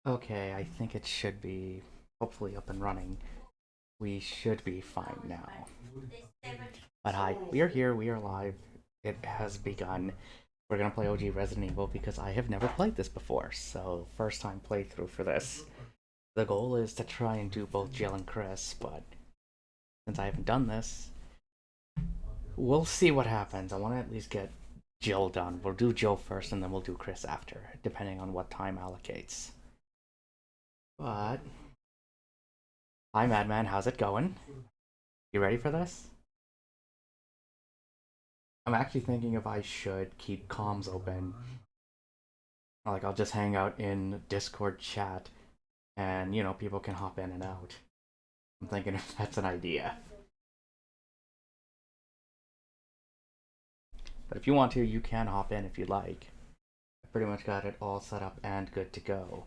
Okay, I think it should be hopefully up and running. We should be fine now. But hi, we are here, we are live. It has begun. We're gonna play OG Resident Evil because I have never played this before, so first time playthrough for this. The goal is to try and do both Jill and Chris, but since I haven't done this, we'll see what happens. I want to at least get Jill done. We'll do Jill first and then we'll do Chris after, depending on what time allocates. But hi, Madman. How's it going? You ready for this? I'm actually thinking if I should keep comms open. Like, I'll just hang out in Discord chat and, people can hop in and out. I'm thinking if that's an idea. But if you want to, you can hop in if you like. I pretty much got it all set up and good to go.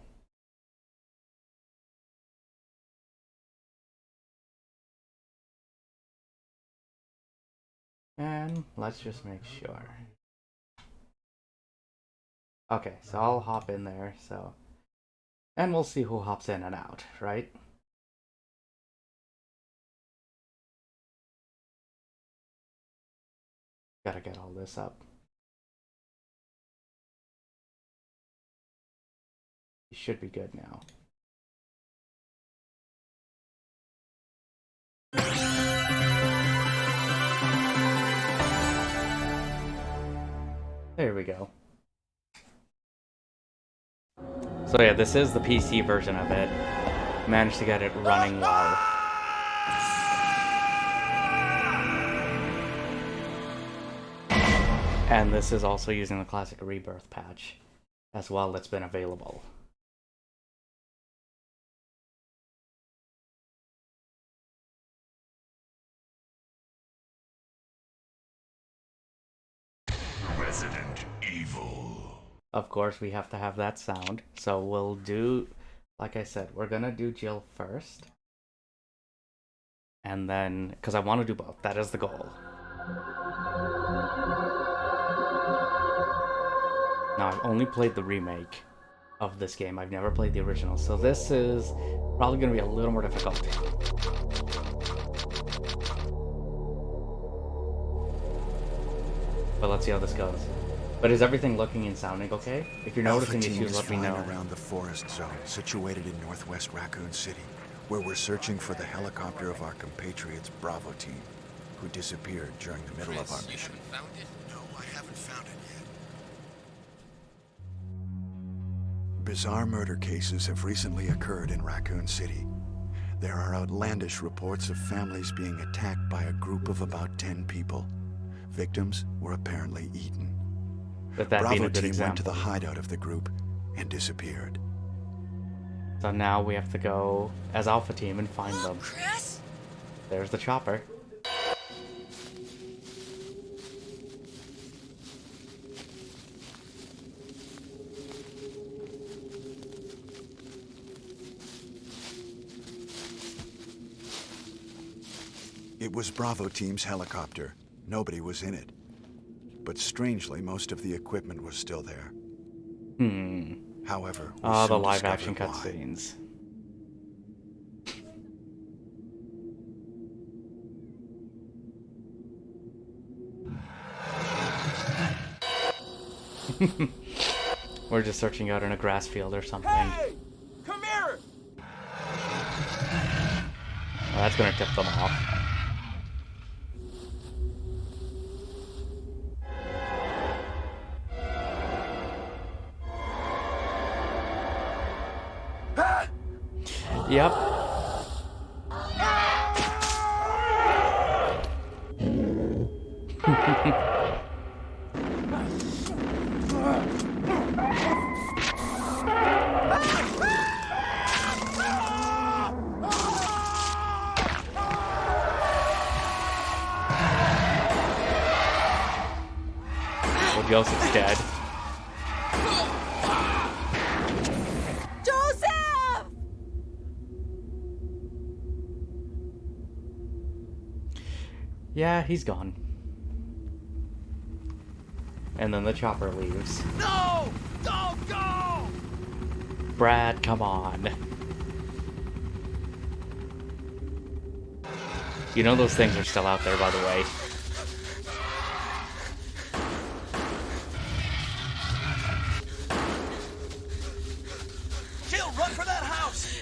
And let's just make sure. Okay, so I'll hop in there, so. And we'll see who hops in and out, right? Gotta get all this up. You should be good now. There we go. So yeah, this is the PC version of it. Managed to get it running well. And this is also using the classic Rebirth patch as well that's been available. Resident Evil. Of course, we have to have that sound. So we'll do, like I said, we're gonna do Jill first. And then, because I want to do both. That is the goal. Now, I've only played the remake of this game. I've never played the original. So this is probably going to be a little more difficult. But let's see how this goes. But is everything looking and sounding okay? If you're noticing issues, let me know. Around the forest zone situated in northwest Raccoon City, where we're searching for the helicopter of our compatriots Bravo team, who disappeared during the middle of our mission. You haven't found it? No, I haven't found it yet. Bizarre murder cases have recently occurred in Raccoon City. There are outlandish reports of families being attacked by a group of about 10 people. Victims were apparently eaten. But that being Bravo a good team example. went to the hideout of the group and disappeared. So now we have to go as Alpha Team and find them. Chris? There's the chopper. It was Bravo team's helicopter. Nobody was in it. But strangely, most of the equipment was still there. However, we The soon live action discovered why. cutscenes. We're just searching out in a grass field or something. Hey! Come here! Oh, that's gonna tip them off. Yep. Well, Joseph's dead. Joseph! Yeah, he's gone. And then the chopper leaves. No! Don't go! Brad, come on. You know those things are still out there, by the way. Jill, run for that house!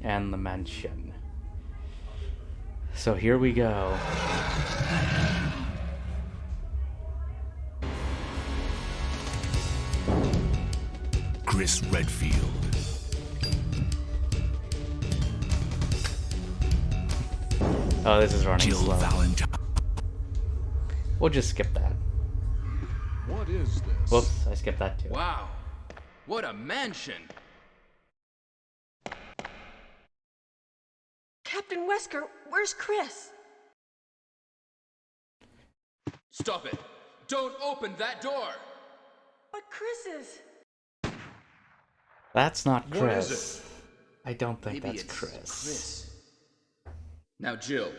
And the mansion. So here we go. Chris Redfield. Oh, this is running Jill slow. Valentine. We'll just skip that. What is this? Whoops, I skipped that too. Wow, what a mansion! Captain Wesker, where's Chris? Stop it! Don't open that door! But Chris is... That's not What Chris. is it? I don't think Maybe that's it's Chris. Chris. Now, Jill,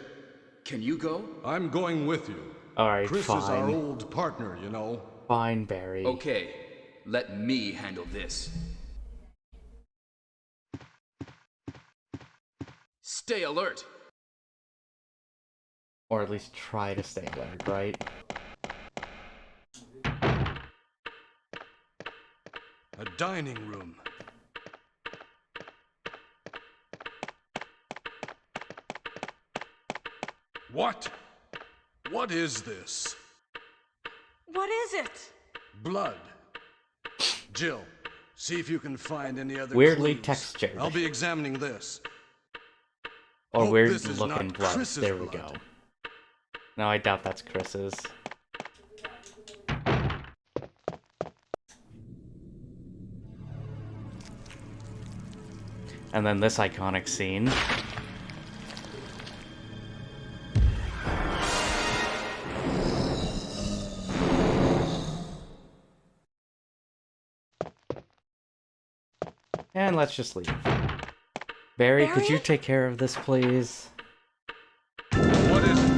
can you go? I'm going with you. Alright, Chris is our fine. old partner, you know. Fine, Barry. Okay, let me handle this. Stay alert! Or at least try to stay alert, right? A dining room. What? What is this? What is it? Blood. Jill, see if you can find any other Weirdly clues. textured. I'll be examining this. Or Hope weird this is looking not blood. Chris's There we blood. go. No, I doubt that's Chris's. And then this iconic scene. And let's just leave. Barry, could you Barry? take care of this, please? What is it?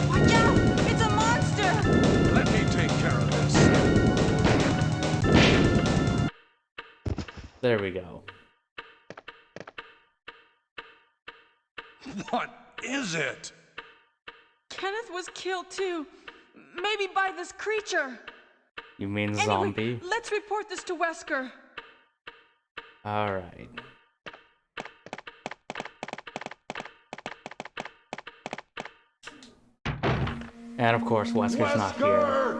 Watch out! It's a monster! Let me take care of this. There we go. What is it? Kenneth was killed too. Maybe by this creature. You mean Anyway, zombie? let's report this to Wesker. Alright. And of course, Wesker's not here.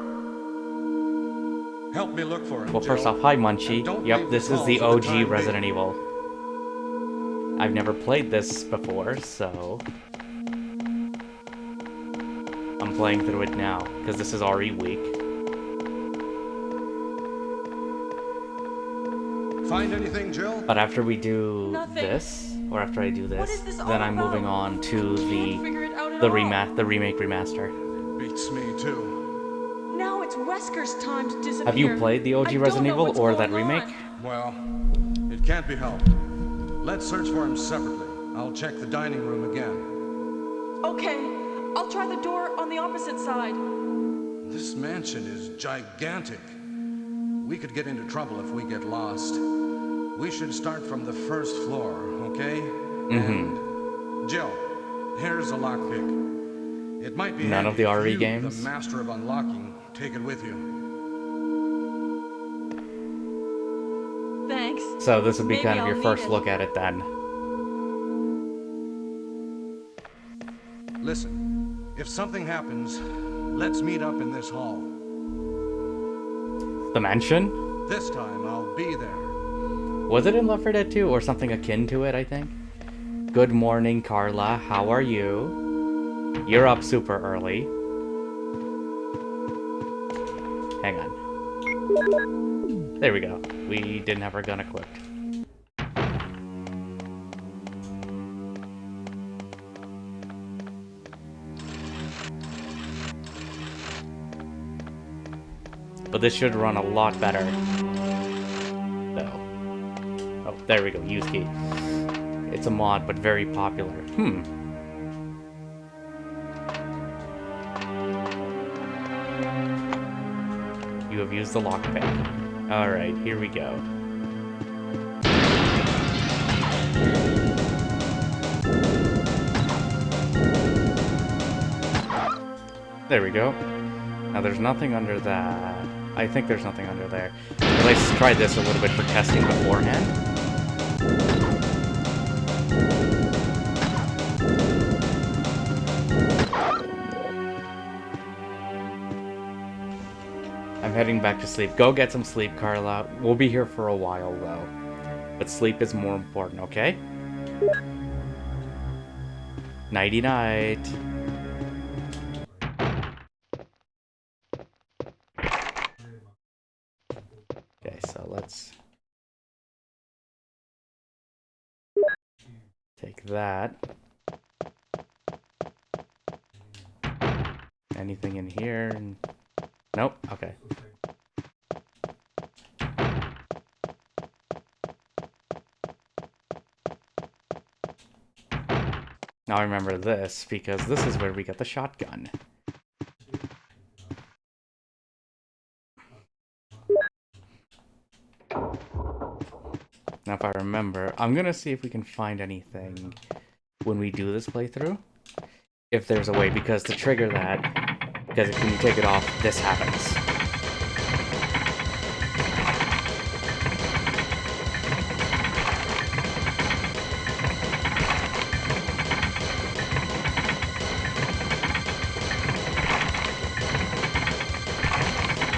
Help me look for him. Well, first Jill. off, hi And Munchie. don't Yep, leave this the is hall the for the OG time Resident being. Evil. I've never played this before, so... I'm playing through it now, because this is RE week. Find anything, Jill? But after we do Nothing. this, or after I do What this, is this all then I'm moving about? on to Can't figure it out at the all. remake remaster. Beats me too. Now it's Wesker's time to disappear. Have you played the OG I don't Resident know Evil what's or that going remake? on. Well, it can't be helped. Let's search for him separately. I'll check the dining room again. Okay, I'll try the door on the opposite side. This mansion is gigantic. We could get into trouble if we get lost. We should start from the first floor, okay? And Jill, here's a lockpick. It might be None of handy the if RE you, games? the master of unlocking, take it with you. Thanks. So this would be Maybe kind of I'll your need first it. look at it then. Listen, if something happens, let's meet up in this hall. The mansion? This time I'll be there. Was it in Left 4 Dead 2 or something akin to it, I think? Good morning, Carla. How are you? You're up super early. Hang on. There we go. We didn't have our gun equipped. But this should run a lot better. Though. Oh, there we go. Use key. It's a mod, but very popular. You have used the lockpick. Alright, here we go. There we go. Now there's nothing under that. I think there's nothing under there. Because I tried this a little bit for testing beforehand. I'm heading back to sleep. Go get some sleep, Carla. We'll be here for a while, though. But sleep is more important, okay? Nighty-night. Okay, so let's take that. Anything in here? Nope. Okay. Now I remember this because this is where we get the shotgun. Now if I remember, I'm gonna see if we can find anything when we do this playthrough. If there's a way, because to trigger that, because when you take it off, this happens.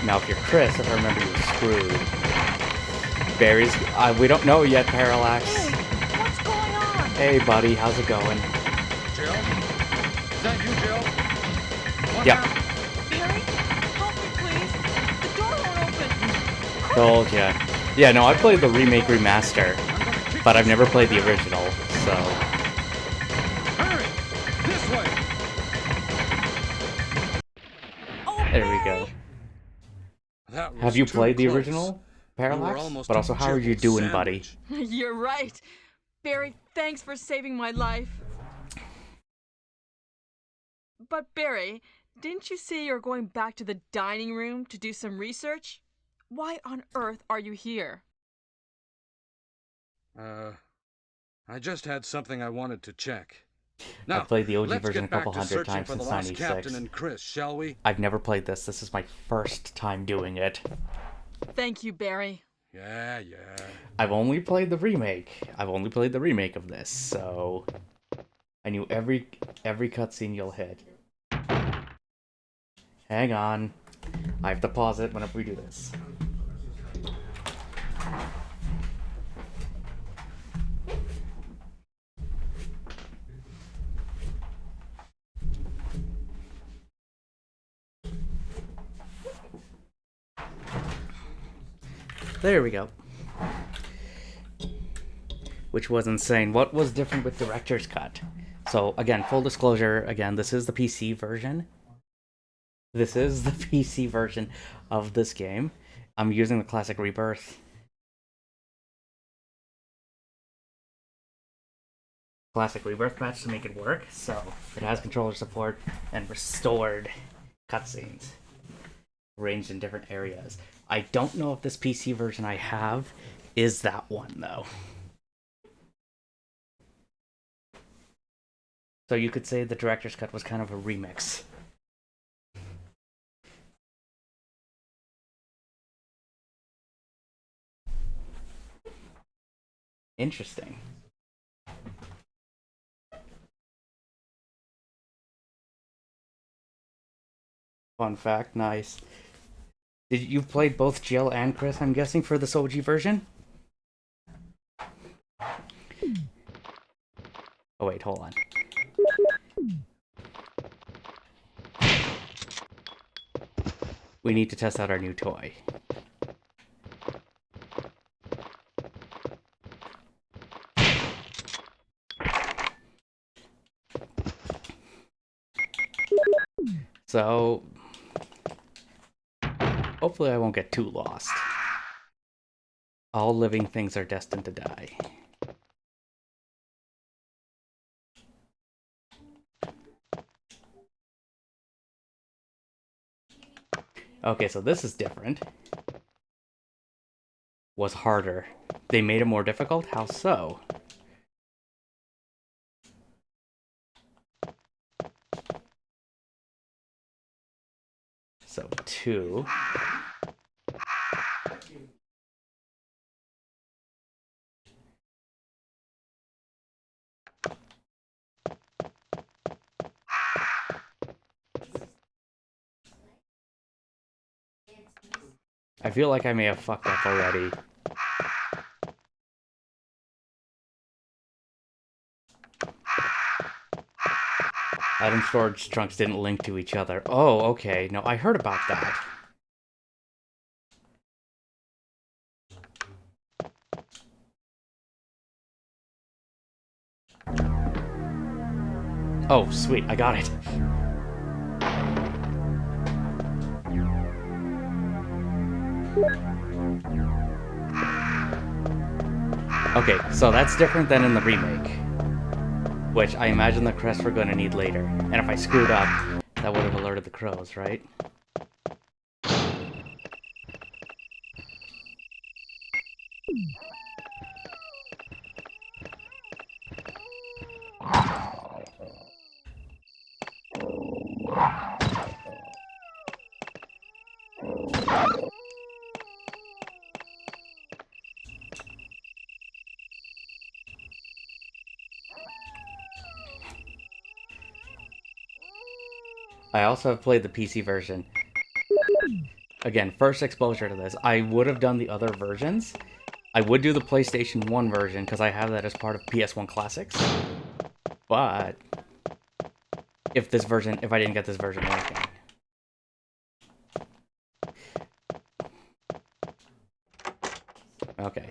Now if you're Chris, if I remember, you're screwed. Barry's... we don't know yet, Parallax. Hey, what's going on? Hey, buddy, how's it going? Jill? Is that you, Jill? What Yep. happened? Barry, help me, please. The door won't open. Told ya. Yeah, no, I played the remake remaster, but I've never played the original, so... Hurry! This way! Oh, There we Barry. go. That was Have you too played the close. original, You were Parallax? almost But a also, how are you jibble doing, buddy? sandwich. You're right. Barry, thanks for saving my life. But Barry, didn't you say you're going back to the dining room to do some research? Why on earth are you here? I just had something I wanted to check. Now, I've played the OG let's version a get back couple to hundred searching times for the since lost 96. captain and Chris, shall we? I've never played this. This is my first time doing it. Thank you, Barry. Yeah. I've only played the remake. I've only played the remake of this, so... I knew every cutscene you'll hit. Hang on. I have to pause it whenever we do this. There we go. Which was insane. What was different with Director's Cut? So, again, full disclosure, again, this is the PC version. This is the PC version of this game. I'm using the Classic Rebirth. Classic Rebirth patch to make it work, so it has controller support and restored cutscenes arranged in different areas. I don't know if this PC version I have is that one, though. So you could say the Director's Cut was kind of a remix. Interesting. Fun fact, nice. You've played both Jill and Chris, I'm guessing, for this OG version? Oh wait, hold on. We need to test out our new toy. So, hopefully I won't get too lost. All living things are destined to die. Okay, so this is different. was harder. They made it more difficult? How so? So 2. I feel like I may have fucked up already. Item storage trunks didn't link to each other. Oh, okay. No, I heard about that. Oh, sweet. I got it. Okay, so that's different than in the remake, which I imagine the crests we're going to need later. And if I screwed up, that would have alerted the crows, right? I also have played the PC version. Again, first exposure to this. I would have done the other versions. I would do the PlayStation 1 version, because I have that as part of PS1 Classics. But if I didn't get this version working. Okay.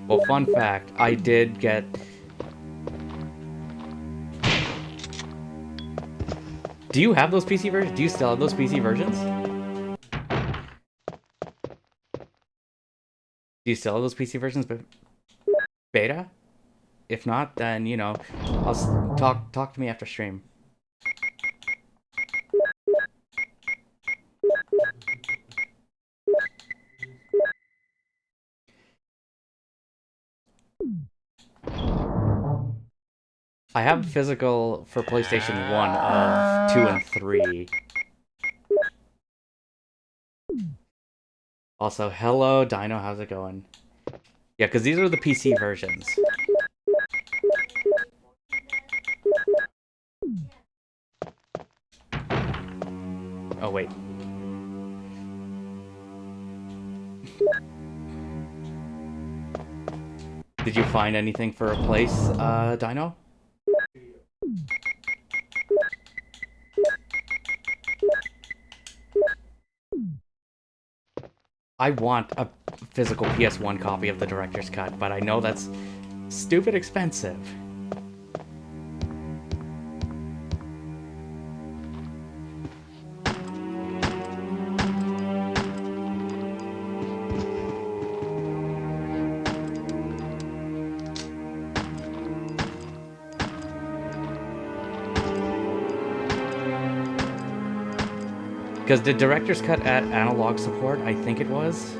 Well, fun fact, I did get... Do you have those PC versions? Do you still have those PC versions? Do you still have those PC versions beta? If not, then, you know, talk to me after stream. I have physical for PlayStation 1 of 2 and 3. Also, hello, Dino, how's it going? Yeah, because these are the PC versions. Oh, wait. Did you find anything for a place, Dino? I want a physical PS1 copy of the director's cut, but I know that's stupid expensive. Because the director's cut at analog support, I think it was.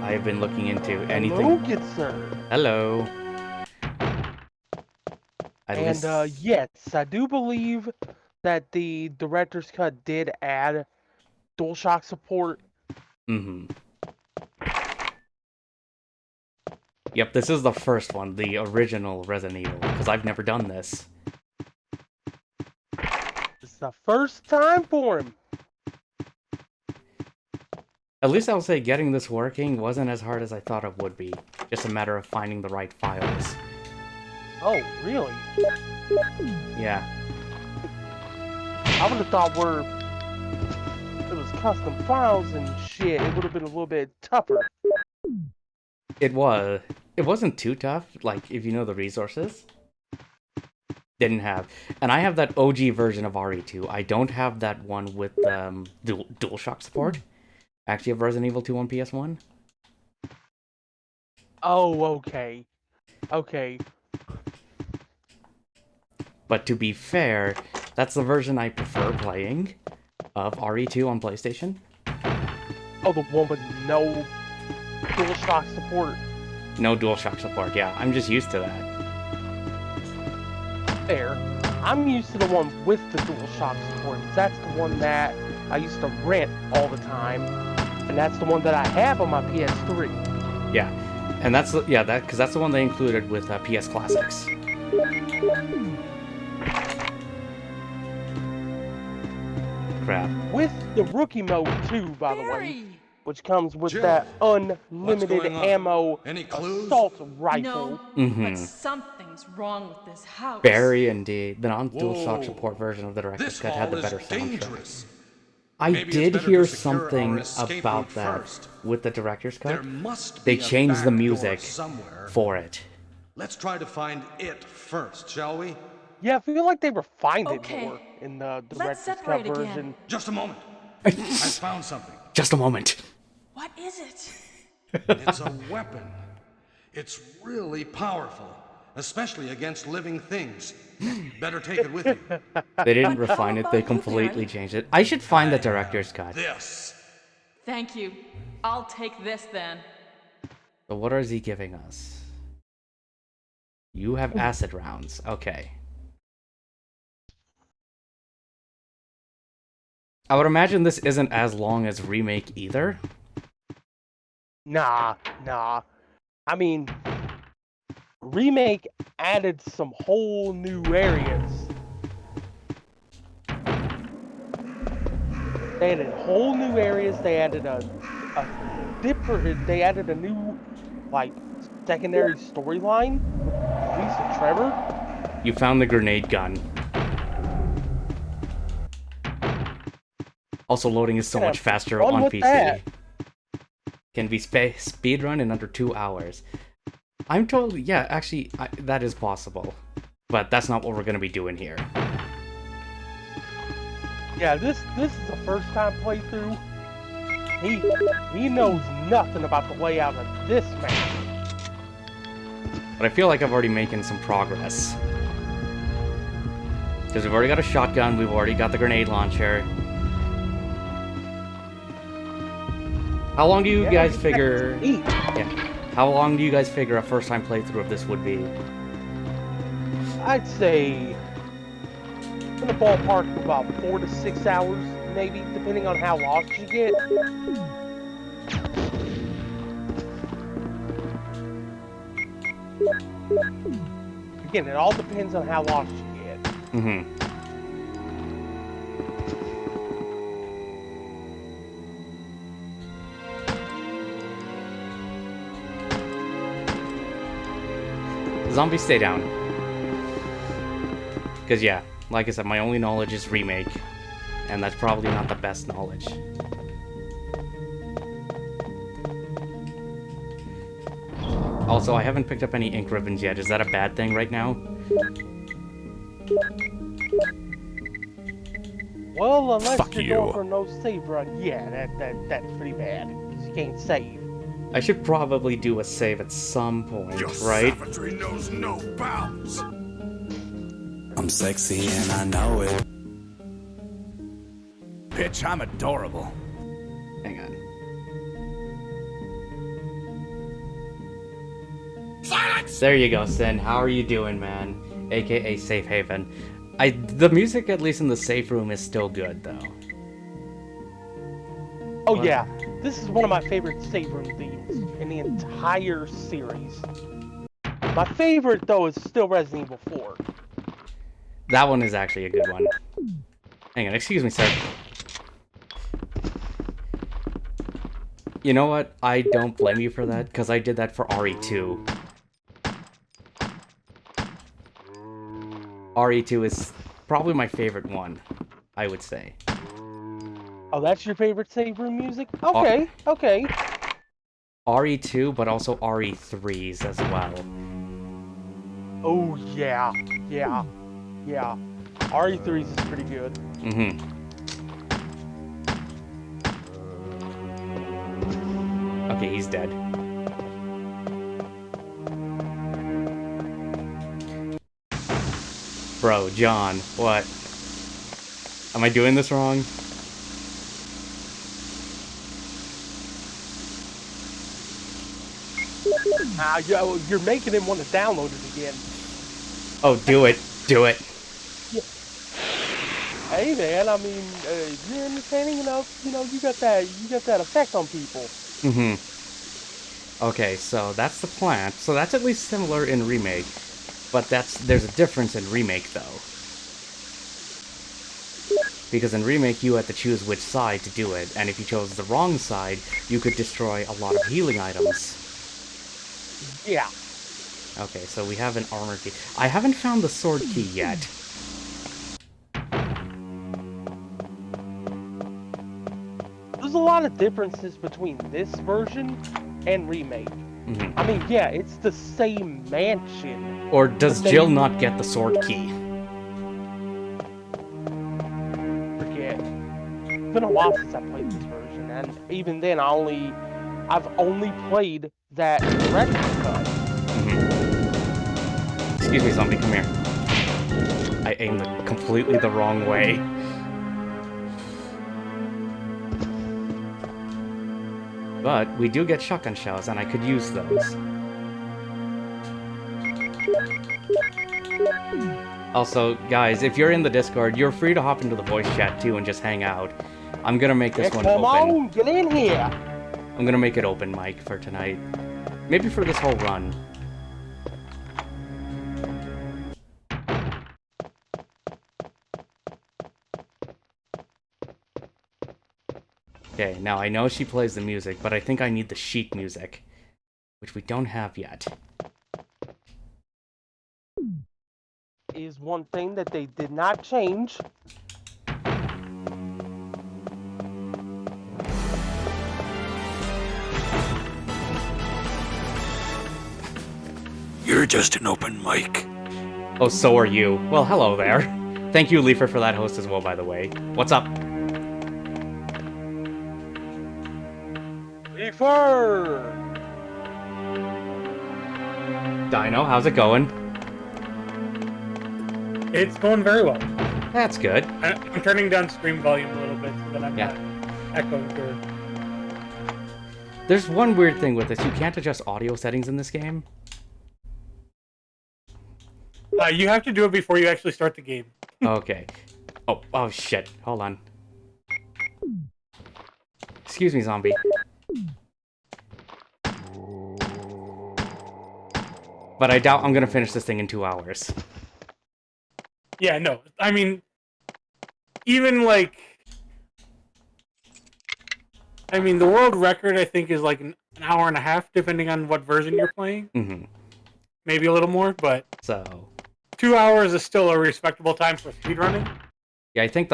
I've been looking into anything. Hello, good sir. Hello. Yes, I do believe that the director's cut did add DualShock support. Mm-hmm. Yep, this is the first one, the original Resident Evil, because I've never done this. It's the first time for him. At least I'll say getting this working wasn't as hard as I thought it would be. Just a matter of finding the right files. Oh, really? Yeah. I would have thought it was custom files and shit, it would have been a little bit tougher. It was. It wasn't too tough, like, if you know the resources. Didn't have. And I have that OG version of RE2. I don't have that one with DualShock support. I actually have Resident Evil 2 on PS1. Oh, okay. Okay. But to be fair, that's the version I prefer playing. of RE2 on PlayStation? Oh, the one with no DualShock support. No DualShock support, yeah. I'm just used to that. There. I'm used to the one with the DualShock support. That's the one that I used to rent all the time, and that's the one that I have on my PS3. Yeah, and that's because that's the one they included with PS Classics. Crap. With the rookie mode too, by the way, Barry! which comes with Jill, that what's unlimited going on? ammo Any clues? assault rifle. No, Mm-hmm. but something's wrong with this house. Very indeed. The non-DualShock Whoa. support version of the director's This cut had hall the is better soundtrack. dangerous. I Maybe it's did better hear to secure our something escape about route that first. with the director's There cut. must They be a changed the back door music somewhere. for it. Let's try to find it first, shall we? Yeah, I feel like they refined Okay. it more in the Let's director's cut separate again. version. Just a moment. I found something. Just a moment. What is it? It's a weapon. It's really powerful, especially against living things. Better take it with you. They didn't But how refine it, about they you, completely Barry? changed it. I should find the director's cut. This. Thank you. I'll take this then. So what is he giving us? You have acid rounds. Okay. I would imagine this isn't as long as Remake either. Nah. I mean, Remake added some whole new areas. They added whole new areas. They added they added a new, like, secondary storyline with Lisa Trevor. You found the grenade gun. Also, loading is so Yeah, much faster fun on with PC. that. Can be speedrun in under 2 hours. I'm totally... Yeah, actually, that is possible. But that's not what we're going to be doing here. Yeah, this is the first time playthrough. He knows nothing about the layout of this map. But I feel like I've already making some progress. Because we've already got a shotgun, we've already got the grenade launcher. How long do you Yeah, guys it's figure... neat. Yeah. How long do you guys figure a first-time playthrough of this would be? I'd say in the ballpark of about 4 to 6 hours, maybe, depending on how lost you get. Again, it all depends on how lost you get. Mm-hmm. Zombie, stay down. Because, yeah, like I said, my only knowledge is Remake. And that's probably not the best knowledge. Also, I haven't picked up any ink ribbons yet. Is that a bad thing right now? Well, unless Fuck you're you. going for no save run, yeah, that's pretty bad. 'Cause you can't save. I should probably do a save at some point, Your right? savagery knows no bounds. I'm sexy and I know it. Bitch, I'm adorable. Hang on. Silence! There you go, Sin. How are you doing, man? AKA Safe Haven. The music, at least in the safe room, is still good, though. Oh What? yeah, this is one of my favorite save room themes in the entire series. My favorite, though, is still Resident Evil 4. That one is actually a good one. Hang on, excuse me, sir. You know what? I don't blame you for that, because I did that for RE2. RE2 is probably my favorite one, I would say. Oh, that's your favorite save room music? Okay, okay. RE2, but also RE3s as well. Oh yeah, yeah, yeah. RE3's is pretty good. Mm-hmm. Okay, he's dead. Bro, John, what? Am I doing this wrong? You're making him want to download it again. Oh, do it. Do it. Hey man, I mean, you're entertaining enough. You got that effect on people. Okay, so that's the plant. So that's at least similar in Remake. But there's a difference in Remake, though. Because in Remake, you had to choose which side to do it, and if you chose the wrong side, you could destroy a lot of healing items. Yeah. Okay, so we have an armor key. I haven't found the sword key yet. There's a lot of differences between this version and Remake. I mean, yeah, it's the same mansion. Or does Jill not get the sword key? Forget. It's been a while since I played this version, and even then, I've only played that director's cut. Excuse me, zombie, come here. I aimed completely the wrong way. But we do get shotgun shells, and I could use those. Also, guys, if you're in the Discord, you're free to hop into the voice chat too and just hang out. I'm gonna make this one open. Come on, get in here! I'm gonna make it open, Mike, for tonight. Maybe for this whole run. Okay, now I know she plays the music, but I think I need the sheet music, which we don't have yet. Is one thing that they did not change. You're just an open mic. Oh, so are you. Well, hello there. Thank you, Leafer, for that host as well, by the way. What's up? Leafer! Dino, how's it going? It's going very well. That's good. I'm turning down stream volume a little bit so that I'm not echoing through. There's one weird thing with this. You can't adjust audio settings in this game. You have to do it before you actually start the game. Okay. Oh shit. Hold on. Excuse me, zombie. But I doubt I'm gonna finish this thing in 2 hours. Yeah, no. I mean, even like... I mean, the world record, I think, is like an hour and a half, depending on what version you're playing. Mm-hmm. Maybe a little more, but... So... 2 hours is still a respectable time for speedrunning. Yeah, I think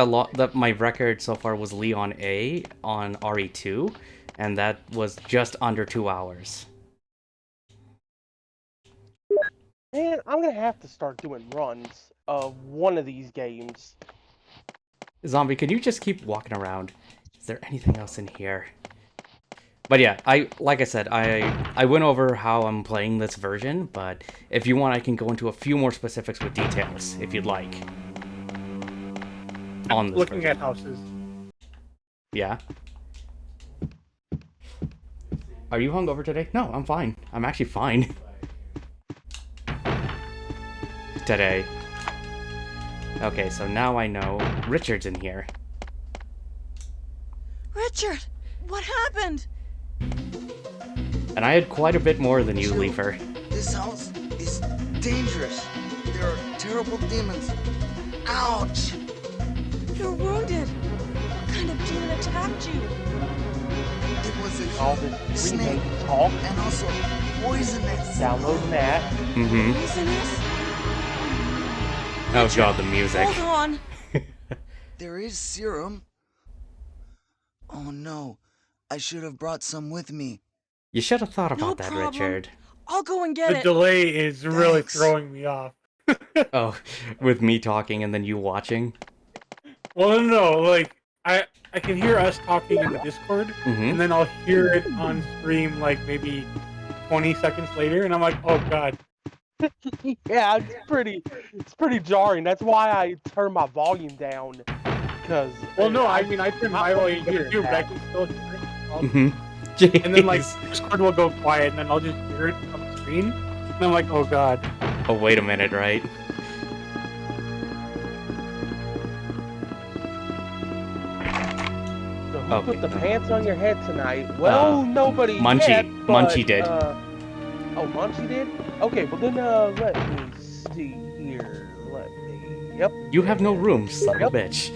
my record so far was Leon A on RE2, and that was just under 2 hours. Man, I'm gonna have to start doing runs of one of these games. Zombie, can you just keep walking around? Is there anything else in here? But yeah, like I said, I went over how I'm playing this version, but if you want, I can go into a few more specifics with details, if you'd like. On this Looking version. at houses. Yeah. Are you hungover today? No, I'm fine. I'm actually fine. Today. Okay, so now I know Richard's in here. Richard, what happened? And I had quite a bit more than you, Jill, Leafer. This house is dangerous. There are terrible demons. Ouch! You're wounded. What kind of demon attacked you? It was All a this snake remake talk. and also poisonous. Download that. Mm-hmm. Poisonous? Oh god, the music. Hold on. There is serum. Oh no, I should have brought some with me. You should have thought about No that, problem. Richard. I'll go and get The it. delay is really Thanks. throwing me off. Oh, with me talking and then you watching? Well, no, like, I can hear us talking in the Discord, Mm-hmm. and then I'll hear it on stream, like, maybe 20 seconds later, and I'm like, oh god. Yeah, it's pretty jarring. That's why I turn my volume down. Because Well, no, I mean, I turn my volume hear down too, but I that. can still hear it. Mm-hmm. And then, like, Discord will go quiet, and then I'll just hear it from screen. And I'm like, oh god. Oh, wait a minute, right? So who Okay. put the pants on your head tonight? Well, nobody Munchie. yet, but, Munchie did. Oh, Munchie did? Okay, well then, let me see here. Yep. You have no room, son of a bitch.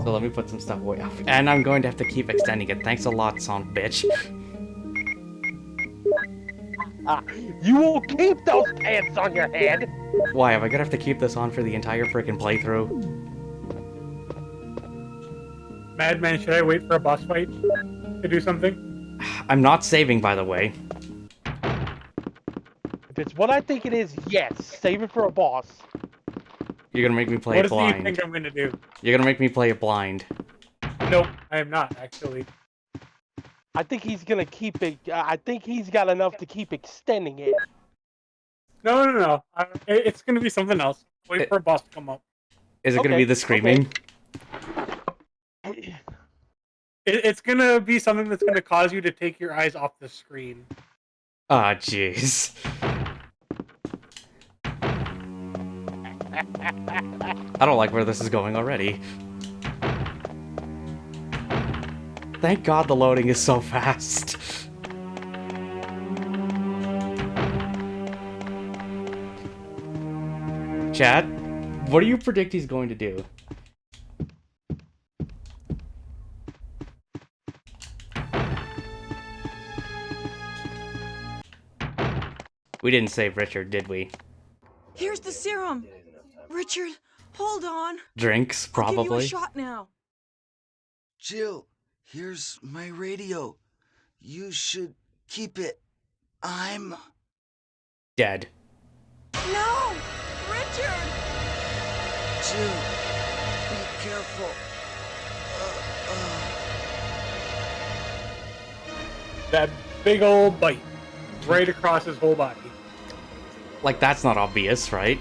So let me put some stuff away. And I'm going to have to keep extending it. Thanks a lot, son of a bitch. You will keep those pants on your head! Why, am I gonna have to keep this on for the entire freaking playthrough? Madman, should I wait for a boss fight to do something? I'm not saving, by the way. If it's what I think it is, yes. Save it for a boss. You're gonna make me play What it do you blind. think I'm gonna do? You're gonna make me play it blind. Nope, I am not, actually. I think he's gonna keep it. I think he's got enough to keep extending it. No. It's gonna be something else. Wait for a boss to come up. Is it gonna be the screaming? It's gonna be something that's gonna cause you to take your eyes off the screen. Ah, jeez. I don't like where this is going already. Thank God the loading is so fast. Chat, what do you predict he's going to do? We didn't save Richard, did we? Here's the serum. Richard, hold on. Drinks, I'll give you a probably. shot now. Jill, here's my radio. You should keep it. I'm Dead. No! Richard! Jill, be careful. That big old bite right across his whole body. Like, that's not obvious, right?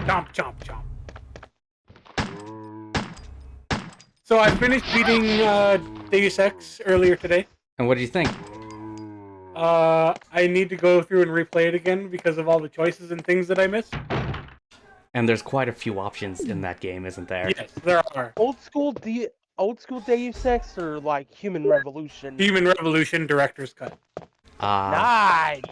Chomp, chomp, chomp. So I finished beating Deus Ex earlier today. And what do you think? I need to go through and replay it again because of all the choices and things that I missed. And there's quite a few options in that game, isn't there? Yes, there are. Old school Deus Ex or like Human Revolution? Human Revolution Director's Cut. Nice.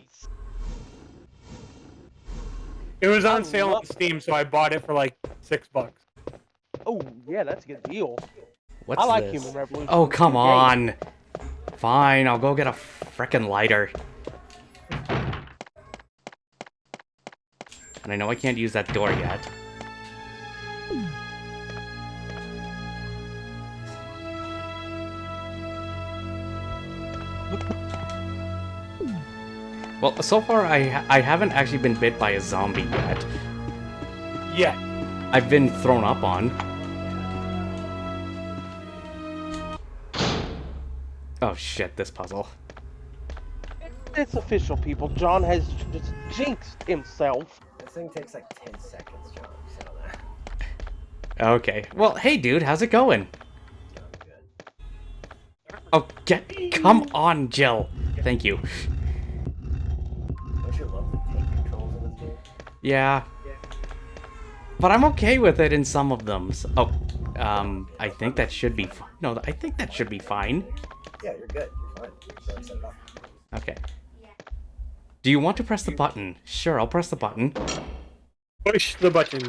It was on sale on Steam, so I bought it for like $6. Oh yeah, that's a good deal. What's I like this? Human Revolution. Oh, come Good on. game. Fine, I'll go get a frickin' lighter. And I know I can't use that door yet. Well, so far I haven't actually been bit by a zombie yet. Yeah. I've been thrown up on. Oh shit, this puzzle. It's official, people. John has just jinxed himself. This thing takes like 10 seconds, John. You said that. Okay. Well, hey dude, how's it going? Oh, come on, Jill. Thank you. Don't you love the tank controls in this game? Yeah. But I'm okay with it in some of them. So, I think that should be no, I think that should be fine. Yeah, you're good. You're fine. You already set it up. Okay. Do you want to press the button? Sure, I'll press the button. Push the button.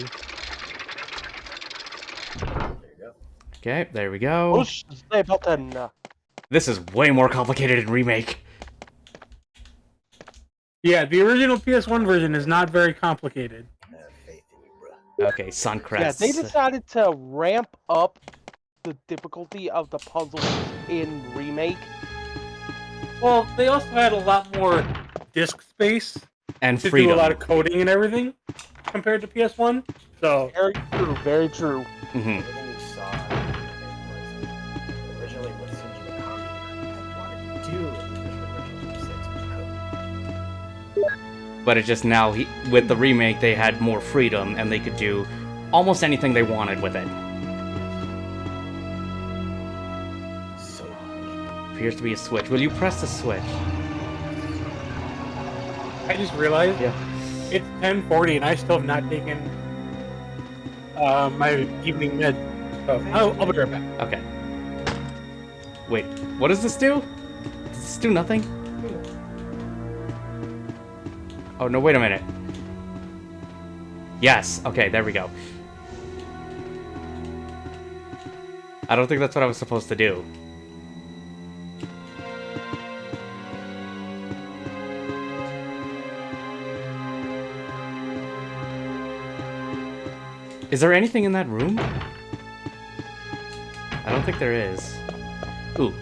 Okay, there we go. Push the button. This is way more complicated in Remake. Yeah, the original PS1 version is not very complicated. Okay, Suncrest. Yeah, they decided to ramp up the difficulty of the puzzles in Remake. Well, they also had a lot more disk space and to freedom. do a lot of coding and everything compared to PS1. So very true, very true. Mm-hmm. Everything you saw originally what Shinji Mikami had wanted to do in the original 6 code. But it just now, with the remake, they had more freedom and they could do almost anything they wanted with it. So Appears to be a switch. Will you press the switch? I just realized Yeah. it's 10:40 and I still have not taken my evening med. So I'll be right back. Okay. Wait, what does this do? Does this do nothing? Oh, no, wait a minute. Yes, okay, there we go. I don't think that's what I was supposed to do. Is there anything in that room? I don't think there is. Ooh.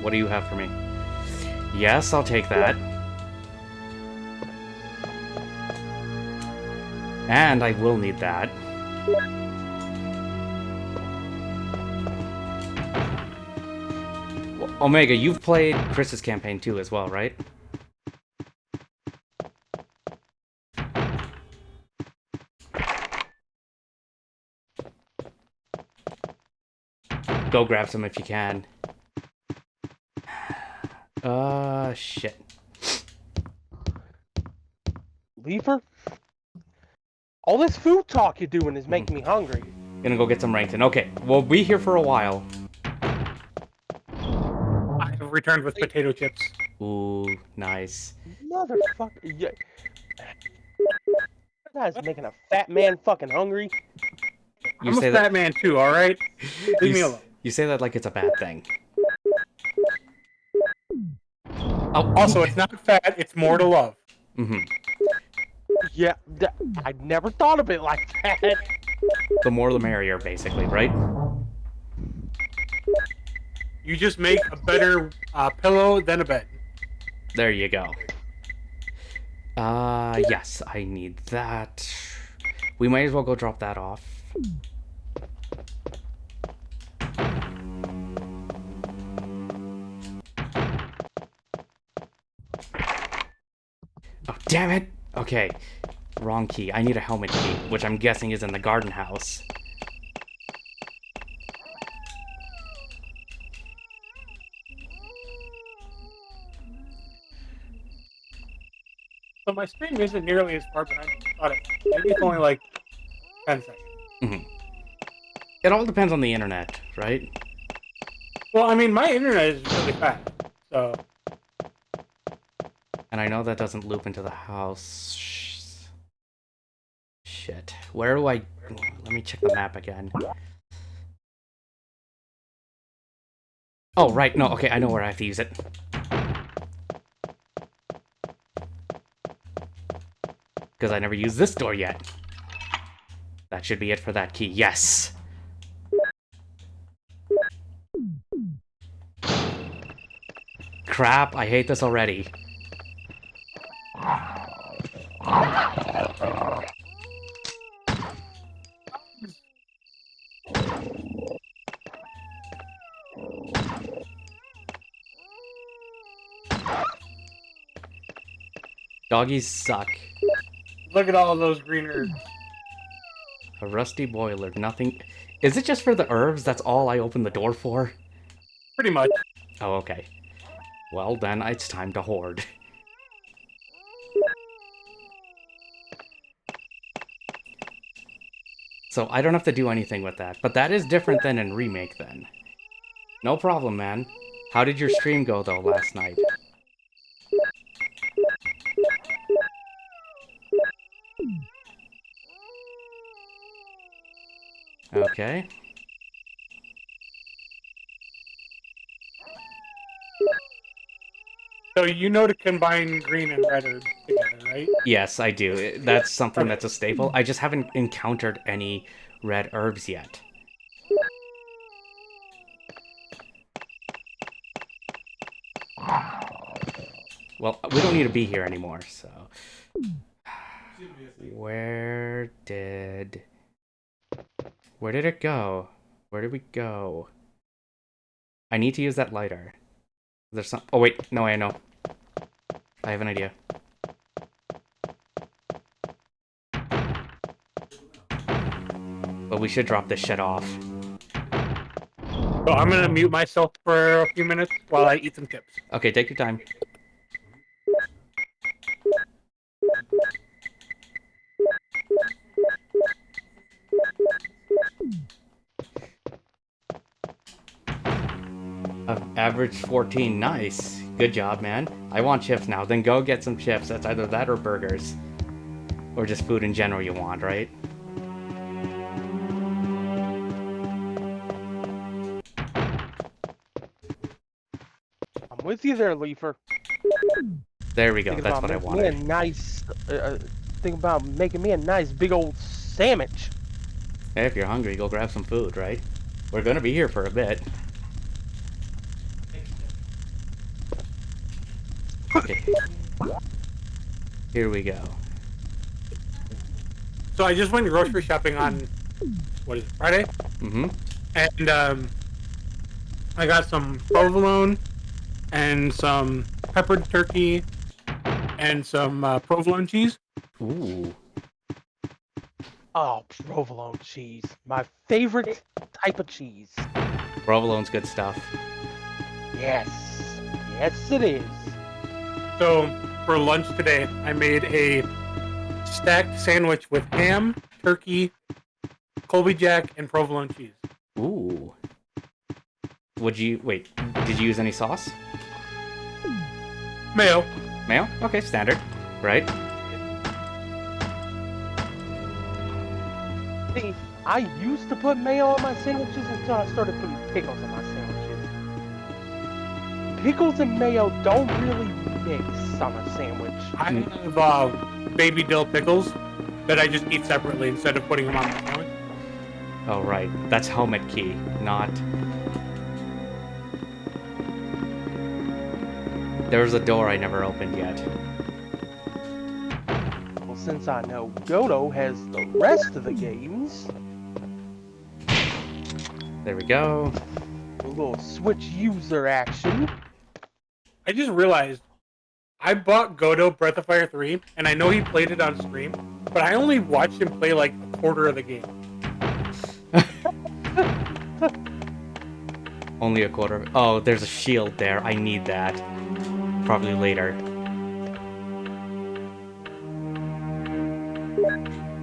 What do you have for me? Yes, I'll take that. And I will need that. Well, Omega, you've played Chris's campaign too as well, right? Go grab some if you can. Shit. Lever? All this food talk you're doing is making me hungry. Gonna go get some Rankton. Okay, we'll be here for a while. I have returned with potato chips. Ooh, nice. Motherfucker. Yeah. That guy's making a fat man fucking hungry. You I'm say a that fat man too, alright? Leave me alone. You say that like it's a bad thing. Oh, Also, it's not fat, it's more to love. Mm-hmm. Yeah, I never thought of it like that. The more the merrier, basically, right? You just make a better pillow than a bed. There you go. Yes, I need that. We might as well go drop that off. Oh, damn it! Okay, wrong key. I need a helmet key, which I'm guessing is in the garden house. So my stream isn't nearly as far behind as I thought it was. Maybe it's only like 10 seconds. Mm-hmm. It all depends on the internet, right? Well, I mean, my internet is really fast, so... And I know that doesn't loop into the house. Shit. Where do I... Let me check the map again. Oh, right. No, okay, I know where I have to use it. Because I never used this door yet. That should be it for that key. Yes! Crap, I hate this already. Doggies suck. Look at all of those green herbs. A rusty boiler, nothing... Is it just for the herbs? That's all I opened the door for? Pretty much. Oh, okay. Well, then it's time to hoard. So I don't have to do anything with that. But that is different than in Remake, then. No problem, man. How did your stream go, though, last night? Okay. So you know to combine green and red herbs together, right? Yes, I do. That's something that's a staple. I just haven't encountered any red herbs yet. Well, we don't need to be here anymore, so... Where did it go? Where did we go? I need to use that lighter. There's some... Oh, wait. No, I know. I have an idea. But we should drop this shit off. So I'm gonna mute myself for a few minutes while I eat some chips. Okay, take your time. Average 14. Nice. Good job, man. I want chips now. Then go get some chips. That's either that or burgers. Or just food in general you want, right? I'm with you there, Leafer. There we go. Thinking That's about what I making me a wanted. nice, think about making me a nice big old sandwich. Hey, if you're hungry, go grab some food, right? We're gonna be here for a bit. Okay. Here we go. So I just went grocery shopping on, what is it, Friday? Mm-hmm. And I got some provolone and some peppered turkey and some provolone cheese. Ooh. Oh, provolone cheese. My favorite type of cheese. Provolone's good stuff. Yes. Yes, it is. So for lunch today, I made a stacked sandwich with ham, turkey, Colby Jack, and provolone cheese. Ooh. Did you use any sauce? Mayo. Mayo? Okay, standard. Right? See, I used to put mayo on my sandwiches until I started putting pickles on my sandwiches. Pickles and mayo don't really mix on a sandwich. I have baby dill pickles that I just eat separately instead of putting them on my sandwich. Oh, right. That's helmet key, not... There's a door I never opened yet. Well, since I know Godo has the rest of the games... There we go. A little switch user action. I just realized I bought Godot Breath of Fire 3, and I know he played it on stream, but I only watched him play like a quarter of the game. Only a quarter. Oh, there's a shield there. I need that. Probably later.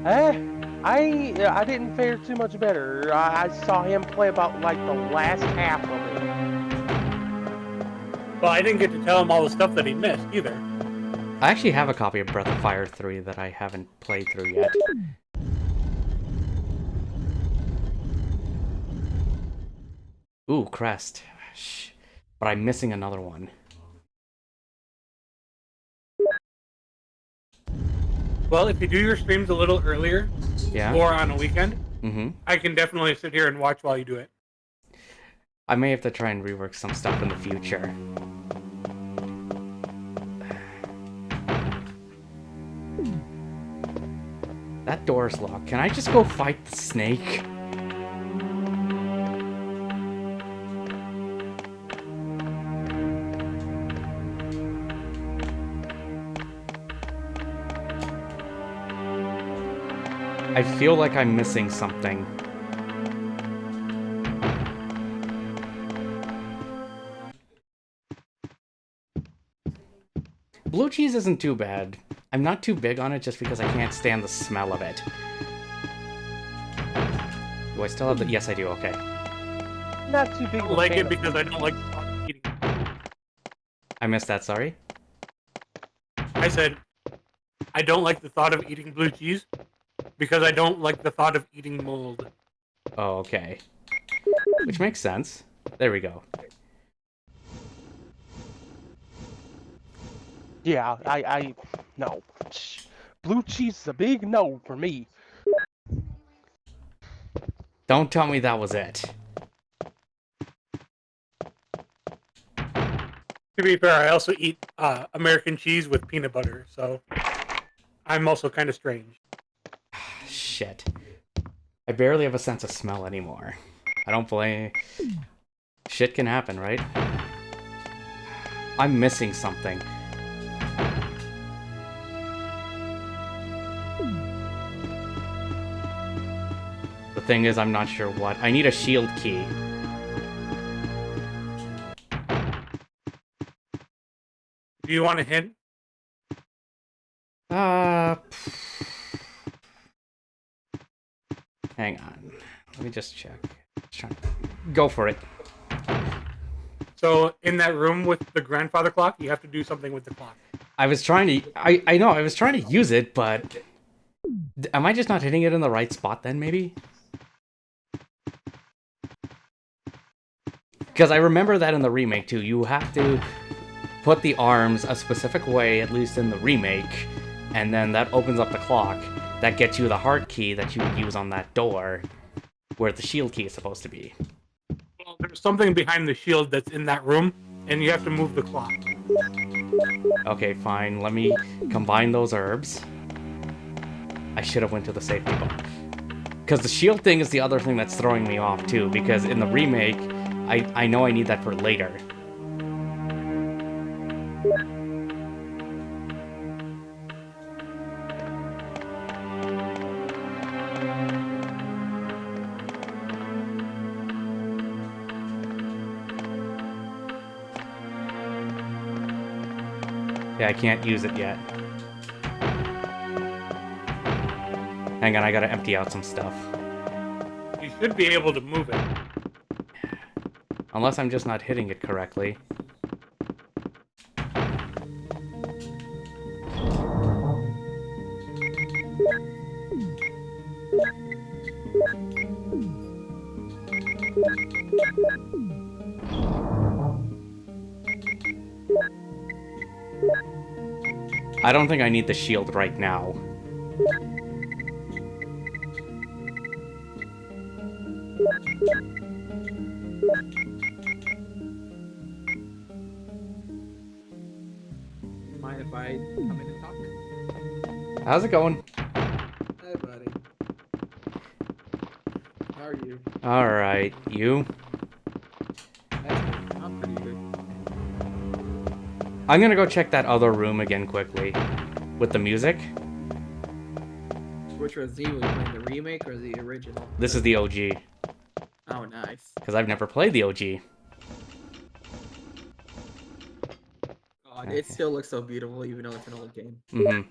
I didn't fare too much better. I saw him play about like the last half of it. Well, I didn't get to tell him all the stuff that he missed either. I actually have a copy of Breath of Fire 3 that I haven't played through yet. Ooh, crest. Shh. But I'm missing another one. Well, if you do your streams a little earlier, Yeah? or on a weekend, Mm-hmm. I can definitely sit here and watch while you do it. I may have to try and rework some stuff in the future. That door's locked. Can I just go fight the snake? I feel like I'm missing something. Blue cheese isn't too bad. I'm not too big on it just because I can't stand the smell of it. Do I still have the... Yes, I do. Okay. Not too big. I don't like it because I don't like the thought of eating. I missed that, sorry. I said, I don't like the thought of eating blue cheese because I don't like the thought of eating mold. Oh, okay. Which makes sense. There we go. Yeah, no. Blue cheese is a big no for me. Don't tell me that was it. To be fair, I also eat American cheese with peanut butter, so I'm also kind of strange. Shit. I barely have a sense of smell anymore. I don't blame... Shit can happen, right? I'm missing something. The thing is, I'm not sure what. I need a shield key. Do you want a hint? Hang on. Let me just check. Go for it. So in that room with the grandfather clock, you have to do something with the clock. I was trying to. I know I was trying to use it, but am I just not hitting it in the right spot then? Maybe. Because I remember that in the remake too. You have to put the arms a specific way, at least in the remake, and then that opens up the clock. That gets you the heart key that you would use on that door, where the shield key is supposed to be. Well, there's something behind the shield that's in that room, and you have to move the clock. Okay, fine. Let me combine those herbs. I should have went to the safety bar. Because the shield thing is the other thing that's throwing me off too, because in the remake, I know I need that for later. Yeah, I can't use it yet. Hang on, I gotta empty out some stuff. You should be able to move it. Unless I'm just not hitting it correctly. I don't think I need the shield right now. Mind if I come in and talk? How's it going? Hey, buddy. How are you? Alright, you? I'm pretty good. I'm gonna go check that other room again quickly. With the music. Which was you playing the remake or the original? This is the OG. Oh, nice. Because I've never played the OG. God, it still looks so beautiful even though it's an old game. Mm-hmm.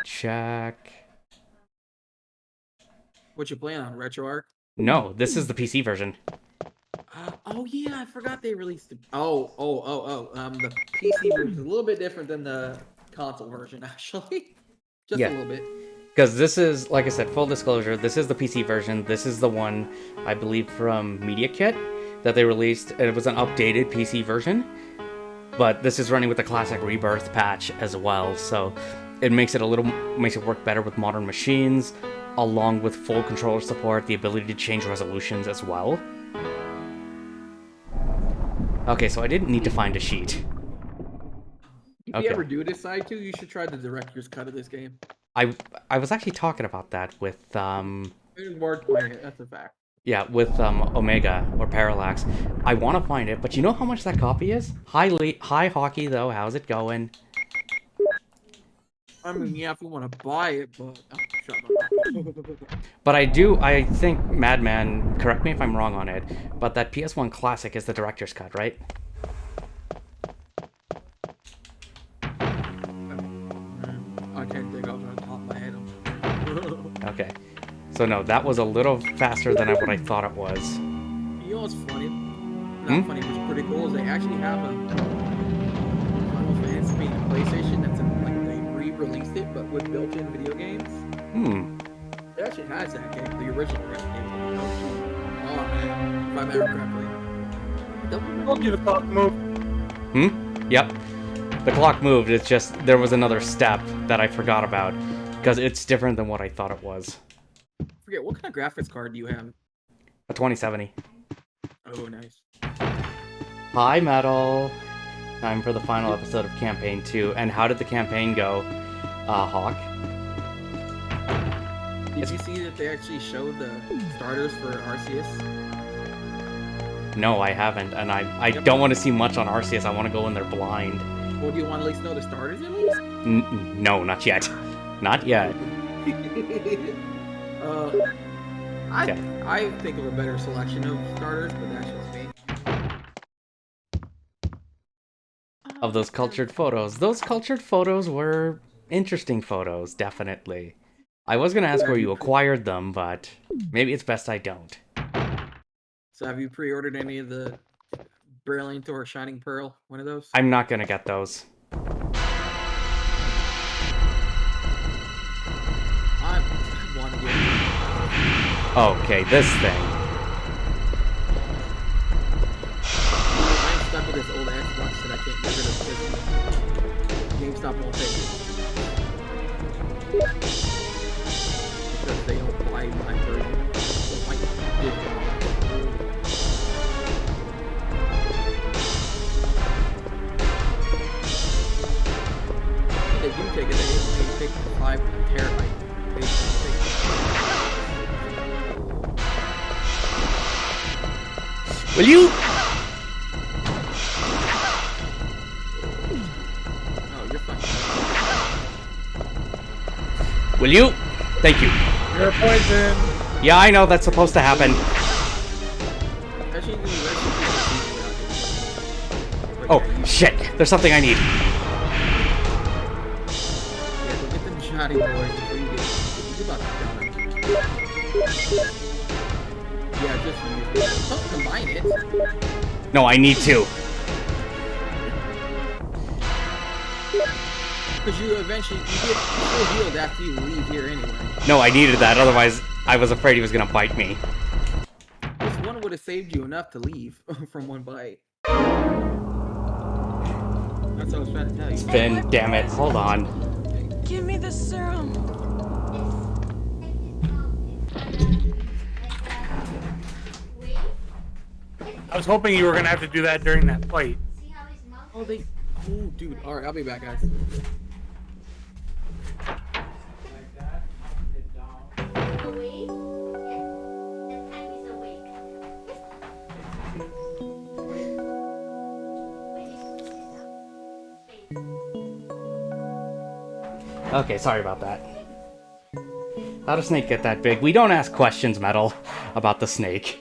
Check. What you playing on, RetroArch? No, this is the PC version. Oh yeah, I forgot they released it. The PC version is a little bit different than the console version, actually. Just a little bit. Because this is, like I said, full disclosure, this is the PC version. This is the one, I believe, from Media Kit that they released. It was an updated PC version. But this is running with the classic Rebirth patch as well. So it makes it work better with modern machines, along with full controller support, the ability to change resolutions as well. Okay, so I didn't need to find a sheet. If you ever do decide to, you should try the director's cut of this game. I was actually talking about that with It was worth playing it, that's a fact. yeah, with Omega or Parallax. I want to find it, but you know how much that copy is? Hi Hockey though, how's it going? I mean, yeah, if you want to buy it, but shut up. But I think Madman, correct me if I'm wrong on it, but that PS1 Classic is the director's cut, right? I can't think off the top of my head. Okay. So no, that was a little faster than what I thought it was. You know what's funny? Not funny, what's pretty cool is they actually have a Final Fantasy PlayStation that's like they re-released it, but with built-in video games. It actually has that game, the original Resident Evil. Oh man, if I remember correctly. Told you the clock moved. Yep. The clock moved, it's just, there was another step that I forgot about, because it's different than what I thought it was. Forget, what kind of graphics card do you have? A 2070. Oh, nice. Hi, Metal! Time for the final episode of Campaign 2, and how did the campaign go, Hawk? Did you see that they actually showed the starters for Arceus? No, I haven't, and I don't want to see much on Arceus, I want to go in there blind. Well, do you want to at least know the starters at least? No, not yet. Not yet. I think of a better selection of starters, but that's just me. Of those cultured photos. Those cultured photos were interesting photos, definitely. I was going to ask where you acquired them, but maybe it's best I don't. So have you pre-ordered any of the Brilliant or Shining Pearl? One of those? I'm not gonna get those. I want to get. Okay, this thing. I'm stuck with this old Xbox that I can't get rid of because GameStop won't take it. Because they don't buy my version. Like digital. They do take it. They take 5 terabyte. They take Will you? Oh, you're fine. Will you? Thank you. You're poisoned. Yeah, I know that's supposed to happen. Actually, you can Oh, shit. There's something I need. Yeah, go get them shoddy boys before you get about to die. Yeah, just use it. Don't combine it. No, I need to. Because you eventually you get full healed after you leave here anyway. No, I needed that. Otherwise, I was afraid he was gonna bite me. This one would have saved you enough to leave from one bite. That's what I was trying to tell you. Finn, damn it. Hold on. Give me the serum. I was hoping you were gonna have to do that during that fight. Oh, they. Oh, dude. All right, I'll be back, guys. Okay, sorry about that. How'd a snake get that big? We don't ask questions, Metal, about the snake.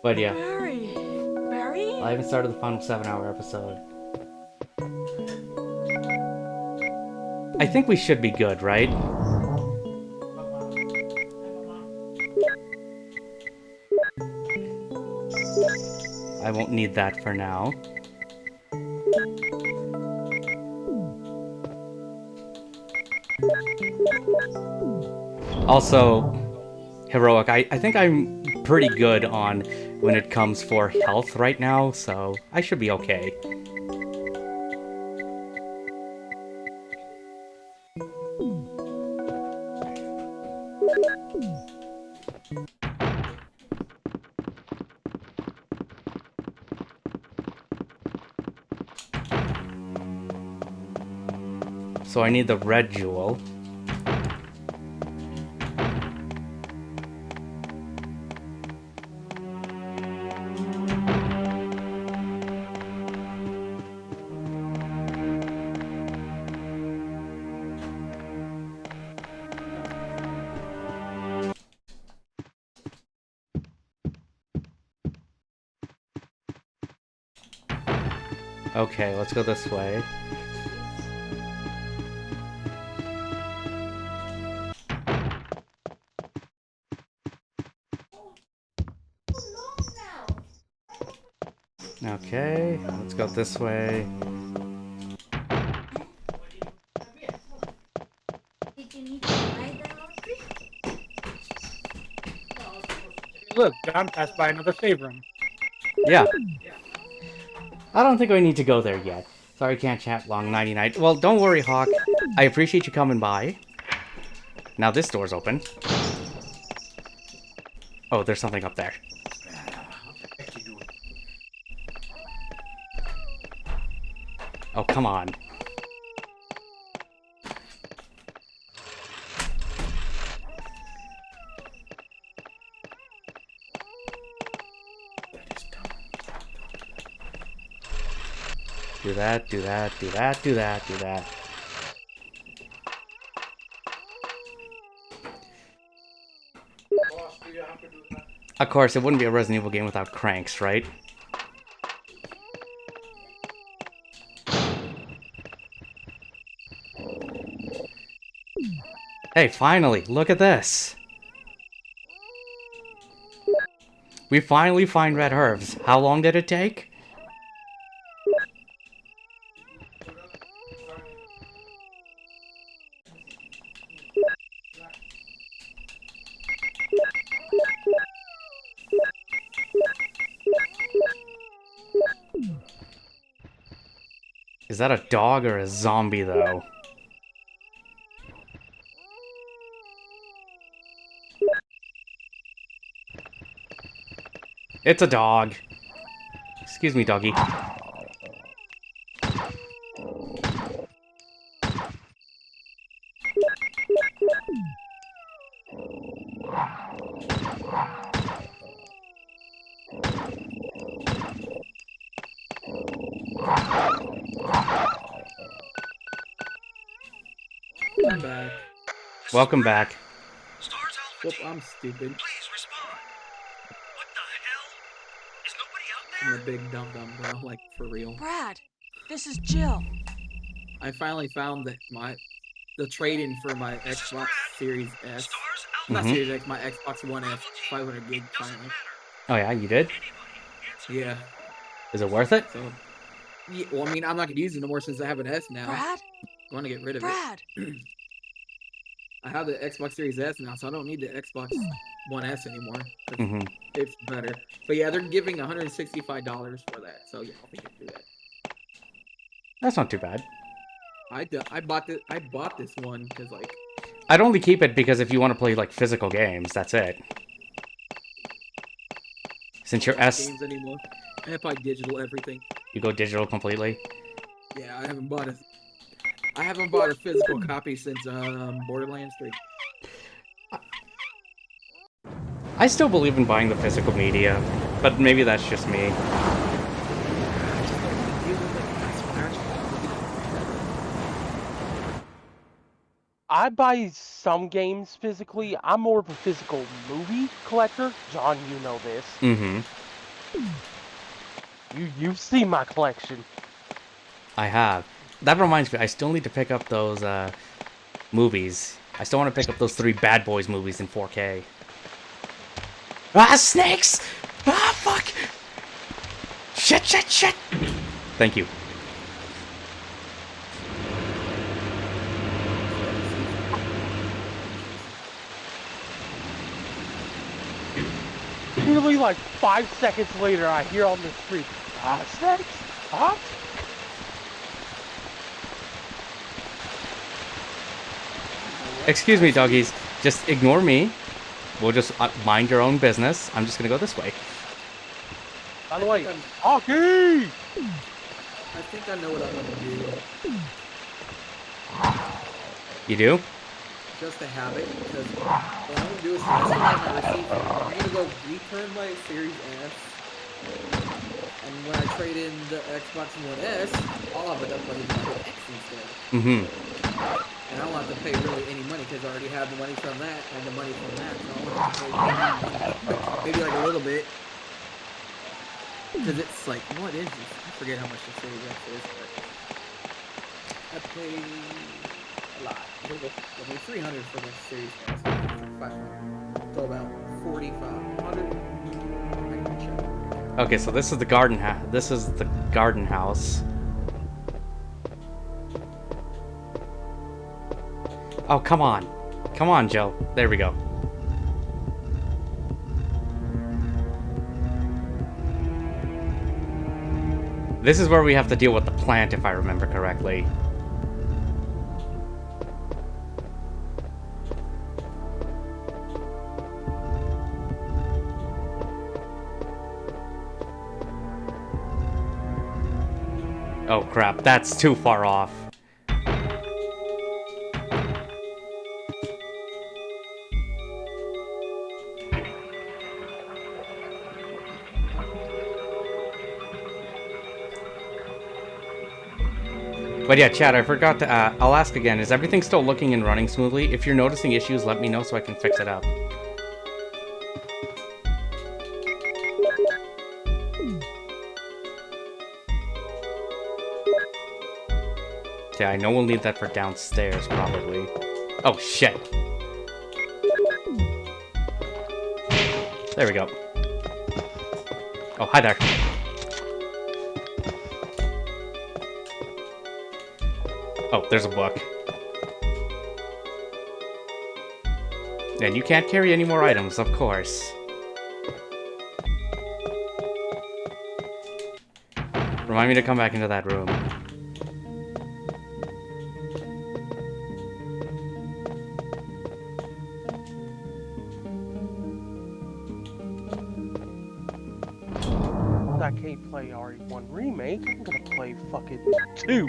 But yeah. Barry? I haven't started the final 7-hour episode. I think we should be good, right? I won't need that for now. Also, Heroic, I think I'm pretty good on when it comes for health right now, so I should be okay. So I need the red jewel. Okay, let's go this way. Okay, let's go this way. Look, John passed by another save room. Yeah. I don't think we need to go there yet. Sorry, can't chat long. 99. Well, don't worry, Hawk. I appreciate you coming by. Now this door's open. Oh, there's something up there. Oh, come on. Do that, do that, do that, do that, do that. Of course, it wouldn't be a Resident Evil game without cranks, right? Hey, finally, look at this. We finally find red herbs. How long did it take? Is that a dog or a zombie, though? It's a dog. Excuse me, doggy. I'm back. Welcome back. Whoop, I'm stupid. I'm a big dum-dum, bro, like, for real. Brad, this is Jill. I finally found that the trade-in for my Xbox Series S. Not Series X, my Xbox One S, 500 gig finally. Oh yeah, you did? Yeah. Is it worth it? So, yeah, well, I mean, I'm not gonna use it no more since I have an S now. Brad? I want to get rid of Brad. it. I have the Xbox Series S now, so I don't need the Xbox One S anymore. It's better. But yeah, they're giving $165 for that, so yeah, I think I can do that. That's not too bad. I bought this one because like I'd only keep it because if you want to play like physical games, that's it. Since your S games anymore. I buy digital everything. You go digital completely? Yeah, I haven't bought a physical copy since Borderlands 3. I still believe in buying the physical media, but maybe that's just me. I buy some games physically. I'm more of a physical movie collector. John, you know this. You've seen my collection. I have. That reminds me, I still need to pick up those movies. I still want to pick up those 3 Bad Boys movies in 4K. Ah, snakes! Ah, fuck! Shit, shit, shit! Thank you. Literally like 5 seconds later, I hear on the street, snakes? Huh? Excuse me, doggies. Just ignore me. We'll just mind your own business. I'm just gonna go this way. By the way, hockey! I think I know what I'm gonna do. You do? Just to have it, because what I'm gonna do is I still have my receipt. I'm gonna go return my Series S, and when I trade in the Xbox One S, I'll have it uploaded to my X instead. And I don't have to pay really any money because I already have the money from that and the money from that. So I don't have to pay any money. Maybe like a little bit. Because it's like, what is this? I forget how much the Series X is, but I pay a lot. I mean, $300 for the Series S, $500. So about $4,500. I can check. Okay, so this is the garden house. This is the garden house. Oh, come on. Come on, Joe. There we go. This is where we have to deal with the plant, if I remember correctly. Oh, crap. That's too far off. But yeah, chat, I forgot to, I'll ask again, is everything still looking and running smoothly? If you're noticing issues, let me know so I can fix it up. Yeah, I know we'll need that for downstairs, probably. Oh, shit. There we go. Oh, hi there. Oh, there's a book. And you can't carry any more items, of course. Remind me to come back into that room. I can't play RE1 Remake. I'm gonna play fucking 2.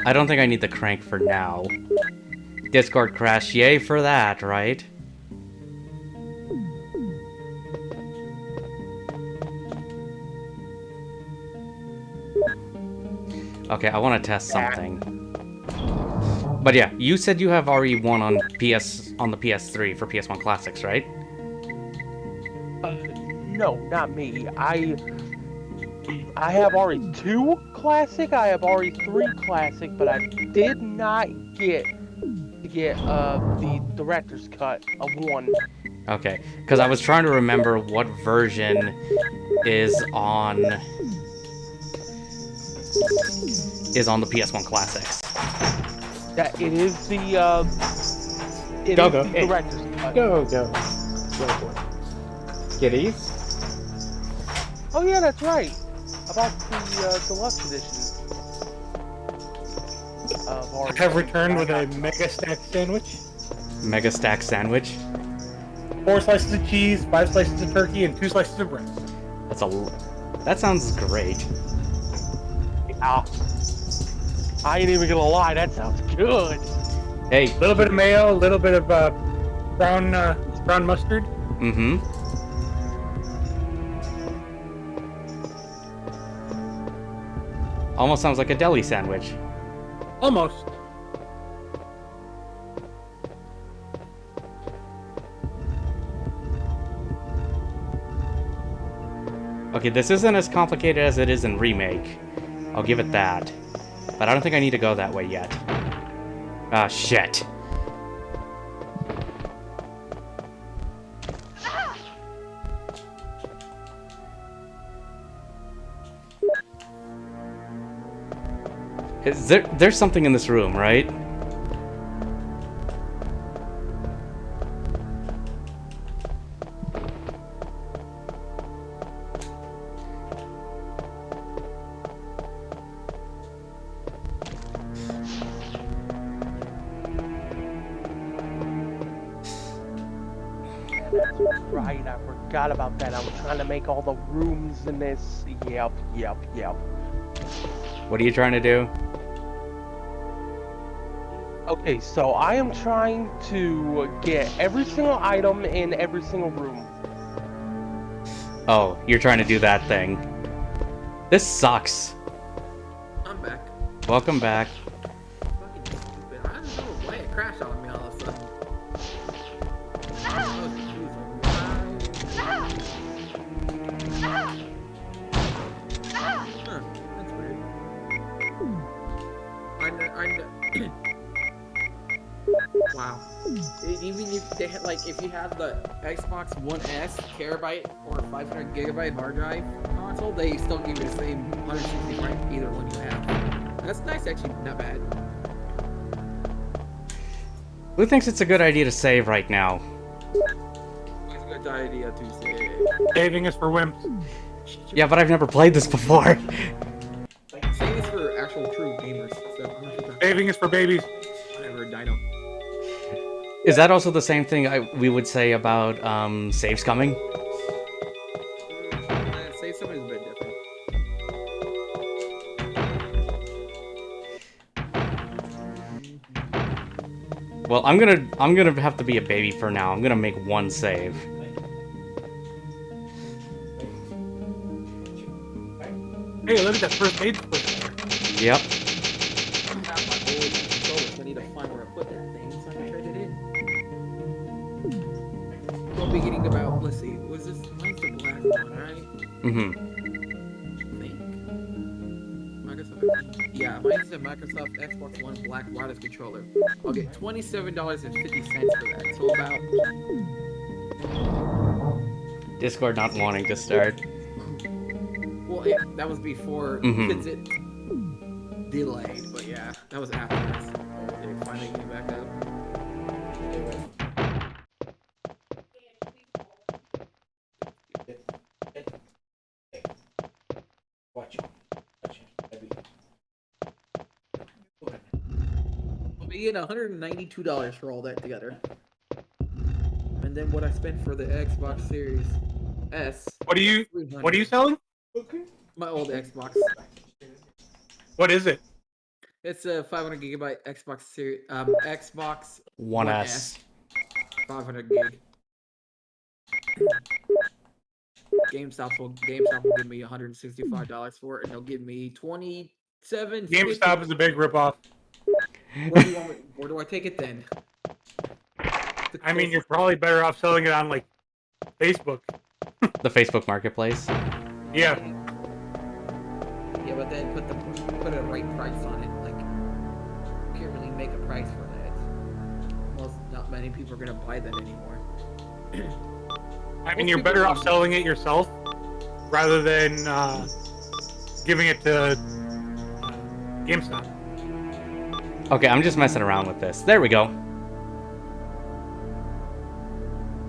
I don't think I need the crank for now. Discord crash, yay for that, right? Okay, I want to test something. But yeah, you said you have RE1 on the PS3 for PS1 Classics, right? No, not me. I have RE2 Classic, I have RE3 Classic, but I did not get the director's cut of 1. Okay, because I was trying to remember what version is on the PS1 Classics. That it is the director's cut. Go for it. Kitties? Oh yeah, that's right. About the deluxe edition. I have returned with a mega stack sandwich. Mega stack sandwich? 4 slices of cheese, 5 slices of turkey, and 2 slices of bread. That sounds great. Yeah. I ain't even gonna lie, that sounds good. Hey. A little bit of mayo, a little bit of brown mustard. Mm-hmm. Almost sounds like a deli sandwich. Almost. Okay, this isn't as complicated as it is in Remake. I'll give it that. But I don't think I need to go that way yet. Ah, shit. There's something in this room, right? Right, I forgot about that. I was trying to make all the rooms in this. Yep. What are you trying to do? Okay, so I am trying to get every single item in every single room. Oh, you're trying to do that thing. This sucks. I'm back. Welcome back. Fucking stupid. I don't know why it crashed on me all of a sudden. Huh, that's weird. Wow. Even if they had, like, if you have the Xbox One S terabyte or 500 gigabyte hard drive console, they still give you the same 160 frame either one you have. That's nice, actually, not bad. Who thinks it's a good idea to save right now? It's a good idea to save. Saving is for wimps. Yeah, but I've never played this before. Saving is for actual true gamers, so I'm not sure. Saving is for babies. Whatever, Dino. Is that also the same thing we would say about saves coming? Save something is a bit different. Well, I'm gonna have to be a baby for now. I'm gonna make one save. Hey, look at that first aid split. Yep. I have my old controller, so I need to find where I put that thing so I can trade it in. We'll be getting about, let's see, was this, mine's the black one, right? Mm-hmm. I think. I guess I yeah, mine's a Microsoft Xbox One Black wireless controller. I'll get $27.50 for that. So about. Discord not wanting to start. Well, yeah, that was before since it delayed, but yeah, that was afterwards. It finally came back up. Watch. I'll be getting $192 for all that together. And then what I spent for the Xbox Series S. What are you selling? My old Xbox. What is it? It's a 500 gigabyte Xbox Series Xbox One S. 500 gig. GameStop will give me $165 for it, and they'll give me $27. GameStop is a big ripoff. Where do I take it then? I mean, you're probably better off selling it on like Facebook. The Facebook Marketplace. Yeah. Yeah, but then put a right price on it. Like, you can't really make a price for that. Well, not many people are gonna buy that anymore. I mean, you're better off selling it yourself rather than giving it to GameStop. Okay, I'm just messing around with this. There we go.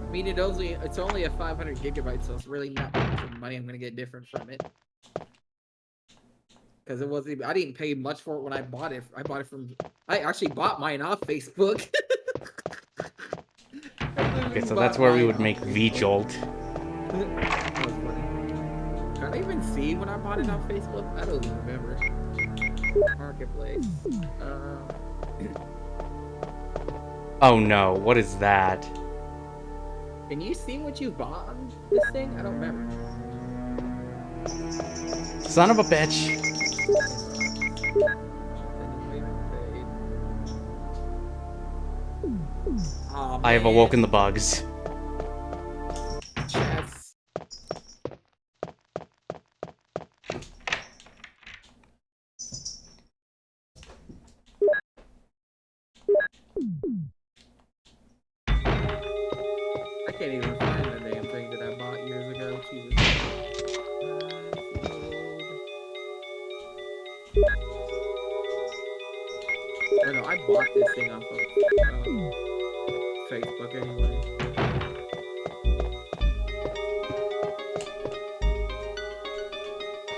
I mean, it's only a 500 gigabytes, so it's really not much of money I'm gonna get different from it. Because it wasn't. I didn't pay much for it when I bought it. I actually bought mine off Facebook. Okay, so that's where we would make V-Jolt. Can I even see when I bought it off Facebook? I don't even remember. Marketplace. Oh no, what is that? Can you see what you bought on this thing? I don't remember. Son of a bitch. Oh, I have awoken the bugs. Chess. I can't even find the damn thing that I bought years ago. Jesus. Or no, I bought this thing off of Facebook anyway.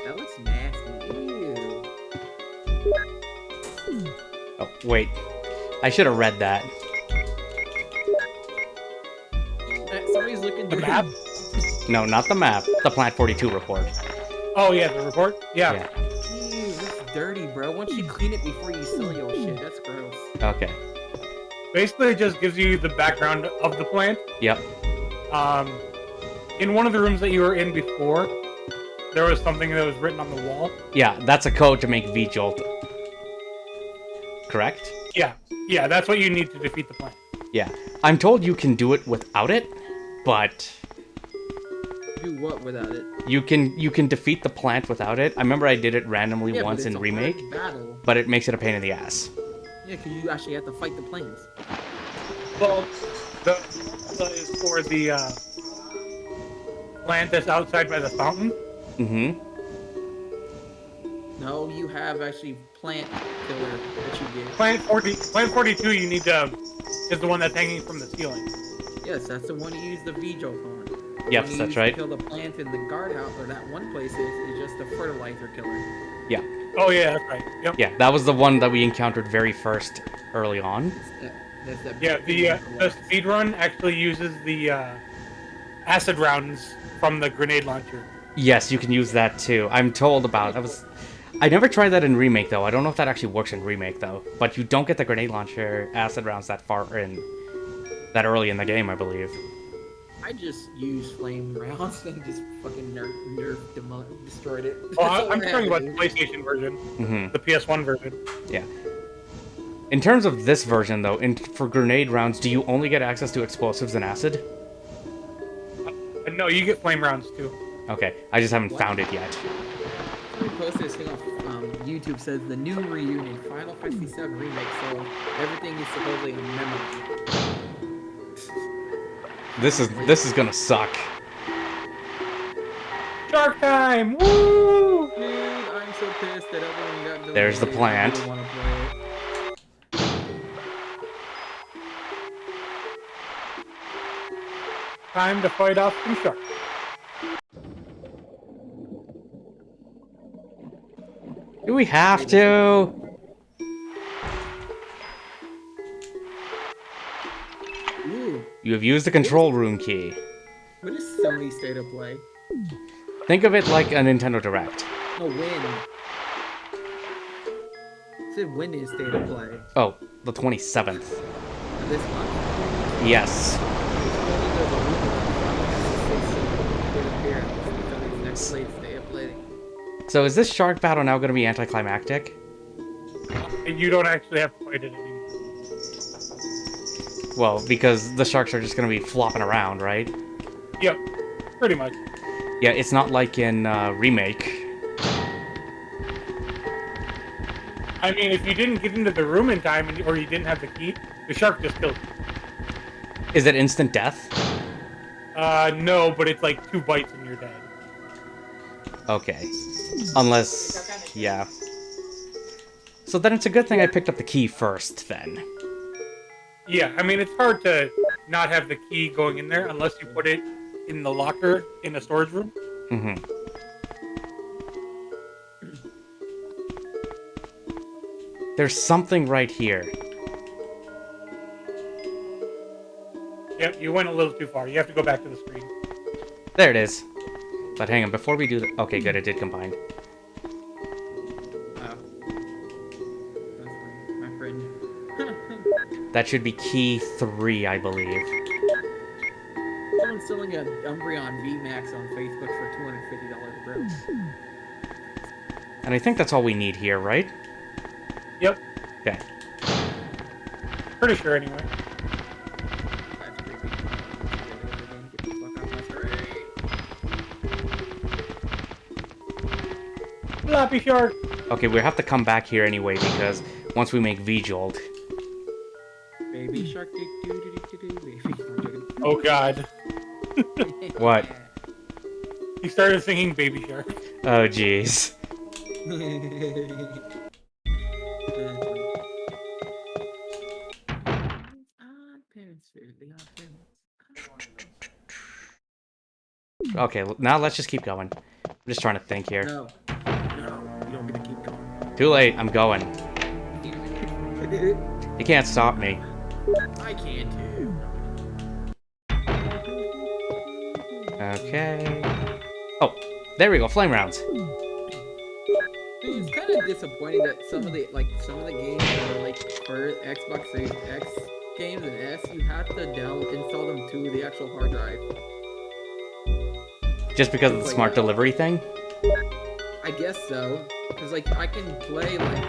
That looks nasty. Ew. Oh, wait. I should have read that. Somebody's looking The through map? No, not the map. The Plant 42 report. Oh yeah, the report? Yeah. Ew, that's dirty, bro. Once you clean it before you sell your shit, that's gross. Okay. Basically, it just gives you the background of the plant. Yep. In one of the rooms that you were in before, there was something that was written on the wall. Yeah, that's a code to make V-Jolt. Correct? Yeah. Yeah, that's what you need to defeat the plant. Yeah. I'm told you can do it without it, but Do what without it? you can defeat the plant without it. I remember I did it randomly Yeah, once but it's in a Remake, hard battle. but it makes it a pain in the ass. Yeah, because you actually have to fight the planes. Well, the is for the plant that's outside by the fountain. Mm-hmm. No, you have actually plant killer that you get. Plant 42 you need to is the one that's hanging from the ceiling. Yes, that's the one you use the V-Jolt on. Yep, When you that's use right. To kill the plant in the guardhouse, or that one place is just a fertilizer killer. Yeah. Oh yeah, that's right. Yep. Yeah, that was the one that we encountered very first early on. That's that Yeah, the speed run actually uses the acid rounds from the grenade launcher. Yes, you can use that too. I'm told about it. I never tried that in Remake though. I don't know if that actually works in Remake though. But you don't get the grenade launcher acid rounds that early in the game, I believe. I just used flame rounds and just fucking destroyed it. Oh, That's I'm all I talking had about to the do. PlayStation version, Mhm. the PS1 version. Yeah. In terms of this version though, for grenade rounds, do you only get access to explosives and acid? No, you get flame rounds too. Okay, I just haven't found it yet. posted this thing on YouTube says the new reunion, Final Fantasy VII Remake, so everything is supposedly a memory. This is gonna suck. Shark time! Woo! Dude, I'm so pissed that everyone got delayed. There's the plant. I really wanna play it. Time to fight off some sharks. Do we have to? Ooh, You have used the control room key. what is Sony State of Play? Think of it like a Nintendo Direct. No, when? It said when is State of Play? Oh, the 27th. This month? Yes. So is this shark battle now going to be anticlimactic? And you don't actually have to fight it anymore. Well, because the sharks are just going to be flopping around, right? Yep, pretty much. Yeah, it's not like in Remake. I mean, if you didn't get into the room in time or you didn't have the key, the shark just killed you. Is it instant death? No, but it's like 2 bites and you're dead. Okay. Unless... yeah. So then it's a good thing I picked up the key first, then. Yeah, I mean, it's hard to not have the key going in there unless you put it in the locker in the storage room. Mm-hmm. There's something right here. Yep, you went a little too far. You have to go back to the screen. There it is. But hang on, before we do that... Okay, good, it did combine. Oh. That's my friend. That should be key 3, I believe. Someone's selling a Umbreon VMAX on Facebook for $250 bro. And I think that's all we need here, right? Yep. Okay. Pretty sure, anyway. That's creepy. Get the fuck out my screen. Floppy shark! Okay, we have to come back here anyway, because once we make V-Jolt... Baby shark doo doo doo doo doo baby. Oh god. What? He started singing Baby Shark. Oh, jeez. Okay, now let's just keep going. I'm just trying to think here. No, you don't get to keep going. Too late, I'm going. You can't stop me. I can too. Okay. Oh, there we go, flame rounds. It's kind of disappointing that some of the games that are like for Xbox Series X games and S, you have to install them to the actual hard drive. Just because of the smart delivery thing? I guess so, because like I can play like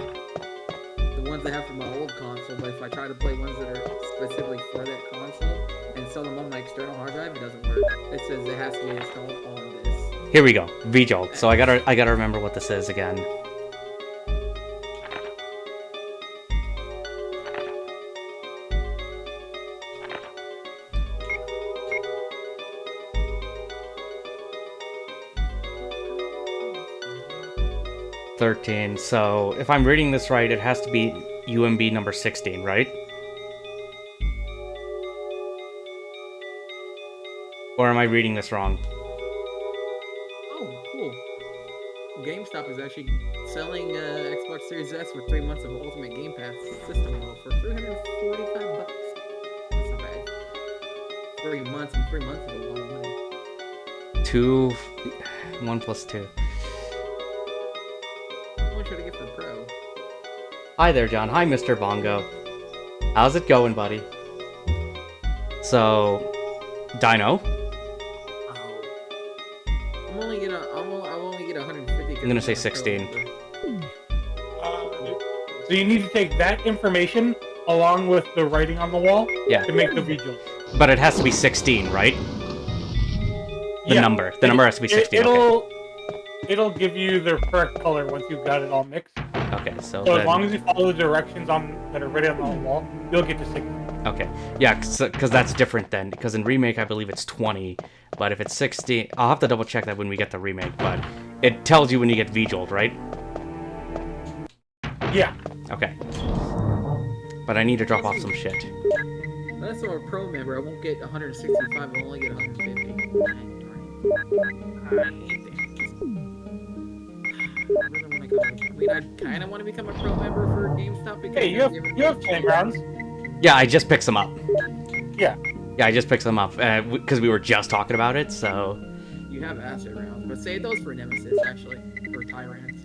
the ones I have for my old console, but if I try to play ones that are specifically for that console and install them on my external hard drive, it doesn't work. It says it has to be installed on this. Here we go, V-Jolt. So I gotta remember what this is again. $13. So if I'm reading this right, it has to be UMB number 16, right? Or am I reading this wrong? Oh, cool. GameStop is actually selling Xbox Series S for 3 months of Ultimate Game Pass system mode for $345. That's not bad. 3 months, and 3 months is a lot of money. 1 plus 2. How much should I get for Pro? Hi there, John. Hi, Mr. Bongo. How's it going, buddy? So, Dino? I'll only get 150. I'm gonna say 16. So you need to take that information along with the writing on the wall to make the visual. But it has to be 16, right? The number. The number has to be 16. it'll give you the correct color once you've got it all mixed. Okay, so So then... as long as you follow the directions that are written on the wall, you'll get to 60. Okay, yeah, because that's different then. Because in Remake, I believe it's 20, but if it's 60... I'll have to double check that when we get the Remake, but it tells you when you get V-Jolt, right? Yeah. Okay. But I need to drop off some shit. Unless I'm a pro member, I won't get 165, I'll only get 150. I kind of want to become a pro member for GameStop because Hey, you have playgrounds. Yeah, I just picked some up. Yeah. Yeah, I just picked some up because we were just talking about it, so... You have acid rounds, but save those for Nemesis, actually, for Tyrants.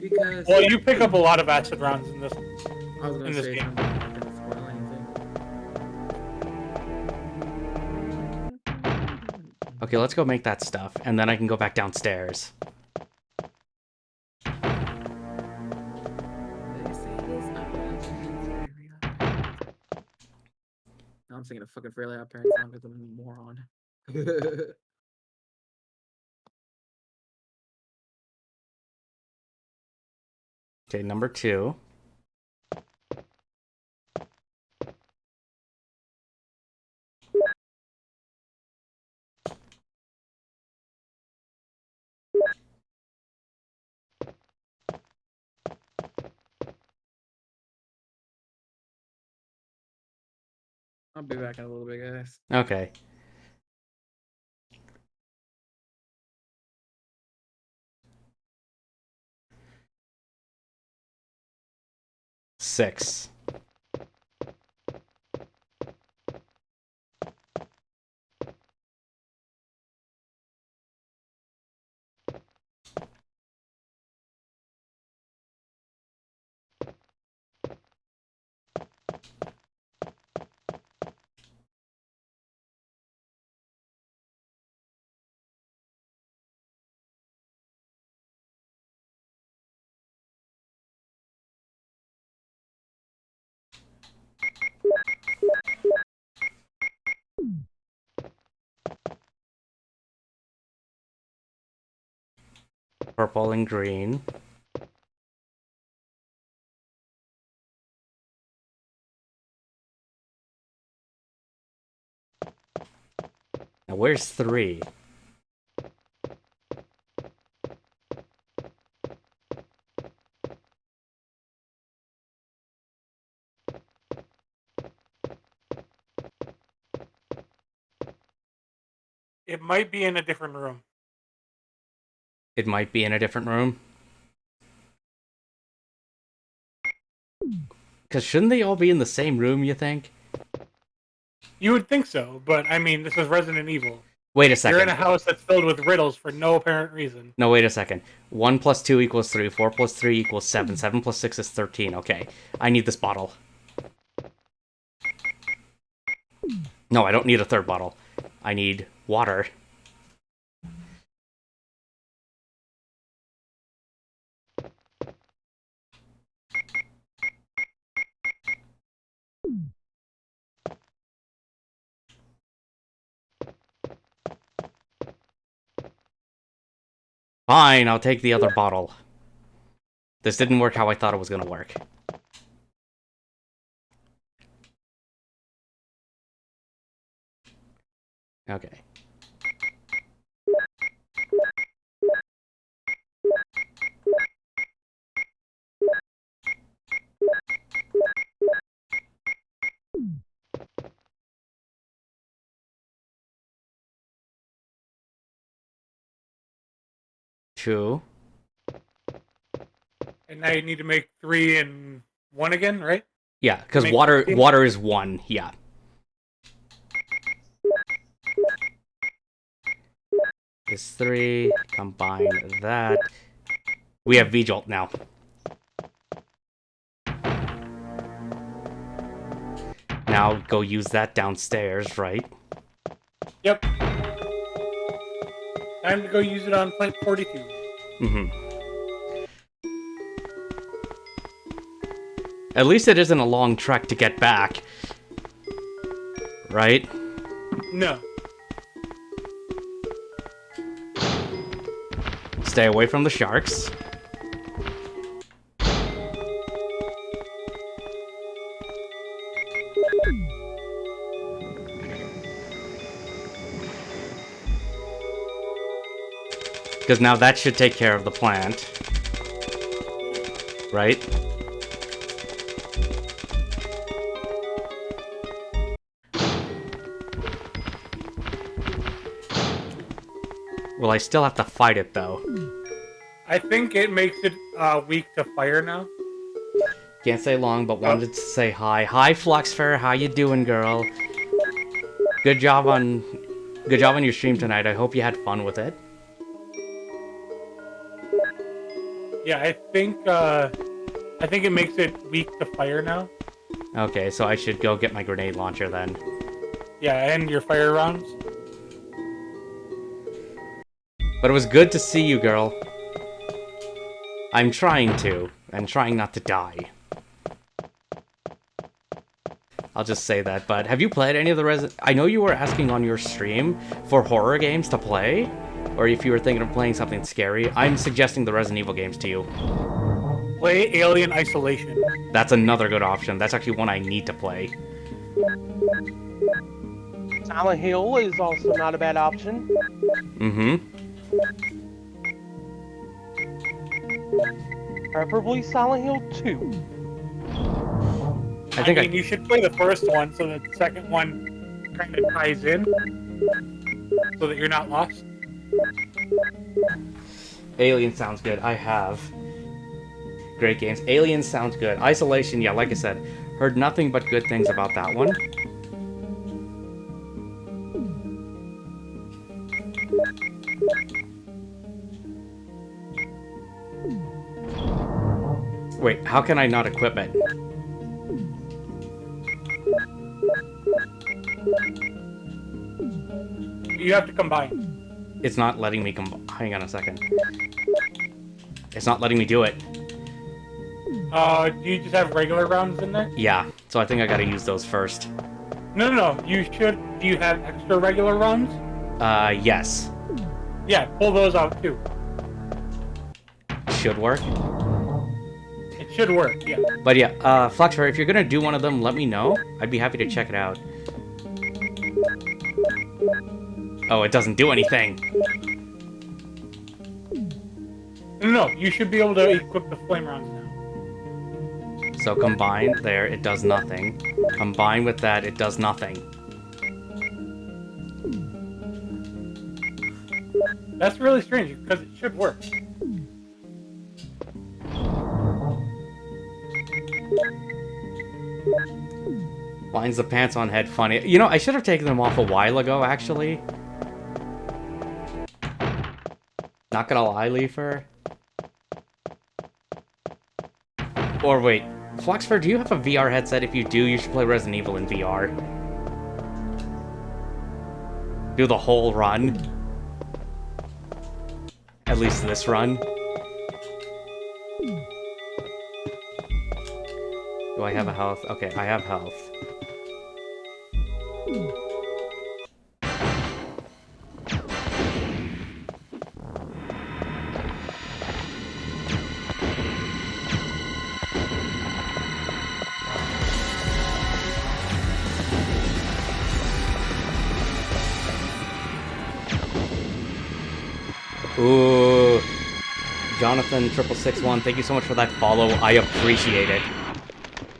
Because... Well, you pick up a lot of acid rounds in this I was going to say, game. I'm not going to spoil anything. Okay, let's go make that stuff, and then I can go back downstairs. Now I'm singing a fucking Fairly Odd Parents song because I'm a moron. Okay, number 2. I'll be back in a little bit, guys. Okay. Six. Purple and green. Now where's 3? It might be in a different room. It might be in a different room. Because shouldn't they all be in the same room, you think? You would think so, but I mean, this is Resident Evil. Wait a second. You're in a house that's filled with riddles for no apparent reason. No, wait a second. 1 plus 2 equals 3. 4 plus 3 equals 7. 7 plus 6 is 13. Okay. I need this bottle. No, I don't need a third bottle. I need water. Fine, I'll take the other bottle. This didn't work how I thought it was gonna work. Okay. Two. And now you need to make 3 and 1 again, right? Yeah, because Make water 15? water is 1, yeah. Is 3. Combine that. We have V-Jolt now. Now go use that downstairs, right? Yep. Time to go use it on Plant 42. Mm-hmm. At least it isn't a long trek to get back. Right? No. Stay away from the sharks. Because now that should take care of the plant. Right? Well, I still have to fight it, though. I think it makes it weak to fire now. Can't say long, but wanted to say hi. Hi, Fluxfer. How you doing, girl? Good job on your stream tonight. I hope you had fun with it. Yeah, I think it makes it weak to fire now. Okay, so I should go get my grenade launcher then. Yeah, and your fire rounds. But it was good to see you, girl. I'm trying to, and trying not to die. I'll just say that, but have you played any of the I know you were asking on your stream for horror games to play, or if you were thinking of playing something scary. I'm suggesting the Resident Evil games to you. Play Alien Isolation. That's another good option. That's actually one I need to play. Silent Hill is also not a bad option. Mm-hmm. Preferably Silent Hill 2. I mean, you should play the first one so that the second one kind of ties in, so that you're not lost. Alien sounds good. I have. Great games. Alien sounds good. Isolation, yeah, like I said, heard nothing but good things about that one. Wait, how can I not equip it? You have to combine. It's not letting me hang on a second. It's not letting me do it. Do you just have regular rounds in there? Yeah, so I think I gotta use those first. No. You should. Do you have extra regular rounds? Yes. Yeah, pull those out too. Should work. It should work, yeah. But yeah, Fluxfer, if you're gonna do one of them, let me know. I'd be happy to check it out. Oh, it doesn't do anything. No, you should be able to equip the flame rounds now. So combine there, it does nothing. Combine with that, it does nothing. That's really strange, because it should work. Lines the pants on head funny. You know, I should have taken them off a while ago, actually. Not gonna lie, Leafer. Or wait, Fluxfer, do you have a VR headset? If you do, you should play Resident Evil in VR. Do the whole run. At least this run. Do I have a health? Okay, I have health. Ooh. Jonathan 6661, thank you so much for that follow. I appreciate it.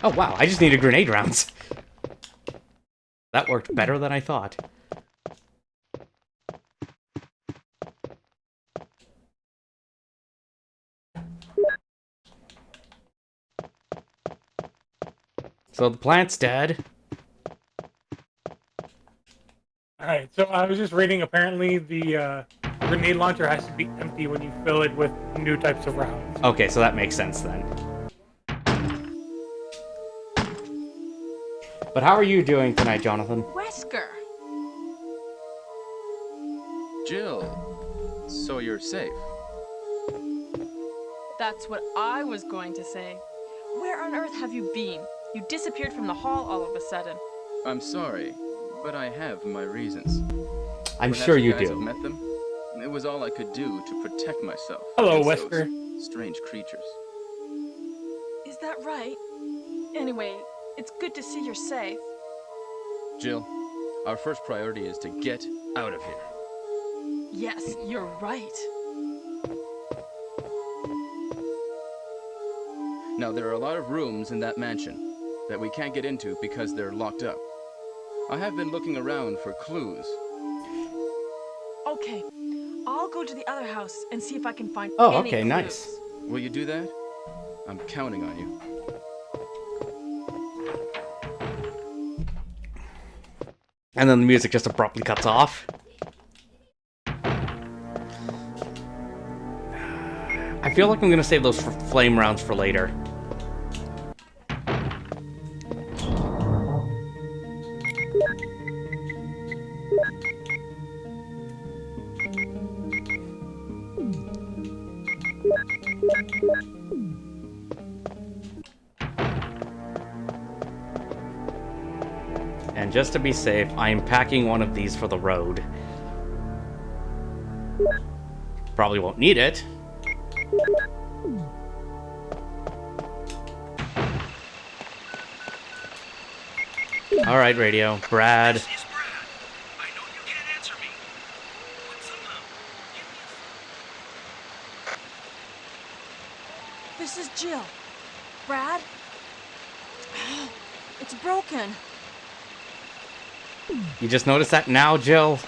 Oh wow, I just needed grenade rounds. That worked better than I thought. So the plant's dead. Alright, so I was just reading, apparently the grenade launcher has to be empty when you fill it with new types of rounds. Okay, so that makes sense then. But how are you doing tonight, Jonathan? Wesker! Jill, so you're safe. That's what I was going to say. Where on earth have you been? You disappeared from the hall all of a sudden. I'm sorry, but I have my reasons. I'm Perhaps sure you guys do. Have met them? It was all I could do to protect myself. Hello, against Wesker. those strange creatures. Is that right? Anyway, it's good to see you're safe. Jill, our first priority is to get out of here. Yes, you're right. Now, there are a lot of rooms in that mansion that we can't get into because they're locked up. I have been looking around for clues. Okay, I'll go to the other house and see if I can find Oh, any okay, clues. nice. Will you do that? I'm counting on you. And then the music just abruptly cuts off. I feel like I'm gonna save those flame rounds for later. And just to be safe, I am packing one of these for the road. Probably won't need it. Alright, radio. Brad. This is Brad. I know you can't answer me, but somehow, give me a... This is Jill. Brad? It's broken. You just noticed that now, Jill?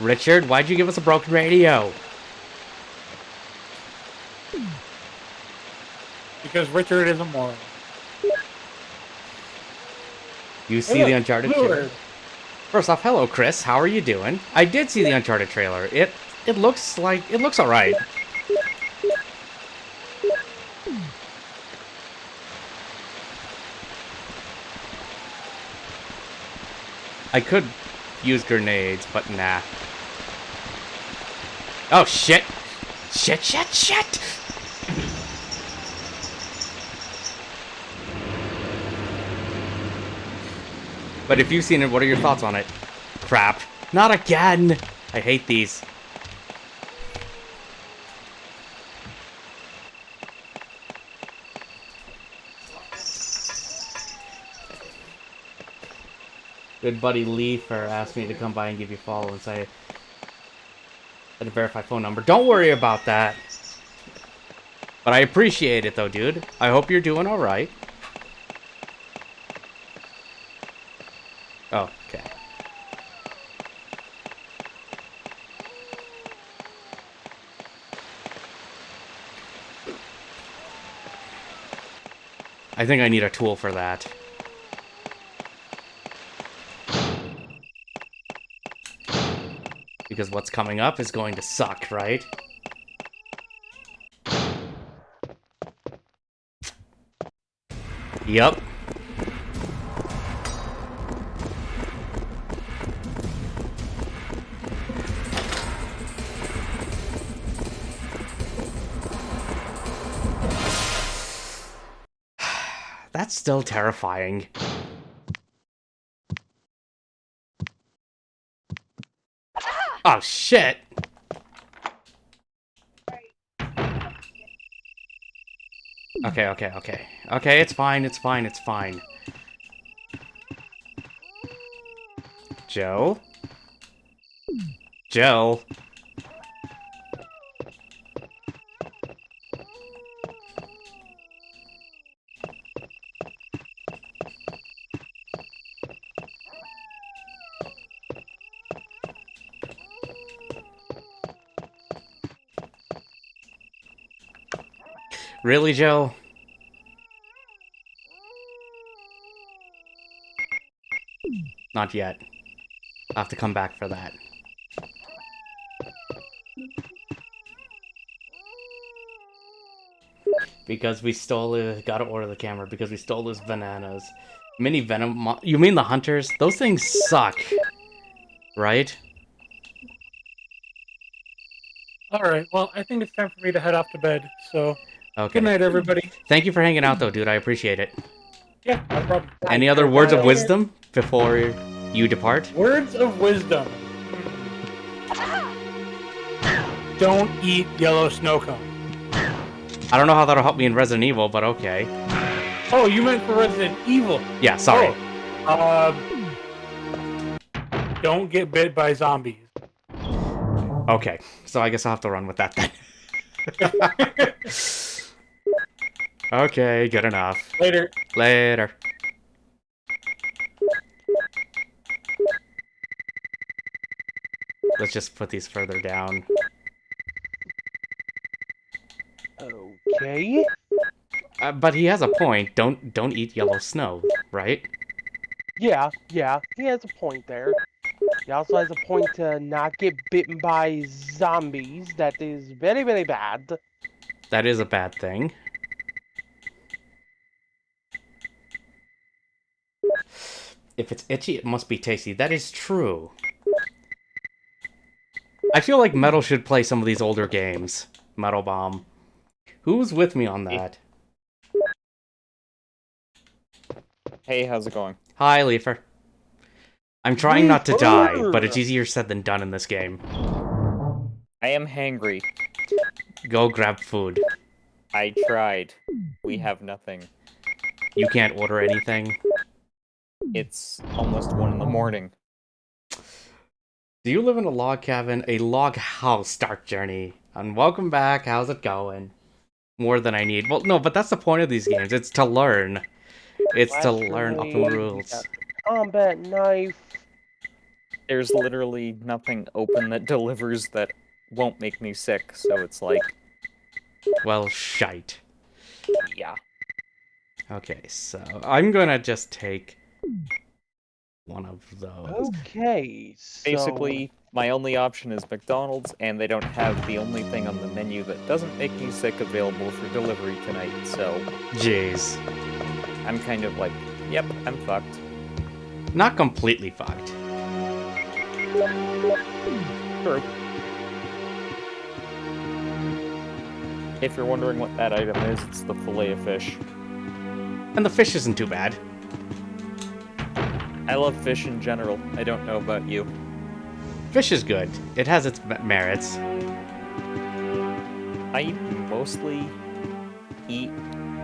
Richard, why'd you give us a broken radio? Because Richard is a moron. You see Hey, the Uncharted Lure. trailer? First off, hello, Chris. How are you doing? I did see the Uncharted trailer. It looks alright. I could use grenades, but nah. Oh, shit! Shit, shit, shit! But if you've seen it, what are your thoughts on it? Crap. Not again! I hate these. Good buddy Leafer asked me to come by and give you a follow and say and a verified phone number. Don't worry about that. But I appreciate it though, dude. I hope you're doing alright. Oh, okay. I think I need a tool for that. Because what's coming up is going to suck, right? Yup. That's still terrifying. Oh, shit! Okay, okay, okay. Okay, it's fine, it's fine, it's fine. Joe? Joe? Really, Joe? Not yet. I'll have to come back for that. Because we stole it. Gotta order the camera because we stole his bananas. Mini venom. You mean the hunters? Those things suck. Right? Alright, well, I think it's time for me to head off to bed, so... Okay. Good night, everybody. Thank you for hanging out, though, dude. I appreciate it. Yeah, no problem. Any other words of wisdom before you depart? Words of wisdom. don't eat yellow snow cone. I don't know how that'll help me in Resident Evil, but okay. Oh, you meant for Resident Evil. Yeah, sorry. Don't get bit by zombies. Okay, so I guess I'll have to run with that then. Okay, good enough. Later. Later. Let's just put these further down. Okay. But he has a point. Don't eat yellow snow, right? Yeah, he has a point there. He also has a point to not get bitten by zombies. That is very, very bad. That is a bad thing. If it's itchy, it must be tasty. That is true. I feel like Metal should play some of these older games. Metal Bomb. Who's with me on that? Hey, how's it going? Hi, Leafer. I'm trying not to die, but it's easier said than done in this game. I am hangry. Go grab food. I tried. We have nothing. You can't order anything? It's almost 1 in the morning. Do you live in a log cabin? A log house, Dark Journey. And welcome back. How's it going? More than I need. Well, no, but that's the point of these games. It's to learn. It's to learn up the rules. Combat knife. There's literally nothing open that delivers that won't make me sick, so it's like... Well, shite. Yeah. Okay, so I'm gonna just take one of those. Okay, so... Basically, my only option is McDonald's, and they don't have the only thing on the menu that doesn't make me sick available for delivery tonight, so... Jeez. I'm kind of like, yep, I'm fucked. Not completely fucked. True. If you're wondering what that item is, it's the fillet of fish. And the fish isn't too bad. I love fish in general. I don't know about you. Fish is good. It has its merits. I mostly eat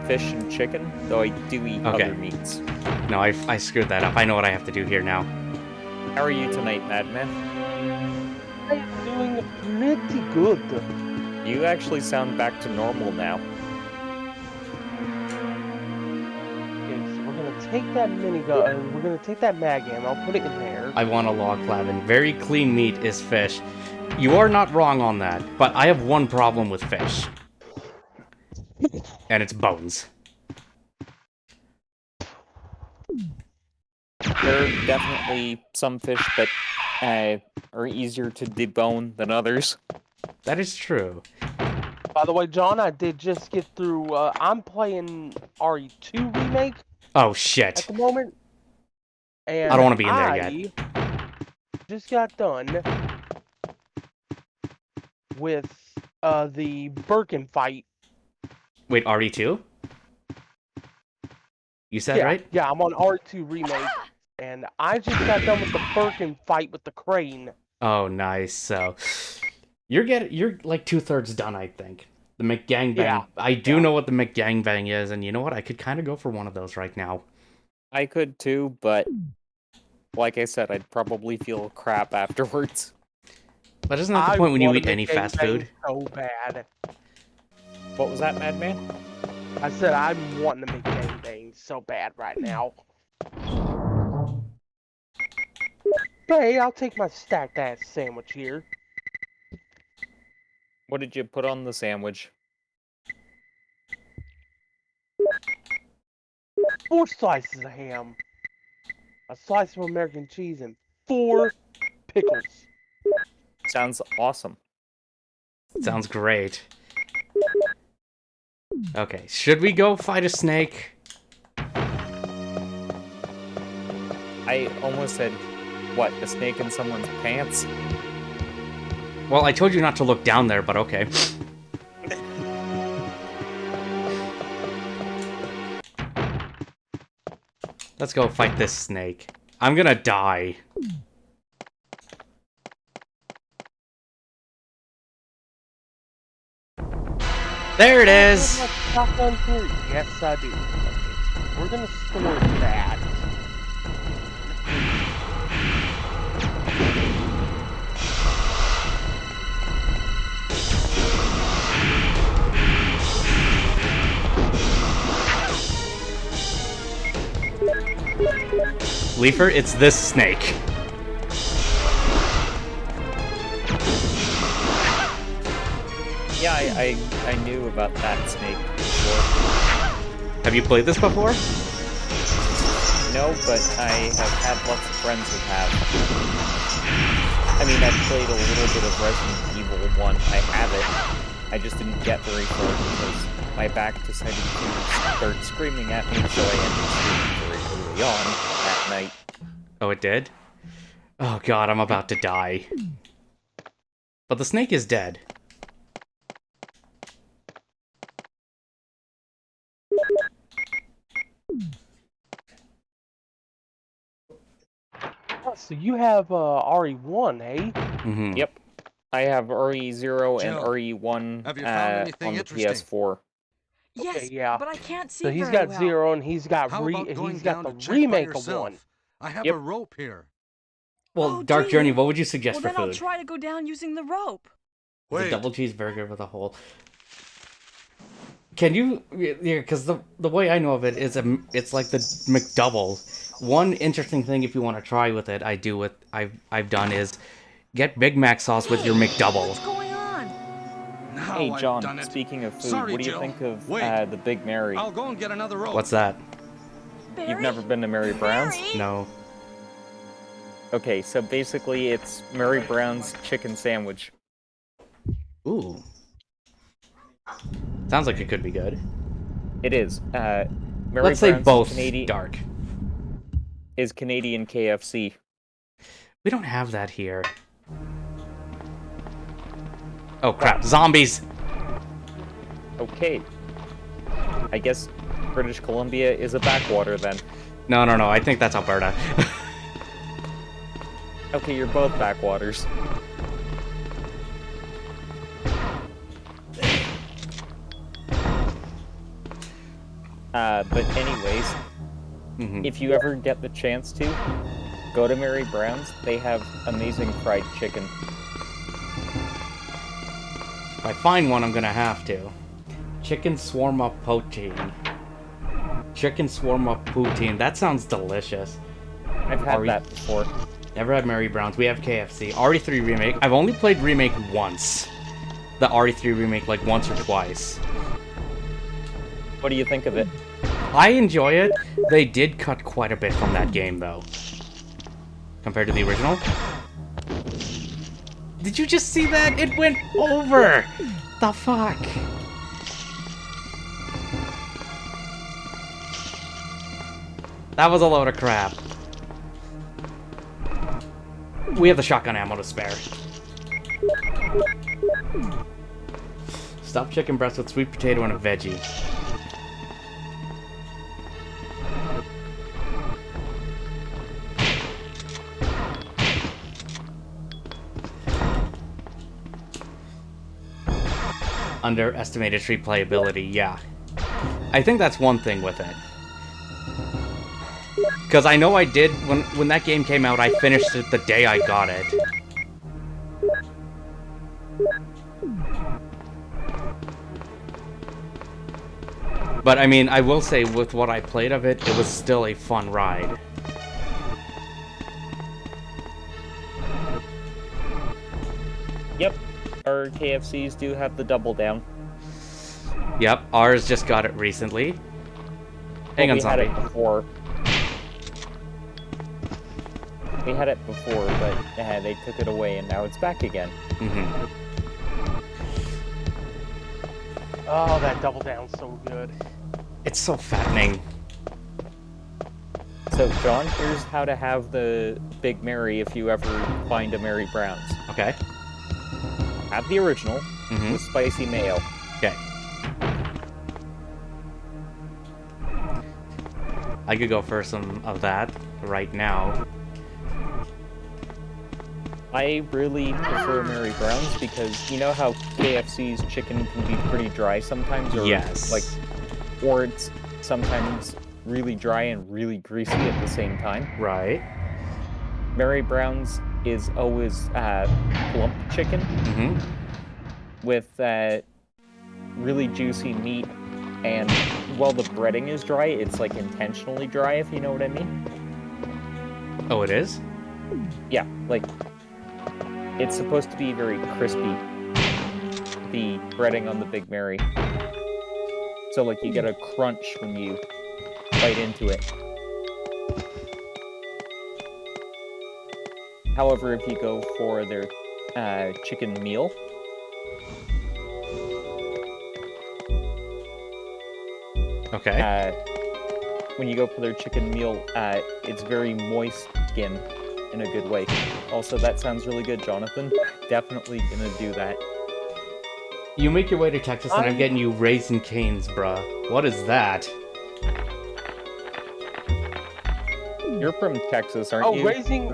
fish and chicken, though I do eat other meats. No, I screwed that up. I know what I have to do here now. How are you tonight, Madman? I am doing pretty good. You actually sound back to normal now. Okay, so we're gonna take that minigun, we're gonna take that mag ammo, I'll put it in there. I want a log cabin. Very clean meat is fish. You are not wrong on that, but I have one problem with fish. And it's bones. There are definitely some fish that are easier to debone than others. That is true. By the way, John, I did just get through, I'm playing RE2 Remake. Oh, shit. At the moment. And I don't want to be in there yet. Just got done with the Birkin fight. Wait, RE2? You said, yeah, right? Yeah, I'm on R2 Remake, and I just got done with the Birkin fight with the crane. Oh, nice. So, you're like 2/3 done, I think. The McGangbang. Yeah. I do know what the McGangbang is, and you know what? I could kind of go for one of those right now. I could too, but like I said, I'd probably feel crap afterwards. But isn't that the point when you eat any fast food? So bad. What was that, Madman? I said I'm wanting to make gangbang so bad right now. Hey, I'll take my stacked ass sandwich here. What did you put on the sandwich? 4 slices of ham, a slice of American cheese, and 4 pickles. Sounds awesome. Sounds great. Okay, should we go fight a snake? I almost said, what, a snake in someone's pants? Well, I told you not to look down there, but okay. Let's go fight this snake. I'm gonna die. There it is. Do I have a shotgun here? Yes, I do. Okay, we're gonna store that. Leafer, it's this snake. Yeah, I knew about that snake before. Have you played this before? No, but I have had lots of friends who have. I mean, I've played a little bit of Resident Evil 1. I have it. I just didn't get very far because my back decided to start screaming at me, so I ended screaming very early on that night. Oh, it did? Oh god, I'm about to die. But the snake is dead. Oh, so you have RE1, eh? Mm-hmm. Yep. I have RE0 and Jill, RE1 have you found anything on the interesting? PS4. Yes, Okay, yeah. but I can't see So he's very got well. 0 and he's got How about going he's got down the to check by remake of yourself? 1. I have Yep. a rope here. Well, Oh, Dark do Journey, you? what would you suggest Well, for then I'll food? try to go down using the rope. It's a Wait. double cheeseburger with a hole. Can you? Yeah, because the way I know of it is it's like the McDouble. One interesting thing, if you want to try with it, I've done is get Big Mac sauce with your McDouble. What's going on? Now Hey, I've John, done it. speaking of food, Sorry, what do you Jill. think of Wait. the Big Mary? I'll go and get another rope. What's that? Barry? You've never been to Mary Brown's? Barry? No. Okay, so basically it's Mary Brown's chicken sandwich. Ooh. Sounds like it could be good. It is. Mary Let's say Brown's both Canadian, dark. is Canadian KFC. We don't have that here. Oh crap, zombies! Okay. I guess British Columbia is a backwater then. No, I think that's Alberta. Okay, you're both backwaters. But anyways, if you ever get the chance to, go to Mary Brown's. They have amazing fried chicken. If I find one, I'm gonna have to. Chicken shawarma poutine. Chicken shawarma poutine. That sounds delicious. I've had that before. Never had Mary Brown's. We have KFC. RE3 Remake. I've only played Remake once. The RE3 Remake like once or twice. What do you think of it? I enjoy it. They did cut quite a bit from that game though. Compared to the original. Did you just see that? It went over! The fuck? That was a load of crap. We have the shotgun ammo to spare. Stuffed chicken breast with sweet potato and a veggie. Underestimated replayability, yeah. I think that's one thing with it. Because I know I did, when that game came out, I finished it the day I got it. But I mean, I will say with what I played of it, it was still a fun ride. Yep, our KFCs do have the double down. Yep, ours just got it recently. Hang on, we had zombie. it before. We had it before, but they took it away, and now it's back again. Oh, that double down's so good. It's so fattening. So, John, here's how to have the Big Mary if you ever find a Mary Brown's. Okay. Have the original with spicy mayo. Okay. I could go for some of that right now. I really prefer Mary Brown's because you know how KFC's chicken can be pretty dry sometimes, or Yes. or it's sometimes really dry and really greasy at the same time. Right. Mary Brown's is always plump chicken with really juicy meat, and while the breading is dry, it's like intentionally dry, if you know what I mean. Oh, it is? Yeah, like it's supposed to be very crispy, the breading on the Big Mary. So like you get a crunch when you bite into it. However, if you go for their chicken meal, okay. When you go for their chicken meal, it's very moist skin in a good way. Also, that sounds really good, Jonathan. Definitely gonna do that. You make your way to Texas and I'm getting you Raisin Canes, bruh. What is that? You're from Texas, aren't you? Raising...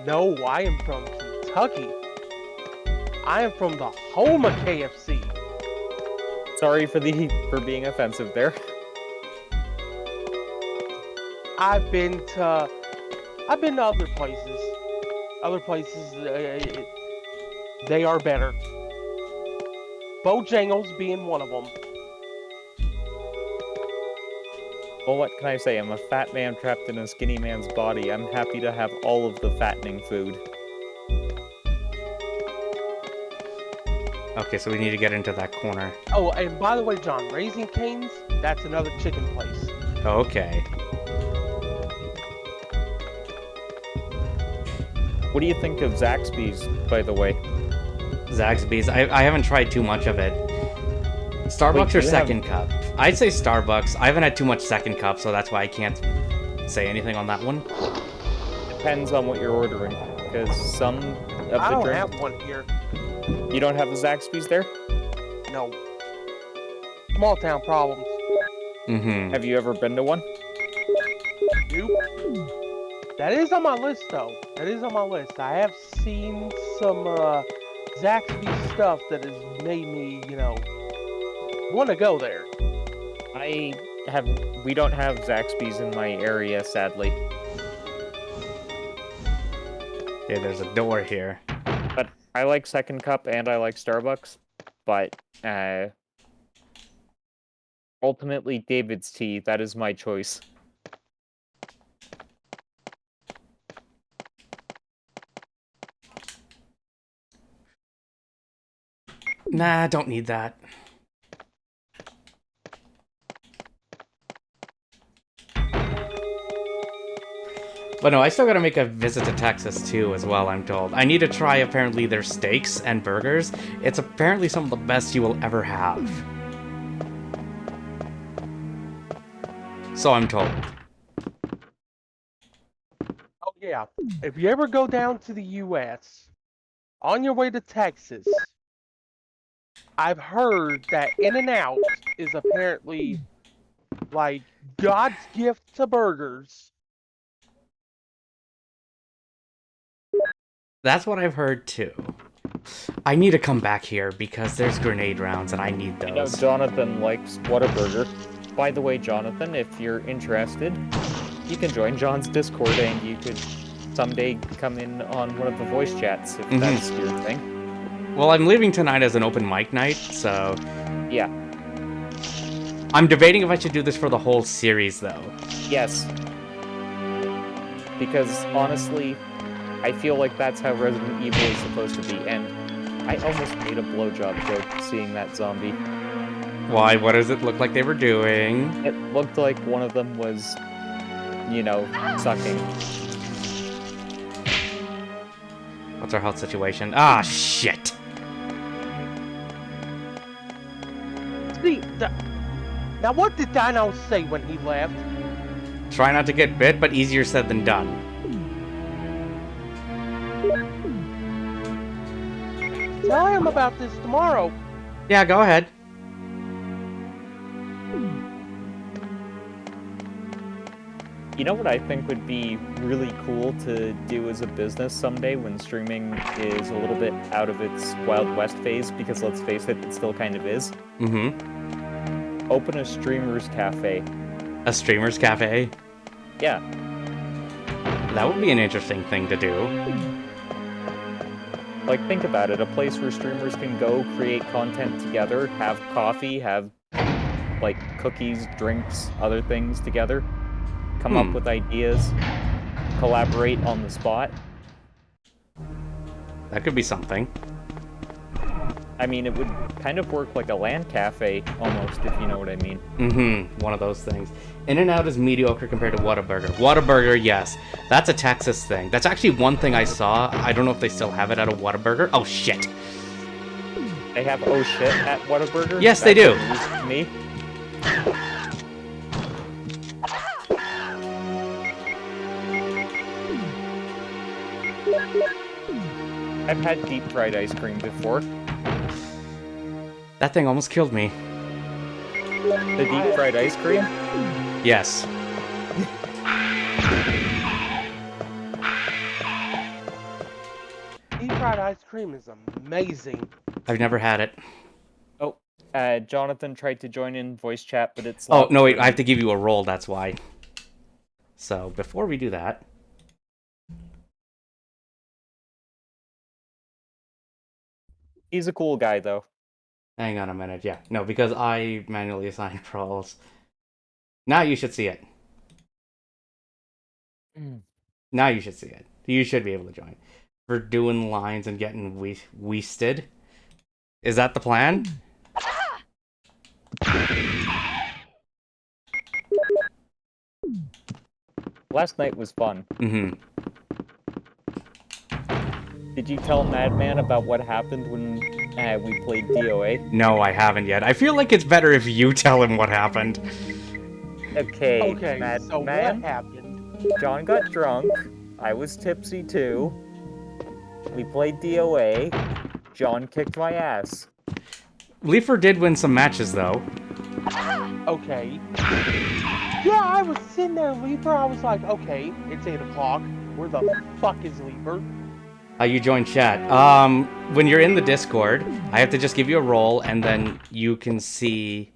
No, I am from Kentucky. I am from the home of KFC. Sorry for being offensive there. I've been to other places. Other places, they are better. Bojangles being one of them. Well, what can I say? I'm a fat man trapped in a skinny man's body. I'm happy to have all of the fattening food. Okay, so we need to get into that corner. Oh, and by the way, John, Raising Cane's, that's another chicken place. Okay. What do you think of Zaxby's, by the way? Zaxby's? I haven't tried too much of it. Starbucks or Second Cup? I'd say Starbucks. I haven't had too much Second Cup, so that's why I can't say anything on that one. Depends on what you're ordering, because some of the I don't drinks... have one here. You don't have a Zaxby's there? No. Small town problems. Have you ever been to one? Nope. That is on my list, though. That is on my list. I have seen some Zaxby's stuff that has made me, want to go there. We don't have Zaxby's in my area, sadly. Yeah, there's a door here. But I like Second Cup and I like Starbucks, but ultimately David's Tea, that is my choice. Nah, don't need that. But no, I still gotta make a visit to Texas too, as well, I'm told. I need to try, apparently, their steaks and burgers. It's apparently some of the best you will ever have. So I'm told. Oh, yeah. If you ever go down to the U.S., on your way to Texas, I've heard that In-N-Out is apparently, like, God's gift to burgers. That's what I've heard too. I need to come back here because there's grenade rounds and I need those. I know Jonathan likes Whataburger. By the way, Jonathan, if you're interested, you can join John's Discord and you could someday come in on one of the voice chats if that's your thing. Well, I'm leaving tonight as an open mic night, so... Yeah. I'm debating if I should do this for the whole series, though. Yes. Because, honestly, I feel like that's how Resident Evil is supposed to be, and I almost made a blowjob joke seeing that zombie. Why? What does it look like they were doing? It looked like one of them was, sucking. What's our health situation? Ah, shit! See, now what did Dino say when he left? Try not to get bit, but easier said than done. Tell him about this tomorrow. Yeah, go ahead. You know what I think would be really cool to do as a business someday when streaming is a little bit out of its Wild West phase, because let's face it, it still kind of is. Mm-hmm. Open a streamers cafe. A streamers cafe? Yeah. That would be an interesting thing to do. Like, think about it. A place where streamers can go, create content together, have coffee, have, like, cookies, drinks, other things together. Come up with ideas. Collaborate on the spot. That could be something. I mean, it would kind of work like a LAN cafe, almost, if you know what I mean. Mm-hmm. One of those things. In-N-Out is mediocre compared to Whataburger. Whataburger, yes. That's a Texas thing. That's actually one thing I saw. I don't know if they still have it at a Whataburger. Oh, shit. They have oh shit at Whataburger? Yes, they do. Me? I've had deep fried ice cream before. That thing almost killed me. The deep fried ice cream? Yes. Deep fried ice cream is amazing. I've never had it. Oh, Jonathan tried to join in voice chat, but it's... Oh, no, wait, I have to give you a roll, that's why. So, before we do that... He's a cool guy, though. Hang on a minute, yeah. No, because I manually assign roles. Now you should see it. Now you should see it. You should be able to join. For doing lines and getting weasted. Is that the plan? Last night was fun. Mm-hmm. Did you tell Madman about what happened when we played DOA? No, I haven't yet. I feel like it's better if you tell him what happened. Okay, so Madman. what happened? John got drunk. I was tipsy too. We played DOA. John kicked my ass. Leafer did win some matches, though. Okay. Yeah, I was sitting there, Leaper. I was like, okay, it's 8 o'clock. Where the fuck is Leaper? You join chat. When you're in the Discord, I have to just give you a role, and then you can see...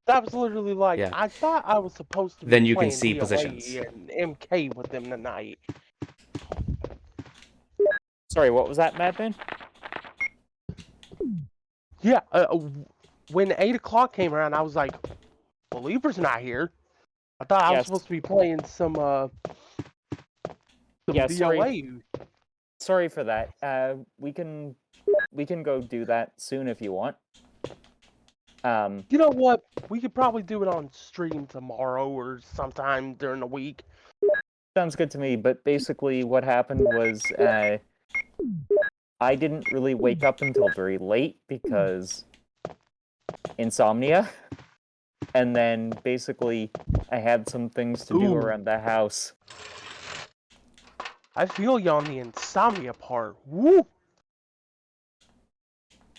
That was literally like, Yeah. I thought I was supposed to be Then you can playing see DOA positions. and MK with them tonight. Sorry, what was that, Madman? Yeah, when 8 o'clock came around, I was like, well, Leaper's not here. I thought I was supposed to be playing some Yeah, DOA. Sorry for that. We can go do that soon if you want. You know what? We could probably do it on stream tomorrow or sometime during the week. Sounds good to me, but basically what happened was I didn't really wake up until very late because insomnia. And then basically I had some things to do around the house. I feel you on the insomnia part. Woo!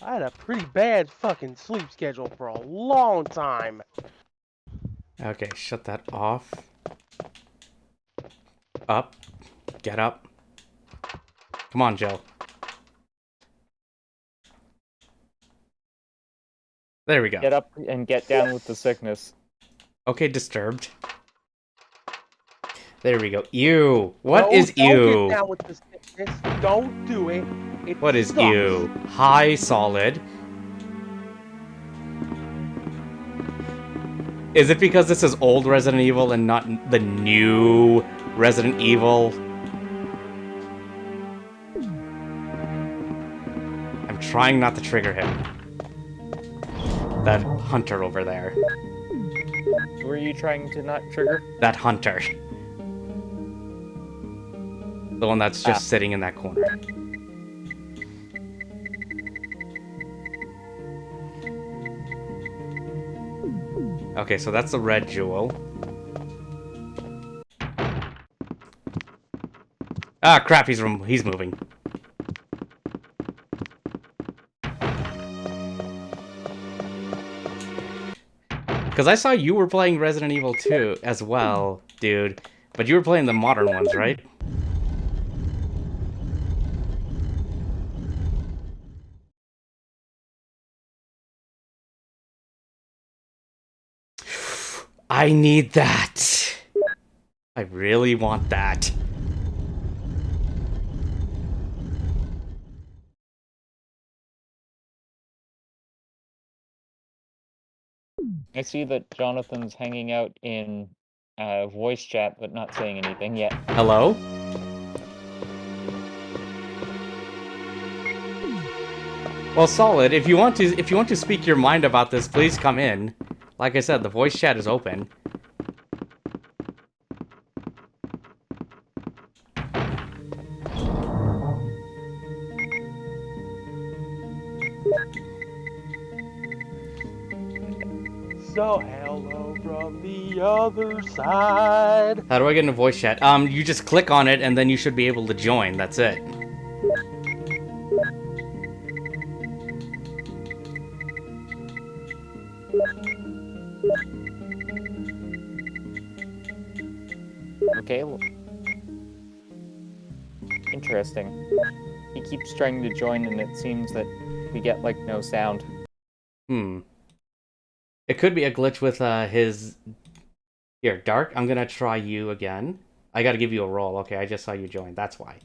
I had a pretty bad fucking sleep schedule for a long time. Okay, shut that off. Up. Get up. Come on, Joe. There we go. Get up and get down with the sickness. Okay, Disturbed. There we go. Ew. What Don't is ew? Get down with the sickness. Don't do it. What is sucks. ew? High solid. Is it because this is old Resident Evil and not the new Resident Evil? I'm trying not to trigger him. That hunter over there. Were you trying to not trigger? That hunter. The one that's just sitting in that corner. Okay, so that's the red jewel. Ah, crap, he's moving. Because I saw you were playing Resident Evil 2 as well. dude. But you were playing the modern ones, right? I need that. I really want that. I see that Jonathan's hanging out in voice chat, but not saying anything yet. Hello? Well, Solid, if you want to speak your mind about this, please come in. Like I said, the voice chat is open. So hello from the other side. How do I get into voice chat? You just click on it and then you should be able to join. That's it. Okay. Interesting. He keeps trying to join, and it seems that we get, like, no sound. It could be a glitch with his... Here, Dark, I'm gonna try you again. I gotta give you a roll. Okay, I just saw you join. That's why.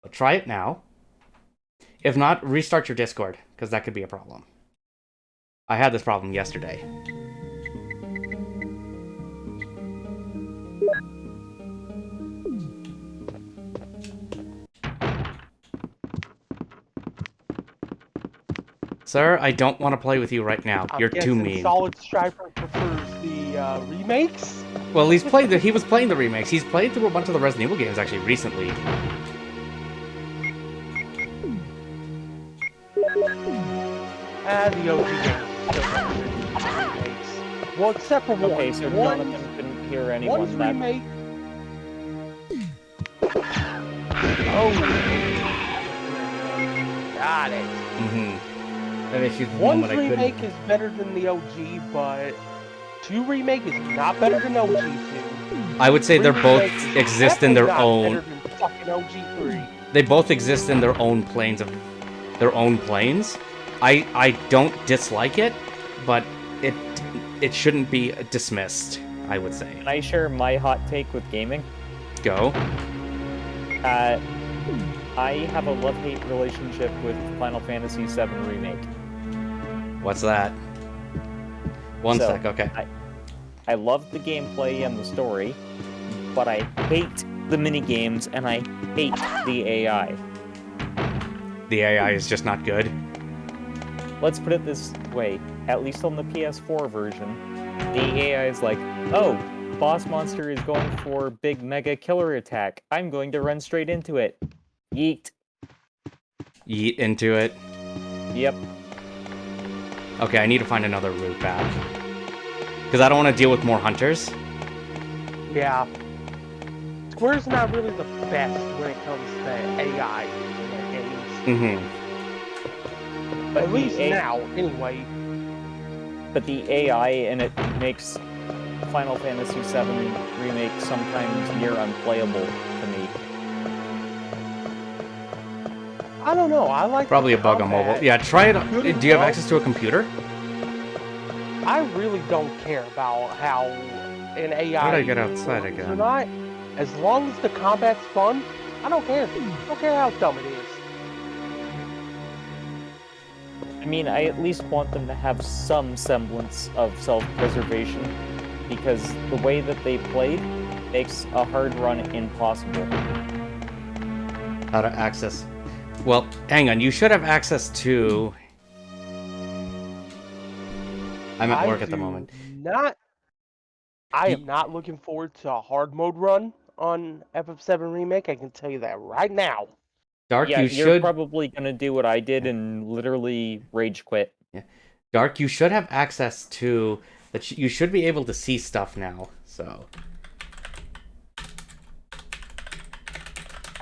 So try it now. If not, restart your Discord, because that could be a problem. I had this problem yesterday. Sir, I don't want to play with you right now. You're too mean. Solid Striper prefers the remakes? Well, he was playing the remakes. He's played through a bunch of the Resident Evil games, actually, recently. The OG games. Well, except for one. Okay, so Jonathan couldn't hear anyone. One's remake. Oh. Got it. One's remake is better than the OG, but 2 remake is not better than OG 2. I would say they're both exist in their own. Better than fucking OG 3. They both exist in their own planes of their own planes. I don't dislike it, but it shouldn't be dismissed, I would say. Can I share my hot take with gaming? Go. I have a love-hate relationship with Final Fantasy VII Remake. What's that? One sec, okay. I love the gameplay and the story, but I hate the minigames and I hate the AI. The AI is just not good? Let's put it this way, at least on the PS4 version, the AI is like, oh, boss monster is going for big mega killer attack. I'm going to run straight into it. Yeet. Yeet into it? Yep. Okay, I need to find another route back. Because I don't want to deal with more hunters. Yeah. Square's not really the best when it comes to AI in their games. But at least now, anyway. But the AI in it makes Final Fantasy VII Remake sometimes near unplayable to me. I don't know, I like probably a bug on mobile. Yeah, try it. Do you have access to a computer? I really don't care about how an AI How did I get outside again? or not. As long as the combat's fun, I don't care. I don't care how dumb it is. I mean, I at least want them to have some semblance of self-preservation, because the way that they played makes a hard run impossible. How to access... Well, hang on. You should have access to... I'm at work at the moment. I am not looking forward to a hard mode run on FF7 Remake. I can tell you that right now. Dark, yeah, you're should... probably gonna do what I did and literally rage quit. Yeah. Dark, you should have access to... that. You should be able to see stuff now, so...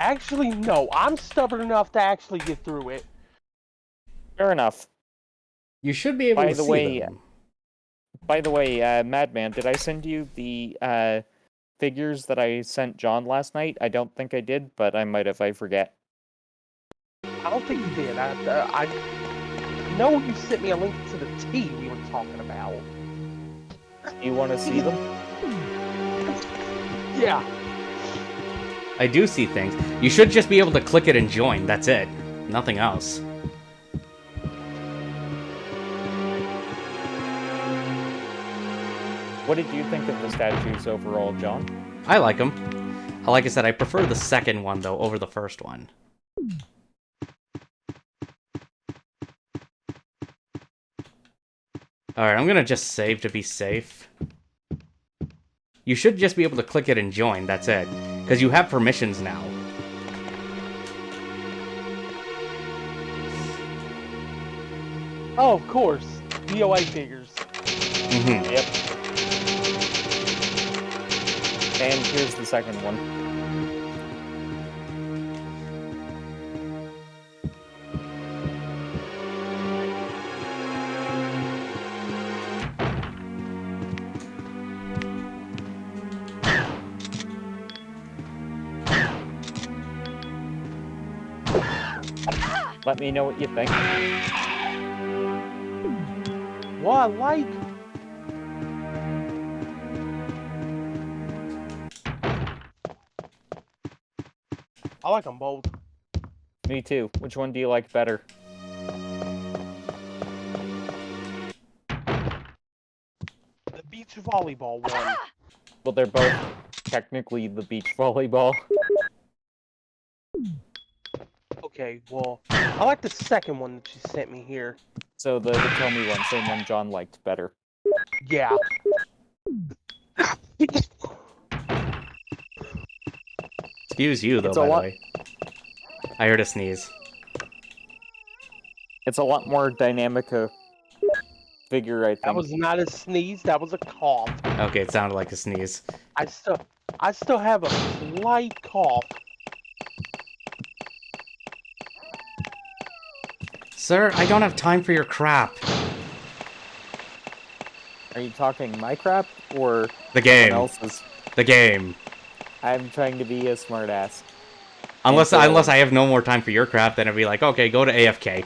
Actually, no. I'm stubborn enough to actually get through it. Fair enough. You should be able to see them. By the way, Madman, did I send you the figures that I sent John last night? I don't think I did, but I might if I forget. I don't think you did. I know you sent me a link to the tea we were talking about. You want to see them? Yeah. I do see things. You should just be able to click it and join. That's it. Nothing else. What did you think of the statues overall, John? I like them. Like I said, I prefer the second one, though, over the first one. Alright, I'm gonna just save to be safe. You should just be able to click it and join, that's it. Because you have permissions now. Oh, of course. DOA figures. Mm-hmm. Yep. And here's the second one. Let me know what you think. Well, I like... I like them both. Me too. Which one do you like better? The beach volleyball one. Well, they're both technically the beach volleyball. Okay, well, I like the second one that you sent me here. So the Tell Me One, same one John liked better. Yeah. Excuse you, though, by the way. I heard a sneeze. It's a lot more dynamic figure, I think. That was not a sneeze, that was a cough. Okay, it sounded like a sneeze. I still have a slight cough. Sir, I don't have time for your crap. Are you talking my crap or The game. someone else's? The game. I'm trying to be a smartass. Unless I have no more time for your crap, then I'd be like, okay, go to AFK.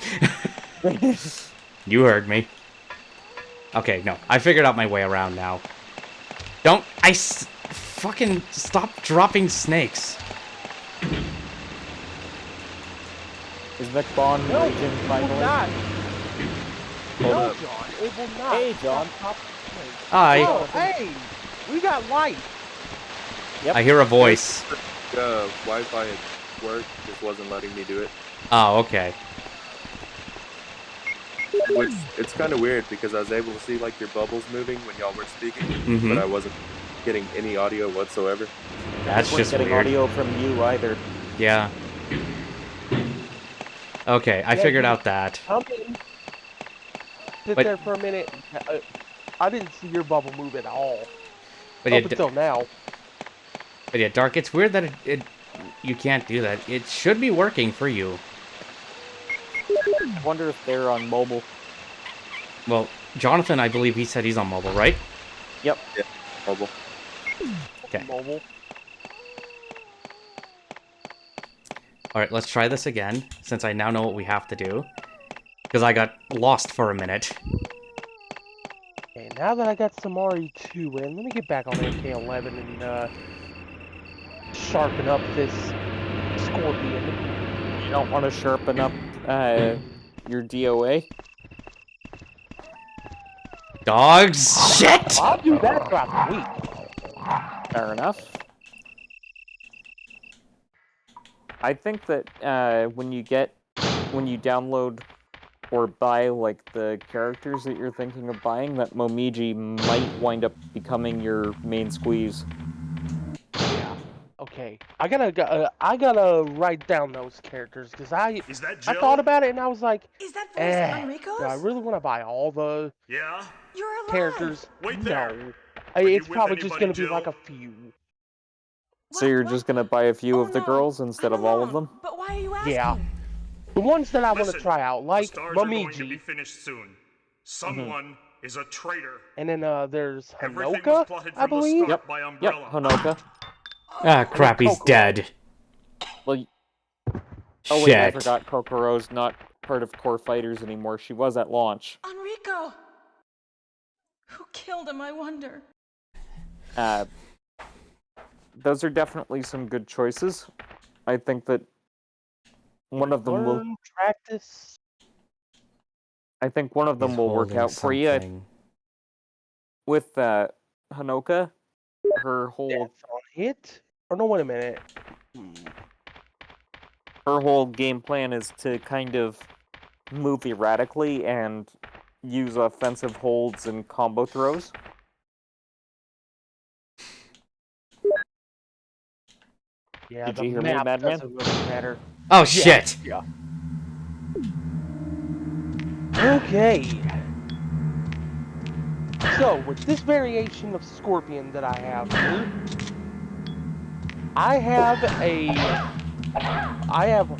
You heard me. Okay, no. I figured out my way around now. Fucking stop dropping snakes. Is McBond No, Legion it will finally? not. Hold No, up. John, it will not. Hey, John. Hi. Oh, hey, we got light. Yep. I hear a voice. Wi-Fi had worked, just wasn't letting me do it. Oh, okay. Which, it's kind of weird because I was able to see like your bubbles moving when y'all were speaking, Mhm. but I wasn't getting any audio whatsoever. That's I wasn't just getting weird. audio from you either. Yeah. Okay, I figured out that. Sit But- there for a minute. I didn't see your bubble move at all. But Up yeah, until now. But yeah, Dark, it's weird that you can't do that. It should be working for you. I wonder if they're on mobile. Well, Jonathan, I believe he said he's on mobile, right? Yep. Yeah, mobile. Okay. Mobile. Alright, let's try this again, since I now know what we have to do. Because I got lost for a minute. Okay, now that I got some RE2 in, let me get back on AK-11 and sharpen up this Scorpion. You don't want to sharpen up your DOA? Dogs! Shit! I'll do that throughout the week. Fair enough. I think that when you download or buy like the characters that you're thinking of buying, that Momiji might wind up becoming your main squeeze. Yeah. Okay. I gotta write down those characters because I thought about it and I was like, Is that voice Enrico's? do I really want to buy all the You're alive. characters? Wait there. No. Are you It's with probably just anybody, gonna be Jill? like a few. So you're just gonna buy a few of the girls instead of all of them? But why are you asking? Yeah. The ones that I want to Listen, try out, the like stars are going to be Momiji. finished soon. Someone is a traitor. And then there's Everything was Hanoka, plotted I from the believe. start by Umbrella. Hanoka. Ah, crap, he's dead. Well, Shit. oh wait, I forgot Kokoro's not part of Core Fighters anymore. She was at launch. Enrico! Who killed him, I wonder? Those are definitely some good choices. I think that one of them will... Practice. I think one of them will work out for you. With Hanoka, her whole... Death on hit? Or no, wait a minute. Her whole game plan is to kind of move erratically and use offensive holds and combo throws. Yeah, Did the you hear me, map Madman? doesn't really matter. Oh, shit! Yeah. Okay. So, with this variation of Scorpion that I have here, I have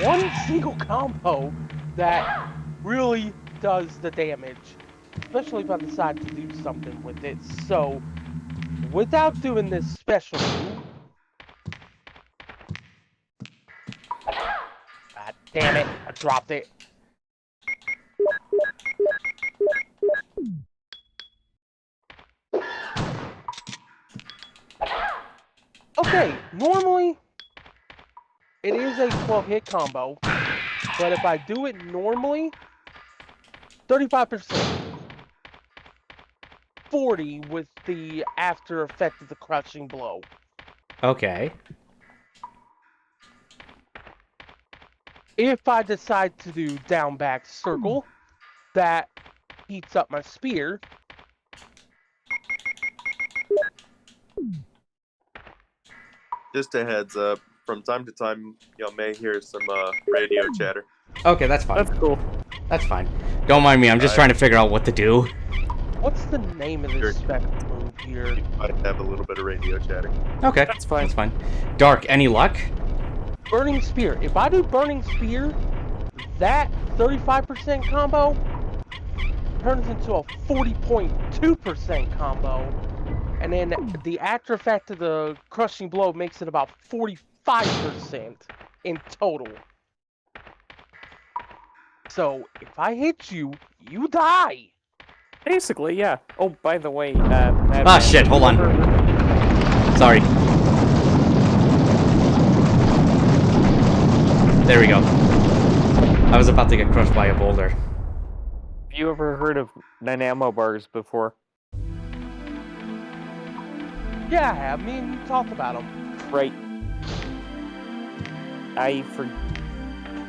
one single combo that really does the damage, especially if I decide to do something with it. So, without doing this special move, God damn it, I dropped it. Okay, normally it is a 12-hit combo, but if I do it normally, 35%. 40 with the after effect of the crushing blow. Okay. If I decide to do down back circle, that heats up my spear. Just a heads up. From time to time, y'all may hear some radio chatter. Okay, that's fine. That's cool. That's fine. Don't mind me, I'm just trying to figure out what to do. What's the name of this spec move here? You might have a little bit of radio chatter. Okay, that's fine. That's fine. Dark, any luck? Burning Spear. If I do Burning Spear, that 35% combo turns into a 40.2% combo. And then the after effect of the Crushing Blow makes it about 45% in total. So, if I hit you, you die! Basically, yeah. Oh, by the way, shit, hold on. Sorry. There we go. I was about to get crushed by a boulder. Have you ever heard of Dynamo bars before? Yeah, I have. Me and you talked about them. Right.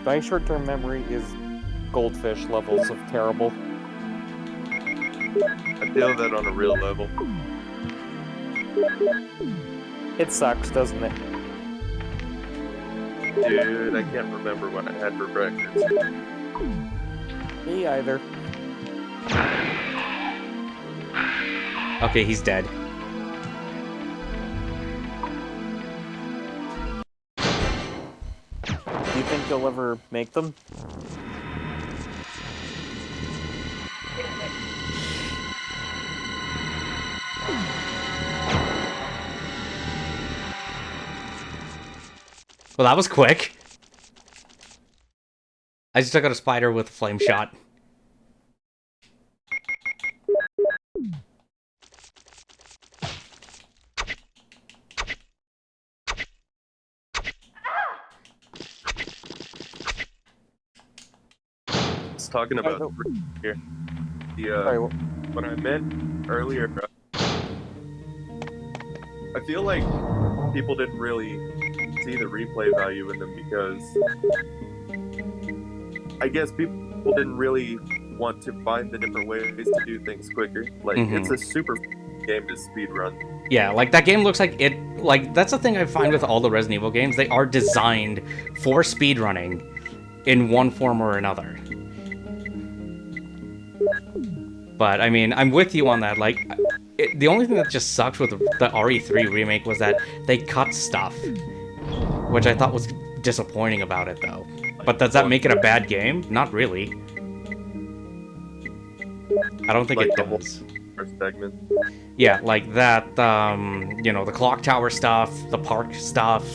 My short-term memory is goldfish levels of terrible. I feel that on a real level. It sucks, doesn't it? Dude, I can't remember what I had for breakfast. Me either. Okay, he's dead. Do you think you'll ever make them? Well, that was quick. I just took out a spider with a flame shot. It's talking about here. What I meant earlier, I feel like people didn't really see the replay value in them because I guess people didn't really want to find the different ways to do things quicker. Like, it's a super game to speedrun. Yeah, like, that game looks like it... Like, that's the thing I find with all the Resident Evil games. They are designed for speedrunning in one form or another. But, I mean, I'm with you on that. Like, the only thing that just sucks with the RE3 remake was that they cut stuff. Which I thought was disappointing about it, though. But does that make it a bad game? Not really. I don't think Like it the whole does. first segment. Yeah, like that, you know, the clock tower stuff, the park stuff,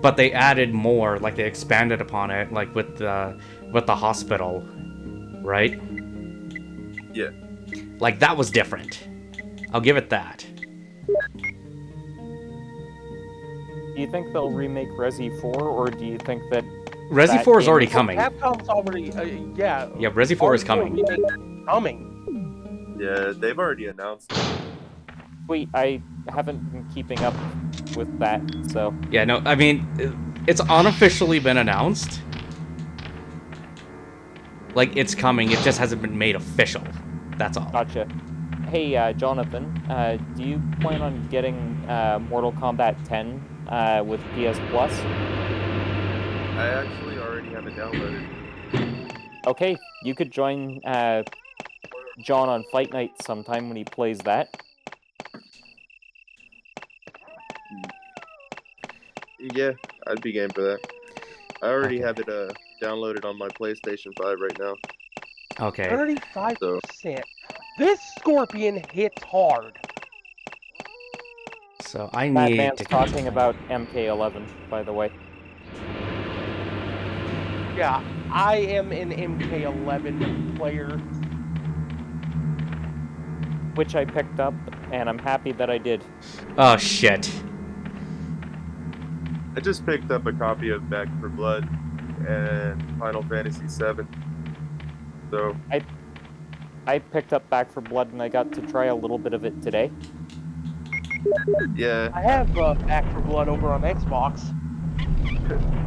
but they added more, like they expanded upon it, like with the hospital, right? Yeah. Like that was different. I'll give it that. Do you think they'll remake Resi 4, or do you think that Resi 4 is already coming. Capcom's already, yeah. Yeah, Resi 4 is coming. Coming. Yeah, they've already announced it. Sweet, I haven't been keeping up with that, so... Yeah, no, I mean, it's unofficially been announced. Like, it's coming, it just hasn't been made official. That's all. Gotcha. Hey, Jonathan, do you plan on getting Mortal Kombat 10 with PS Plus? I actually already have it downloaded. Okay, you could join John on Fight Night sometime when he plays that. Yeah, I'd be game for that. I already have it downloaded on my PlayStation 5 right now. Okay. 35%. This Scorpion hits hard. So I That need man's to talking about MK11, by the way. Yeah, I am an MK11 player. Which I picked up, and I'm happy that I did. Oh, shit. I just picked up a copy of Back 4 Blood and Final Fantasy VII. So I picked up Back 4 Blood, and I got to try a little bit of it today. yeah, I have Back 4 Blood over on Xbox.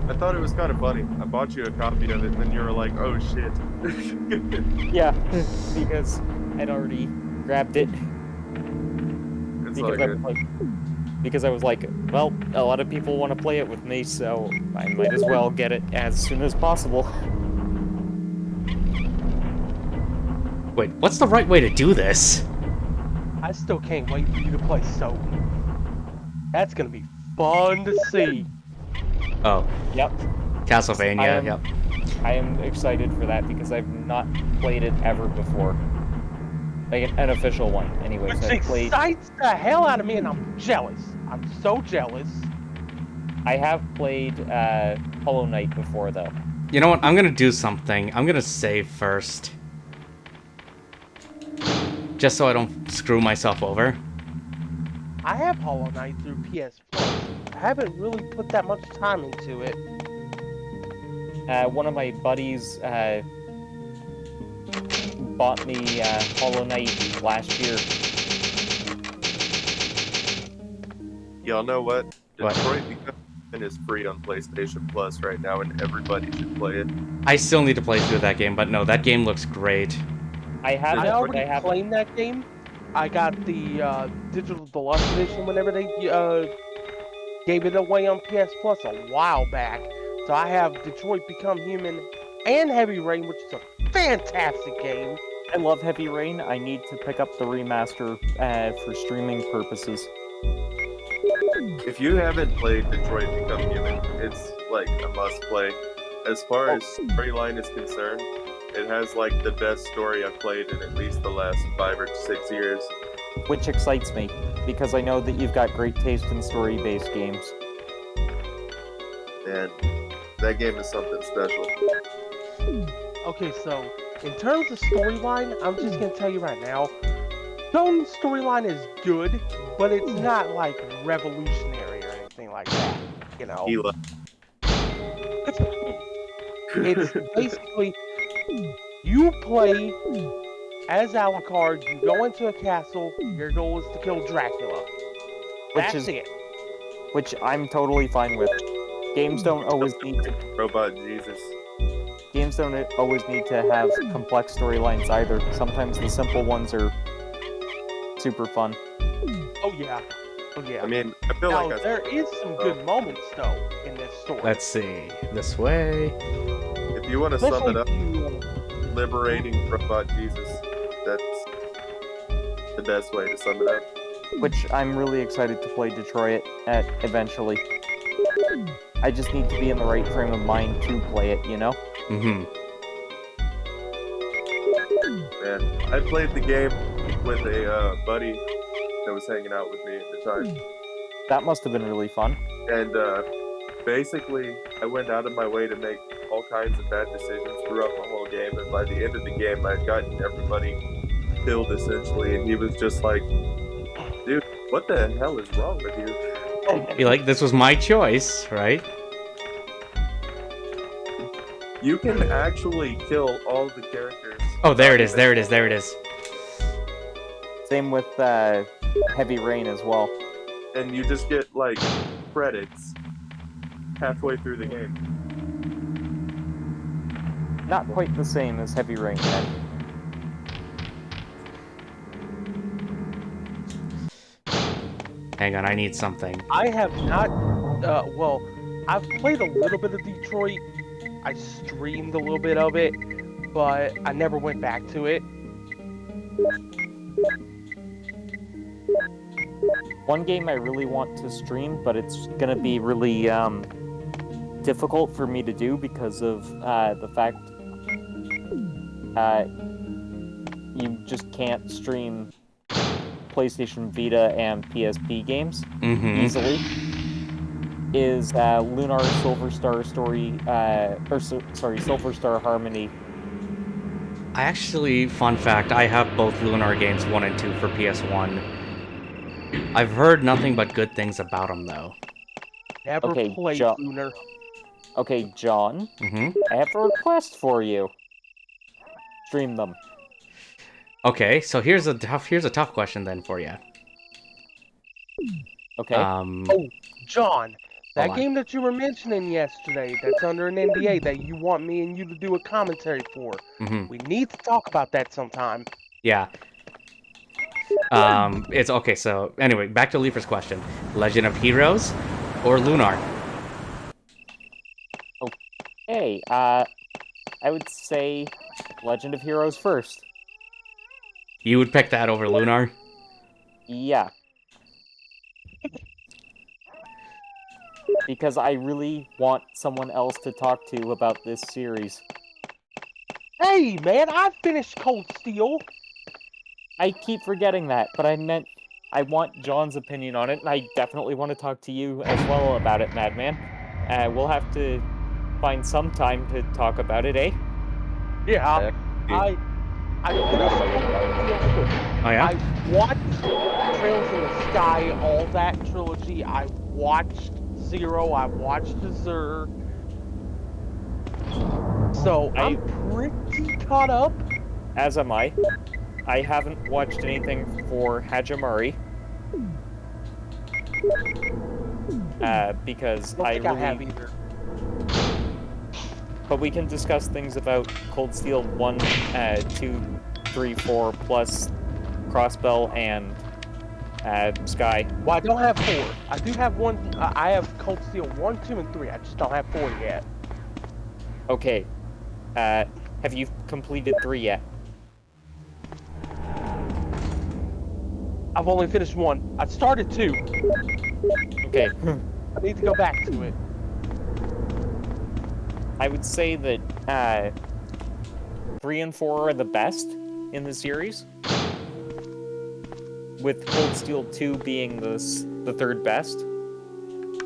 I thought it was kind of funny. I bought you a copy of it, and then you were like, "Oh shit." Yeah, because I'd already grabbed it. It's all good. Because I was like, well, a lot of people want to play it with me, so I might as well get it as soon as possible. Wait, what's the right way to do this? I still can't wait for you to play Soap. That's gonna be fun to see. Oh. Yep. Castlevania, yep. I am excited for that because I've not played it ever before. Like an official one, anyways. Which I've played... excites the hell out of me, and I'm jealous. I'm so jealous. I have played Hollow Knight before, though. You know what? I'm gonna do something. I'm gonna save first. Just so I don't screw myself over. I have Hollow Knight through PS Plus. I haven't really put that much time into it. One of my buddies bought me Hollow Knight last year. Y'all know what? What? Detroit Become is free on PlayStation Plus right now, and everybody should play it. I still need to play through that game, but no, that game looks great. I already claimed that game. I got the digital deluxe edition whenever they gave it away on PS Plus a while back. So I have Detroit Become Human and Heavy Rain, which is a fantastic game. I love Heavy Rain. I need to pick up the remaster for streaming purposes. If you haven't played Detroit Become Human, it's like a must play. As far as storyline is concerned, it has like the best story I've played in at least the last 5 or 6 years. Which excites me, because I know that you've got great taste in story-based games. And that game is something special. Okay, so in terms of storyline, I'm just gonna tell you right now, Stone's storyline is good, but it's not like revolutionary or anything like that. You know, it's basically you play as Alucard. You go into a castle. Your goal is to kill Dracula. That's it. Which I'm totally fine with. Games don't always need to... Robot Jesus. Games don't always need to have complex storylines either. Sometimes the simple ones are super fun. Oh yeah. Oh yeah. I mean, I feel now, like there is some good moments though in this story. Let's see. This way. If you want to sum it up, liberating Robot Jesus. That's the best way to sum it up. Which I'm really excited to play Detroit at eventually. I just need to be in the right frame of mind to play it, you know? Mm-hmm. man. I played the game with a buddy that was hanging out with me at the time. That must have been really fun. And basically, I went out of my way to make all kinds of bad decisions throughout the whole game. And by the end of the game, I'd gotten everybody killed essentially. And he was just like, dude, what the hell is wrong with you? Be like, this was my choice, right? You can actually kill all the characters. Oh, there it is, there it is, there it is. Same with Heavy Rain as well. And you just get, like, credits halfway through the game. Not quite the same as Heavy Rain, then. Hang on, I need something. I have not, well, I've played a little bit of Detroit. I streamed a little bit of it, but I never went back to it. One game I really want to stream, but it's gonna be really difficult for me to do because of the fact you just can't stream PlayStation Vita and PSP games easily. Is Lunar Silver Star Story, Silver Star Harmony. I actually, fun fact, I have both Lunar games 1 and 2 for PS1. I've heard nothing but good things about them, though. Never played Lunar. Okay, John. I have a request for you. Stream them. Okay, so here's a tough question then for you. Okay. Oh, John, that game that you were mentioning yesterday, that's under an NDA that you want me and you to do a commentary for. We need to talk about that sometime. Yeah. It's okay. So anyway, back to Leafer's question: Legend of Heroes or Lunar? Okay. I would say Legend of Heroes first. You would pick that over Lunar? Yeah. Because I really want someone else to talk to about this series. Hey, man, I finished Cold Steel. I keep forgetting that, but I meant I want John's opinion on it, and I definitely want to talk to you as well about it, Madman. We'll have to find some time to talk about it, eh? Yeah, I finished Cold Steel. Oh, yeah? I watched Trails in the Sky, all that trilogy. I watched Zero, I watched Azure. So I'm pretty caught up. As am I. I haven't watched anything for Hajimari. Because I think I have either. But we can discuss things about Cold Steel 1, 2, 3, 4, plus Crossbell and Sky. Well, I don't have 4. I do have 1. I have Cold Steel 1, 2, and 3. I just don't have 4 yet. Okay. Have you completed 3 yet? I've only finished 1. I started 2. Okay. I need to go back to it. I would say that 3 and 4 are the best in the series, with Cold Steel 2 being the third best.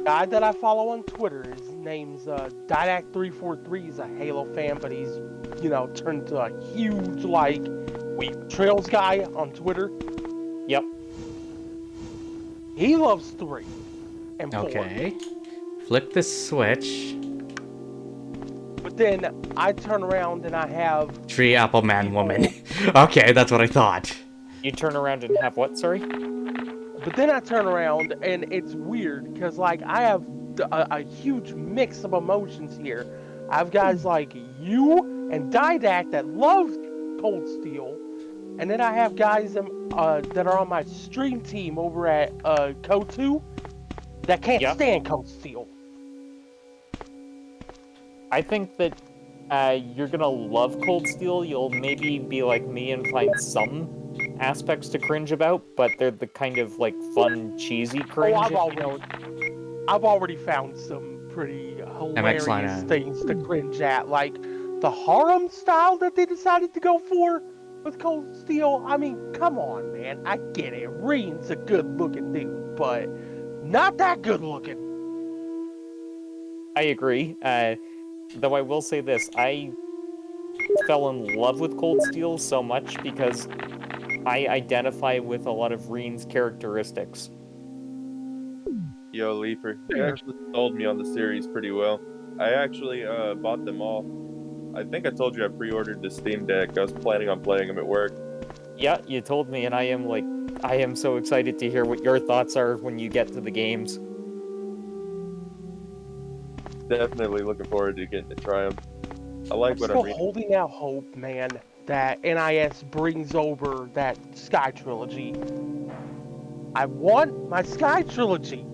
Guy that I follow on Twitter, his name's Didact343. He's a Halo fan, but he's, turned into a huge, Trails guy on Twitter. Yep. He loves 3 and 4. Okay. Flick the switch. But then I turn around and I have... Tree Apple Man Woman. Okay, that's what I thought. You turn around and have what, sorry? But then I turn around and it's weird, because, I have a huge mix of emotions here. I have guys like you and Didact that love Cold Steel, and then I have guys that are on my stream team over at Co2 that can't stand Cold Steel. I think that you're gonna love Cold Steel. You'll maybe be like me and find some aspects to cringe about, but they're the kind of fun, cheesy cringe. I've already found some pretty hilarious things to cringe at, like the harem style that they decided to go for. with Cold Steel, I mean, come on, man. I get it. Reen's a good-looking dude, but not that good-looking. I agree. Though I will say this, I fell in love with Cold Steel so much because I identify with a lot of Reen's characteristics. Yo, Leaper, you actually sold me on the series pretty well. I actually bought them all. I think I told you I pre-ordered the Steam Deck. I was planning on playing them at work. Yeah, you told me, and I am so excited to hear what your thoughts are when you get to the games. Definitely looking forward to getting to try them. I like I'm what still I'm reading. holding out hope, man, that NIS brings over that Sky Trilogy. I want my Sky Trilogy.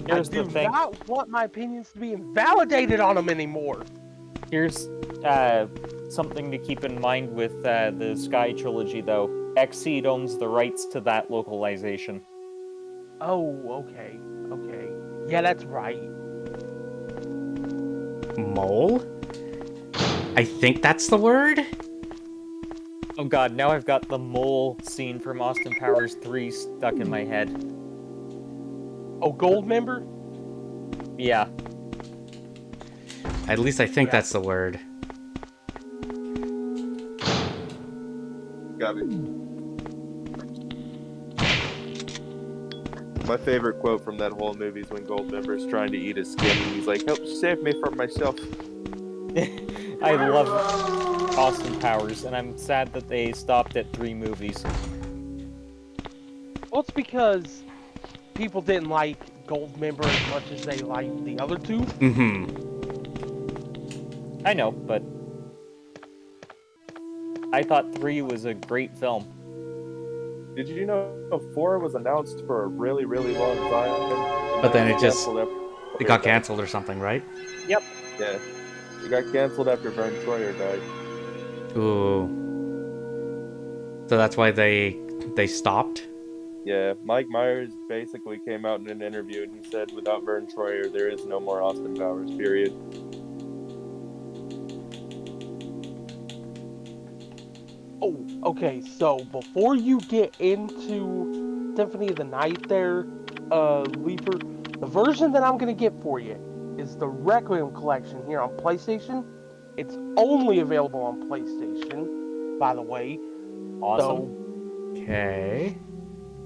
Here's I do the thing. not want my opinions to be invalidated on them anymore. Here's something to keep in mind with the Sky Trilogy, though. Xseed owns the rights to that localization. Oh, okay. Okay. Yeah, that's right. Mole? I think that's the word? Oh god, now I've got the mole scene from Austin Powers 3 stuck in my head. Oh, gold member? Yeah. At least I think that's the word. Got it. My favorite quote from that whole movie is when Goldmember's trying to eat his skin and he's like, "Help save me from myself." I love Austin Powers, and I'm sad that they stopped at 3 movies. Well, it's because people didn't like Goldmember as much as they liked the other two. Mm-hmm. I know, but I thought 3 was a great film. Did you know 4 was announced for a really, really long time? But then it got died. canceled or something, right? Yep. Yeah. It got canceled after Vern Troyer died. Ooh. So that's why they stopped? Yeah, Mike Myers basically came out in an interview and he said, without Vern Troyer, there is no more Austin Powers, period. Oh, okay, so before you get into Symphony of the Night there, Leaper, the version that I'm going to get for you is the Requiem Collection here on PlayStation. It's only available on PlayStation, by the way. Awesome. Okay.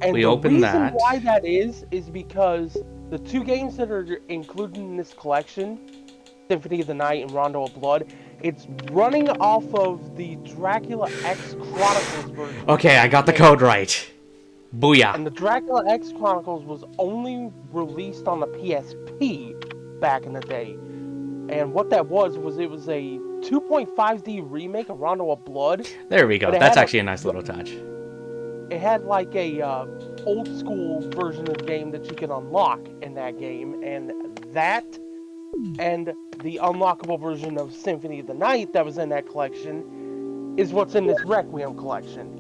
And We the open reason that. why that is because the 2 games that are included in this collection, Symphony of the Night and Rondo of Blood, it's running off of the Dracula X Chronicles version. Okay, I got the code right. Booyah. And the Dracula X Chronicles was only released on the PSP back in the day. And what that was it was a 2.5D remake of Rondo of Blood. There we go. But it That's had actually a nice little touch. It had like a old school version of the game that you can unlock in that game, and that and the unlockable version of Symphony of the Night that was in that collection is what's in this Requiem collection.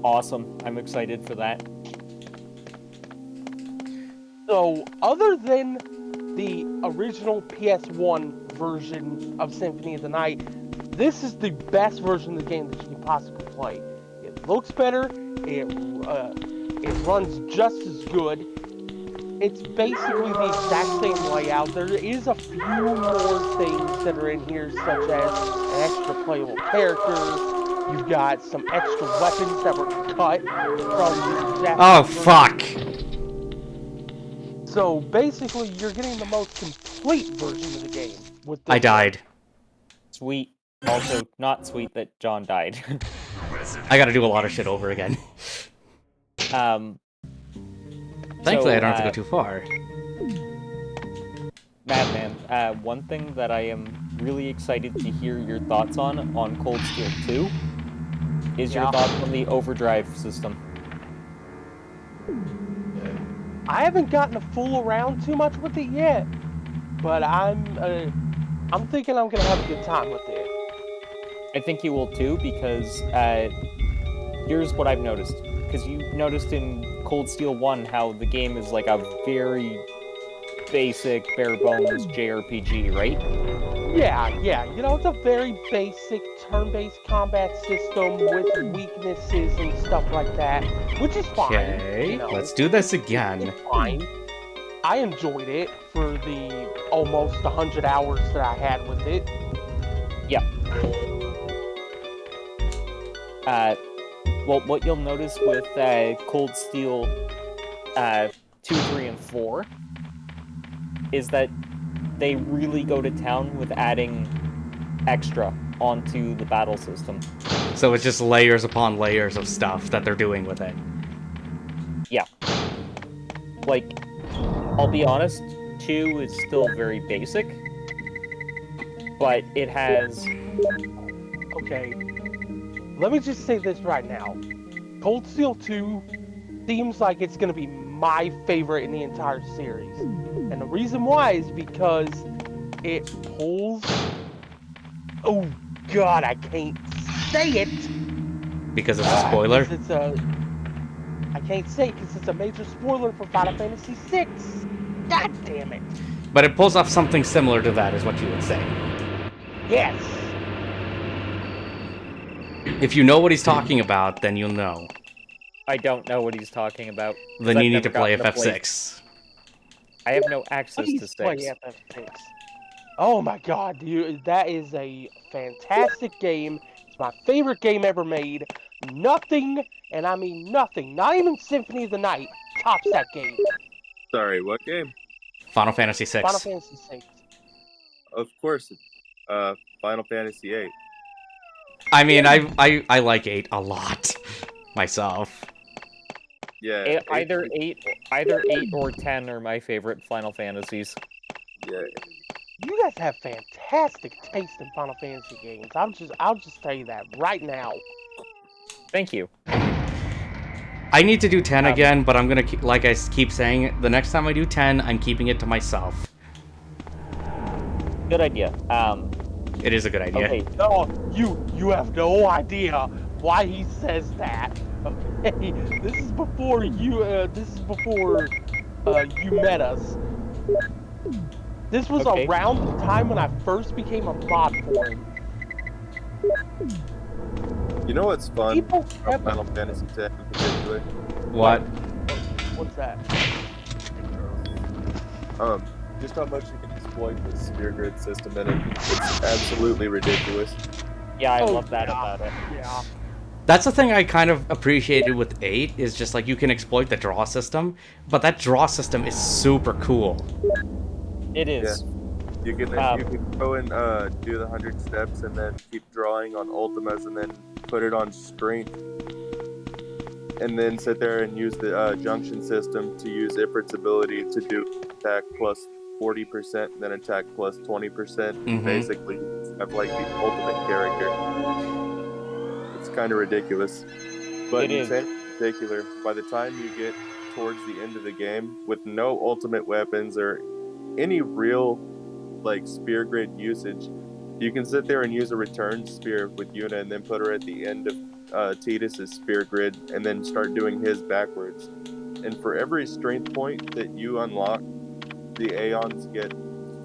Awesome. I'm excited for that. So, other than the original PS1 version of Symphony of the Night, this is the best version of the game that you can possibly play. It looks better, it runs just as good. It's basically the exact same layout. There is a few more things that are in here, such as an extra playable character. You've got some extra weapons that were cut from the Japanese. Oh, fuck. So basically, you're getting the most complete version of the game. With this I died. Sweet. Also, not sweet that John died. I gotta do a lot of shit over again. Thankfully, I don't have to go too far. Madman, one thing that I am really excited to hear your thoughts on Cold Steel 2 is your thoughts on the overdrive system. I haven't gotten to fool around too much with it yet, but I'm thinking I'm gonna have a good time with it. I think you will too, because here's what I've noticed. Because you noticed in Cold Steel 1 how the game is like a very basic, bare bones JRPG, right? Yeah, you know, it's a very basic turn-based combat system with weaknesses and stuff like that, which is fine. Okay, You know, let's do this again. it's fine. I enjoyed it for the almost 100 hours that I had with it. Yeah. Well, what you'll notice with Cold Steel 2, 3, and 4 is that they really go to town with adding extra onto the battle system. So it's just layers upon layers of stuff that they're doing with it. Yeah. Like, I'll be honest, 2 is still very basic, but it has... Okay, let me just say this right now. Cold Steel 2 seems like it's going to be my favorite in the entire series. And the reason why is because it pulls... Oh, God, I can't say it! Because it's a spoiler? It's a... I can't say it because it's a major spoiler for Final Fantasy VI. God damn it! But it pulls off something similar to that, is what you would say. Yes! If you know what he's talking about, then you'll know. I don't know what he's talking about. Then you need to play FF6. I have no access to Please play 6. FF6. Oh my god, dude, that is a fantastic game. It's my favorite game ever made. Nothing, and I mean nothing, not even Symphony of the Night, tops that game. Sorry, what game? Final Fantasy VI. Final Fantasy VI. Of course, Final Fantasy VIII. I mean, I like 8 a lot myself. Yeah. Either 8 or 10 are my favorite Final Fantasies. Yeah. You guys have fantastic taste in Final Fantasy games. I'll just tell you that right now. Thank you. I need to do 10 again, but I'm gonna like I keep saying, the next time I do 10, I'm keeping it to myself. Good idea. It is a good idea. Okay, no, you have no idea why he says that. Okay, this is before you met us. This was around the time when I first became a mod for him. You know what's fun People about Final Fantasy X in particular? What? What's that? Just how much you can exploit the spear grid system in it. It's absolutely ridiculous. Yeah, I love that about it. Yeah. That's the thing I kind of appreciated with 8, is just like you can exploit the draw system, but that draw system is super cool. It is. Yeah. You can go and do the 100 steps and then keep drawing on ultimas and then put it on strength. And then sit there and use the junction system to use Ifrit's ability to do attack plus 40% and then attack plus 20%. Mm-hmm. Basically, have like the ultimate character. It's kind of ridiculous. But in particular, by the time you get towards the end of the game, with no ultimate weapons or any real like spear grid usage, you can sit there and use a return spear with Yuna and then put her at the end of Tidus's spear grid and then start doing his backwards. And for every strength point that you unlock, the Aeons get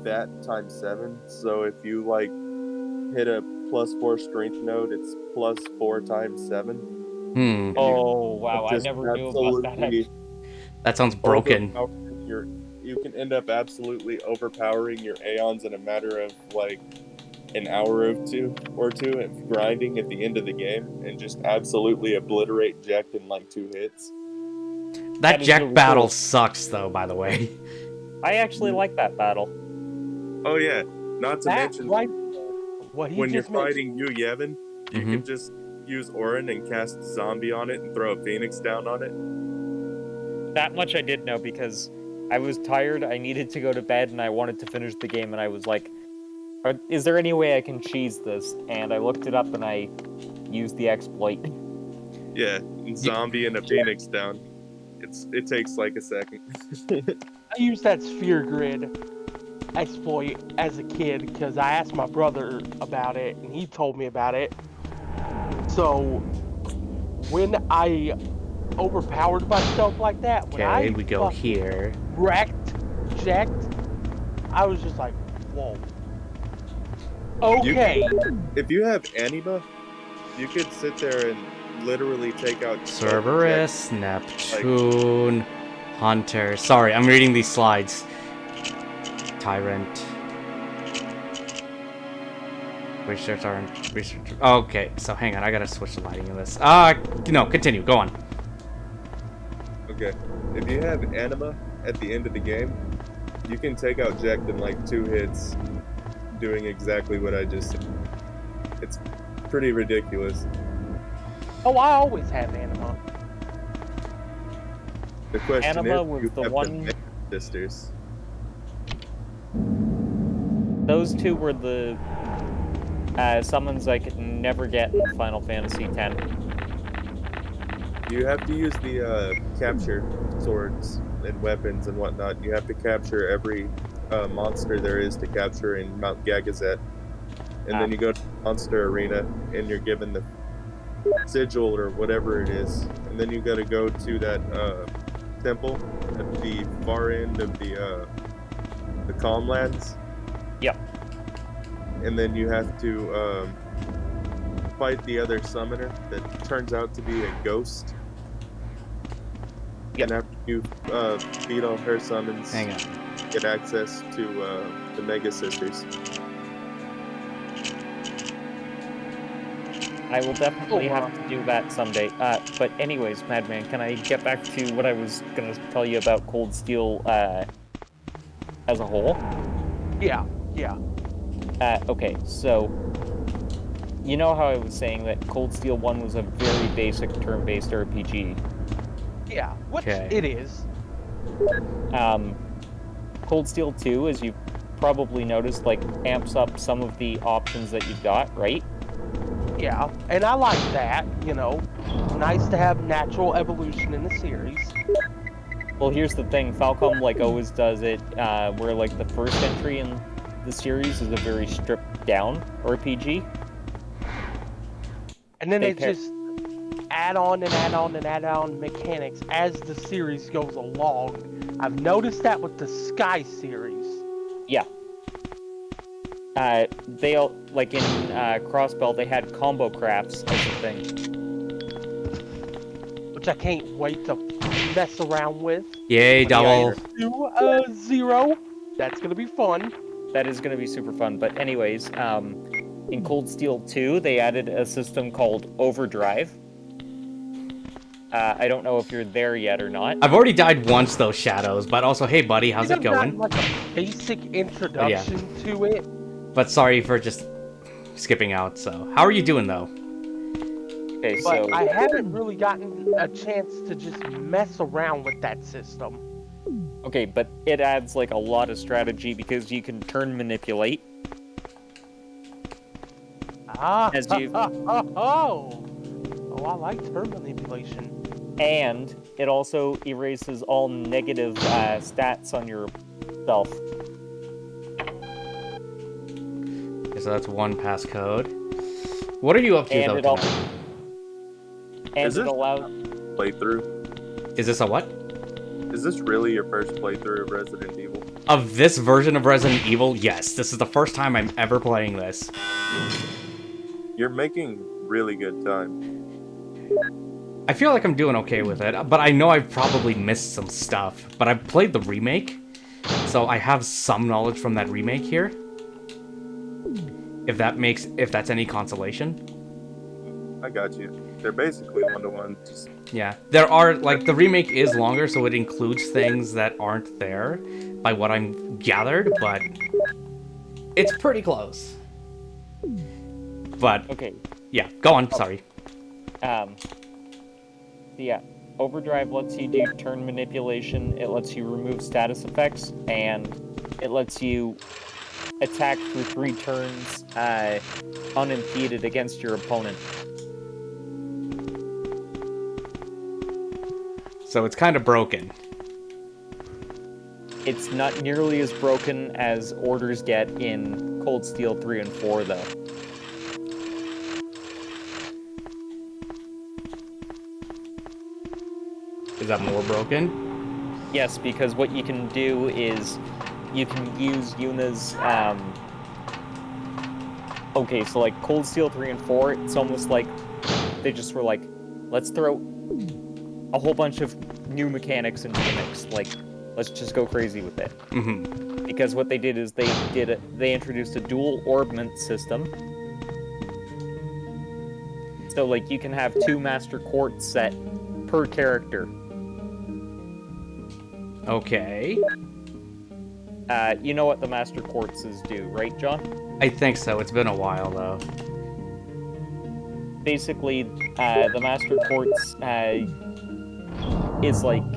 that times 7. So if you like hit a +4 strength node, it's +4 times 7. Oh wow, I never knew about that. That sounds broken. You can end up absolutely overpowering your Aeons in a matter of like an hour or two of grinding at the end of the game and just absolutely obliterate Jekt in like 2 hits. That Jekt battle sucks though, by the way. I actually like that battle. Oh yeah, not to mention when you're fighting Yu Yevon, you can just use Orin and cast Zombie on it and throw a Phoenix down on it. That much I did know because I was tired, I needed to go to bed, and I wanted to finish the game, and I was like, is there any way I can cheese this? And I looked it up, and I used the exploit. Yeah, Zombie and a Phoenix down. It takes like a second. I used that sphere grid exploit as a kid because I asked my brother about it, and he told me about it. So when I overpowered myself like that, when I we go here. wrecked Jekt, I was just like, whoa. Okay. If you have Anima, you could sit there and literally take out Cerberus, Neptune, Hunter. Sorry, I'm reading these slides. Tyrant. Research aren't research. Okay, so hang on, I gotta switch the lighting in this. No, continue. Go on. Okay, if you have Anima at the end of the game, you can take out Jekt in like 2 hits, doing exactly what I just said. It's pretty ridiculous. Oh, I always have Anima. The question Anima is, was you the have one- the sisters. Those two were the summons I could never get in Final Fantasy X. You have to use the capture swords and weapons and whatnot. You have to capture every monster there is to capture in Mount Gagazet. And then you go to the monster arena and you're given the sigil or whatever it is. And then you got to go to that temple at the far end of the Calm Lands. Yep. And then you have to fight the other summoner that turns out to be a ghost. Yep. And after you beat all her summons, Hang on. get access to the Mega Sisters. I will definitely have to do that someday. But anyways, Madman, can I get back to what I was going to tell you about Cold Steel as a whole? Yeah. Okay, so you know how I was saying that Cold Steel 1 was a very basic turn-based RPG? Yeah, which Okay. it is. Cold Steel 2, as you've probably noticed, like, amps up some of the options that you've got, right? Yeah, and I like that, you know. Nice to have natural evolution in the series. Well, here's the thing, Falcom, like, always does it, where, like, the first entry in the series is a very stripped-down RPG. And then They they just add on and add on and add on mechanics as the series goes along. I've noticed that with the Sky series. Yeah. They all, like in Crossbell, they had combo crafts as a thing. Which I can't wait to mess around with. Yay, double. 2-0. That's gonna be fun. That is going to be super fun. But anyways, in Cold Steel 2, they added a system called Overdrive. I don't know if you're there yet or not. I've already died once, though, Shadows. But also, hey, buddy, how's it going? Like a basic introduction to it. But sorry for just skipping out. So, how are you doing, though? Okay, But I haven't really gotten a chance to just mess around with that system. Okay, but it adds like a lot of strategy because you can turn manipulate. As you... Oh, I like turn manipulation. And it also erases all negative stats on yourself. Okay, so that's one passcode. What are you up to, And though, it tonight? Is this allows playthrough? Is this a what? Is this really your first playthrough of Resident Evil? Of this version of Resident Evil, yes. This is the first time I'm ever playing this. You're making really good time. I feel like I'm doing okay with it, but I know I've probably missed some stuff. But I've played the remake, so I have some knowledge from that remake here. If that's any consolation. I got you. They're basically one-to-one. Yeah, there are, like, the remake is longer, so it includes things that aren't there, by what I'm gathered, but it's pretty close. But, okay. Yeah, go on, sorry. Yeah, Overdrive lets you do turn manipulation, it lets you remove status effects, and it lets you attack for 3 turns unimpeded against your opponent. So it's kind of broken. It's not nearly as broken as orders get in Cold Steel 3 and 4, though. Is that more broken? Yes, because what you can do is you can use Yuna's Okay, so like Cold Steel 3 and 4, it's almost like they just were like, let's throw a whole bunch of new mechanics into the mix. Like, let's just go crazy with it. Mm-hmm. Because what they did is they introduced a dual orbment system. So like you can have 2 Master Quartz set per character. Okay. You know what the Master Quartzes do, right, John? I think so. It's been a while, though. Basically, the Master Quartz is like,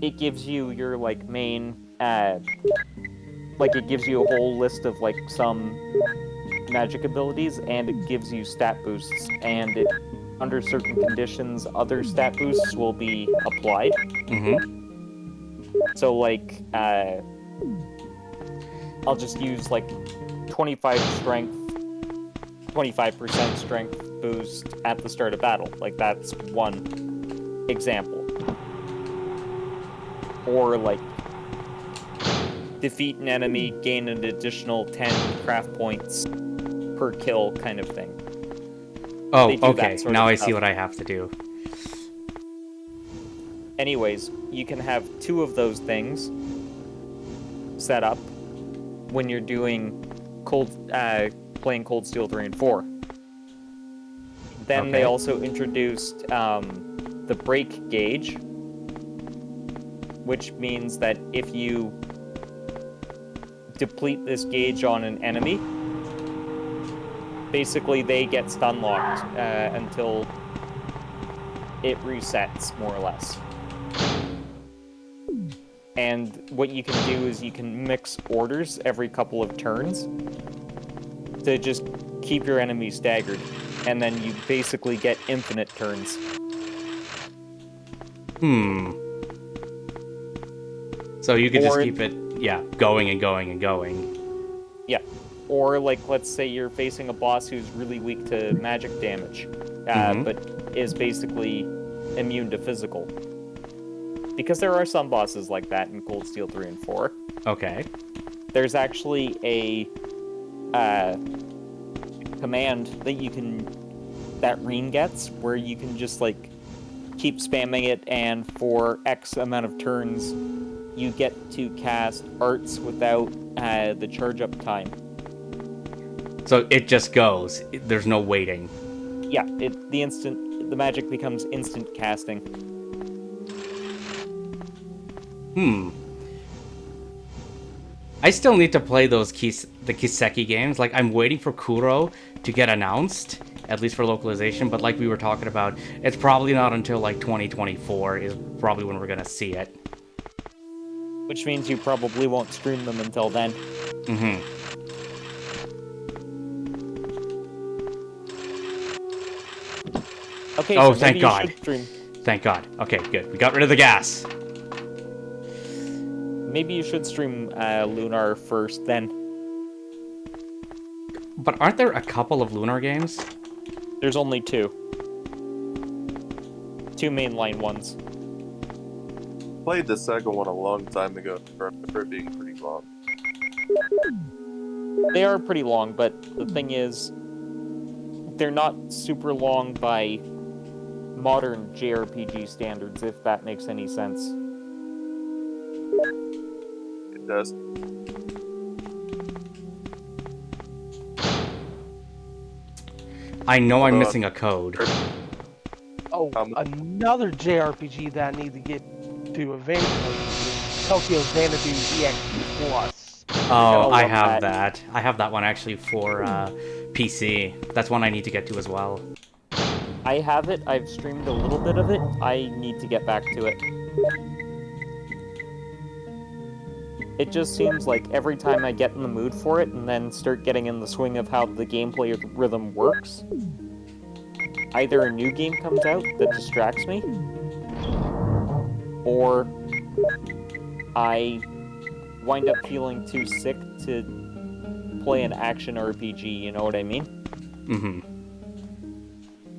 it gives you your, like, main, like, it gives you a whole list of, like, some magic abilities, and it gives you stat boosts, and it, under certain conditions, other stat boosts will be applied. Mm-hmm. So, like, I'll just use, like, 25 strength, 25% strength boost at the start of battle. Like, that's one example. Or, like, defeat an enemy, gain an additional 10 craft points per kill kind of thing. Oh, okay. Now I see what I have to do. Anyways, you can have 2 of those things set up when you're doing playing Cold Steel 3 and 4. Then they also introduced the break gauge, which means that if you deplete this gauge on an enemy, basically they get stun locked until it resets, more or less. And what you can do is you can mix orders every couple of turns to just keep your enemies staggered, and then you basically get infinite turns. So you can just keep it, going and going and going. Yeah. Or, like, let's say you're facing a boss who's really weak to magic damage, but is basically immune to physical. Because there are some bosses like that in Cold Steel 3 and 4. Okay. There's actually a command that Reen gets, where you can just, like, keep spamming it, and for X amount of turns, you get to cast arts without the charge up time. So it just goes. There's no waiting. Yeah, the magic becomes instant casting. I still need to play those the Kiseki games. Like, I'm waiting for Kuro to get announced, at least for localization, but like we were talking about, it's probably not until like 2024 is probably when we're gonna see it. Which means you probably won't stream them until then. Okay, oh, so thank God. You should stream. Thank God. Okay, good. We got rid of the gas. Maybe you should stream Lunar first, then. But aren't there a couple of Lunar games? There's only 2. 2 mainline ones. Played the second one a long time ago. I remember it being pretty long. They are pretty long, but the thing is, they're not super long by modern JRPG standards, if that makes any sense. It does. I know I'm missing a code. Oh, another JRPG that I need to get to eventually. Tokyo Xanadu EX Plus. Oh, I have that. I have that one actually for PC. That's one I need to get to as well. I have it. I've streamed a little bit of it. I need to get back to it. It just seems like every time I get in the mood for it and then start getting in the swing of how the gameplay rhythm works, either a new game comes out that distracts me, or I wind up feeling too sick to play an action RPG, you know what I mean?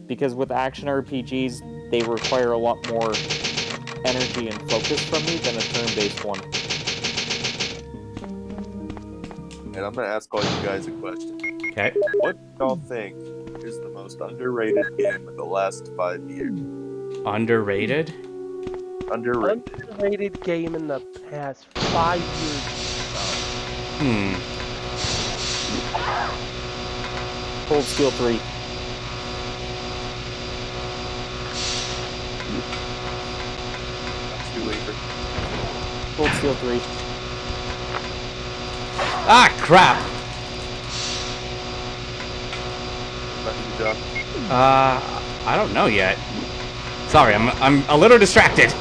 Because with action RPGs, they require a lot more energy and focus from me than a turn-based one. and I'm gonna ask all you guys a question. Okay. What do y'all think is the most underrated game of the last 5 years? Underrated? Underrated game in the past 5 years or so. Cold Steel 3. That's too late for Cold Steel 3. Ah, crap! I don't know yet. Sorry, I'm a little distracted.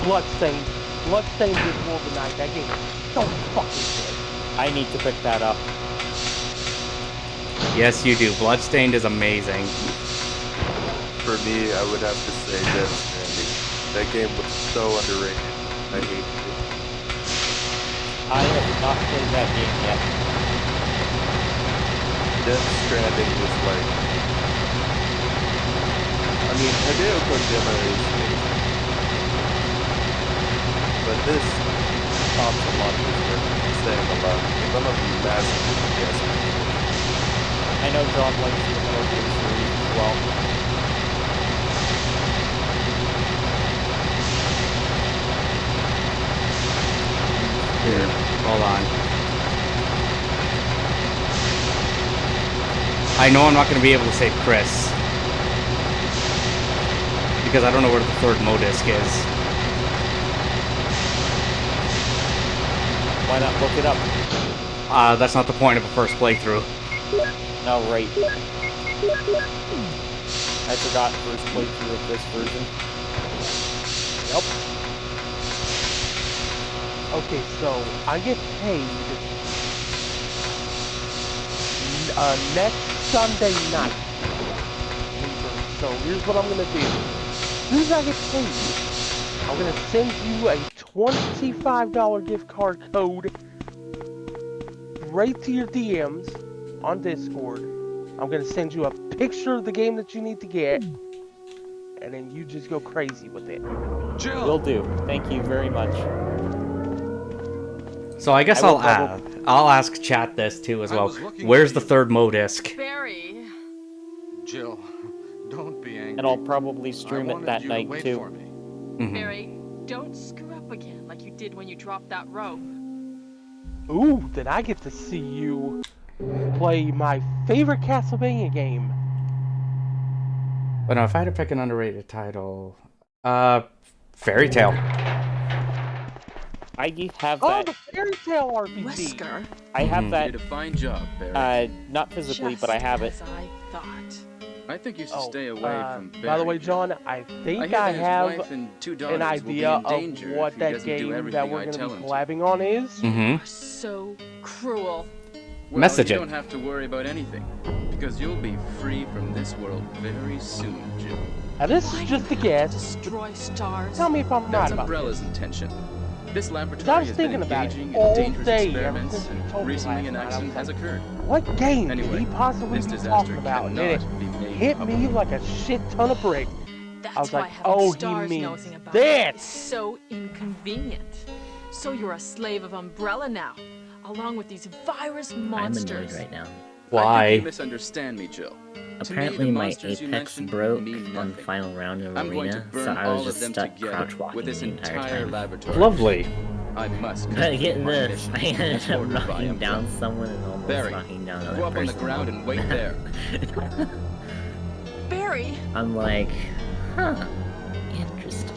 Bloodstained. Bloodstained is World of Night. That game is so fucking good. I need to pick that up. Yes, you do. Bloodstained is amazing. For me, I would have to say Death Stranding. That game was so underrated. I hate it. I have not played that game yet. Death Stranding was like... I mean, Hideo Kojima is... But this tops a lot of his work, saying a lot. I'm a massive enthusiast. I know John likes the Metal Gear series as well. Here, hold on. I know I'm not going to be able to save Chris. Because I don't know where the third Modisc is. Why not look it up? That's not the point of a first playthrough. Oh, right. I forgot first playthrough of this version. Yep. Okay, so I get paid next Sunday night. So here's what I'm gonna do. As soon as I get paid, I'm gonna send you a $25 gift card code right to your DMs on Discord. I'm gonna send you a picture of the game that you need to get, and then you just go crazy with it. Jill! Will do. Thank you very much. So I guess I'll ask chat this too as well. Where's the third Modisc? Barry. Jill, don't be angry. And I'll probably stream it that night too. Barry, don't screw up again like you did when you dropped that rope. Ooh, then I get to see you play my favorite Castlevania game. But no, if I had to pick an underrated title, Fairy Tale. I have Oh, that. the Fairy Tale RPG. Whisker. I have that. You did a fine job, Barry. Not physically, Just but I have it. as I thought. I think you should stay away from Barry. By the way, John, I think hear I that his have wife and 2 an daughters idea will be in of danger what if he that doesn't do game that everything we're I going to tell be him collabing on is. You're so cruel. Well, Message you it. don't have to worry about anything, because you'll be free from this world very soon, Jill. Now, this is just a guess. Destroy stars. Tell me if I'm That's right about Umbrella's this. intention. This I laboratory was has been thinking about it engaging all in dangerous day ever experiments, since you and told me recently an last night. I was accident has like, occurred. What game could Anyway, he possibly this be disaster talking about? And then cannot be it made hit me public. like a shit ton of bricks. That's I was why like, having oh, he stars means nosing about this. is so inconvenient. So you're a slave of Umbrella now, along with these virus monsters. I'm annoyed right now. I Why? think you misunderstand me, Jill. To me, Apparently the my monsters you Apex mentioned broke mean on nothing. the final round of I'm going to Arena, burn so I all was of just them stuck together crouch walking with this the entire entire time. laboratory. Lovely. I must But complete get my this, mission I ended as up ordered by knocking Umbrella. down someone and almost Barry, knocking down another go up on the person. ground and wait there. Barry! I'm like, huh, interesting.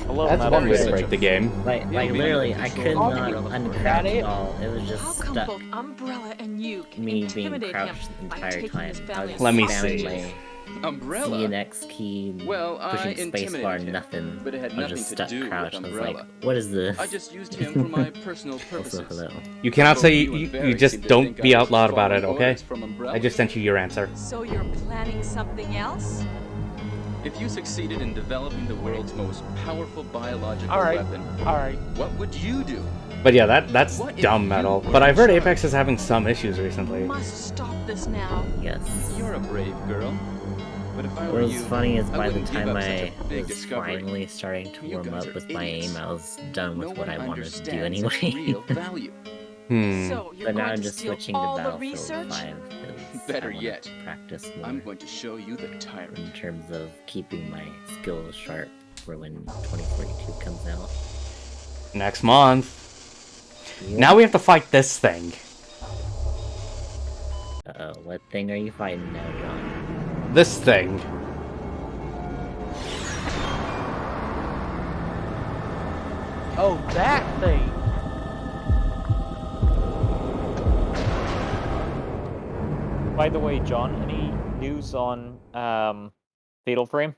That's one way to break the game. Like literally, I could not uncrouch at all. It was How just come stuck. both Umbrella and you can Me being intimidate him crouched the by entire taking time. his I family was Let me spamming see. my Umbrella? C and X key, Well, I pushing spacebar, intimidated him, nothing. but it had I was nothing just to stuck do with crouched. I was Umbrella. like, what is this? I just used him for my personal Also, purposes. hello. You cannot Both say you and you Barry just seem to don't think be I out was loud just about it, following okay? orders from Umbrella. I just sent you your answer. So you're planning something else? If you succeeded in developing the world's most powerful biological Alright, weapon, alright. what would you do? But yeah, that's What if dumb you metal. were But I've heard in Apex is having some issues recently. Must stop this now. Yes. You're a brave girl. But if I What were was you, funny is I by the wouldn't give time up such I a big was discovery. finally starting to You warm guys up are with my idiots. aim, I was done with No what I one wanted to do understands its anyway. real value. So, you're But now going I'm to just steal switching to all the Battlefield research? 5 because Better I want yet, to practice more I'm going to show you the tyrant. in terms of keeping my skills sharp for when 2042 comes out. Next month. Yeah. Now we have to fight this thing. Uh-oh, what thing are you fighting now, John? This thing. Oh, that thing. By the way, John, any news on Fatal Frame?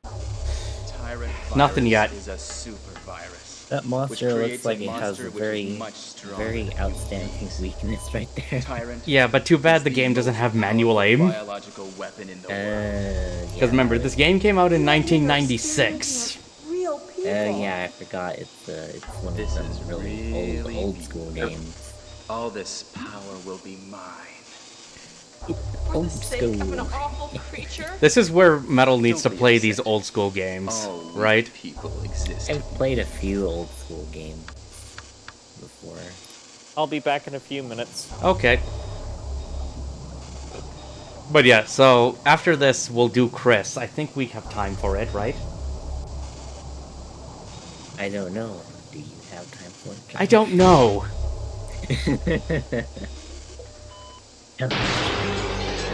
Tyrant Nothing yet. is a super virus. That monster which looks creates like a it has monster a which is very, much stronger very than outstanding weakness right there. Tyrant. Yeah, but too bad the game doesn't have manual aim. Biological weapon in the Because yeah, remember, this game came out in 1996. yeah, I forgot. It's one of those really old school games. All this power will be mine. For the sake of an awful creature? This is where Metal needs to play these old school games, right? People exist. I've played a few old school games before. I'll be back in a few minutes. Okay. But yeah, so after this, we'll do Chris. I think we have time for it, right? I don't know. Do you have time for it, John? I don't know.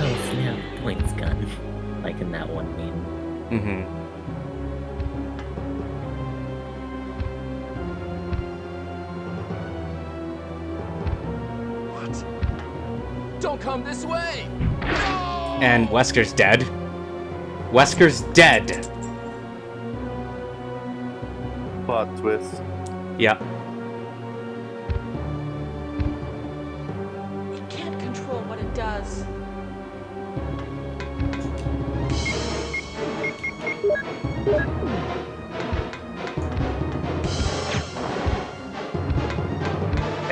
Oh snap, points gun. Like in that one meme. Mm-hmm. What? Don't come this way! And Wesker's dead. Wesker's dead. Plot twist. Yep. It can't control what it does.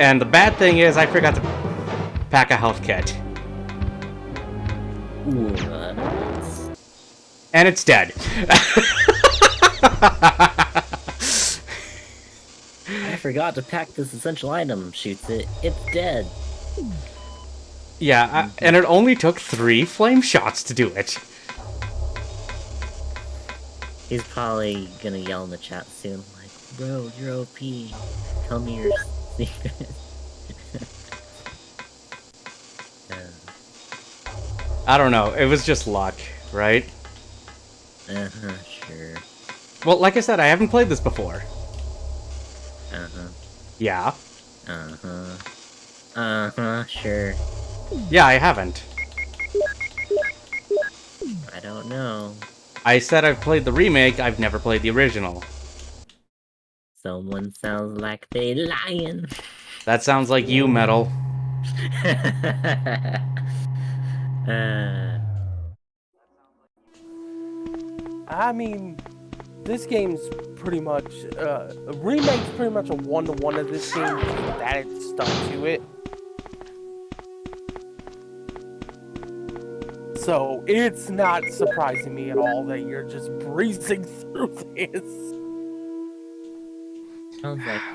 And the bad thing is, I forgot to pack a health kit. Ooh, And it's dead. I forgot to pack this essential item. Shoots it. It's dead. Yeah, and it only took 3 flame shots to do it. He's probably gonna yell in the chat soon, like, "Bro, you're OP. Tell me your secret." I don't know. It was just luck, right? Sure. Well, like I said, I haven't played this before. Yeah. Sure. Yeah, I haven't. I don't know. I said I've played the remake, I've never played the original. Someone sounds like they lying. That sounds like you, Metal. I mean, this game's pretty much, remake's pretty much a one-to-one of this game, that it stuck to it. So, it's not surprising me at all that you're just breezing through this.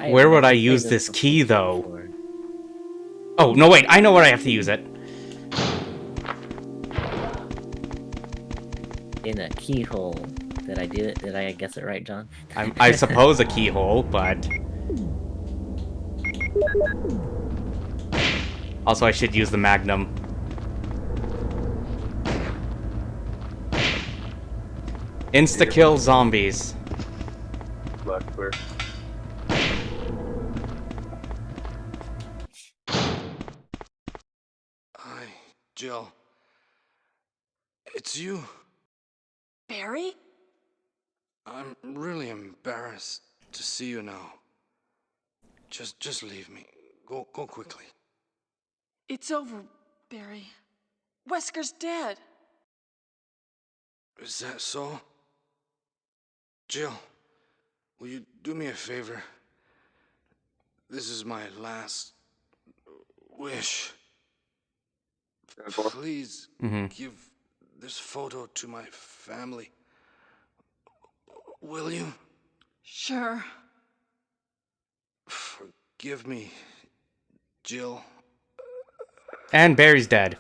Where would I use this key, though? Oh, no, wait, I know where I have to use it. In a keyhole. Did I do it? Did I guess it right, John? I suppose a keyhole, but... Also, I should use the Magnum. Insta-kill zombies. Blackbird. Hi, Jill. It's you. Barry? I'm really embarrassed to see you now. Just leave me. Go quickly. It's over, Barry. Wesker's dead. Is that so? Jill, will you do me a favor? This is my last wish. Please give this photo to my family. Will you? Sure. Forgive me, Jill. And Barry's dead.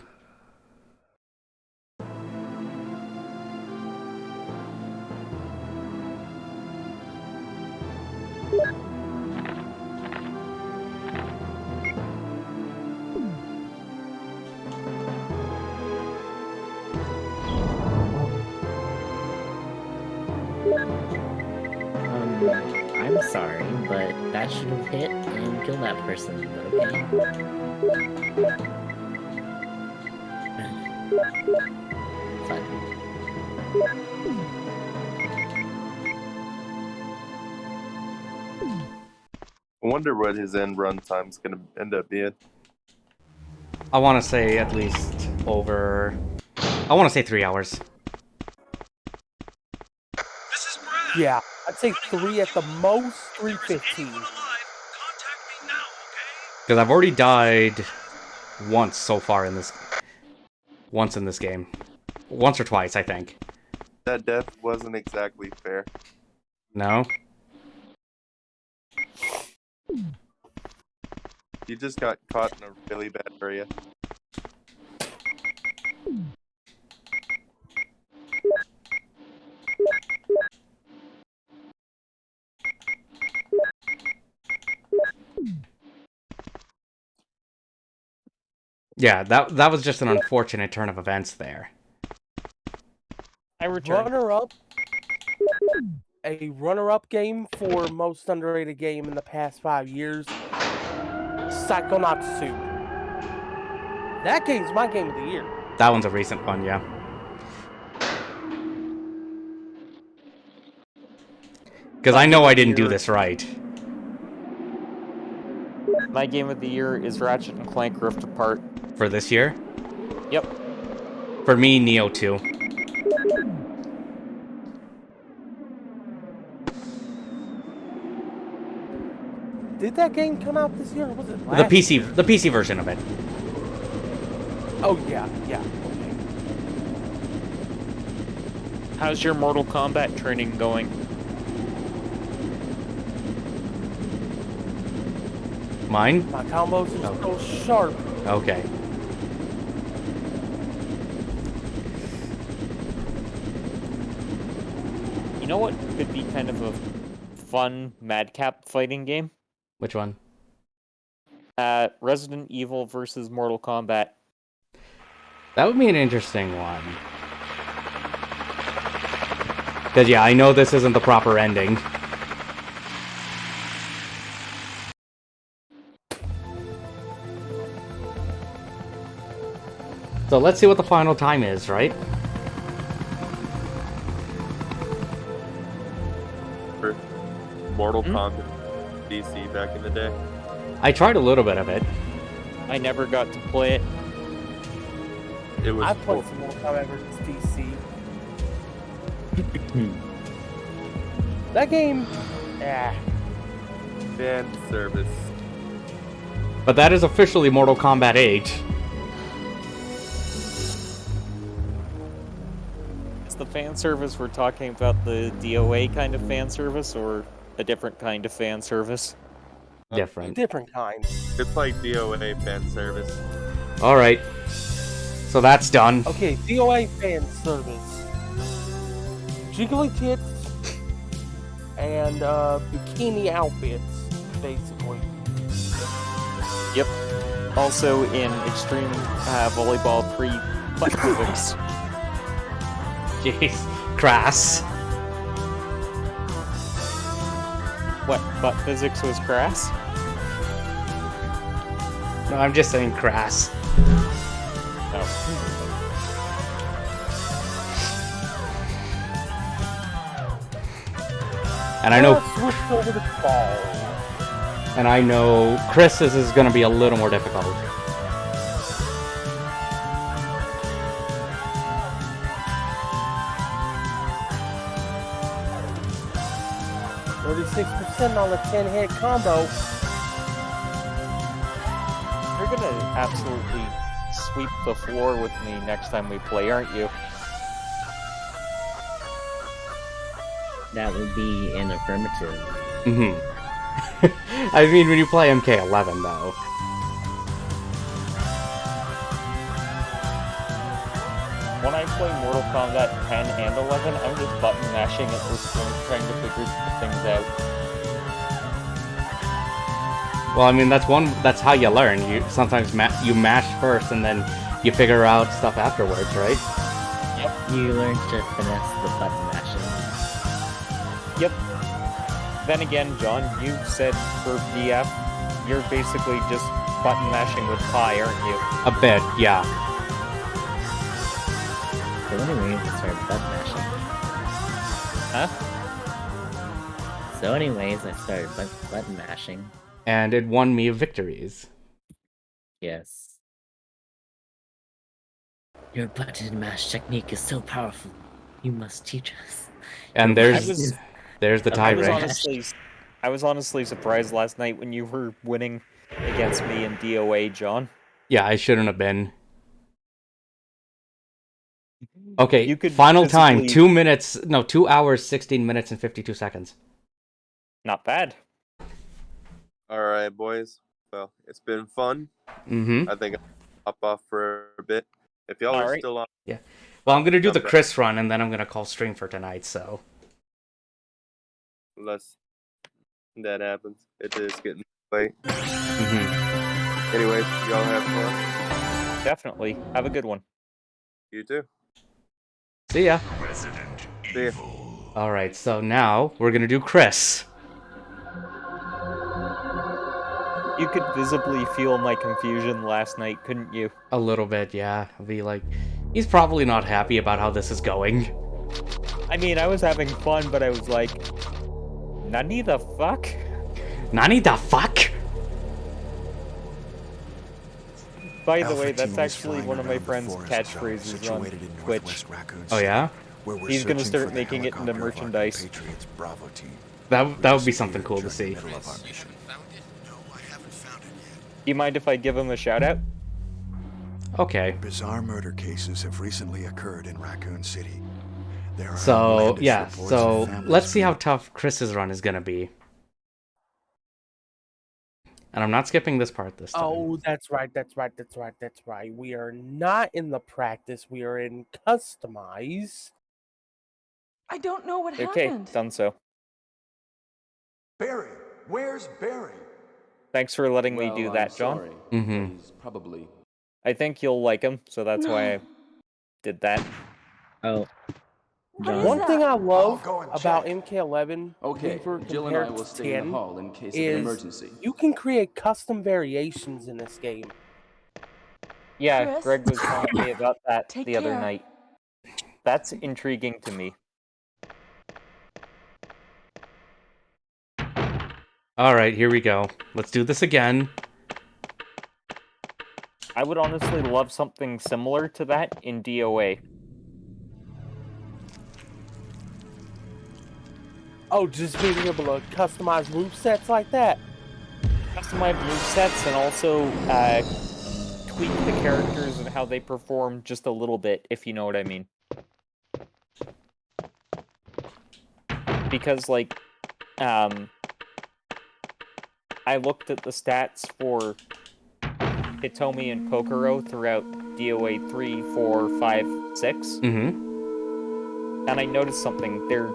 I'm sorry, but that should have hit and killed that person, but okay. Fine. I wonder what his end run time's gonna end up being. I want to say at least over... I want to say 3 hours. Yeah, I'd say 3 at the most, 3:15. Because I've already died once so far in this... Once in this game. Once or twice, I think. That death wasn't exactly fair. No? You just got caught in a really bad area. Yeah, that was just an unfortunate turn of events there. I returned. A runner-up game for most underrated game in the past 5 years. Psychonauts 2. That game's my game of the year. That one's a recent one, yeah. Because I know I didn't do this right. My game of the year is Ratchet and Clank Rift Apart. For this year? Yep. For me, Neo 2. Did that game come out this year, or was it last The year? PC version of it. Oh, yeah, okay. How's your Mortal Kombat training going? Mine? My combos are so sharp. Okay. You know what could be kind of a fun madcap fighting game? Which one? Resident Evil versus Mortal Kombat. That would be an interesting one. Because, yeah, I know this isn't the proper ending. So let's see what the final time is, right? For Mortal Kombat DC back in the day. I tried a little bit of it. I never got to play it. It was I played some Mortal Kombat versus DC. That game, fan service. But that is officially Mortal Kombat 8. Is the fan service we're talking about the DOA kind of fan service or a different kind of fan service? Different. Different kind. It's like DOA fan service. Alright. So that's done. Okay, DOA fan service. Jiggly tits and bikini outfits, basically. Yep. Also in Extreme Volleyball 3 butt physics. Jeez. Crass. What, butt physics was crass? No, I'm just saying crass. Oh. And I know... Switch over to fall. And I know Chris's is going to be a little more difficult. %36% on the 10-hit combo. You're gonna absolutely sweep the floor with me next time we play, aren't you? That would be an affirmative. Mm-hmm. I mean, when you play MK11, though. when I play Mortal Kombat 10 and 11, I'm just button mashing at this point, trying to figure things out. Well, I mean, that's how you learn. You sometimes you mash first, and then you figure out stuff afterwards, right? Yep. You learn to finesse the button mashing. Yep. Then again, John, you said for BF, you're basically just button mashing with pi, aren't you? A bit, yeah. So anyways, I started button mashing. Huh? So anyways, I started button mashing. And it won me victories. Yes. Your button mash technique is so powerful. You must teach us. And there's the tie break. I was honestly surprised last night when you were winning against me in DOA, John. Yeah, I shouldn't have been. Okay, You could final time, physically- 2 hours, 16 minutes, and 52 seconds. Not bad. All right, boys. Well, it's been fun. Mm-hmm. I think I'll hop off for a bit. If y'all are still on. Yeah. Well, I'm gonna do the Come back. Chris run, and then I'm gonna call stream for tonight. So. Unless that happens. It is getting late. Mm-hmm. Anyways, y'all have fun. Definitely. Have a good one. You too. See ya. See ya. All right. So now we're gonna do Chris. You could visibly feel my confusion last night, couldn't you? A little bit, yeah. I'll be like, he's probably not happy about how this is going. I mean, I was having fun, but I was like, Nani the fuck? Nani the fuck? By the Alpha way, team that's is actually flying one of my around the friend's forest catchphrases on situated in Twitch. northwest Raccoon Oh City, yeah? where we're He's gonna searching start for the making it into helicopter of our merchandise. Patriots Bravo team. That would be something cool to see. Middle of our mission. Do you mind if I give him a shout out? Okay. Bizarre murder cases have recently occurred in Raccoon City. There are So outlandish yeah. reports So of families let's see being how tough Chris's run is gonna be. And I'm not skipping this part this time. Oh, that's right. We are not in the practice. We are in customize. I don't know what Okay, happened. done so. Barry, where's Barry? Thanks for letting me do that, John. Mm-hmm. Probably. I think you'll like him, so that's why I did that. Oh. One thing I love go and about check. MK11 Okay, Reaper Jill and I compared will to stay in 10 the hall in case of an is emergency. you can create custom variations in this game. Yeah, Chris? Greg was telling me about that Take the other care. night. That's intriguing to me. All right, here we go. Let's do this again. I would honestly love something similar to that in DOA. Oh, just being able to customize movesets like that. Customize movesets and also tweak the characters and how they perform just a little bit, if you know what I mean. Because, like, I looked at the stats for Hitomi and Kokoro throughout DOA 3, 4, 5, 6. Mm-hmm. And I noticed something. Their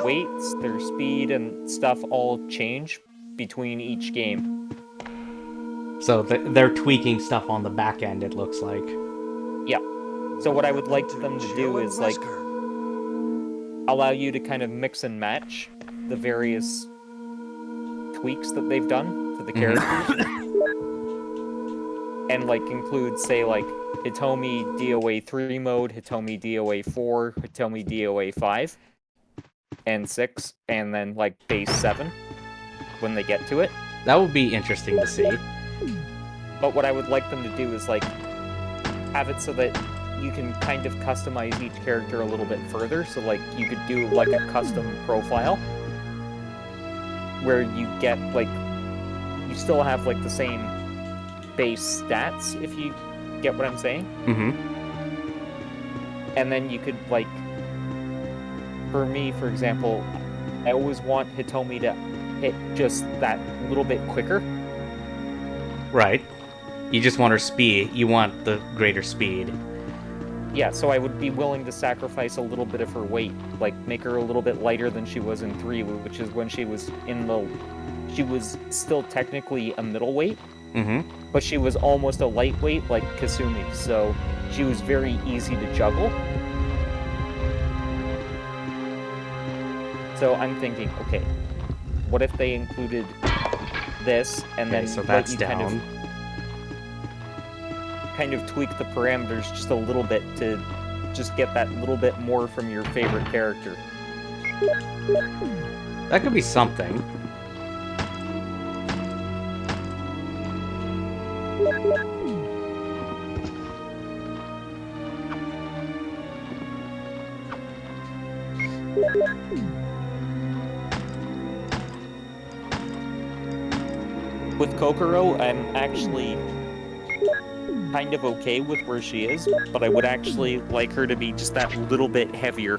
weights, their speed, and stuff all change between each game. So they're tweaking stuff on the back end, it looks like. Yeah. So what I would like them to do is, like, allow you to kind of mix and match the various tweaks that they've done to the characters. And, like, include, say, like, Hitomi DOA 3 mode, Hitomi DOA 4, Hitomi DOA 5, and 6, and then, like, base 7, when they get to it. That would be interesting to see. But what I would like them to do is, like, have it so that you can kind of customize each character a little bit further. So, like, you could do, like, a custom profile, where you get, like, you still have, like, the same base stats, if you get what I'm saying. Mm-hmm. And then you could, like, for me, for example, I always want Hitomi to hit just that little bit quicker. Right. You just want her speed. You want the greater speed. Yeah, so I would be willing to sacrifice a little bit of her weight, like make her a little bit lighter than she was in 3, which is when she was she was still technically a middleweight, but she was almost a lightweight like Kasumi, so she was very easy to juggle. So I'm thinking, okay, what if they included this and then so let that's you down. kind of tweak the parameters just a little bit to just get that little bit more from your favorite character. That could be something. With Kokoro, I'm actually kind of okay with where she is, but I would actually like her to be just that little bit heavier.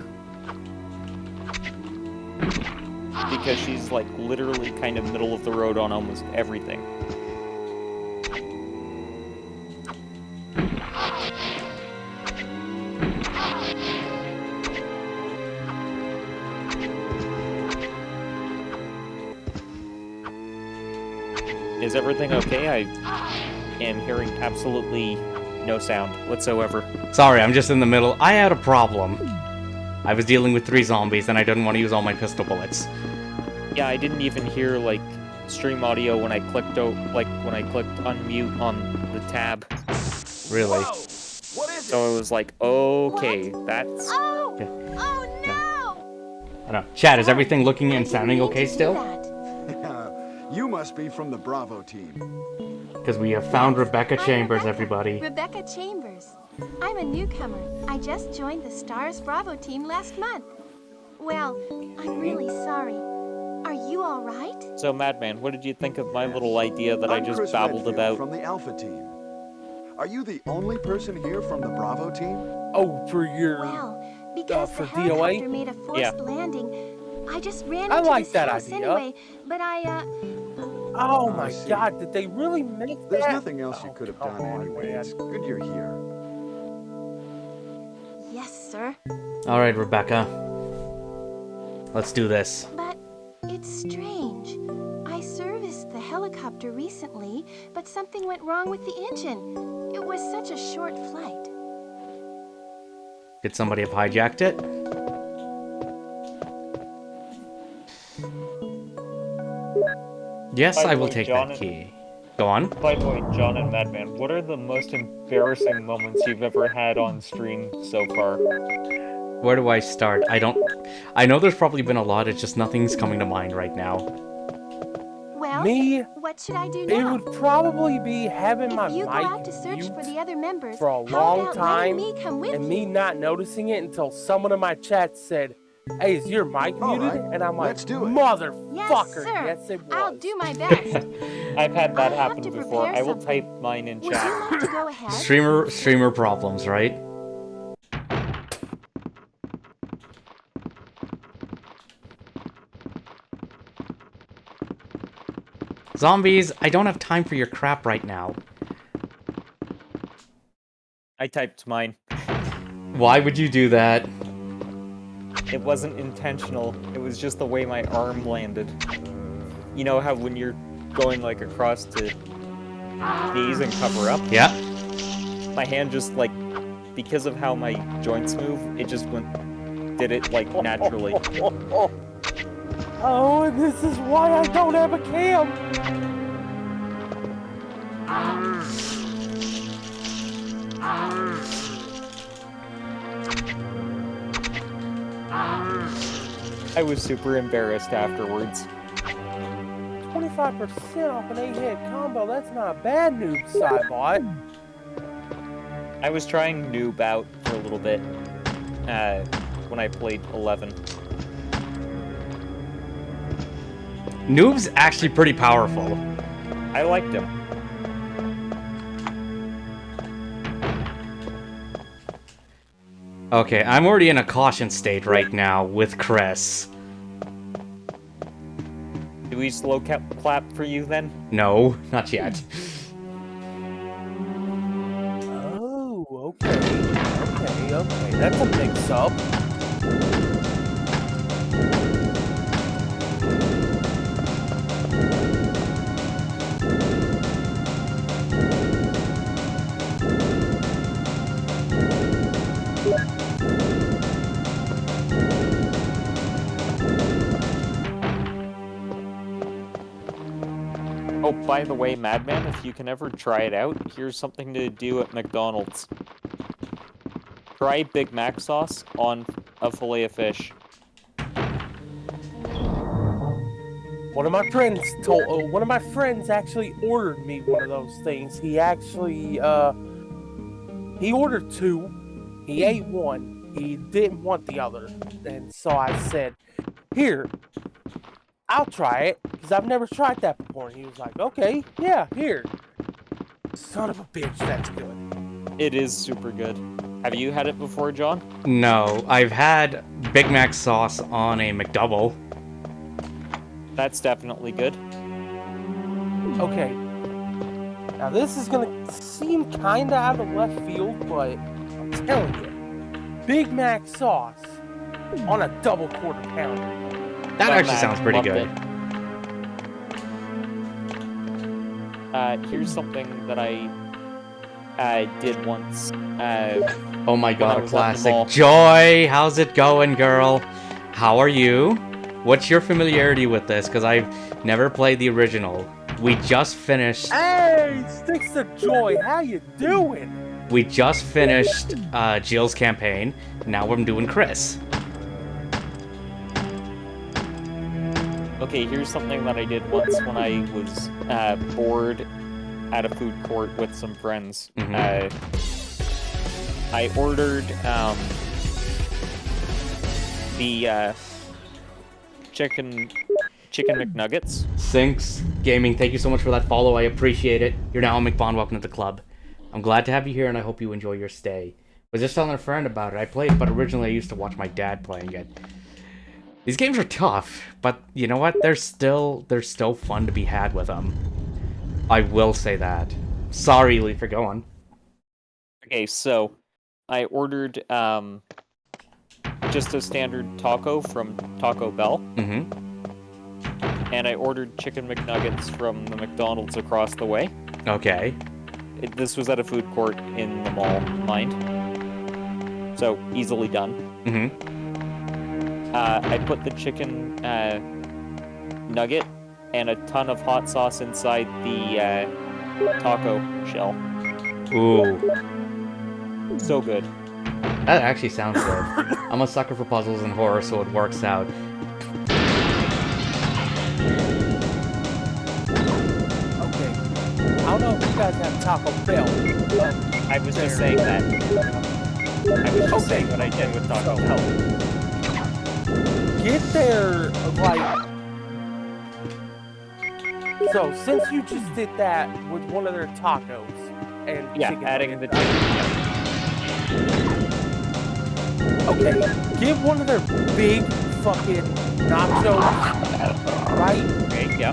Because she's like literally kind of middle of the road on almost everything. Is everything okay? I am hearing absolutely no sound whatsoever. Sorry, I'm just in the middle. I had a problem. I was dealing with 3 zombies and I didn't want to use all my pistol bullets. Yeah, I didn't even hear like stream audio when I clicked unmute on the tab. Really? So it was like, okay, that's... Oh no! I don't know. Chat, is everything looking and sounding okay still? You must be from the Bravo team. Because we have found Rebecca Chambers, everybody. Rebecca Chambers. I'm a newcomer. I just joined the Stars Bravo team last month. Well, I'm really sorry. Are you all right? So, Madman, what did you think of my little idea that I just Chris babbled Redfield about? From the Alpha team. Are you the only person here from the Bravo team? Oh, for your Because for the helicopter DOA? made a forced landing, I just ran I into like this that house idea. anyway, but Oh my god, did they really make that? There's nothing else you could have done anyway. It's good you're here. Yes, sir. Alright, Rebecca. Let's do this. But it's strange. I serviced the helicopter recently, but something went wrong with the engine. It was such a short flight. Could somebody have hijacked it? Yes, By the I will way, take John that key. Go on. By the way, John and Madman, what are the most embarrassing moments you've ever had on stream so far? Where do I start? I know there's probably been a lot, it's just nothing's coming to mind right now. Well, Me? what should I do It now? would probably be having my If you go mic out to search mute for the other members, for a how long about time letting me come with and you? me not noticing it until someone in my chat said, "Hey, is your mic All muted?" right, And I'm like, let's do it. "Motherfucker, Yes, sir. yes it was." I'll do my best. I've had that I'll have happen to before. prepare I will something. type mine in Would you chat. like to go ahead? Streamer problems, right? Zombies, I don't have time for your crap right now. I typed mine. Why would you do that? It wasn't intentional. It was just the way my arm landed. You know how when you're going like across to knees and cover up? Yeah. My hand just like, because of how my joints move, it just did it like naturally. Oh, and this is why I don't have a cam. I was super embarrassed afterwards. 25% off an 8-hit combo. That's not bad, noob Cybot. I was trying noob out for a little bit when I played 11. Noob's actually pretty powerful. I liked him. Okay, I'm already in a caution state right now with Chris. Do we slow clap for you then? No, not yet. Oh, okay. okay, that's a mix-up. Oh, by the way, Madman, if you can ever try it out, here's something to do at McDonald's. Try Big Mac sauce on a fillet of fish. One of my friends actually ordered me one of those things. He actually, he ordered 2. He ate one. He didn't want the other. And so I said, here, I'll try it, because I've never tried that before. And he was like, okay, yeah, here. Son of a bitch, that's good. It is super good. Have you had it before, John? No, I've had Big Mac sauce on a McDouble. That's definitely good. Okay. Now this is gonna seem kinda out of left field, but I'm telling you, Big Mac sauce on a double quarter pounder. That actually sounds pretty good. Here's something that I did once. Oh my god, a classic. Joy, how's it going, girl? How are you? What's your familiarity with this? Because I've never played the original. We just finished... Hey, Sticks of Joy, how you doing? We just finished Jill's campaign. Now I'm doing Chris. Okay, here's something that I did once when I was bored at a food court with some friends. I ordered the chicken McNuggets. Sinks Gaming, thank you so much for that follow. I appreciate it. You're now a McBond. Welcome to the club. I'm glad to have you here, and I hope you enjoy your stay. I was just telling a friend about it. I played, but originally I used to watch my dad playing it. These games are tough, but you know what? There's still fun to be had with them. I will say that. Sorry, Lee, for going. Okay, so I ordered just a standard taco from Taco Bell. And I ordered chicken McNuggets from the McDonald's across the way. Okay. This was at a food court in the mall, mind. So, easily done. I put the chicken nugget and a ton of hot sauce inside the taco shell. Ooh. So good. That actually sounds good. I'm a sucker for puzzles and horror, so it works out. Okay. I don't know if you guys have Taco Bell. I was just saying that. I was just saying what I did with Taco Bell. Get there, like... So, since you just did that with one of their tacos, and chicken adding the okay, get one of their big fucking nachos, right? Okay, yeah.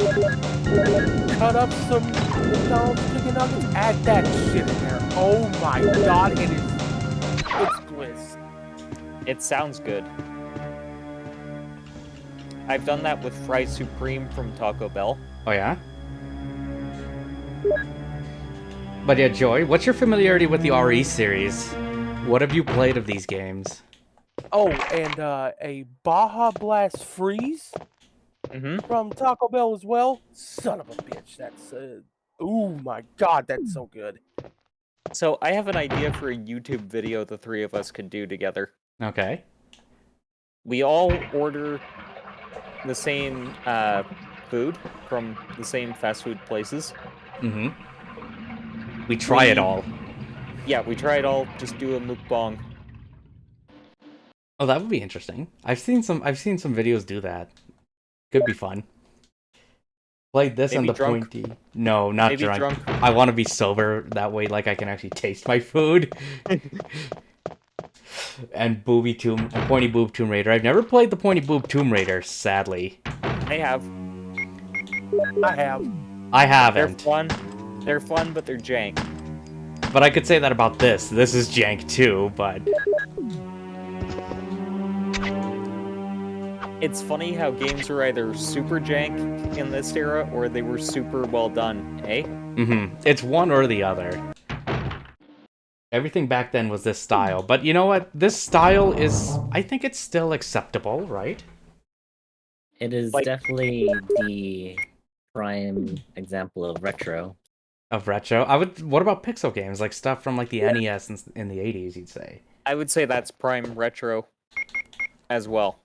Cut up some McDonald's chicken nuggets, add that shit in there. Oh my god, it's bliss. It sounds good. I've done that with Fry Supreme from Taco Bell. Oh yeah? But yeah, Joy, what's your familiarity with the RE series? What have you played of these games? Oh, and a Baja Blast Freeze from Taco Bell as well. Son of a bitch, that's oh my god, that's so good. So I have an idea for a YouTube video the three of us could do together. Okay. We all order the same food from the same fast food places. We try it all. Yeah, we try it all. Just do a mukbang. Oh, that would be interesting. I've seen some videos do that. Could be fun. Played this on the pointy. No, not Maybe drunk. I want to be sober. That way, like, I can actually taste my food. And Pointy Boob Tomb Raider. I've never played the Pointy Boob Tomb Raider, sadly. I have. I haven't. They're fun, but they're jank. But I could say that about this. This is jank too, but... It's funny how games were either super jank in this era or they were super well done, eh? Mm-hmm. It's one or the other. Everything back then was this style, but you know what? This style is, I think it's still acceptable, right? It is definitely the prime example of retro. Of retro? What about pixel games? Like stuff from like the NES in the 80s, you'd say? I would say that's prime retro as well.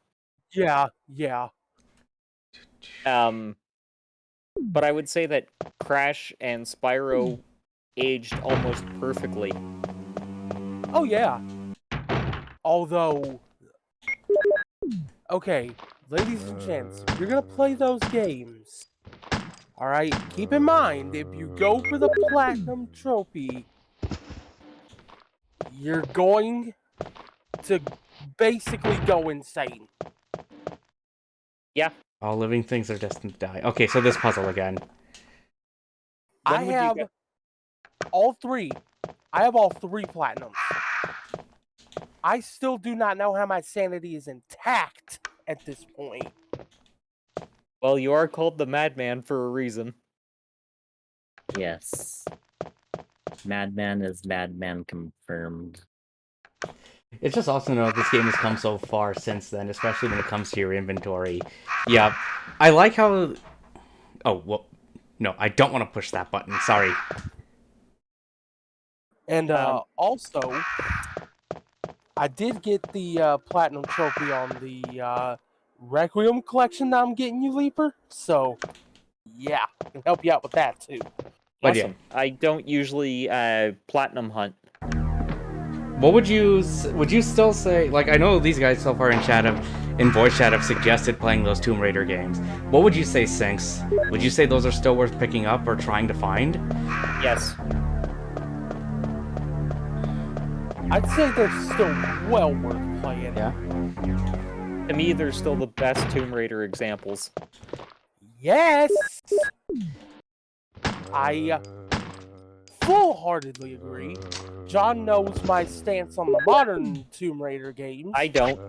Yeah. But I would say that Crash and Spyro aged almost perfectly. Oh, yeah. Although... Okay, ladies and gents, if you're gonna play those games, alright, keep in mind, if you go for the Platinum Trophy, you're going to basically go insane. Yeah. All living things are destined to die. Okay, so this puzzle again. I have all three. I have all three Platinums. I still do not know how my sanity is intact at this point. Well, you are called the Madman for a reason. Yes. Madman is Madman confirmed. It's just awesome to know this game has come so far since then, especially when it comes to your inventory. Yeah, I like how... Oh, well, no, I don't want to push that button, sorry. And also, I did get the Platinum Trophy on the Requiem collection that I'm getting you, Leaper. So, yeah, I can help you out with that, too. But awesome. yeah. I don't usually Platinum hunt. What would you still say, like, I know these guys so far in voice chat have suggested playing those Tomb Raider games. What would you say, Sinks? Would you say those are still worth picking up or trying to find? Yes. I'd say they're still well worth playing. Yeah. To me, they're still the best Tomb Raider examples. Yes! I full-heartedly agree. John knows my stance on the modern Tomb Raider games. I don't.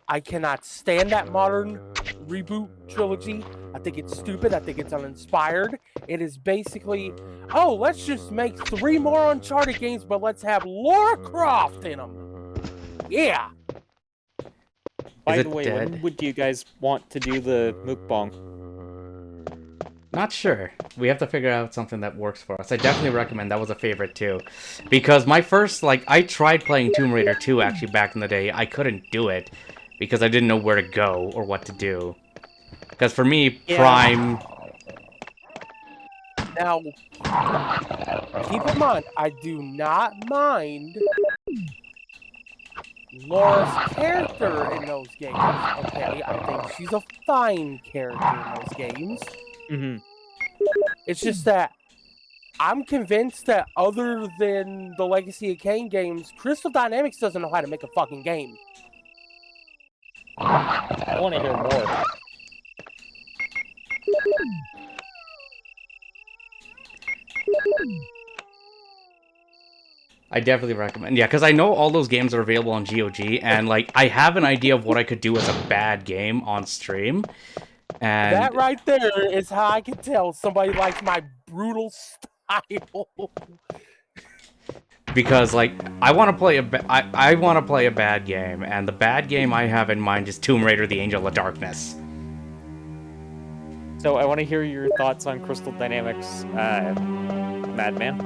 I cannot stand that modern reboot trilogy. I think it's stupid. I think it's uninspired. It is basically, oh, let's just make 3 more Uncharted games, but let's have Lara Croft in them. Yeah. By the way, when would you guys want to do the mukbang? Not sure. We have to figure out something that works for us. I definitely recommend. That was a favorite too. Because my first, I tried playing Tomb Raider 2 actually back in the day. I couldn't do it because I didn't know where to go or what to do. Because for me, Prime... Now, keep in mind, I do not mind Laura's character in those games. Okay, I think she's a fine character in those games. Mm-hmm. It's just that I'm convinced that other than the Legacy of Kain games, Crystal Dynamics doesn't know how to make a fucking game. I want to hear more. I definitely recommend. Yeah, because I know all those games are available on GOG, and I have an idea of what I could do as a bad game on stream. And that right there is how I can tell somebody likes my brutal style. Because I want to play I want to play a bad game, and the bad game I have in mind is Tomb Raider: The Angel of Darkness. So I want to hear your thoughts on Crystal Dynamics, Madman.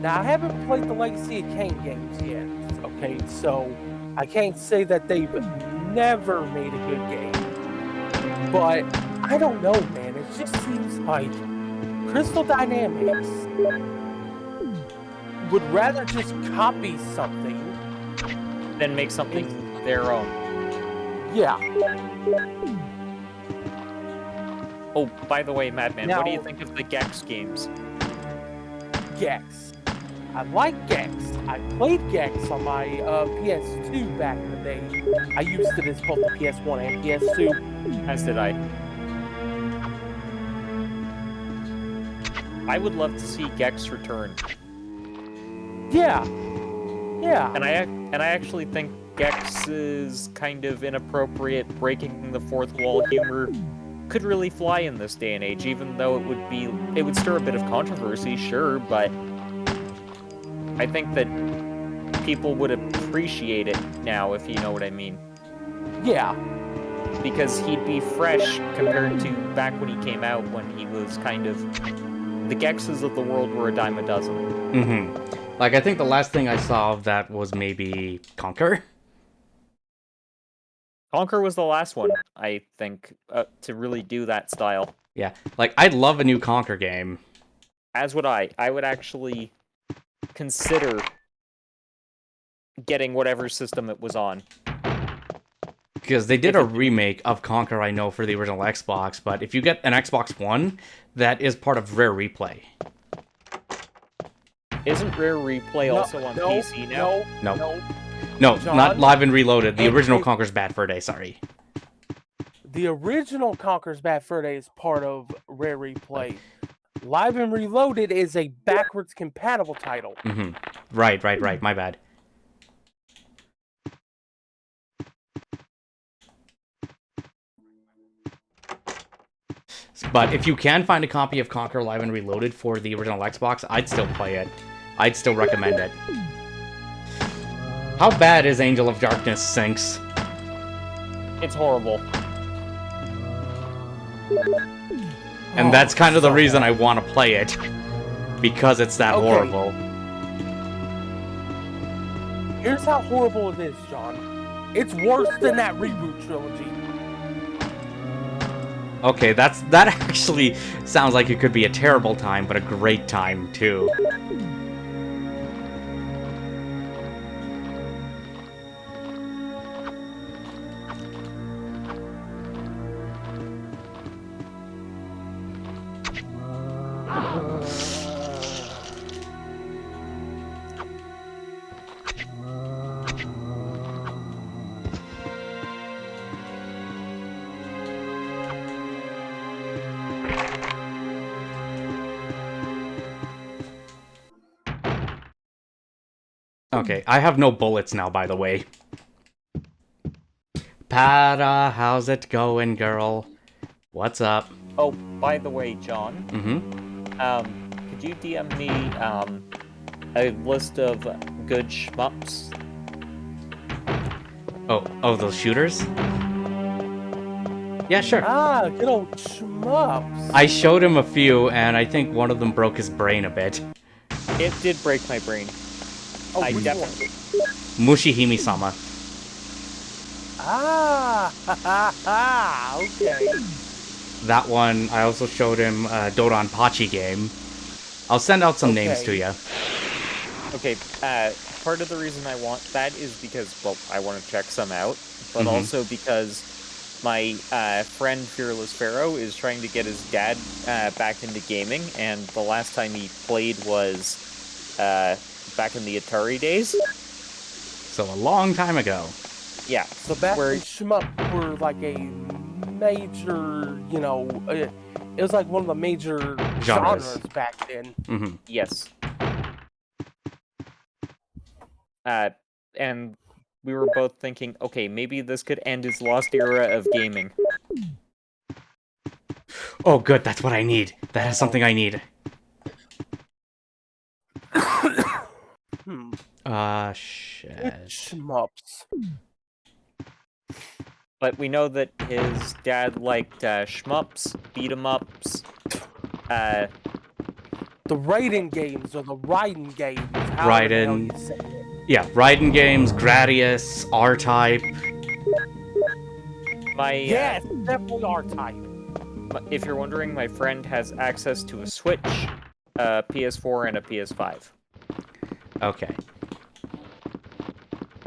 Now I haven't played the Legacy of Kain games yet. Okay, so I can't say that they've never made a good game. But I don't know, man. It just seems like Crystal Dynamics would rather just copy something than make something their own. Yeah. Oh, by the way, Madman, Now, what do you think of the Gex games? Gex. I like Gex. I played Gex on my PS2 back in the day. I used it as both the PS1 and PS2. As did I. I would love to see Gex return. Yeah. Yeah. And I actually think Gex's kind of inappropriate breaking the fourth wall humor could really fly in this day and age, even though it would stir a bit of controversy, sure, but I think that people would appreciate it now, if you know what I mean. Yeah. Because he'd be fresh compared to back when he came out, when he was kind of... The Gexes of the world were a dime a dozen. Mm-hmm. Like, I think the last thing I saw of that was maybe Conquer. Conquer was the last one, I think, to really do that style. Yeah, like, I'd love a new Conquer game. As would I. I would actually consider getting whatever system it was on. Because they did a remake of Conquer, I know, for the original Xbox, but if you get an Xbox One, that is part of Rare Replay. Isn't Rare Replay also on PC now? No, John, not Live and Reloaded. The original Conquer's Bad Fur Day, sorry. The original Conquer's Bad Fur Day is part of Rare Replay. Live and Reloaded is a backwards compatible title. Mm-hmm. Right, my bad. But if you can find a copy of Conquer Live and Reloaded for the original Xbox, I'd still play it. I'd still recommend it. How bad is Angel of Darkness, Sinks? It's horrible. And that's kind of the reason I want to play it. Because it's that horrible. Here's how horrible it is, John. It's worse than that reboot trilogy. Okay, that actually sounds like it could be a terrible time, but a great time, too. Okay, I have no bullets now, by the way. Pada, how's it going, girl? What's up? Oh, by the way, John. Mm-hmm. Could you DM me, a list of good shmups? Oh, those shooters? Yeah, sure. Ah, good old shmups. I showed him a few, and I think one of them broke his brain a bit. It did break my brain. Oh, I definitely... Mushihime-sama. Okay. That one, I also showed him a Doran Pachi game. I'll send out some names to you. Okay, part of the reason I want that is because, well, I want to check some out, but also because my friend Fearless Pharaoh is trying to get his dad back into gaming, and the last time he played was back in the Atari days. So a long time ago. Yeah. So back when shmup were like a major, you know, it was like one of the major genres back then. Mm-hmm. Yes. And we were both thinking, okay, maybe this could end his lost era of gaming. Oh, good, that's what I need. That is something I need. Shit. Shmups. But we know that his dad liked shmups, beat-em-ups, the Raiden games or the Raiden games. Raiden. Yeah, Raiden games, Gradius, R-Type. Yes, definitely R-Type. If you're wondering, my friend has access to a Switch, a PS4, and a PS5. Okay.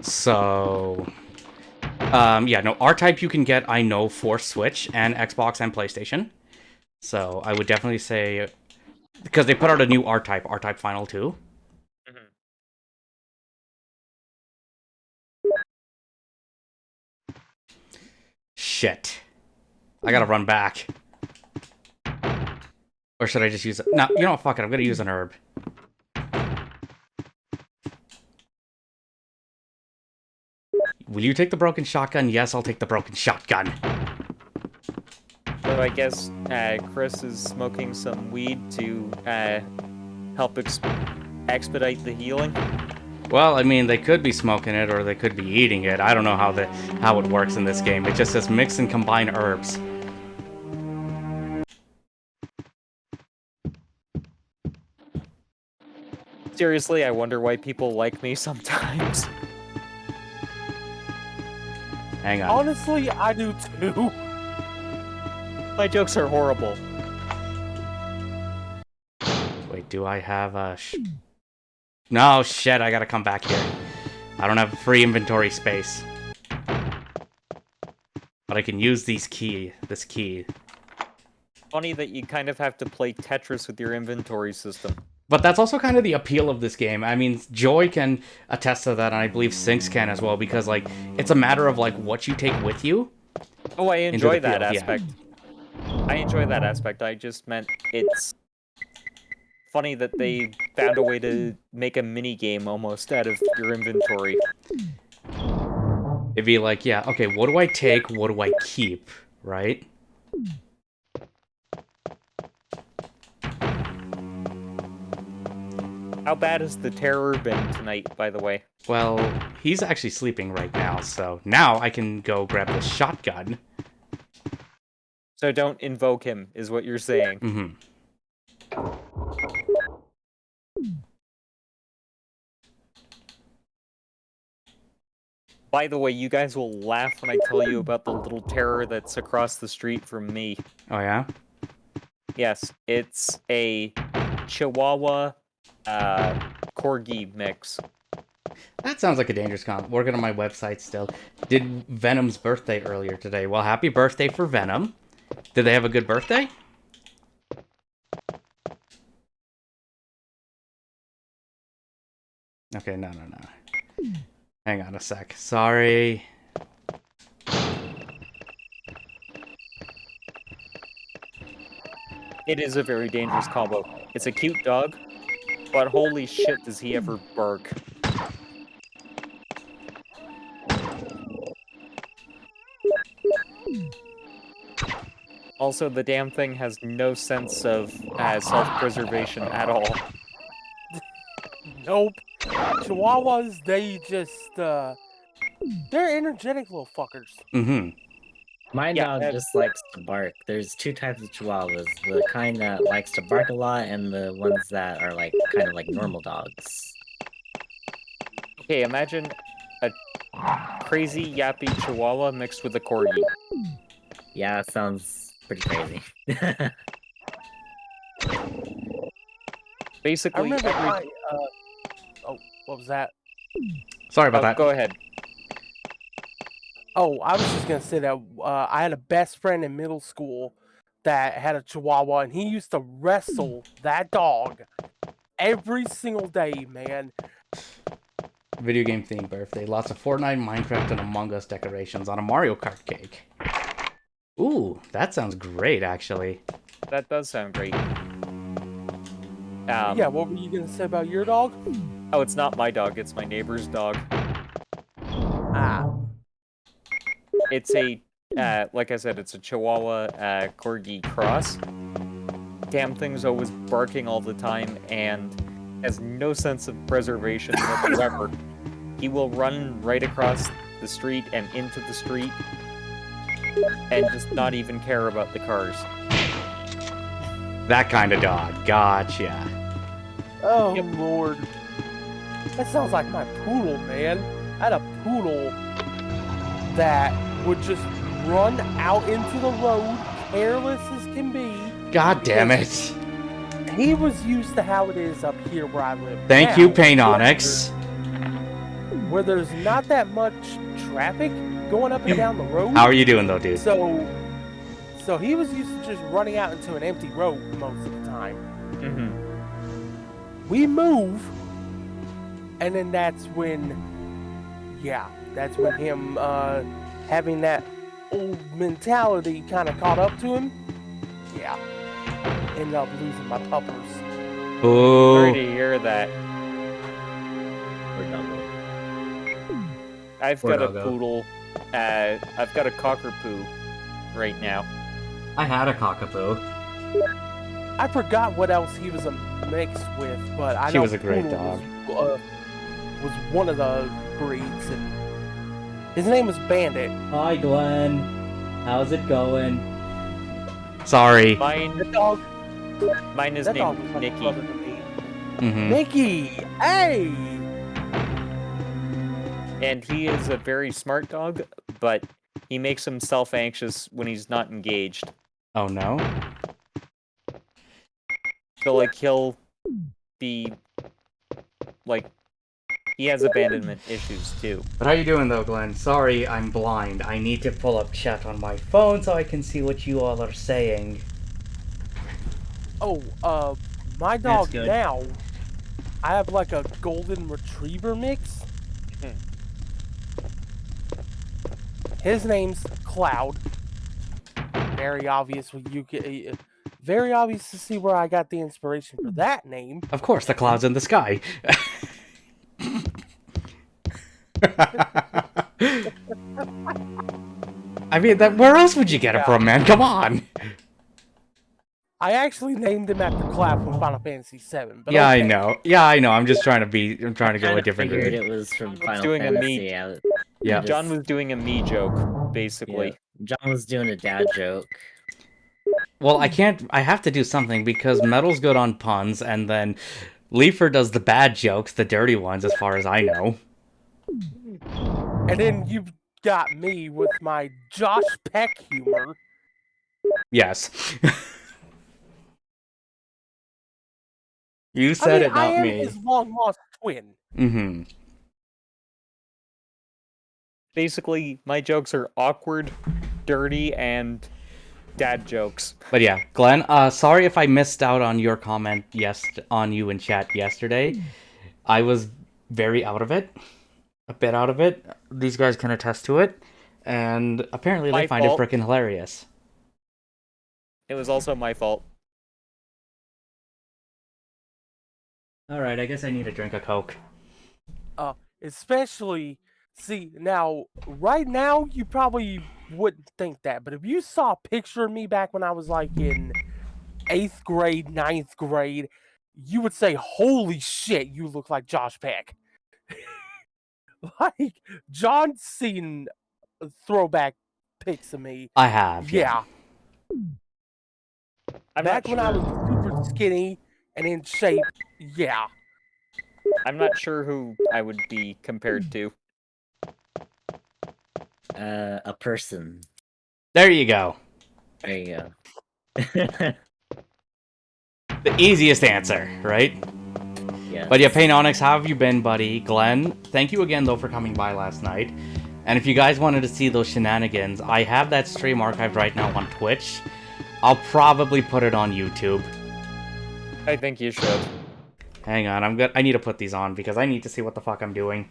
So... yeah, no, R-Type you can get, I know, for Switch and Xbox and PlayStation. So I would definitely say... Because they put out a new R-Type Final 2. Shit. I gotta run back. Or should I just use it? No, you know what, fuck it, I'm gonna use an herb. Will you take the broken shotgun? Yes, I'll take the broken shotgun. So I guess Chris is smoking some weed to help expedite the healing. Well, I mean, they could be smoking it or they could be eating it. I don't know how it works in this game. It just says mix and combine herbs. Seriously, I wonder why people like me sometimes. Hang on. Honestly, I do too. My jokes are horrible. Wait, do I have a... No, shit, I gotta come back here. I don't have free inventory space. But I can use this key. Funny that you kind of have to play Tetris with your inventory system. But that's also kind of the appeal of this game. I mean, Joy can attest to that, and I believe Sinks can as well, because, like, it's a matter of, like, what you take with you. Oh, I enjoy that field, aspect. Yeah. I enjoy that aspect. I just meant it's funny that they found a way to make a mini game almost out of your inventory. It'd be like, yeah, okay, what do I take? What do I keep? Right? How bad has the terror been tonight, by the way? Well, he's actually sleeping right now, so now I can go grab the shotgun. So don't invoke him, is what you're saying. Mm-hmm. By the way, you guys will laugh when I tell you about the little terror that's across the street from me. Oh, yeah? Yes, it's a Chihuahua Corgi mix. That sounds like a dangerous comp. Working on my website still. Did Venom's birthday earlier today. Well, happy birthday for Venom. Did they have a good birthday? Okay, no. Hang on a sec. Sorry. It is a very dangerous combo. It's a cute dog, but holy shit does he ever bark. Also, the damn thing has no sense of self-preservation at all. Nope. Chihuahuas, they just, they're energetic little fuckers. Mm-hmm. My dog just likes to bark. There's two types of Chihuahuas. The kind that likes to bark a lot and the ones that are like kind of like normal dogs. Okay, imagine a crazy yappy Chihuahua mixed with a Corgi. Yeah, it sounds pretty crazy. Basically, I remember oh, what was that? Sorry about that. Go ahead. Oh, I was just gonna say that I had a best friend in middle school that had a Chihuahua, and he used to wrestle that dog every single day, man. Video game themed birthday. Lots of Fortnite, Minecraft, and Among Us decorations on a Mario Kart cake. Ooh, that sounds great, actually. That does sound great. Yeah, what were you gonna say about your dog? Oh, it's not my dog, it's my neighbor's dog. Ah. It's a, like I said, it's a Chihuahua Corgi cross. Damn thing's always barking all the time and has no sense of preservation whatsoever. He will run right across the street and into the street and just not even care about the cars. That kind of dog. Gotcha. Oh, Lord. That sounds like my poodle, man. I had a poodle that would just run out into the road, careless as can be. God damn it. He was used to how it is up here where I live. Thank you, Painonix. Where there's not that much traffic going up and down the road. How are you doing, though, dude? So he was used to just running out into an empty road most of the time. Mm-hmm. We move, and then that's when him having that old mentality kind of caught up to him. Yeah. Ended up losing my puppers. Ooh. Sorry to hear that. I've Poor got a doggo. poodle. I've got a cockapoo right now. I had a cockapoo. I forgot what else he was a mix with, but I She know was a great Poodle dog. Was one of the breeds, and his name was Bandit. Hi, Glenn. How's it going? Sorry. Mine is That dog named was like a Nikki. brother to me. Mm-hmm. Nikki, hey! And he is a very smart dog, but he makes himself anxious when he's not engaged. Oh no? So, like, he'll be, like, he has abandonment issues, too. But how you doing though, Glenn? Sorry, I'm blind. I need to pull up chat on my phone so I can see what you all are saying. Oh, my That's dog good. now, I have like a golden retriever mix. His name's Cloud. Very obvious. Very obvious to see where I got the inspiration for that name. Of course, the clouds in the sky. I mean, where else would you get it from, man? Come on. I actually named him after Cloud from Final Fantasy VII. But Yeah, okay. I know. Yeah, I know. I'm just trying to be. I'm trying to go a different Figured route. it was from Final doing a Fantasy. Yeah. John was doing a me joke, basically. Yeah. John was doing a dad joke. Well, I can't. I have to do something because Metal's good on puns, and then Leafer does the bad jokes, the dirty ones, as far as I know. And then you've got me with my Josh Peck humor. Yes. You said it, I not am me. his long lost twin. Mm-hmm. Basically, my jokes are awkward, dirty, and dad jokes. But yeah, Glenn, sorry if I missed out on your comment on you in chat yesterday. I was very out of it. A bit out of it. These guys can attest to it. And apparently they My find fault. it freaking hilarious. It was also my fault. Alright, I guess I need a drink of Coke. Especially, see, now, right now, you probably wouldn't think that, but if you saw a picture of me back when I was like in 8th grade, 9th grade, you would say, holy shit, you look like Josh Peck. Like, John's seen throwback pics of me. I have. Yeah. I'm Back not when I sure. was super skinny and in shape, yeah. I'm not sure who I would be compared to. A person. There you go. There you go. The easiest answer, right? Yes. But yeah, Painonix, how have you been, buddy? Glenn, thank you again, though, for coming by last night. And if you guys wanted to see those shenanigans, I have that stream archived right now on Twitch. I'll probably put it on YouTube. I think you should. Hang on, I need to put these on because I need to see what the fuck I'm doing.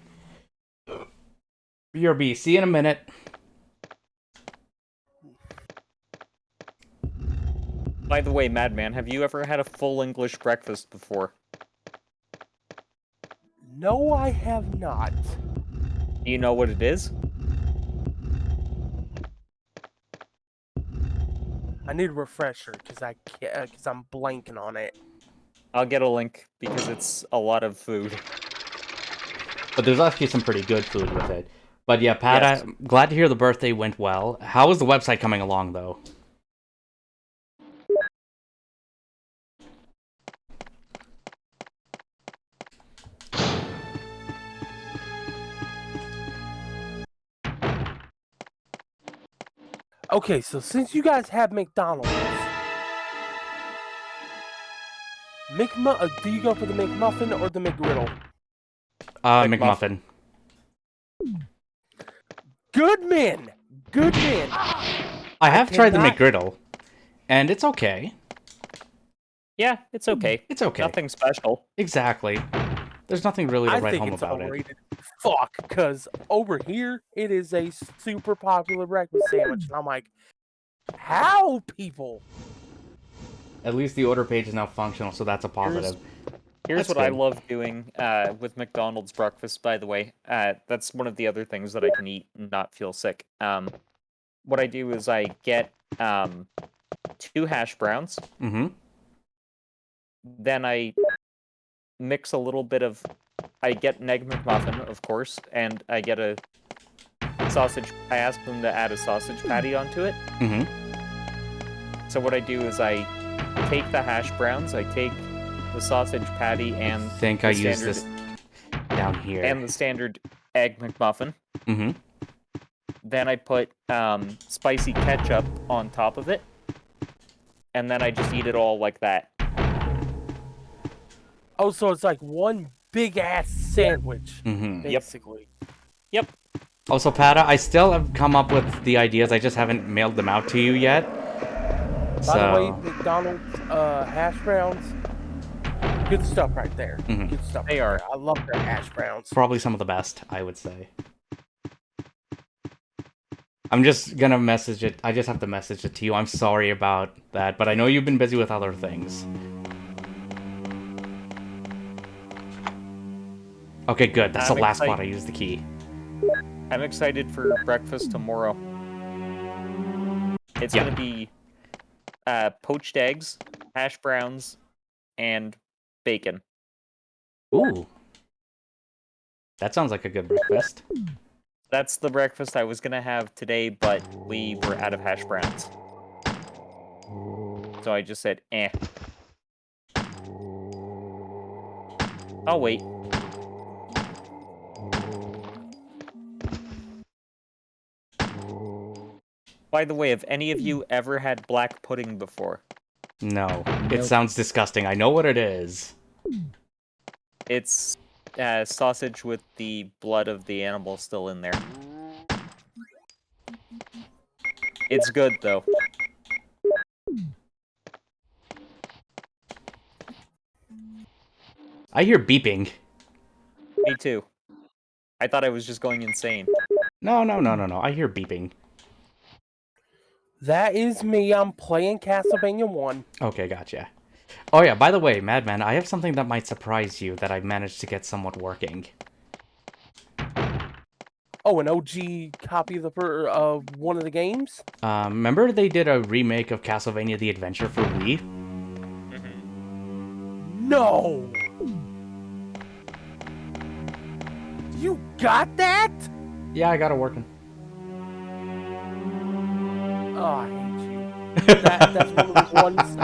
BRB, see you in a minute. By the way, Madman, have you ever had a full English breakfast before? No, I have not. Do you know what it is? I need a refresher because I'm blanking on it. I'll get a link because it's a lot of food. But there's actually some pretty good food with it. But yeah, Pat, Yes. I'm glad to hear the birthday went well. How is the website coming along, though? Okay, so since you guys have McDonald's, do you go for the McMuffin or the McGriddle? McMuffin. Good men! Good men! I have tried the McGriddle, and it's okay. Yeah, it's okay. It's okay. Nothing special. Exactly. There's nothing really to I write think home it's about overrated. Fuck, because over here, it is a super popular breakfast sandwich, and I'm like, how, people? it. At least the order page is now functional, so that's a positive. Here's That's what I good. love doing with McDonald's breakfast, by the way. That's one of the other things that I can eat and not feel sick. What I do is I get 2 hash browns. Mm-hmm. Then I mix a little bit of... I get an Egg McMuffin, of course, and I get a sausage... I ask them to add a sausage patty onto it. Mm-hmm. So what I do is I take the hash browns, I take the sausage patty and I think I use this down here. and the standard Egg McMuffin. Mm-hmm. Then I put spicy ketchup on top of it. And then I just eat it all like that. Oh, so it's like one big-ass sandwich, Mm-hmm. basically. Yep. Also, Pata, I still have come up with the ideas. I just haven't mailed them out to you yet. By the way, McDonald's hash browns, good stuff right there. Mhm. Good stuff. They are. I love their hash browns. Probably some of the best, I would say. I'm just gonna message it. I just have to message it to you. I'm sorry about that, but I know you've been busy with other things. Okay, good. That's the last spot I used the key. I'm excited for breakfast tomorrow. It's gonna be poached eggs, hash browns, and bacon. Ooh. That sounds like a good breakfast. That's the breakfast I was gonna have today, but we were out of hash browns. So I just said, eh. I'll wait. By the way, have any of you ever had black pudding before? No. It sounds disgusting. I know what it is. It's sausage with the blood of the animal still in there. It's good, though. I hear beeping. Me too. I thought I was just going insane. No. I hear beeping. That is me. I'm playing Castlevania 1. Okay, gotcha. Oh yeah, by the way, Madman, I have something that might surprise you that I've managed to get somewhat working. Oh, an OG copy of one of the games? Remember they did a remake of Castlevania The Adventure for Wii? No! You got that? Yeah, I got it working. Oh, I hate you. That's one of the ones.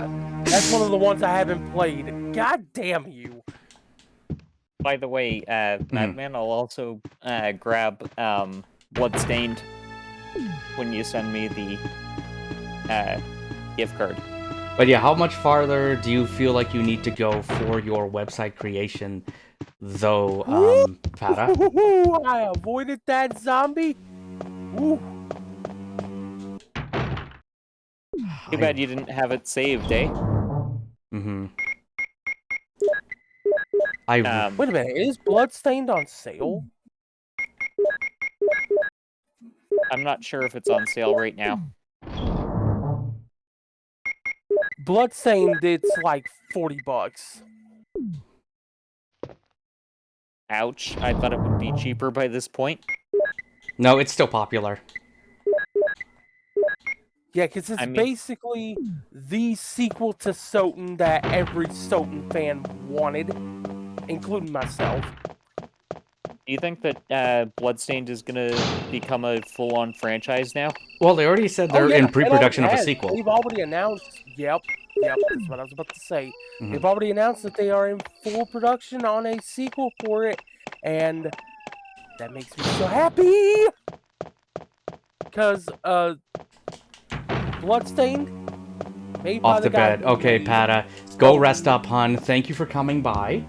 That's one of the ones I haven't played. God damn you! By the way, Madman, I'll also grab Bloodstained when you send me the gift card. But yeah, how much farther do you feel like you need to go for your website creation, though, Pata? I avoided that zombie. Ooh. Too bad you didn't have it saved, eh? Mm-hmm. Wait a minute, is Bloodstained on sale? I'm not sure if it's on sale right now. Bloodstained, it's like $40. Ouch, I thought it would be cheaper by this point. No, it's still popular. Yeah, because it's basically the sequel to Soten that every Soten fan wanted, including myself. Do you think that Bloodstained is going to become a full-on franchise now? Well, they already said they're in pre-production of a sequel. They've already announced. Yep, that's what I was about to say. They've already announced that they are in full production on a sequel for it, and that makes me so happy! Because, Bloodstained, made by Off the bed. Okay, Pata. Go rest up, hun. Thank you for coming by.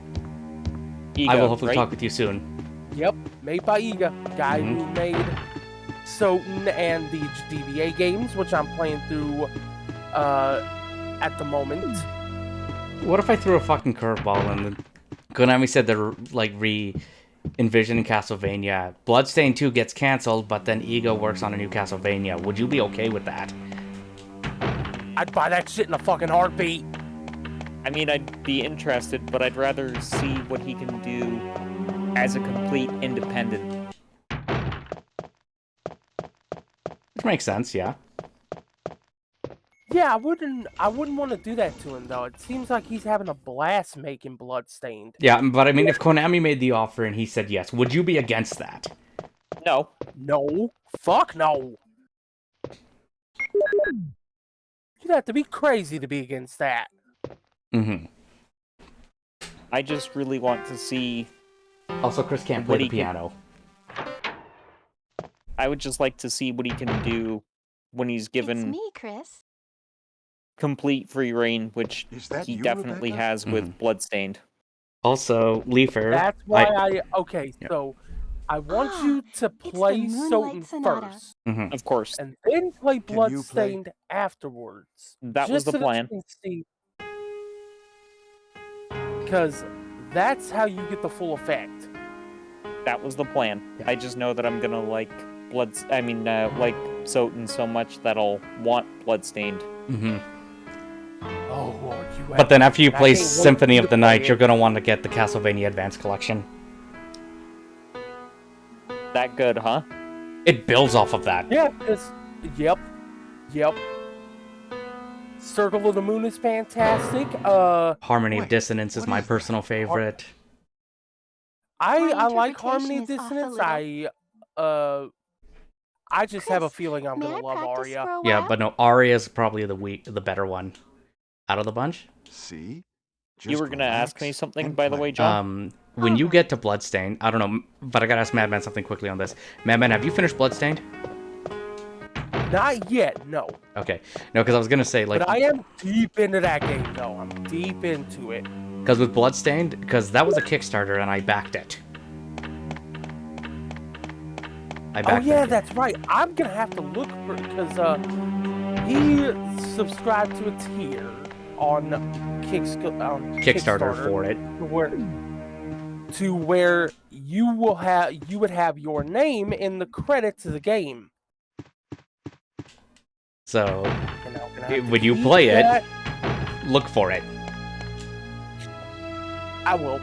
Iga, I will hopefully right? talk with you soon. Yep, made by Iga, guy who made Soten and the DBA games, which I'm playing through at the moment. What if I threw a fucking curveball and Konami said they're like re-envisioning Castlevania? Bloodstained 2 gets cancelled, but then Ego works on a new Castlevania. Would you be okay with that? I'd buy that shit in a fucking heartbeat. I mean, I'd be interested, but I'd rather see what he can do as a complete independent. Which makes sense, yeah. Yeah, I wouldn't want to do that to him though. It seems like he's having a blast making Bloodstained. Yeah, but I mean, if Konami made the offer and he said yes, would you be against that? No. No. Fuck no. You'd have to be crazy to be against that. Mm-hmm. I just really want to see... Also, Chris can't play the piano. I would just like to see what he can do when he's given... It's me, Chris. Complete free reign, which he definitely has with Bloodstained. Also, Leafer. That's why so I want you to play Soten first. Mm-hmm. Of course. And then play Bloodstained afterwards. That was the plan. Because that's how you get the full effect. That was the plan. Yeah. I just know that I'm gonna like like Soten so much that I'll want Bloodstained. Mm-hmm. Oh, but then after you play Symphony of the Night, you're gonna want to get the Castlevania Advance Collection. That good, huh? It builds off of that. Yeah, yep. Circle of the Moon is fantastic. Harmony of Dissonance is my personal favorite. I like Harmony of Dissonance. I just have a feeling I'm gonna love Aria. Yeah, but no, Aria is probably the better one out of the bunch. See? You were gonna ask me something, by the way, John? When you get to Bloodstained, I don't know, but I gotta ask Madman something quickly on this. Madman, have you finished Bloodstained? Not yet, no. Okay. No, because I was gonna say, like... But I am deep into that game, though. I'm deep into it. Because with Bloodstained, because that was a Kickstarter and I backed it. That's right. I'm gonna have to look for it, because he subscribed to a tier on Kickstarter for it. Where you would have your name in the credits of the game. So when you play it, look for it. I will.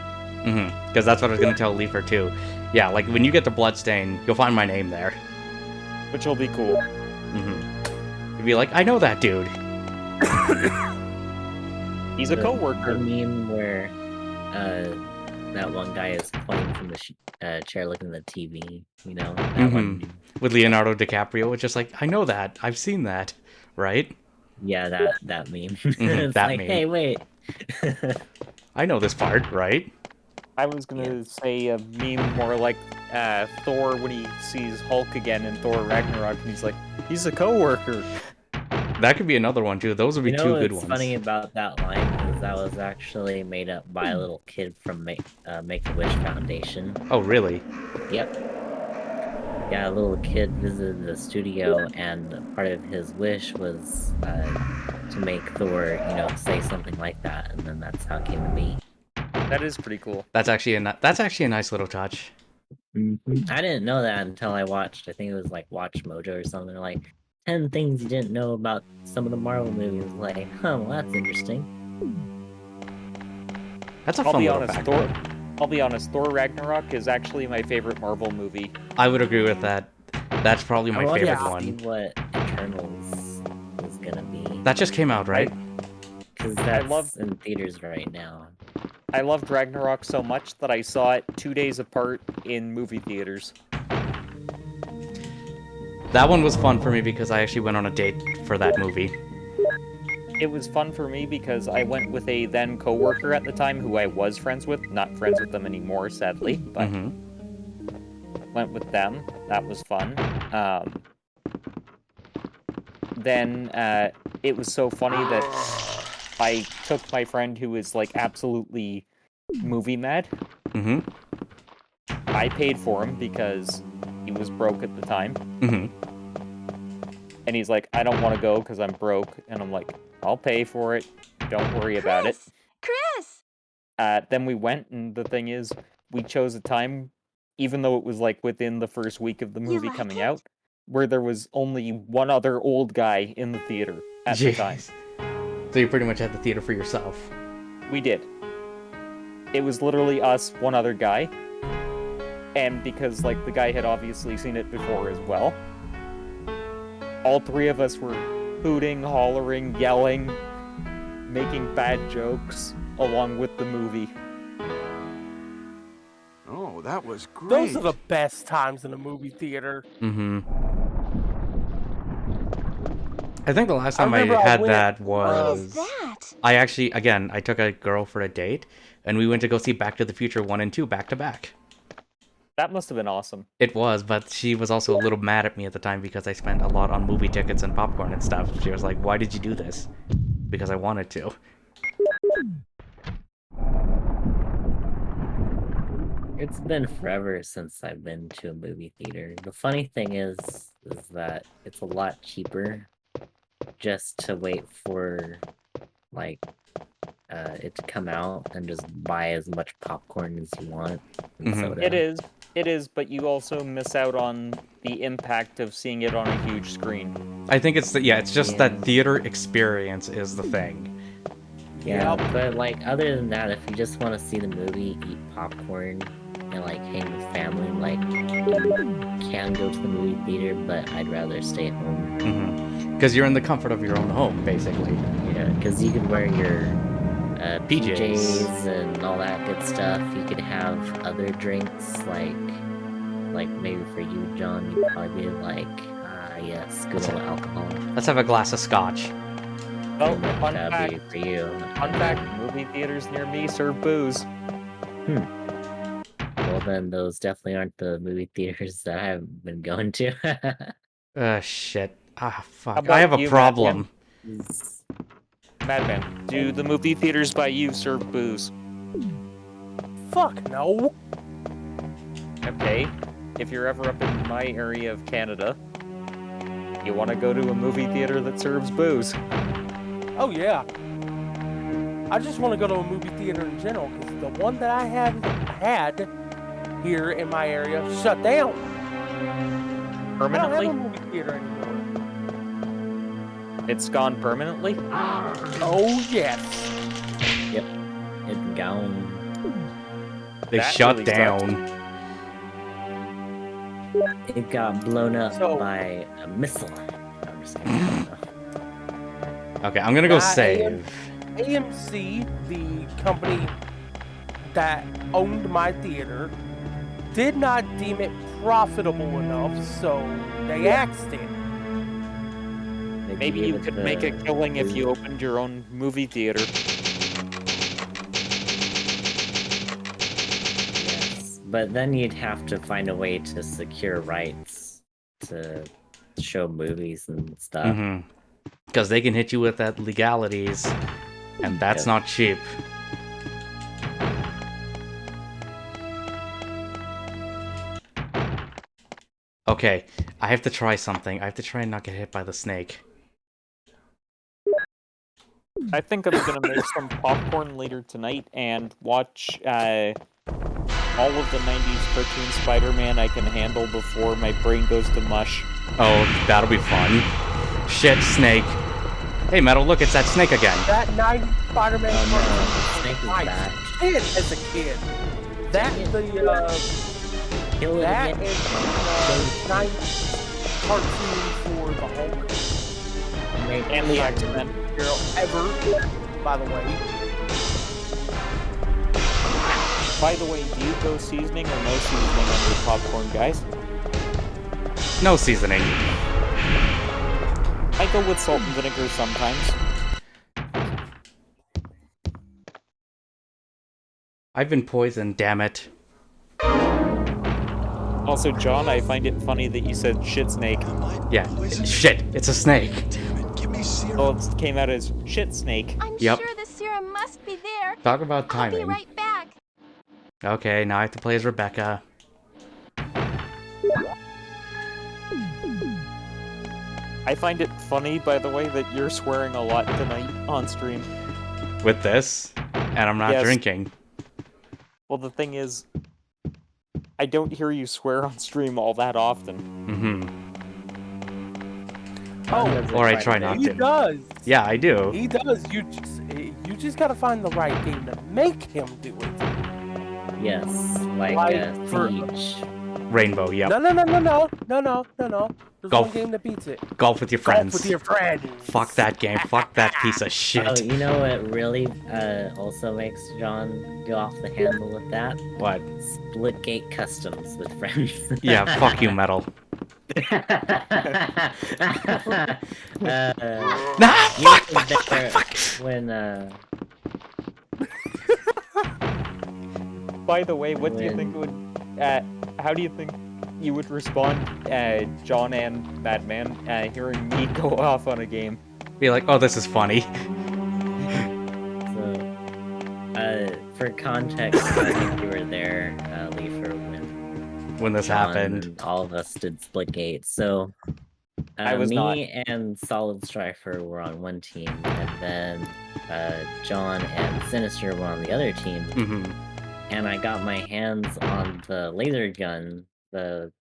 Because that's what I was gonna tell Leafer too. Yeah, like when you get to Bloodstain, you'll find my name there, which will be cool. You'll be like, I know that dude. He's a coworker. The meme where that one guy is pointing from the chair looking at the TV, you know? That one with Leonardo DiCaprio, it's just like, I know that. I've seen that, right? Yeah, that meme. It's that like, meme. Hey, wait. I know this part, right? I was gonna say a meme more like Thor when he sees Hulk again in Thor Ragnarok, and he's like, he's a coworker. That could be another one too. Those would be two good ones. What's funny about that line is that was actually made up by a little kid from Make-A-Wish Foundation. Oh, really? Yep. Yeah, a little kid visited the studio, and part of his wish was to make Thor, say something like that, and then that's how it came to be. That is pretty cool. That's actually a nice little touch. I didn't know that until I watched. I think it was like Watch Mojo or something. Like 10 things you didn't know about some of the Marvel movies. Like, well, that's interesting. That's a fun little fact. I'll be honest. Thor Ragnarok is actually my favorite Marvel movie. I would agree with that. That's probably my favorite one. See what Eternals is gonna be. That just came out, right? Because that's in theaters right now. I loved Ragnarok so much that I saw it 2 days apart in movie theaters. That one was fun for me because I actually went on a date for that movie. It was fun for me because I went with a then coworker at the time who I was friends with. Not friends with them anymore, sadly, but went with them. That was fun. Then it was so funny that I took my friend who is like absolutely movie mad. I paid for him because he was broke at the time. And he's like, I don't want to go because I'm broke. And I'm like, I'll pay for it. Don't worry about it. Chris! Then we went, and the thing is, we chose a time, even though it was like within the first week of the movie coming out, where there was only one other old guy in the theater at the time. So you pretty much had the theater for yourself. We did. It was literally us, one other guy. And because, like, the guy had obviously seen it before as well, all three of us were hooting, hollering, yelling, making bad jokes along with the movie. Oh, that was great. Those are the best times in a movie theater. Mm-hmm. I think the last time I remember I had went- that was... What is that? I actually, again, I took a girl for a date, and we went to go see Back to the Future 1 and 2 back to back. That must have been awesome. It was, but she was also a little mad at me at the time because I spent a lot on movie tickets and popcorn and stuff. She was like, why did you do this? Because I wanted to. It's been forever since I've been to a movie theater. The funny thing is that it's a lot cheaper just to wait for, like, it to come out and just buy as much popcorn as you want and soda. It is, but you also miss out on the impact of seeing it on a huge screen. I think it's it's just that theater experience is the thing. Yeah, but like other than that, if you just want to see the movie, eat popcorn, and like hang with family, like you can go to the movie theater, but I'd rather stay at home. Because you're in the comfort of your own home, basically. Yeah, because you could wear your PJs. PJs and all that good stuff. You could have other drinks, like maybe for you, John, you'd probably be like, yes, good old alcohol. Let's have a glass of scotch. Oh, fun That'd fact. be for you. Fun fact, movie theaters near me serve booze. Well, then those definitely aren't the movie theaters that I've been going to. Shit. Ah, How fuck. about I have a you, problem. Madman, do the movie theaters by you serve booze? Fuck no. Okay, if you're ever up in my area of Canada, you want to go to a movie theater that serves booze. Oh yeah. I just want to go to a movie theater in general because the one that I had here in my area shut down. Permanently? I don't have a movie theater anymore. It's gone permanently? Oh yes. Yep. It's gone. They That shut really down. It got blown up by a missile. I'm just kidding. Okay, I'm gonna go Nah, save. AMC, the company that owned my theater, did not deem it profitable enough, so they axed it. Maybe you could make a killing if you opened your own movie theater. Yes, but then you'd have to find a way to secure rights to show movies and stuff. Because they can hit you with that legalities, and that's not cheap. Okay, I have to try something. I have to try and not get hit by the snake. I think I'm gonna make some popcorn later tonight and watch all of the 90s cartoon Spider-Man I can handle before my brain goes to mush. Oh, that'll be fun. Shit, snake. Hey, Metal, look, it's that snake again. That 90s Spider-Man Snake is I back. did as a kid. That Kill it that again. is the 90s cartoon for the Hulk. And the X-Men. Hero ever, by the way. By the way, do you go seasoning or no seasoning on your popcorn, guys? No seasoning. I go with salt and vinegar sometimes. I've been poisoned, damn it. Also, John, I find it funny that you said shit snake. Yeah, shit, it's a snake. Well, it came out as shit snake. I'm Yep. sure the serum must be there. Talk about I'll be timing. right back. Okay, now I have to play as Rebecca. I find it funny, by the way, that you're swearing a lot tonight on stream. With this, and I'm not Yes. drinking. Well, the thing is, I don't hear you swear on stream all that often. Oh, Or I try not he to. does. Yeah, I do. He does. You You just gotta find the right game to make him do it. Yes, like Siege. Rainbow, yep. No. There's Golf. one game that beats it. Golf with your friends. Golf with your friends. Fuck that game. Fuck that piece of shit. Oh, you know what really also makes John go off the handle with that? What? Splitgate customs with friends. Yeah, fuck you, Metal. Fuck! When, By the way, what do you think would... how do you think you would respond, John and Madman, hearing me go off on a game? Be like, oh, this is funny. So, for context, I think you were there, Leifer, when this John happened. and all of us did Splitgate, so... I was me not. and Solid Strifer were on one team, and then John and Sinister were on the other team. Mm-hmm. And I got my hands on the laser gun, the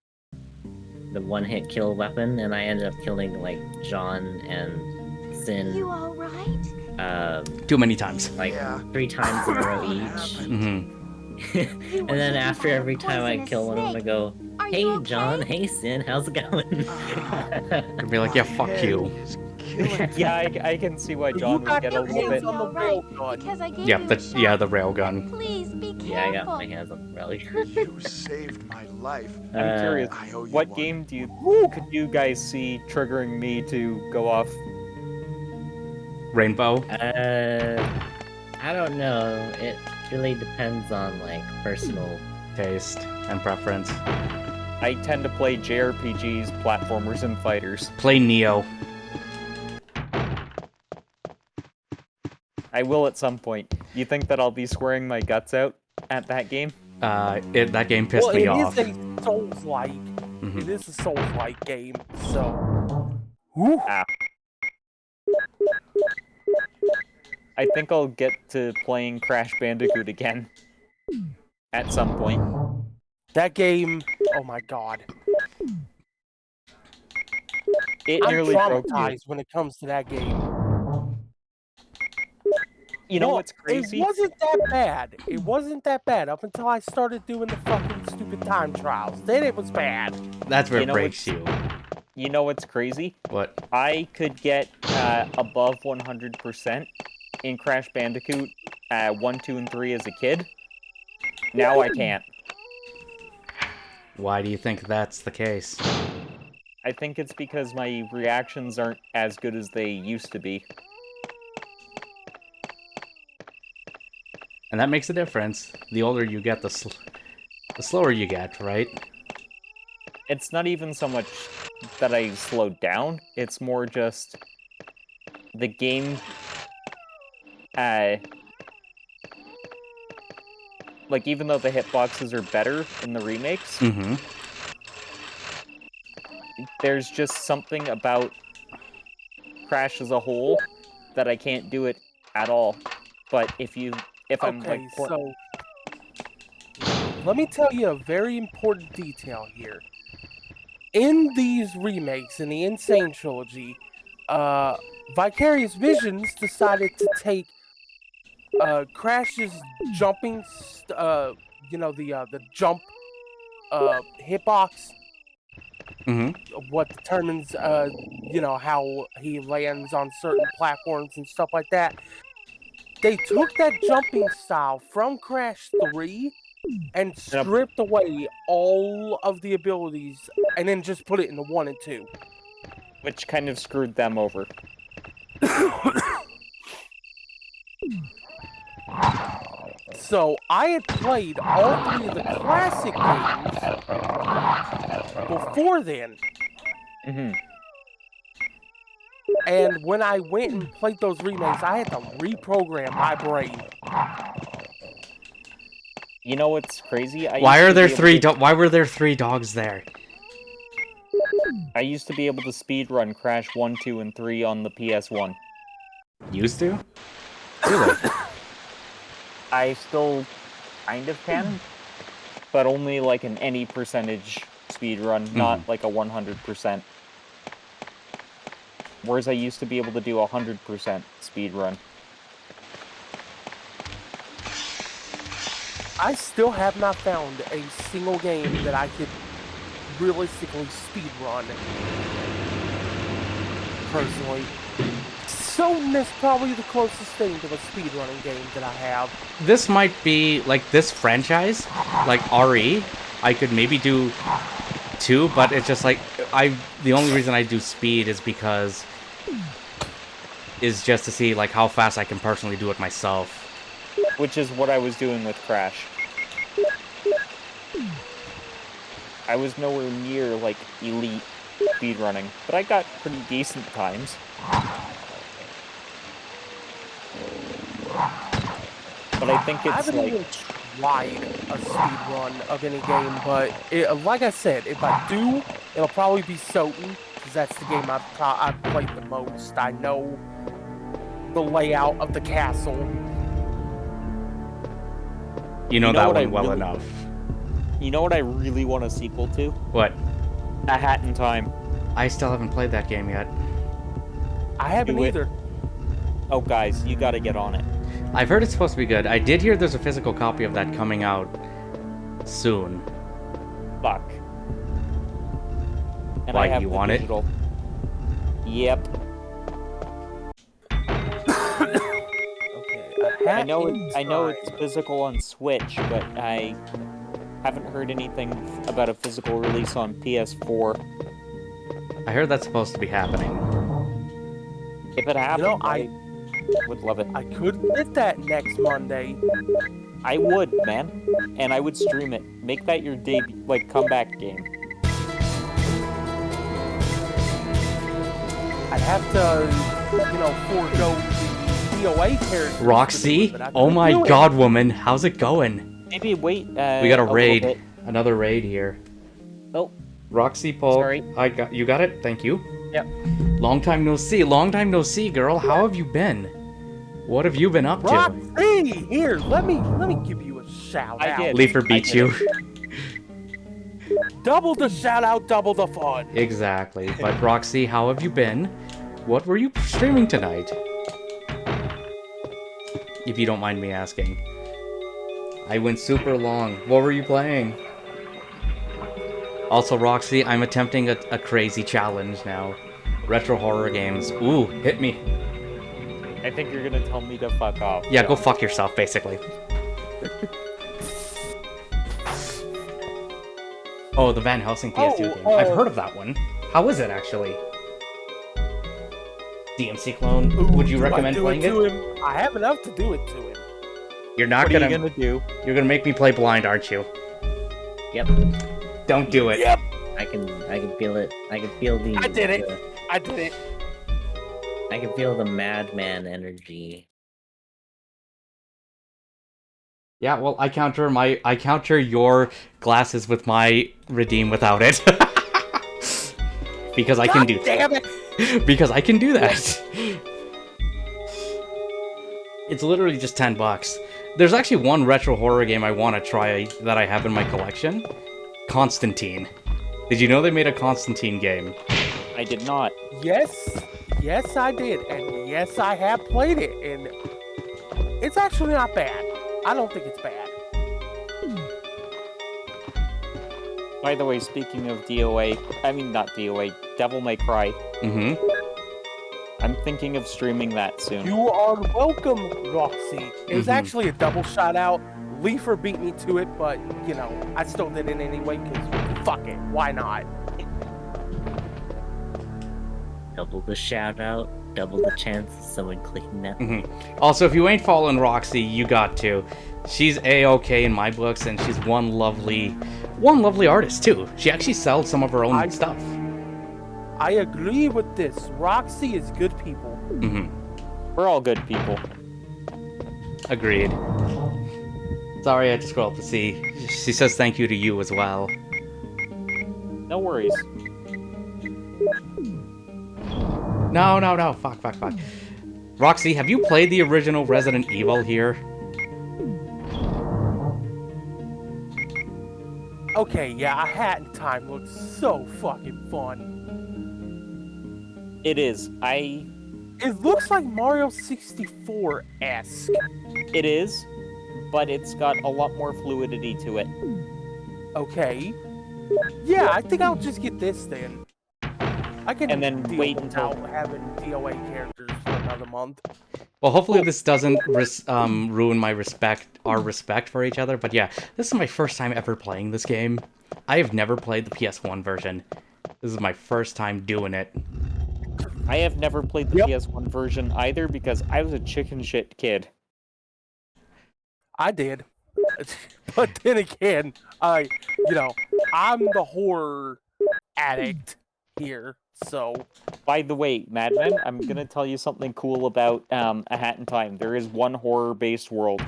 one-hit kill weapon, and I ended up killing like John and Sin. You all right? Too many times. Like 3 times in a row each. Mm-hmm. And then after every time I kill one of them, I go, "Hey John, hey Sin, how's it going?" I'd be like, yeah, fuck you. Yeah, I can see why John would get a little bit... The railgun. Please be careful. Yeah, I got my hands on the railgun. You saved my life. I'm curious, I owe you what one. game could you guys see triggering me to go off? Rainbow? I don't know. It really depends on like personal taste and preference. I tend to play JRPGs, platformers, and fighters. Play Neo. I will at some point. You think that I'll be swearing my guts out at that game? That game pissed me off. It is a Souls-like. Mm-hmm. It is a Souls-like game, so... Ah. I think I'll get to playing Crash Bandicoot again. At some point. That game... Oh my god. It I'm nearly broke me. traumatized when it comes to that game. You know what's crazy? It wasn't that bad. It wasn't that bad up until I started doing the fucking stupid time trials. Then it was bad. That's where it breaks you. You know what's crazy? What? I could get above 100% in Crash Bandicoot 1, 2, and 3 as a kid. Now I can't. Why do you think that's the case? I think it's because my reactions aren't as good as they used to be. And that makes a difference. The older you get, the slower you get, right? It's not even so much that I slowed down. It's more just the game... like, even though the hitboxes are better in the remakes, mm-hmm. there's just something about Crash as a whole that I can't do it at all. But if I'm like... so... Let me tell you a very important detail here. In these remakes, in the Insane Trilogy, Vicarious Visions decided to take Crash's jumping, the jump hitbox, what determines, how he lands on certain platforms and stuff like that. They took that jumping style from Crash 3 and stripped away all of the abilities and then just put it in the 1 and 2. Which kind of screwed them over. So, I had played all 3 of the classic games before then. Mm-hmm. And when I went and played those remakes, I had to reprogram my brain. You know what's crazy? Why were there 3 dogs there? I used to be able to speedrun Crash 1, 2, and 3 on the PS1. Used to? Really? I still kind of can, but only like an any percentage speedrun, not like a 100%. Whereas I used to be able to do 100% speedrun. I still have not found a single game that I could realistically speedrun. Personally. So that's probably the closest thing to a speedrunning game that I have. This might be, like, this franchise, like RE, I could maybe do 2, but it's just like, the only reason I do speed is because, is just to see, like, how fast I can personally do it myself. Which is what I was doing with Crash. I was nowhere near, like, elite speedrunning, but I got pretty decent times. But I think it's I haven't even tried a speedrun of any game, but like I said, if I do, it'll probably be Soten, because that's the game I've played the most. I know the layout of the castle. You know that one well enough. You know what I really want a sequel to? What? A Hat in Time. I still haven't played that game yet. I haven't either. Oh, guys, you gotta get on it. I've heard it's supposed to be good. I did hear there's a physical copy of that coming out soon. Fuck. And Why, I have you the want digital. Yep. I know it's physical on Switch, but I haven't heard anything about a physical release on PS4. I heard that's supposed to be happening. If it happens, I would love it. I could get that next Monday. I would, man. And I would stream it. Make that your debut, like, comeback game. I'd have to, forego the DOA character. Roxy? Oh my god, woman. How's it going? Maybe wait, we got a raid. Another raid here. Oh. Roxy, Paul. Sorry. You got it? Thank you. Yep. Long time no see. Long time no see, girl. How have you been? What have you been up to? Roxy, here, let me give you a shout out. Leafer beats you. Double the shout out, double the fun. Exactly. But Roxy, how have you been? What were you streaming tonight? If you don't mind me asking. I went super long. What were you playing? Also, Roxy, I'm attempting a crazy challenge now. Retro horror games. Ooh, hit me. I think you're gonna tell me to fuck off. Yeah, go fuck yourself, basically. Oh, the Van Helsing PS2 game. I've heard of that one. How is it, actually? DMC clone. Would you recommend playing it? I have enough to do it to him. You're not What are you gonna do? You're gonna make me play blind, aren't you? Yep. Don't do it. Yep. I can feel it. I can feel the. I did it. I did it. I can feel the madman energy. Yeah, well, I counter your glasses with my redeem without it. Because I can do that. Damn it! Because I can do that. It's literally just $10. There's actually one retro horror game I want to try that I have in my collection. Constantine. Did you know they made a Constantine game? I did not. Yes, I did, and yes, I have played it, and it's actually not bad. I don't think it's bad. By the way, speaking of not DOA, Devil May Cry. Mm-hmm. I'm thinking of streaming that soon. You are welcome, Roxy. It was actually a double shout out. Leafer beat me to it, but, I still did it anyway, because fuck it, why not? Double the shout out, double the chance of someone clicking that. Also, if you ain't following Roxy, you got to. She's A-okay in my books, and she's one lovely artist, too. She actually sells some of her own stuff. I agree with this. Roxy is good people. We're all good people. Agreed. Sorry, I had to scroll up to see. She says thank you to you as well. No worries. No. Fuck. Roxy, have you played the original Resident Evil here? Okay, yeah, A Hat in Time looks so fucking fun. It is. It looks like Mario 64-esque. It is, but it's got a lot more fluidity to it. Okay. Yeah, I think I'll just get this then. I can And then deal wait without until having DOA characters for another month. Well, hopefully this doesn't ruin our respect for each other. But yeah, this is my first time ever playing this game. I have never played the PS1 version. This is my first time doing it. I have never played the PS1 version either because I was a chicken shit kid. I did. But then again, I'm the horror addict here, so... By the way, Madman, I'm gonna tell you something cool about A Hat in Time. There is one horror-based world.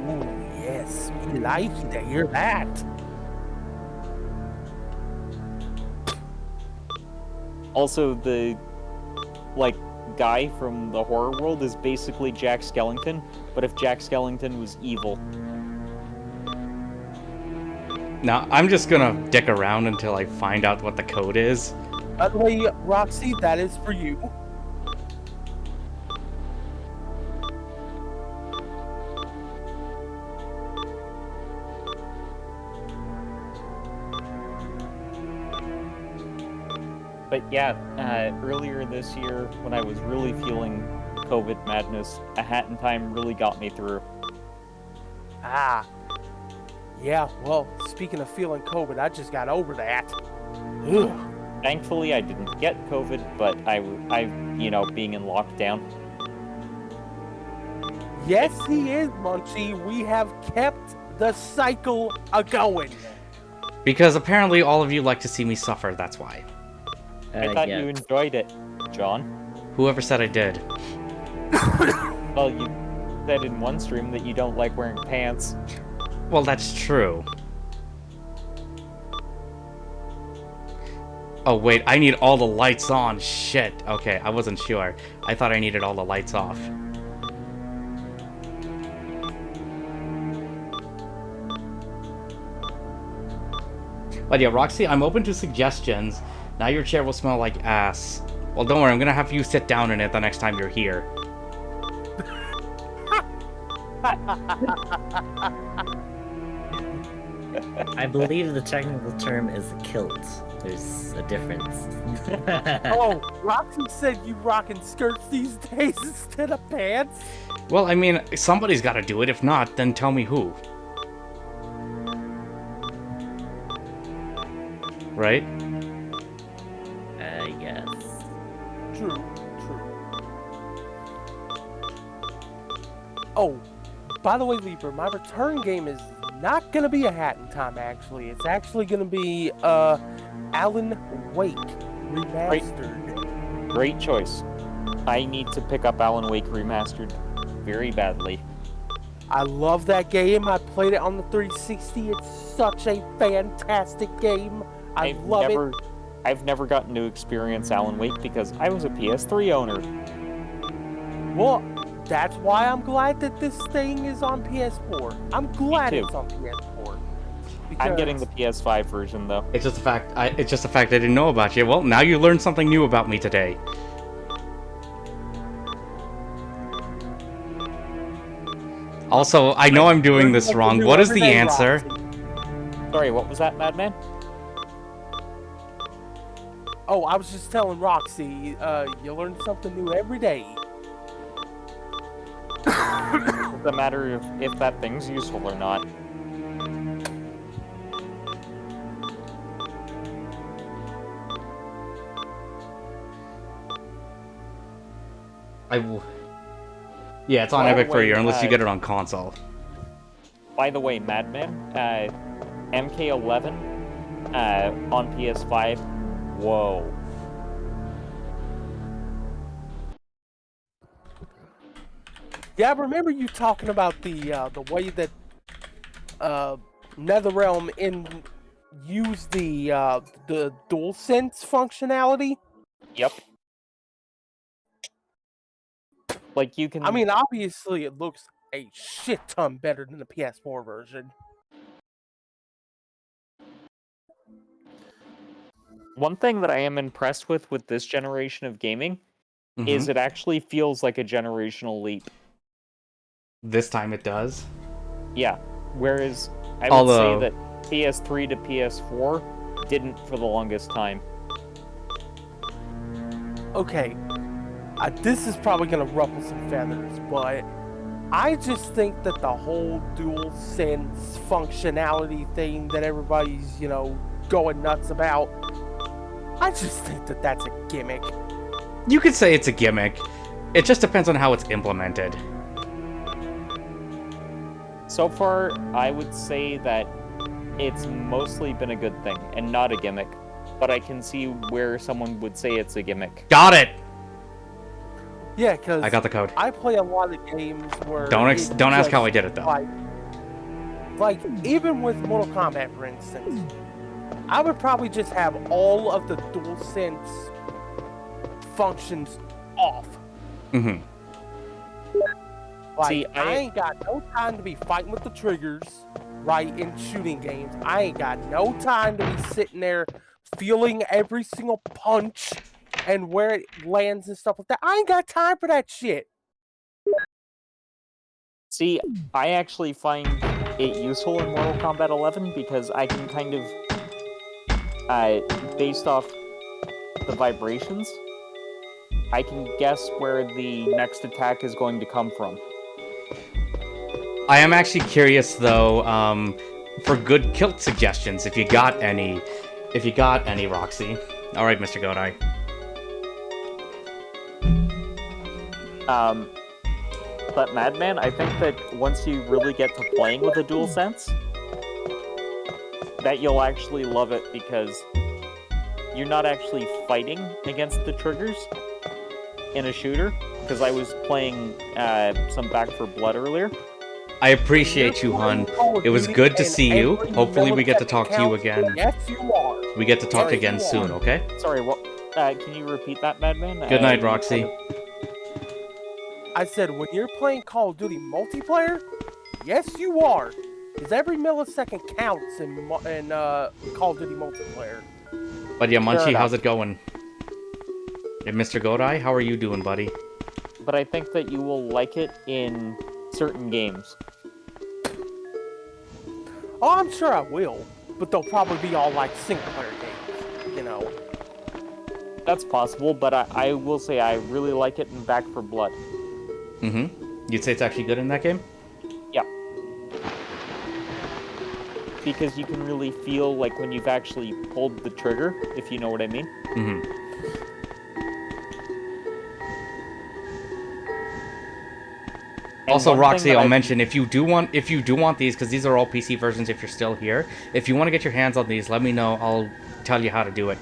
Ooh, yes, we like to hear that. Also, the, guy from the horror world is basically Jack Skellington, but if Jack Skellington was evil. Now, I'm just gonna dick around until I find out what the code is. By the way, Roxy, that is for you. But yeah, earlier this year, when I was really feeling COVID madness, A Hat in Time really got me through. Ah. Yeah, well, speaking of feeling COVID, I just got over that. Ugh. Thankfully, I didn't get COVID, but I being in lockdown. Yes, he is, Munchie. We have kept the cycle a-going. Because apparently all of you like to see me suffer, that's why. I thought you enjoyed it, John. Whoever said I did. Well, you said in one stream that you don't like wearing pants. Well, that's true. Oh, wait, I need all the lights on. Shit. Okay, I wasn't sure. I thought I needed all the lights off. But yeah, Roxy, I'm open to suggestions. Now your chair will smell like ass. Well, don't worry, I'm gonna have you sit down in it the next time you're here. I believe the technical term is kilt. There's a difference. Oh, Roxy said you rocking skirts these days instead of pants? Well, I mean, somebody's gotta do it. If not, then tell me who. Right? Yes. True. Oh, by the way, Leaper, my return game is not gonna be A Hat in Time, actually. It's actually gonna be, Alan Wake Remastered. Great choice. I need to pick up Alan Wake Remastered very badly. I love that game. I played it on the 360. It's such a fantastic game. I love it. I've never gotten to experience Alan Wake because I was a PS3 owner. Well, that's why I'm glad that this thing is on PS4. I'm glad it's on PS4. I'm getting the PS5 version though. It's just a fact. It's just a fact I didn't know about you. Well, now you learned something new about me today. Also, I know I'm doing this wrong. What is the answer? Sorry, what was that, Madman? Oh, I was just telling Roxy, you learn something new every day. It's a matter of if that thing's useful or not. Yeah, it's on Epic for a year unless you get it on console. By the way, Madman, MK11 on PS5. Whoa. Yeah, I remember you talking about the way that NetherRealm used the DualSense functionality. Yep. Like you can. I mean, obviously, it looks a shit ton better than the PS4 version. One thing that I am impressed with this generation of gaming is it actually feels like a generational leap. This time it does. Yeah. Whereas I would Although- say that PS3 to PS4 didn't for the longest time. Okay, this is probably gonna ruffle some feathers, but I just think that the whole dual sense functionality thing that everybody's, going nuts about, I just think that that's a gimmick. You could say it's a gimmick. It just depends on how it's implemented. So far, I would say that it's mostly been a good thing and not a gimmick. But I can see where someone would say it's a gimmick. Got it! Yeah, because I got the code. I play a lot of games where Don't ask how I just, did it, though. Like even with Mortal Kombat, for instance, I would probably just have all of the DualSense functions off. Mm-hmm. Like, See, I ain't got no time to be fighting with the triggers, right, in shooting games. I ain't got no time to be sitting there feeling every single punch and where it lands and stuff like that. I ain't got time for that shit. See, I actually find it useful in Mortal Kombat 11 because I can kind of, based off the vibrations, I can guess where the next attack is going to come from. I am actually curious, though, for good kilt suggestions, if you got any, Roxy. Alright, Mr. Godai. But Madman, I think that once you really get to playing with a DualSense, that you'll actually love it because you're not actually fighting against the triggers in a shooter. Because I was playing some Back 4 Blood earlier. I appreciate you, hun. It was good to see you. Hopefully we get to talk to you again. Yes, you are. We get to talk again soon, okay? Sorry, what? Can you repeat that, Madman? Good night, Roxy. I said, when you're playing Call of Duty multiplayer, yes, you are. Because every millisecond counts in Call of Duty multiplayer. But yeah, Munchie, Fair how's enough. it going? Hey, Mr. Godai, how are you doing, buddy? But I think that you will like it in certain games. Oh, I'm sure I will. But they'll probably be all like single-player games, That's possible, but I will say I really like it in Back 4 Blood. Mm-hmm. You'd say it's actually good in that game? Yeah. Because you can really feel like when you've actually pulled the trigger, if you know what I mean. Mm-hmm. Also, one Roxy, thing that I'll I've- mention if you do want these, because these are all PC versions. If you're still here, if you want to get your hands on these, let me know. I'll tell you how to do it.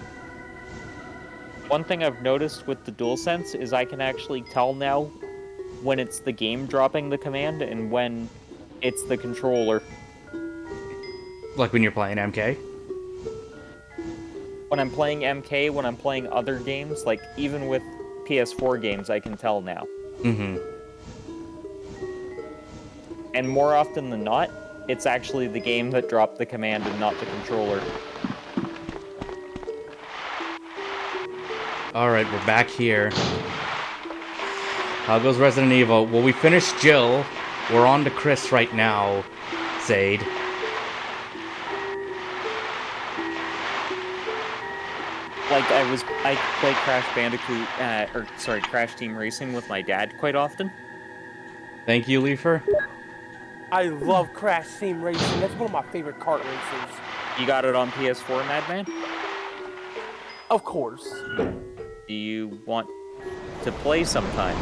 One thing I've noticed with the DualSense is I can actually tell now when it's the game dropping the command and when it's the controller. Like when you're playing MK. When I'm playing MK, when I'm playing other games, like even with PS4 games, I can tell now. Mm-hmm. And more often than not, it's actually the game that dropped the command and not the controller. Alright, we're back here. How goes Resident Evil? Well, we finished Jill. We're on to Chris right now, Zaid. Like, I play Crash Bandicoot, Crash Team Racing with my dad quite often. Thank you, Leifer. I love Crash Team Racing. That's one of my favorite kart races. You got it on PS4, Madman? Of course. Do you want to play sometime?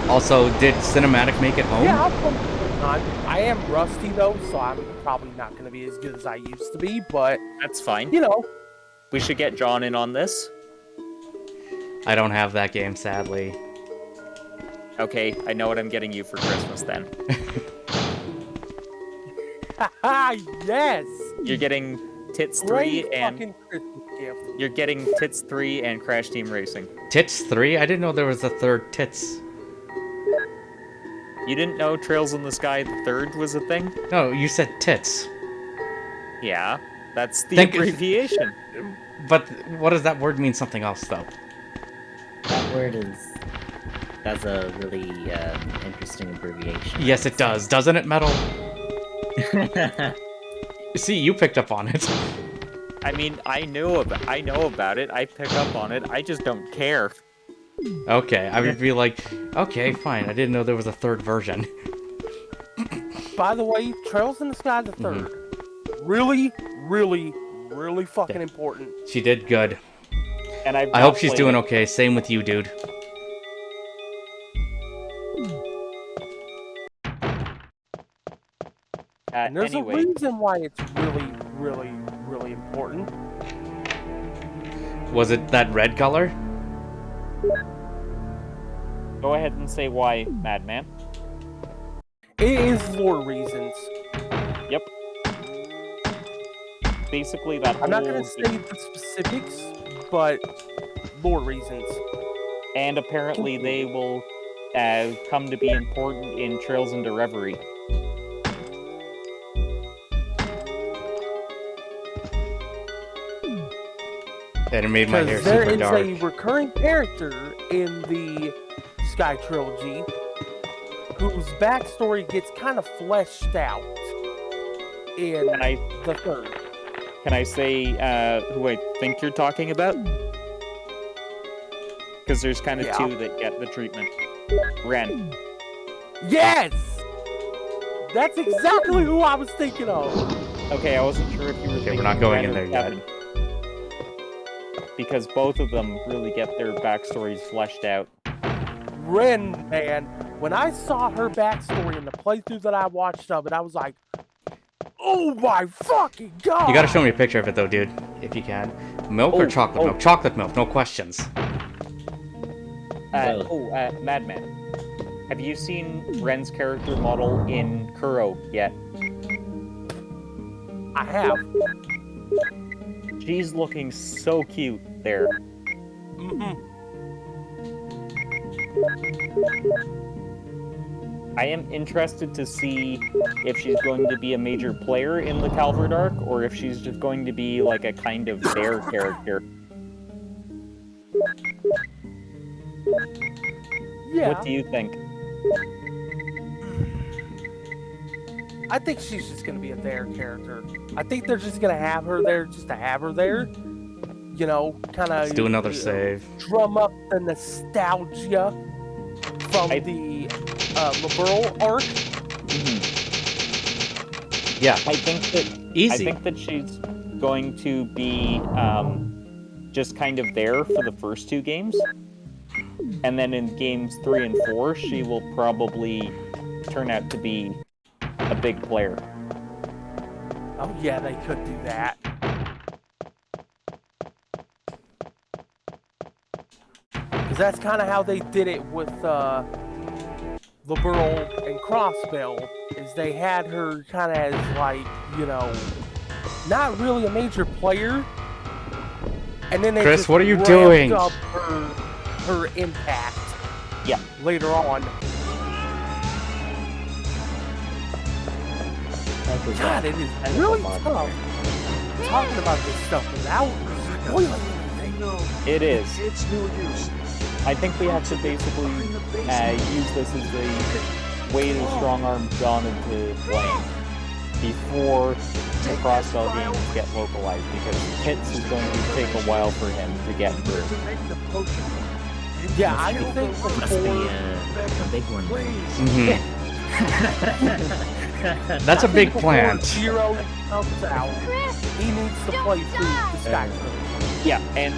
Also, did Cinematic make it home? Yeah, I'll play sometime. I am rusty though, so I'm probably not going to be as good as I used to be, but... That's fine. We should get John in on this. I don't have that game, sadly. Okay, I know what I'm getting you for Christmas then. Haha, yes! You're getting Tits 3 Great and... fucking Christmas gift. You're getting Tits 3 and Crash Team Racing. Tits 3? I didn't know there was a third Tits. You didn't know Trails in the Sky the Third was a thing? No, you said Tits. Yeah, that's the abbreviation. But what does that word mean something else, though? That word is That's a really interesting abbreviation. Yes, it does. Doesn't it, Metal? See, you picked up on it. I mean, I know about it. I pick up on it. I just don't care. Okay, I would be like, okay, fine. I didn't know there was a third version. By the way, Trails in the Sky the third. Really, really, really fucking important. She did good. And I hope she's doing okay. Same with you, dude. And there's a reason why it's really, really, really important. Was it that red color? Go ahead and say why, Madman. It is lore reasons. Yep. Basically, that I'm not going to say the specifics, but lore reasons. And apparently they will come to be important in Trails into Reverie. And it made my hair there super is dark. a recurring character in the Sky Trilogy whose backstory gets kind of fleshed out in the third. Can I say who I think you're talking about? Because there's kind of two that get the treatment. Ren. Yes! That's exactly who I was thinking of. Okay, I wasn't sure if you were thinking we're not going Ren in or there yet. Kevin. Because both of them really get their backstories fleshed out. Ren, man, when I saw her backstory in the playthrough that I watched of it, I was like, oh my fucking god! You gotta show me a picture of it though, dude, if you can. Milk or chocolate milk? Chocolate milk, no questions. Madman. Have you seen Ren's character model in Kuro yet? I have. She's looking so cute there. I am interested to see if she's going to be a major player in the Calvert arc, or if she's just going to be like a kind of their character. Yeah. What do you think? I think she's just going to be a their character. I think they're just going to have her there just to have her there. You know, kind of... Let's do another save. Drum up the nostalgia from the Liberal arc. Yeah. I think that Easy. I think that she's going to be just kind of there for the first two games. And then in games 3 and 4, she will probably turn out to be a big player. Oh yeah, they could do that. Because that's kind of how they did it with Liberal and Crossbell, is they had her kind of as like, you know, not really a major player. And then they Chris, just what are you ramped doing? up her impact. Yeah. Later on. God, it is really tough talking about this stuff without spoiling anything. It is. It's no use. I think we have to basically use this as a way to strong-arm John into playing before the Crossbell games get localized, because Hits is going to take a while for him to get through. Yeah, I think Must be a big one. That's a big plant. Zero comes out. He needs to play through the Sky Trilogy. Yeah, and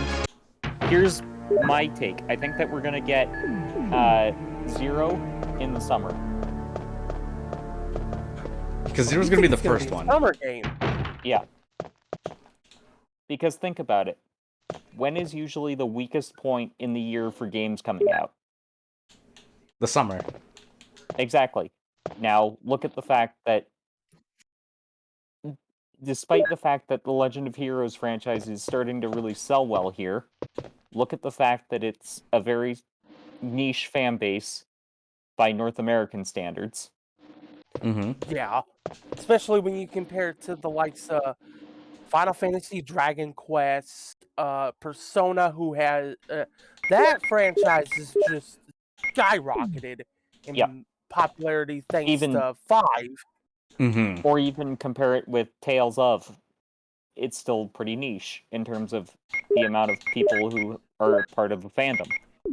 here's my take. I think that we're gonna get Zero in the summer. Because Zero's gonna be the first one. Summer game. Yeah. Because think about it. When is usually the weakest point in the year for games coming out? The summer. Exactly. Now, look at the fact that despite the fact that the Legend of Heroes franchise is starting to really sell well here, look at the fact that it's a very niche fan base by North American standards. Yeah. Especially when you compare it to the likes of Final Fantasy, Dragon Quest, Persona, who has... that franchise is just skyrocketed in popularity thanks to 5. Mm-hmm. Or even compare it with Tales of. It's still pretty niche in terms of the amount of people who are part of the fandom.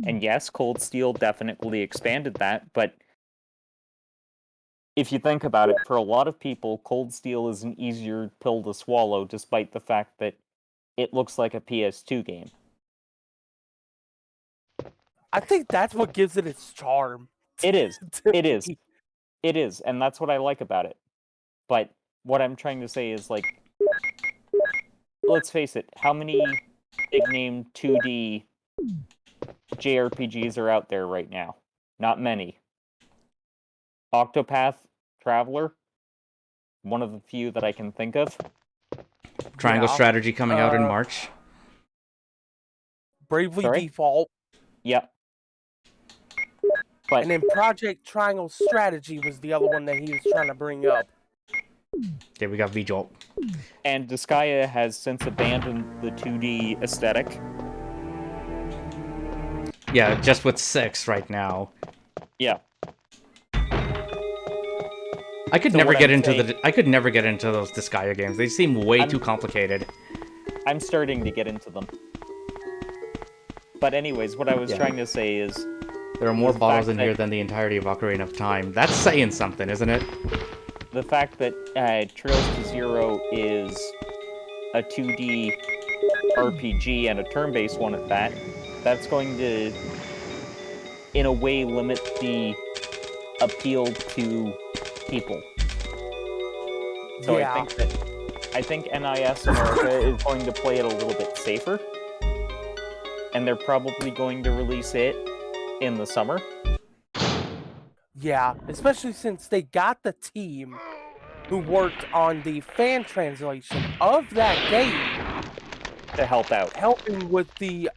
And yes, Cold Steel definitely expanded that, but if you think about it, for a lot of people, Cold Steel is an easier pill to swallow, despite the fact that it looks like a PS2 game. I think that's what gives it its charm. It is. It is. It is, and that's what I like about it. But what I'm trying to say is, like, let's face it, how many big-name 2D JRPGs are out there right now? Not many. Octopath Traveler, one of the few that I can think of. Triangle Strategy coming out in March. Bravely Default. Yep. But, and then Project Triangle Strategy was the other one that he was trying to bring up. Okay, we got V-Jolt. And Disgaea has since abandoned the 2D aesthetic. Yeah, just with 6 right now. Yeah. I could never get into those Disgaea games. They seem way too complicated. I'm starting to get into them. But anyways, what I was trying to say is... There are more bottles in here than the entirety of Ocarina of Time. That's saying something, isn't it? The fact that Trails to Zero is a 2D RPG and a turn-based one at that, that's going to, in a way, limit the appeal to people. So I think NIS America is going to play it a little bit safer, and they're probably going to release it in the summer. Yeah, especially since they got the team who worked on the fan translation of that game to help out, helping with the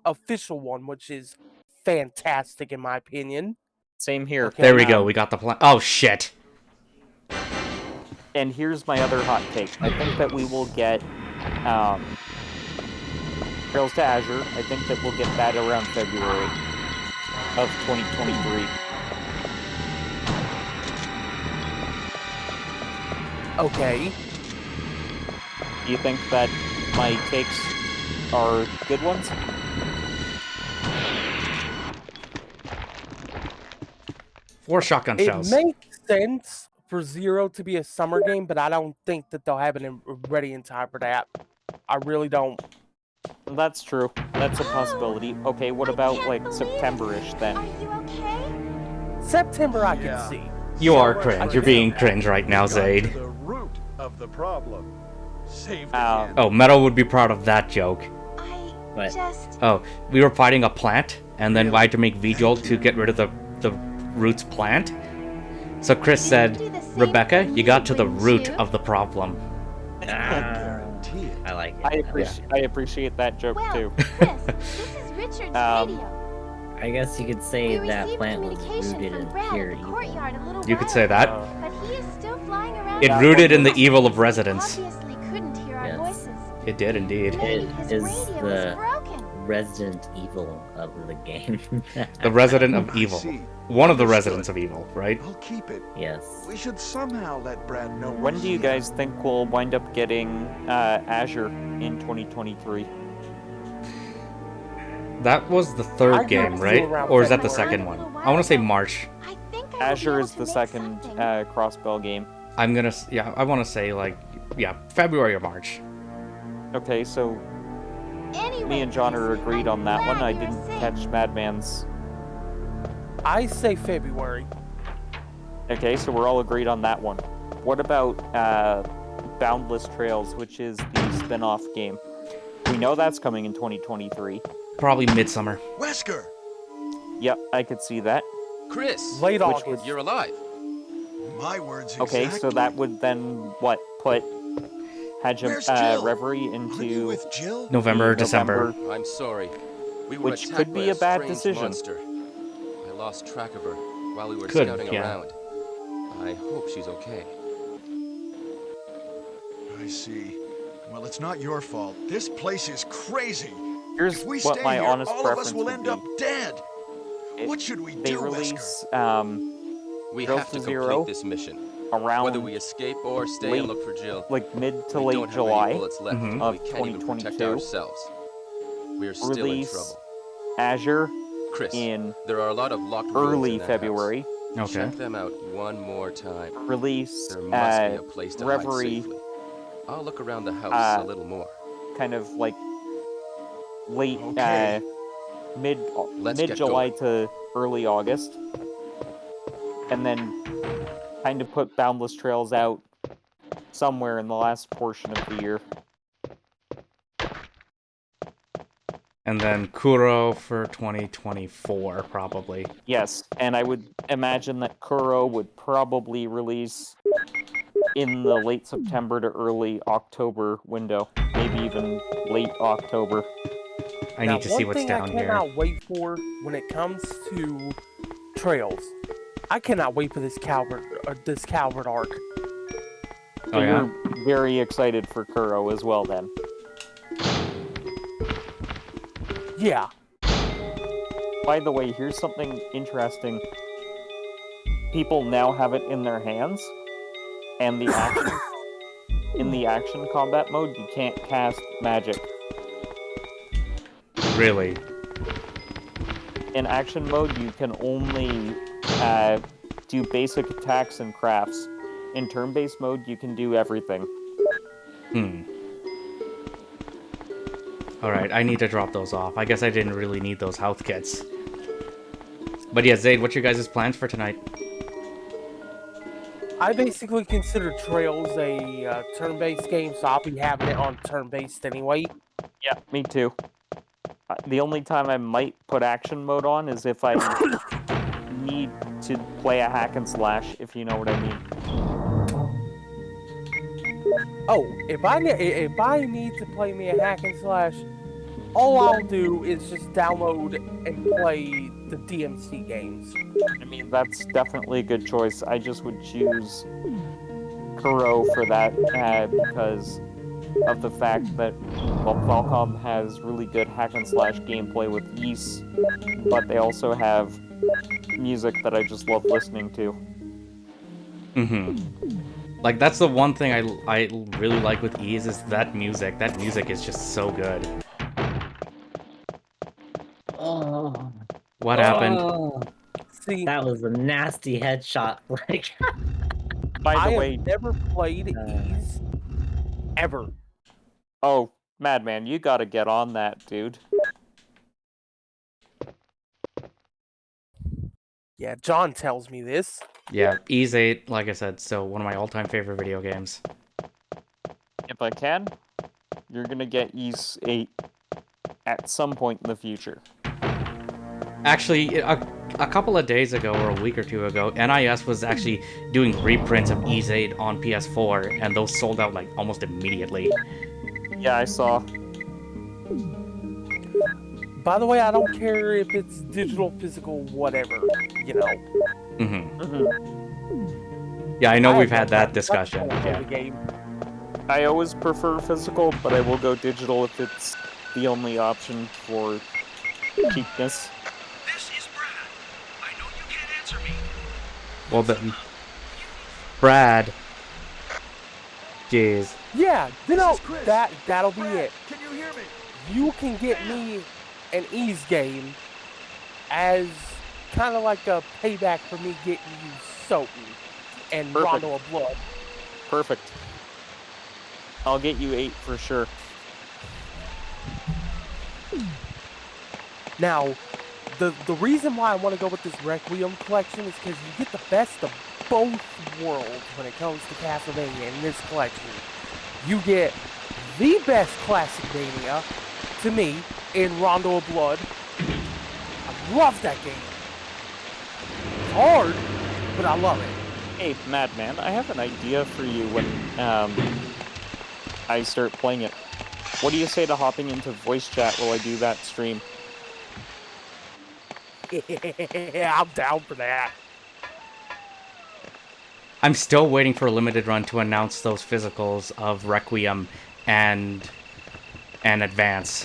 official one, which is fantastic in my opinion. Same here. Okay, there we go. We got the plan. Oh shit! And here's my other hot take. I think that we will get Trails to Azure. I think that we'll get that around February of 2023. Okay. Do you think that my takes are good ones? Four shotgun shells. It makes sense for Zero to be a summer game, but I don't think that they'll have it ready in time for that. I really don't. That's true. That's a possibility. Okay, what about, like, September-ish, then? Are you okay? September I can see. You are cringe. You're being cringe right now, Zaid. The root of the problem. Save Oh, Metal would be proud of that joke. Just... Oh, we were fighting a plant, and then I had to make V-Jolt to get rid of the root's plant. So Chris said, Rebecca, you got to the root of the problem. I like it. I appreciate that joke too. Chris, this is Richard's radio. I guess you could say that plant was rooted in pure evil. You could say that. But he is still flying around. It rooted in the evil of residents. Obviously couldn't hear our voices. It did indeed. It is the Resident Evil of the game. The resident of evil. One of the residents of evil, right? I'll keep it. Yes. We should somehow let Brad know. When do you guys think we'll wind up getting Azure in 2023? That was the third game, right? Or is that the second one? I want to say March. Azure is the second cross-bell game. I'm gonna, I want to say February or March. Okay, so me and John are agreed on that one. I didn't catch Madman's. I say February. Okay, so we're all agreed on that one. What about Boundless Trails, which is the spin-off game? We know that's coming in 2023. Probably midsummer. Wesker! Yep, I could see that. Chris! Late August. You're alive. My words Okay, exactly. so that would then, what, put Reverie into November, December. I'm sorry. We were Which attacked could be by a bad strange decision. Monster. I lost track of her while we were Could, scouting yeah. around. I hope she's okay. I see. Well, it's not your fault. This place is crazy. Here's if we what stay my here, honest all of us preference will would end be. up dead. What should we they do, release We Trails have to to Zero complete this mission. around Whether we escape or stay late, and look for Jill, like mid to we late don't have July any bullets left, and of we can't even protect 2022. ourselves. We're still in Release trouble. Azure Chris, in there are a lot of locked rooms early in that February. house. Check them out one more time. Release There must be a place to hide Reverie, safely. I'll look around the house a little more. kind of like late mid get July to early August, and then kind of put Boundless Trails out somewhere in the last portion of the year. And then Kuro for 2024, probably. Yes, and I would imagine that Kuro would probably release in the late September to early October window, maybe even late October. I need to see what's down One thing I cannot wait for when it comes to Trails, I cannot wait for this Calvert arc. Oh, yeah? You're very excited for Kuro as well, then. Yeah. By the way, here's something interesting. People now have it in their hands, and the action in the action combat mode, you can't cast magic. Really? In action mode, you can only do basic attacks and crafts. In turn-based mode, you can do everything. Alright, I need to drop those off. I guess I didn't really need those health kits. But yeah, Zaid, what's your guys' plans for tonight? I basically consider Trails a turn-based game, so I'll be having it on turn-based anyway. Yeah, me too. The only time I might put action mode on is if I need to play a hack and slash, if you know what I mean. Oh, if I need to play me a hack and slash, all I'll do is just download and play the DMC games. I mean, that's definitely a good choice. I just would choose Kuro for that because of the fact that, well, Falcom has really good hack and slash gameplay with Ys, but they also have music that I just love listening to. Like, that's the one thing I really like with Ys is that music. That music is just so good. Oh. What happened? See, that was a nasty headshot. Like, by the way, I have never played Ys ever. Oh, Madman, you gotta get on that, dude. Yeah, John tells me this. Yeah, Ys 8, like I said, so one of my all-time favorite video games. If I can, you're gonna get Ys 8 at some point in the future. Actually, a couple of days ago, or a week or two ago, NIS was actually doing reprints of Ys 8 on PS4, and those sold out, like, almost immediately. Yeah, I saw. By the way, I don't care if it's digital, physical, whatever, you know. Yeah, I know we've had that discussion. Yeah. I always prefer physical, but I will go digital if it's the only option for cheapness. Well then, Brad. Jeez. Yeah, that'll be it. Can you hear me? You can get me an Ys game as kind of like a payback for me getting you Soten and Rondo of Blood. Perfect. I'll get you 8 for sure. Now, the reason why I want to go with this Requiem collection is because you get the best of both worlds when it comes to Castlevania in this collection. You get the best classic Mania, to me, in Rondo of Blood. I love that game. It's hard, but I love it. Hey, Madman, I have an idea for you when I start playing it. What do you say to hopping into voice chat while I do that stream? Yeah, I'm down for that. I'm still waiting for a limited run to announce those physicals of Requiem and Advance.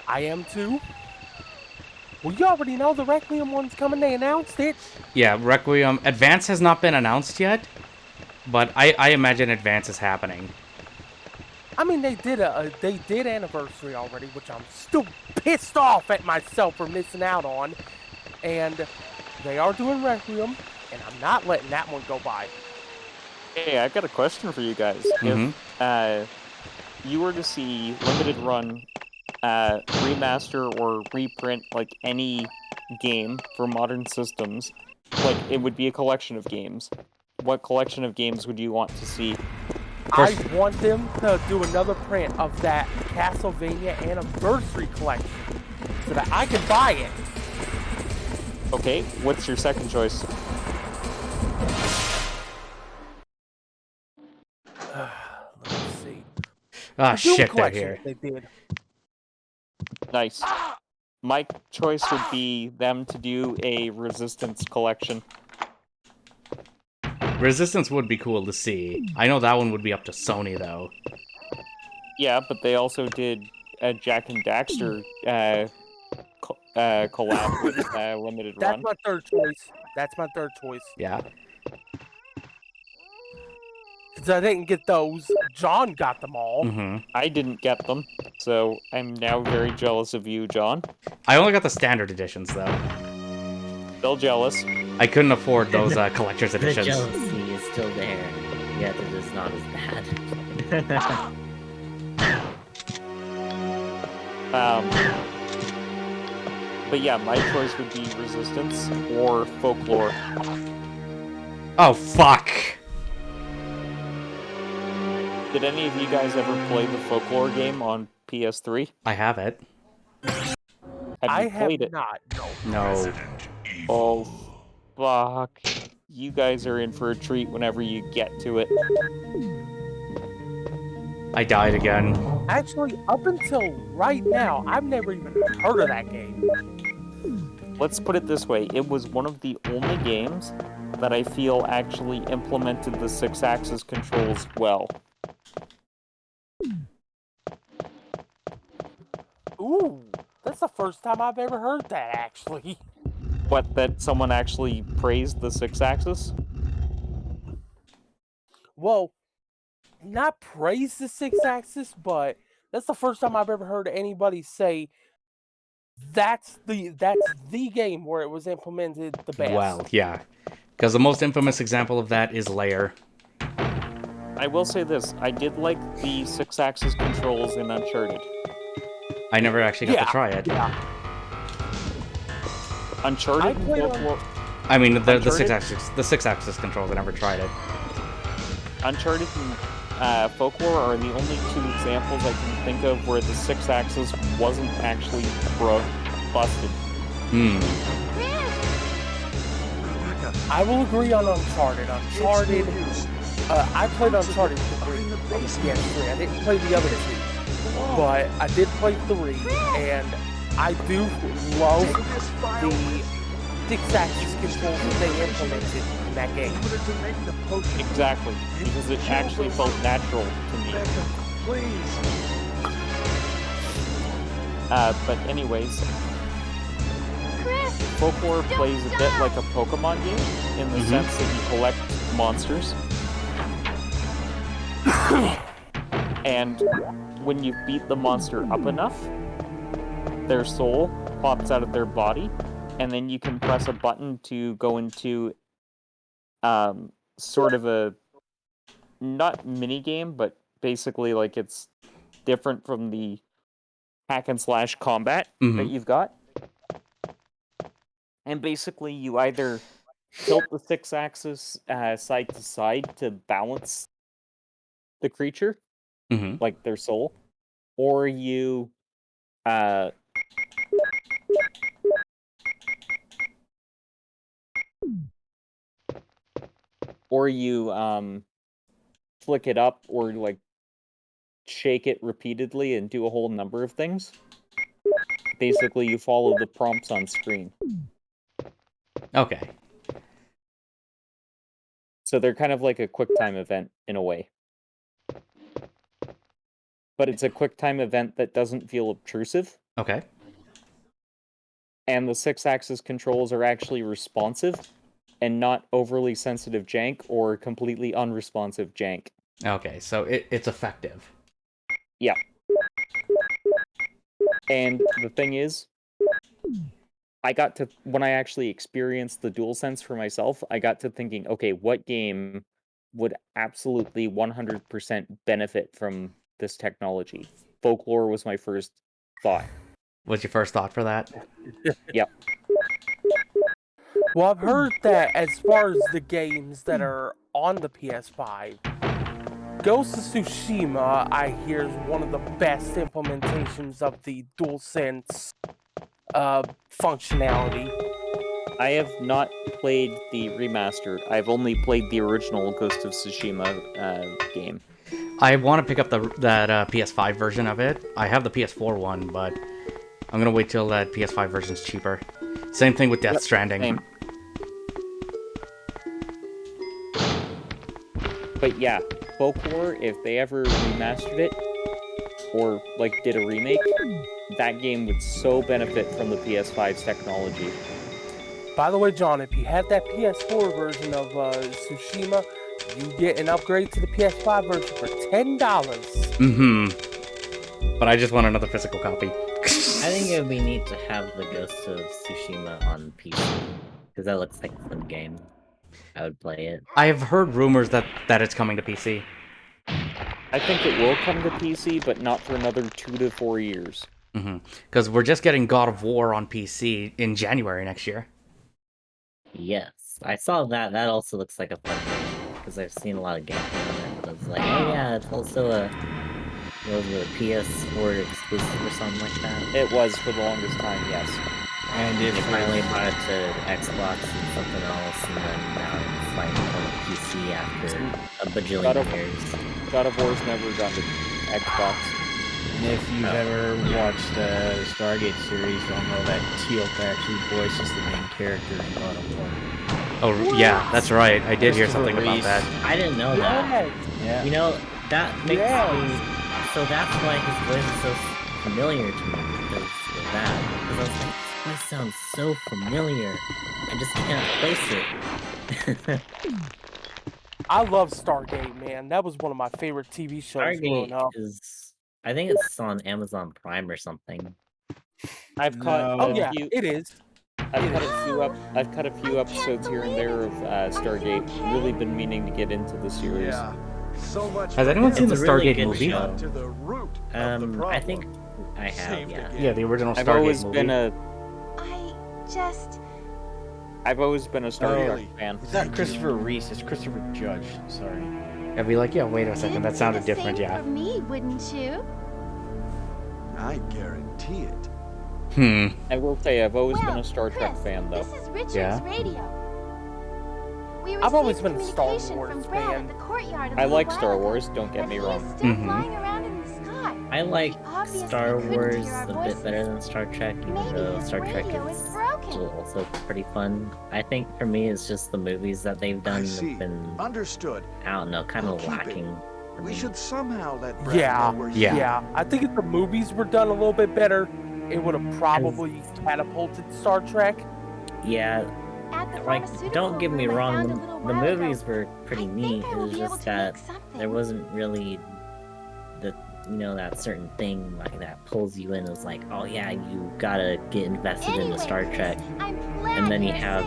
I am too. Well, you already know the Requiem one's coming. They announced it. Yeah, Requiem Advance has not been announced yet, but I imagine Advance is happening. I mean, they did Anniversary already, which I'm still pissed off at myself for missing out on. And they are doing Requiem, and I'm not letting that one go by. Hey, I've got a question for you guys. Mhm. If you were to see limited run, remaster or reprint like any game for modern systems, like it would be a collection of games. What collection of games would you want to see? I want them to do another print of that Castlevania Anniversary Collection so that I can buy it. Okay, what's your second choice? Let me see. Ah, The Doom shit, they're Collection here. They did. Nice. My choice would be them to do a Resistance collection. Resistance would be cool to see. I know that one would be up to Sony, though. Yeah, but they also did a Jack and Daxter collab with limited That's run. my third choice. That's my third choice. Yeah. Because I didn't get those. John got them all. Mm-hmm. I didn't get them, so I'm now very jealous of you, John. I only got the standard editions, though. Still jealous. I couldn't afford those collector's The editions. jealousy is still there, yet it is not as bad. But yeah, my choice would be Resistance or Folklore. Oh, fuck! Did any of you guys ever play the Folklore game on PS3? I have it. Have you played it? Not. No. Oh, fuck. You guys are in for a treat whenever you get to it. I died again. Actually, up until right now, I've never even heard of that game. Let's put it this way, it was one of the only games that I feel actually implemented the 6-axis controls well. Ooh, that's the first time I've ever heard that, actually. What, that someone actually praised the 6-axis? Well, not praise the 6-axis, but that's the first time I've ever heard anybody say that's the game where it was implemented the best. Well, yeah. Because the most infamous example of that is Lair. I will say this, I did like the 6-axis controls in Uncharted. I never actually got to try it. Yeah. Uncharted and Folklore... I mean, the Uncharted? 6-axis controls, I never tried it. Uncharted and Folklore are the only two examples I can think of where the 6-axis wasn't actually busted. I will agree on Uncharted. I played Uncharted 3 on the PS3. I didn't play the other two, but I did play 3, and I do love the 6-axis controls that they implemented in that game. Exactly, because it actually felt natural to me. But anyways, Folklore plays a bit like a Pokemon game, in the sense that you collect monsters. And when you beat the monster up enough, their soul pops out of their body, and then you can press a button to go into sort of a, not mini game, but basically like it's different from the hack and slash combat that you've got. And basically you either tilt the 6-axis side to side to balance the creature, like their soul, or you flick it up or like shake it repeatedly and do a whole number of things. Basically, you follow the prompts on screen. Okay. So they're kind of like a QuickTime event in a way. But it's a QuickTime event that doesn't feel obtrusive. Okay. and the 6-axis controls are actually responsive and not overly sensitive jank or completely unresponsive jank. Okay, so it's effective. Yeah. And the thing is, when I actually experienced the DualSense for myself, I got to thinking, okay, what game would absolutely 100% benefit from this technology? Folklore was my first thought. What's your first thought for that? Yep. Well, I've heard that as far as the games that are on the PS5, Ghost of Tsushima, I hear, is one of the best implementations of the DualSense functionality. I have not played the remastered. I've only played the original Ghost of Tsushima game. I want to pick up that PS5 version of it. I have the PS4 one, but I'm gonna wait till that PS5 version's cheaper. Same thing with Death Stranding. Same. But yeah, Folklore, if they ever remastered it, or like did a remake, that game would so benefit from the PS5's technology. By the way, John, if you have that PS4 version of Tsushima, you get an upgrade to the PS5 version for $10. Mm-hmm. But I just want another physical copy. I think it would be neat to have the Ghost of Tsushima on PC, because that looks like a fun game. I would play it. I've heard rumors that it's coming to PC. I think it will come to PC, but not for another 2 to 4 years. Because we're just getting God of War on PC in January next year. Yes, I saw that. That also looks like a fun game, because I've seen a lot of gameplay on it, but I was like, oh yeah, it's also a PS4 exclusive or something like that. It was for the longest time, yes. And if they finally brought it to Xbox and something else, and then now it's finally on PC after a bajillion years. God of War's never gone to Xbox. And if you've ever watched the Stargate series, you'll know that Teal'c actually voices the main character in God of War. Oh, yeah, that's right. I did hear something about that. I didn't know that. Yeah. You know, that makes me... So that's why his voice is so familiar to me, because of that. Because I was like, this voice sounds so familiar. I just can't place it. I love Stargate, man. That was one of my favorite TV shows growing up. I think it's on Amazon Prime or something. I've caught it is. I've cut a few episodes here and there of Stargate. Really been meaning to get into the series. Yeah. So much. Has anyone seen the really Stargate movie? To the root of the problem. I think I have, yeah. Yeah, the original Stargate I've always movie. I've always been a Star Trek fan. It's not Christopher Reese, it's Christopher Judge. Sorry. I'd be like, yeah, wait a second, that sounded different, yeah. For me, wouldn't you? I guarantee it. I will say, I've always been Well, a Star Trek Chris, fan, though. This is Richard's Yeah? radio. We I've always received been a Star communication Wars from Brad fan. at the courtyard a I little like while Star ago, Wars, don't get but me he wrong. is still flying around in the sky. I like obviously Star couldn't Wars hear our a bit voices. better than Star Trek, even Maybe though his Star Trek radio is is broken. also pretty fun. I think for me, it's just the movies that they've done have been, Understood. I don't know, kind I'll of keep it. lacking. for We me. should somehow let Brad know we're Yeah. I think if the movies were done a little bit better, it would have probably catapulted Star Trek. Yeah, At the like, pharmaceutical don't get me room I wrong, found a the little while ago. movies were pretty neat. I It will was be able just to that make something. there wasn't really that certain thing like that pulls you in. It was like, oh yeah, you gotta get invested in the Star Trek. And then you have,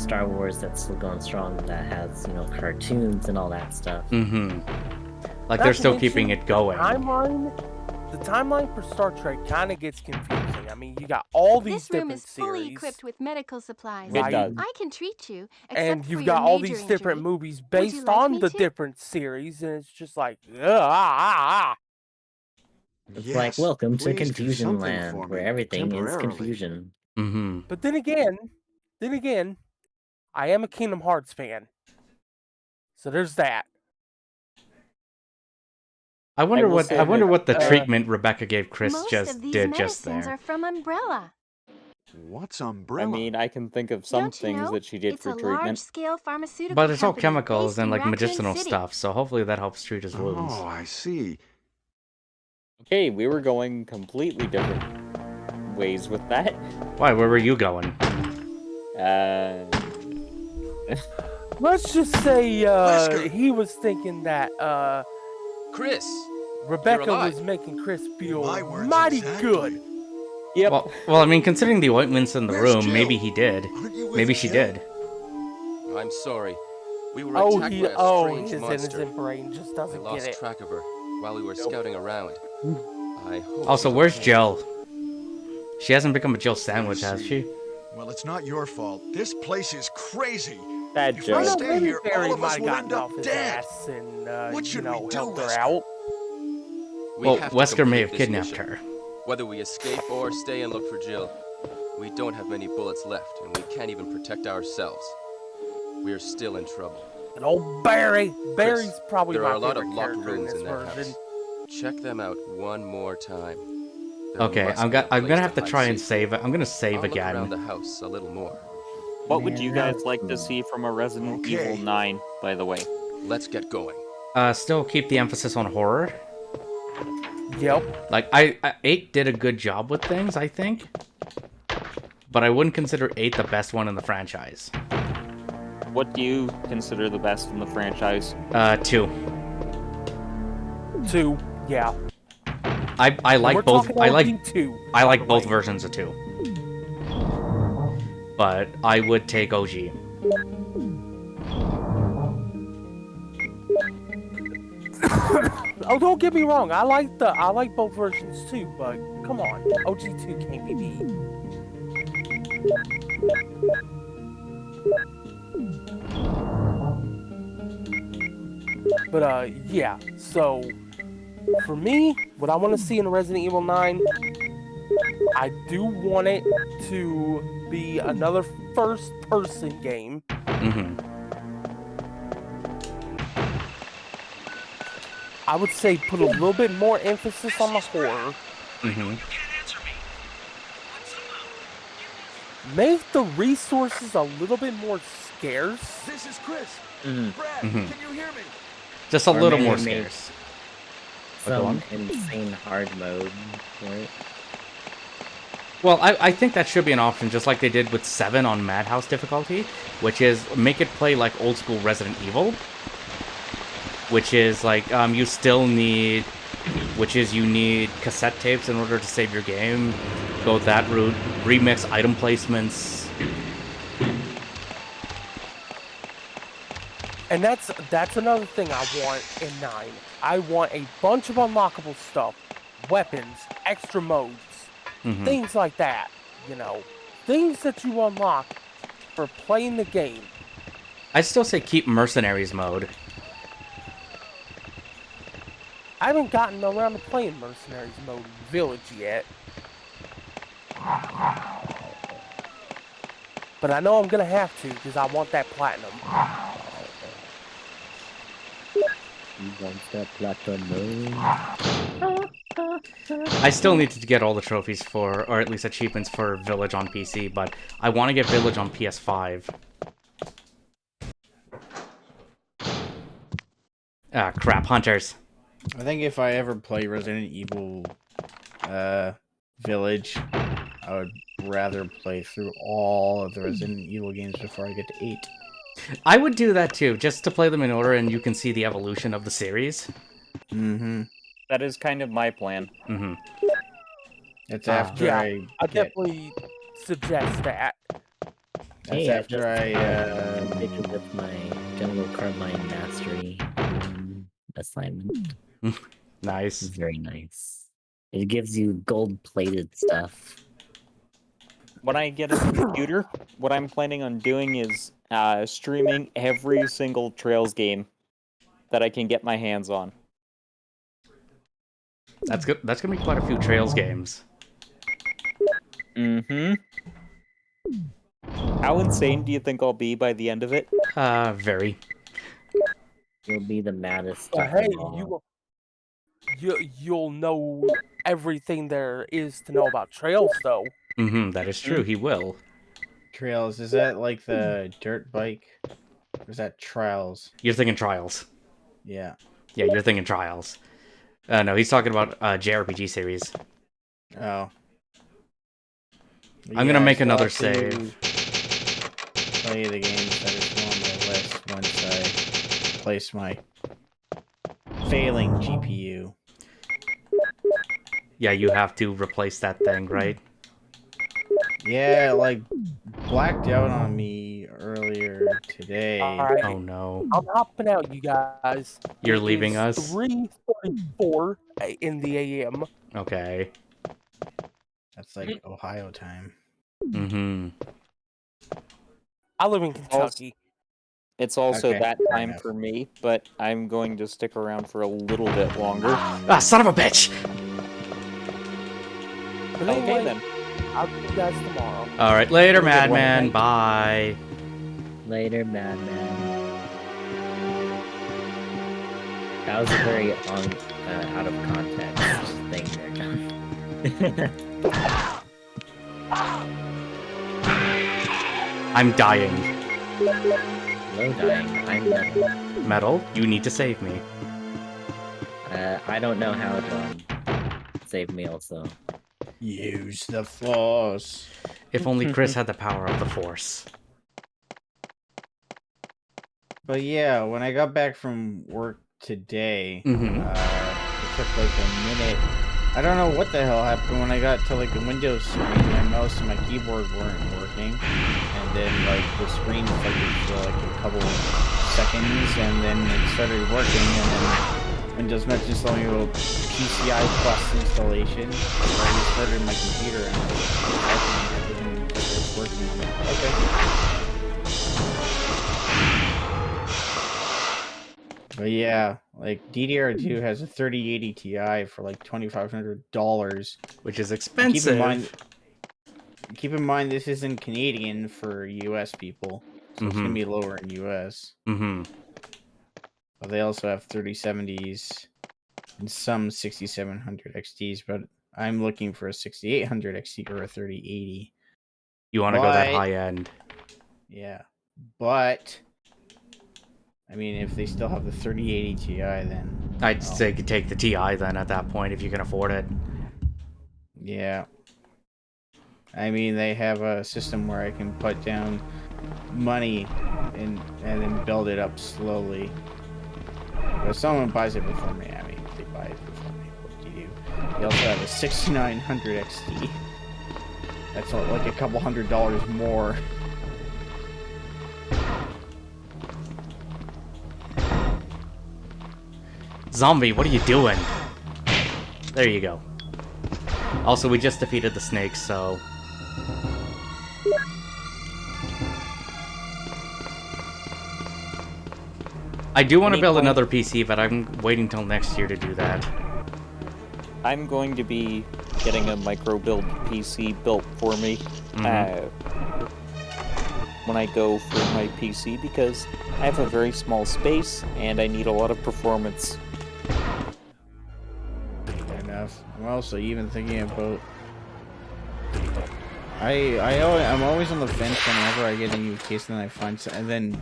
Star Wars that's still going strong that has, cartoons and all that stuff. Like, they're still keeping it going. The timeline for Star Trek kind of gets confusing. I mean, you got all these This room different is fully series, equipped with medical supplies. It does. I can treat you, except and for you've your got all major these different injury. movies Would you based like on me the to? different series, and it's just like, It's like, welcome to please do Confusion something Land, for where me, everything is temporarily. confusion. But then again, I am a Kingdom Hearts fan, so there's that. I wonder will what say what the that, treatment Rebecca gave Chris Most just of these did just medicines there. are from Umbrella. What's I Umbrella? mean, I can think of some Don't you things know? that she did It's for a treatment. large-scale pharmaceutical But it's all company chemicals based and in like Raccoon medicinal City. stuff, so hopefully that helps treat his wounds. Oh, I see. Okay, we were going completely different. ways with that. Why? Where were you going? Let's just say he was thinking that Chris, Rebecca you're alive. was making Chris feel mighty good. Yep. Well, I mean, considering the ointment's in the room, maybe he did. Maybe she did. I'm sorry. We were attacked by a strange his monster. innocent brain just doesn't I lost get it. track of her while we were scouting around. I hope Also, she's where's okay. Jill? She hasn't become a Jill sandwich, has she? Well, it's not your fault. This place is crazy. Bad If joke. we stay here, Barry all of might us have will gotten end up off his dead. ass and What should we do, helped her Wesker? out. We Well, have to Wesker may complete have this kidnapped mission. her. Whether we escape or stay and look for Jill, we don't have many bullets left, and we can't even protect ourselves. We're still in trouble. And old Barry. Barry's Chris, probably there my are a lot of favorite locked character in rooms this in that version. house. Check them out one more time. There Okay, must I'm be a gonna place have to hide try and safely. save it. I'm gonna save I'll look around again. the house a little more. What would you guys like to see from a Resident Evil 9, by the way? Let's get going. Still keep the emphasis on horror. Yep. Like, 8 did a good job with things, I think. But I wouldn't consider 8 the best one in the franchise. What do you consider the best in the franchise? 2. 2, yeah. I like We're both. talking I like OG 2. I like both versions of 2. But I would take OG. Oh, don't get me wrong. I like both versions too, but come on, OG2 can't be beat. But yeah. So for me, what I want to see in Resident Evil 9, I do want it to be another first-person game. Mm-hmm. I would say put a little bit more emphasis on the horror. Mm-hmm. Make the resources a little bit more scarce. This is Chris. Mhm. Brad, Mhm. can you hear me? Just a Or little maybe more make scarce. Go on. Some insane hard mode for it. Well, I think that should be an option, just like they did with 7 on Madhouse difficulty, which is make it play like old school Resident Evil. Which is like, you still need, you need cassette tapes in order to save your game. Go that route. Remix item placements. And that's another thing I want in 9. I want a bunch of unlockable stuff. Weapons, extra modes, Mhm. things like that. You know, things that you unlock for playing the game. I'd still say keep Mercenaries mode. I haven't gotten around to playing Mercenaries mode in Village yet. But I know I'm gonna have to because I want that platinum. You want that platinum? I still need to get all the trophies for, or at least achievements for Village on PC, but I want to get Village on PS5. Ah, crap, Hunters. I think if I ever play Resident Evil Village, I would rather play through all of the Resident Evil games before I get to 8. I would do that too, just to play them in order and you can see the evolution of the series. Mm-hmm. That is kind of my plan. Mm-hmm. It's after Yeah, I I get... definitely suggest that. That's Hey, after I picture with my General Carbine Mastery assignment. Nice. It's very nice. It gives you gold-plated stuff. When I get a computer, what I'm planning on doing is streaming every single Trails game that I can get my hands on. That's good. That's gonna be quite a few Trails games. Mm-hmm. How insane do you think I'll be by the end of it? Very. You'll be the maddest. But of hey, them all. you'll know everything there is to know about Trails, though. Mm-hmm, that is true, he will. Trails, is that like the dirt bike? Or is that Trials? You're thinking Trials. Yeah. Yeah, you're thinking Trials. No, he's talking about JRPG series. Oh. I'm gonna make another still have to save. Play the games that are still on my list once I place my failing GPU. Yeah, you have to replace that thing, right? Yeah, like blacked out on me earlier today. Alright. Oh no. I'm hopping out, you guys. You're It leaving is us? 3:34 in the AM. Okay. That's like Ohio time. Mm-hmm. I live in Kentucky. It's also Okay, that fair time enough. for me, but I'm going to stick around for a little bit longer. Ah, son of a bitch! But Okay, anyway, then. I'll see you guys tomorrow. Alright, later, Have a good one. Madman. Bye. Later, Madman. That was a very out of context thing there, John. I'm dying. Low dying. I'm metal. Metal, you need to save me. I don't know how to save me also. Use the Force. If only Chris had the power of the Force. But yeah, when I got back from work today, Mhm. it took like a minute. I don't know what the hell happened when I got to like the Windows screen. My mouse and my keyboard weren't working, and then like the screen flickered for like a couple seconds, and then it started working, and then Windows Met just told me about PCI Plus installation. So I restarted my computer and everything was working. I'm like, okay. But yeah, like DDR2 has a 3080 Ti for like $2,500, which is expensive. Keep in mind this isn't Canadian for US people, so it's gonna be lower in US. Mm-hmm. But they also have 3070s and some 6700 XTs, but I'm looking for a 6800 XT or a 3080. You want to go that high end? Yeah, but I mean, if they still have the 3080 Ti, then I'd say take the Ti then at that point if you can afford it. Yeah. I mean, they have a system where I can put down money and then build it up slowly. But if someone buys it before me, I mean, if they buy it before me, what do you do? They also have a 6900 XT. That's like a couple $100 more. Zombie, what are you doing? There you go. Also, we just defeated the snakes, so... I do want to build another PC, but I'm waiting till next year to do that. I'm going to be getting a micro build PC built for me when I go for my PC, because I have a very small space and I need a lot of performance. Fair enough. I'm also even thinking about... I'm always on the fence whenever I get a new case, and then I find and then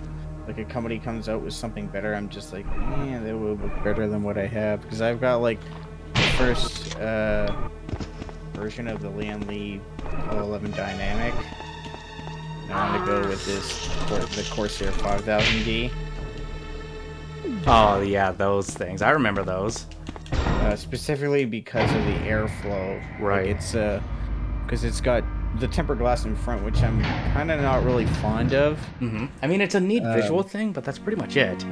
like a company comes out with something better. I'm just like, man, that will look better than what I have, because I've got like the first version of the Lian Li 11 Dynamic. And I want to go with the Corsair 5000D. Oh yeah, those things. I remember those. Specifically because of the airflow. Right. Like it's because it's got the tempered glass in front, which I'm kind of not really fond of. I mean, it's a neat visual thing, but that's pretty much it.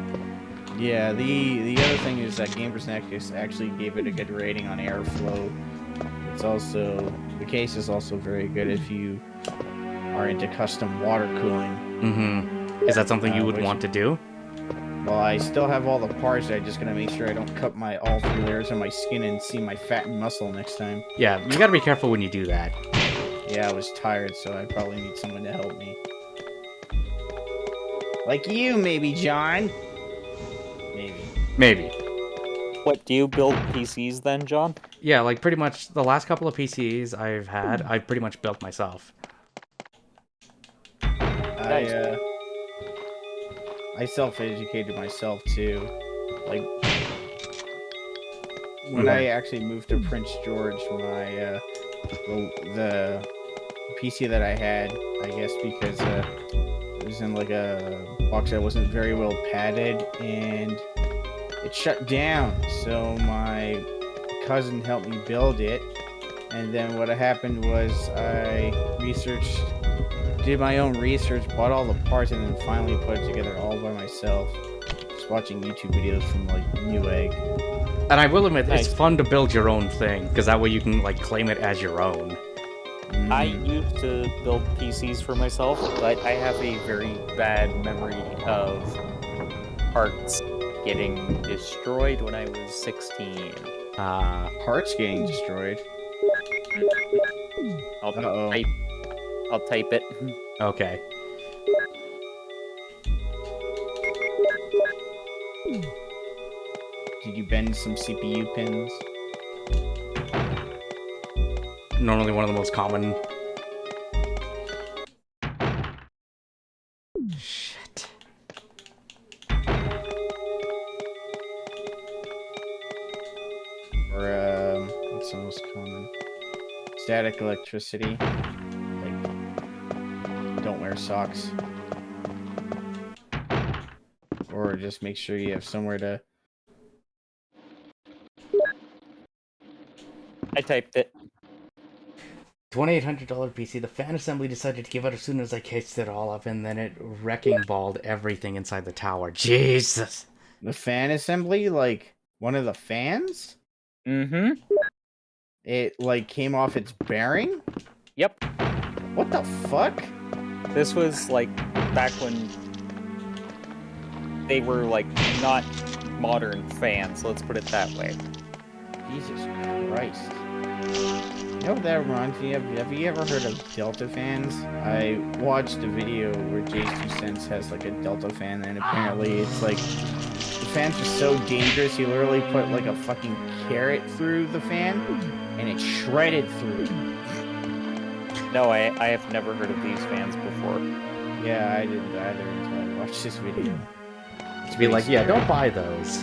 Yeah, the other thing is that Gamers Nexus actually gave it a good rating on airflow. It's also, the case is also very good if you are into custom water cooling. Is that something you would want to do? Well, I still have all the parts. I just gotta make sure I don't cut all 3 layers of my skin and see my fat and muscle next time. Yeah, you gotta be careful when you do that. Yeah, I was tired, so I probably need someone to help me. Like you, maybe, John? Maybe. What, do you build PCs then, John? Yeah, like pretty much the last couple of PCs I've had, I've pretty much built myself. I self-educated myself too. Like when I actually moved to Prince George, my PC that I had, I guess, because it was in like a box that wasn't very well padded, and it shut down. So my cousin helped me build it, and then what happened was I did my own research, bought all the parts, and then finally put it together all by myself. Just watching YouTube videos from like Newegg. And I will admit, it's fun to build your own thing, because that way you can like claim it as your own. I used to build PCs for myself, but I have a very bad memory of parts getting destroyed when I was 16. Parts getting destroyed? I'll type it. Okay. Did you bend some CPU pins? Normally one of the most common. Shit. Or, what's the most common? Static electricity. Like, don't wear socks. Or just make sure you have somewhere to... I typed it. $2,800 PC. The fan assembly decided to give out as soon as I cased it all up, and then it wrecking balled everything inside the tower. Jesus. The fan assembly? Like, one of the fans? Mm-hmm. It, like, came off its bearing? Yep. What the fuck? This was, like, back when they were, like, not modern fans, let's put it that way. Jesus Christ. You know what that reminds me of? Have you ever heard of Delta fans? I watched a video where J2Sense has like a Delta fan, and apparently it's like the fans are so dangerous he literally put like a fucking carrot through the fan and it shredded through. No, I have never heard of these fans before. Yeah, I didn't either until I watched this video. To be like, yeah, don't buy those.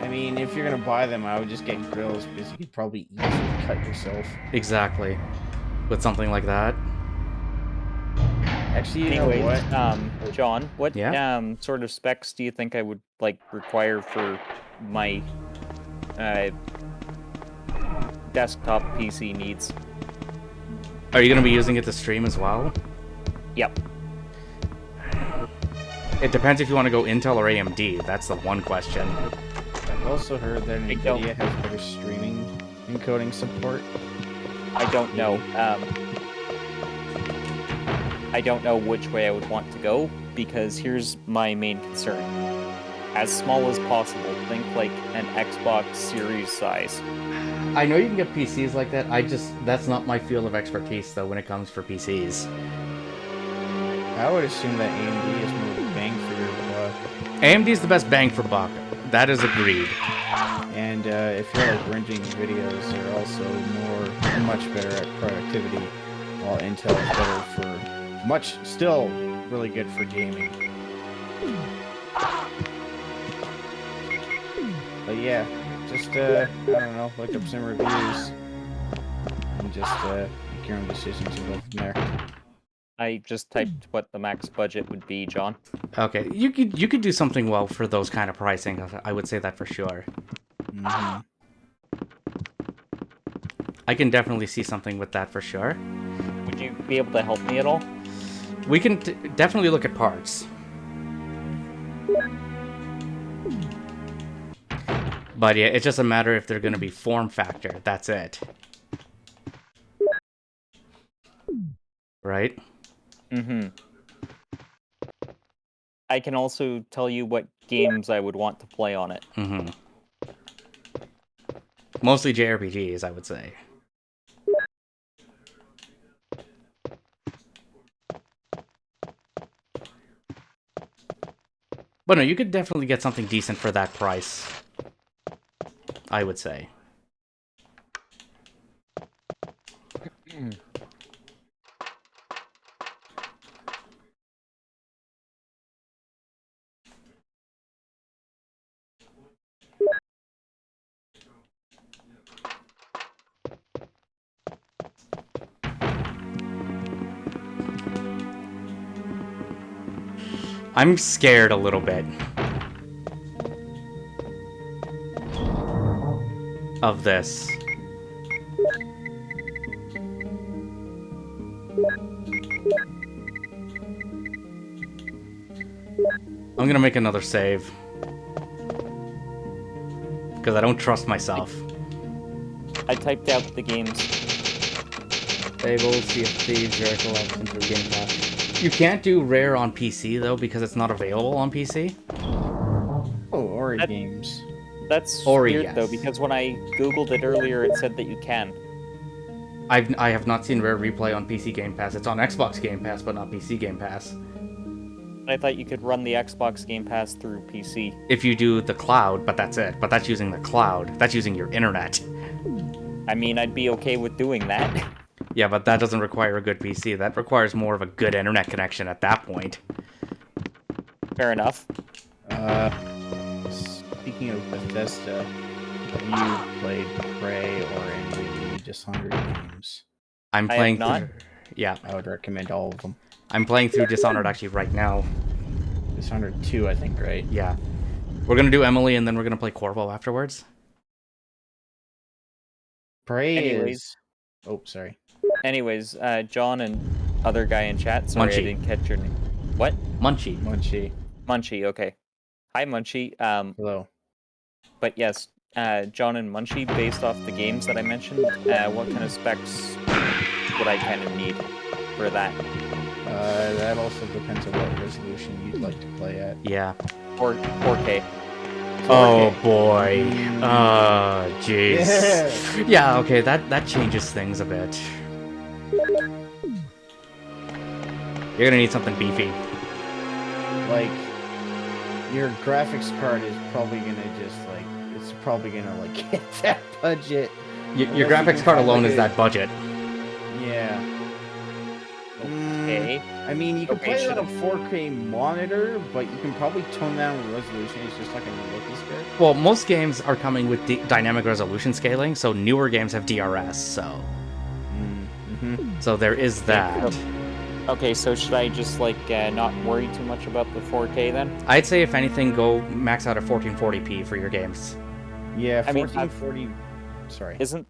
I mean, if you're gonna buy them, I would just get grills because you could probably easily cut yourself. Exactly. With something like that. Actually, you Anyways, know what? John, what sort of specs do you think I would like require for my desktop PC needs? Are you gonna be using it to stream as well? Yep. It depends if you want to go Intel or AMD. That's the one question. I've also heard that NVIDIA has better streaming encoding support. I don't know. I don't know which way I would want to go, because here's my main concern. As small as possible, think like an Xbox Series size. I know you can get PCs like that, that's not my field of expertise, though, when it comes for PCs. I would assume that AMD is more bang for your buck. AMD is the best bang for buck. That is agreed. And if you're like rendering videos, they're also much better at productivity, while Intel is better for still really good for gaming. But yeah, just I don't know, look up some reviews and just make your own decisions and go from there. I just typed what the max budget would be, John. Okay, you could do something well for those kind of pricing. I would say that for sure. Mm-hmm. I can definitely see something with that for sure. Would you be able to help me at all? We can definitely look at parts. But yeah, it's just a matter if they're going to be form factor. That's it. Right? Mm-hmm. I can also tell you what games I would want to play on it. Mm-hmm. Mostly JRPGs, I would say. But no, you could definitely get something decent for that price, I would say. I'm scared a little bit of this. I'm gonna make another save. Because I don't trust myself. I typed out the games. Fable, Sea of Thieves, Rare Collection through Game Pass. You can't do Rare on PC, though, because it's not available on PC? Oh, Ori games. That's Ori, weird, yes. though, because when I googled it earlier, it said that you can. I have not seen Rare Replay on PC Game Pass. It's on Xbox Game Pass, but not PC Game Pass. I thought you could run the Xbox Game Pass through PC. If you do the cloud, but that's it. But that's using the cloud. That's using your internet. I mean, I'd be okay with doing that. Yeah, but that doesn't require a good PC. That requires more of a good internet connection at that point. Fair enough. Speaking of Bethesda, have you played Prey or any of the Dishonored games? I'm playing I have through... Yeah. I would recommend all of them. I'm playing through Dishonored actually right now. Dishonored 2, I think, right? Yeah. We're gonna do Emily and then we're gonna play Corvo afterwards. Prey Anyways. is... Oh, sorry. Anyways, John and other guy in chat, sorry Munchie. I didn't catch your name. What? Munchie. Munchie, okay. Hi, Munchie. Hello. But yes, John and Munchie, based off the games that I mentioned, what kind of specs would I kind of need for that? That also depends on what resolution you'd like to play at. Yeah. 4K. Oh boy. Jeez. Yeah, okay, that changes things a bit. You're gonna need something beefy. Like, your graphics card is probably gonna just, like, it's probably gonna, like, hit that budget. Your graphics card alone is that budget. Yeah. Okay. I mean, you can Okay, play it on a sure. 4K monitor, but you can probably tone down the resolution. It's just not gonna look as good. Well, most games are coming with dynamic resolution scaling, so newer games have DRS, so... So there is that. Okay, so should I just, like, not worry too much about the 4K then? I'd say, if anything, go max out at 1440p for your games. Yeah, I mean, 1440... Sorry. Isn't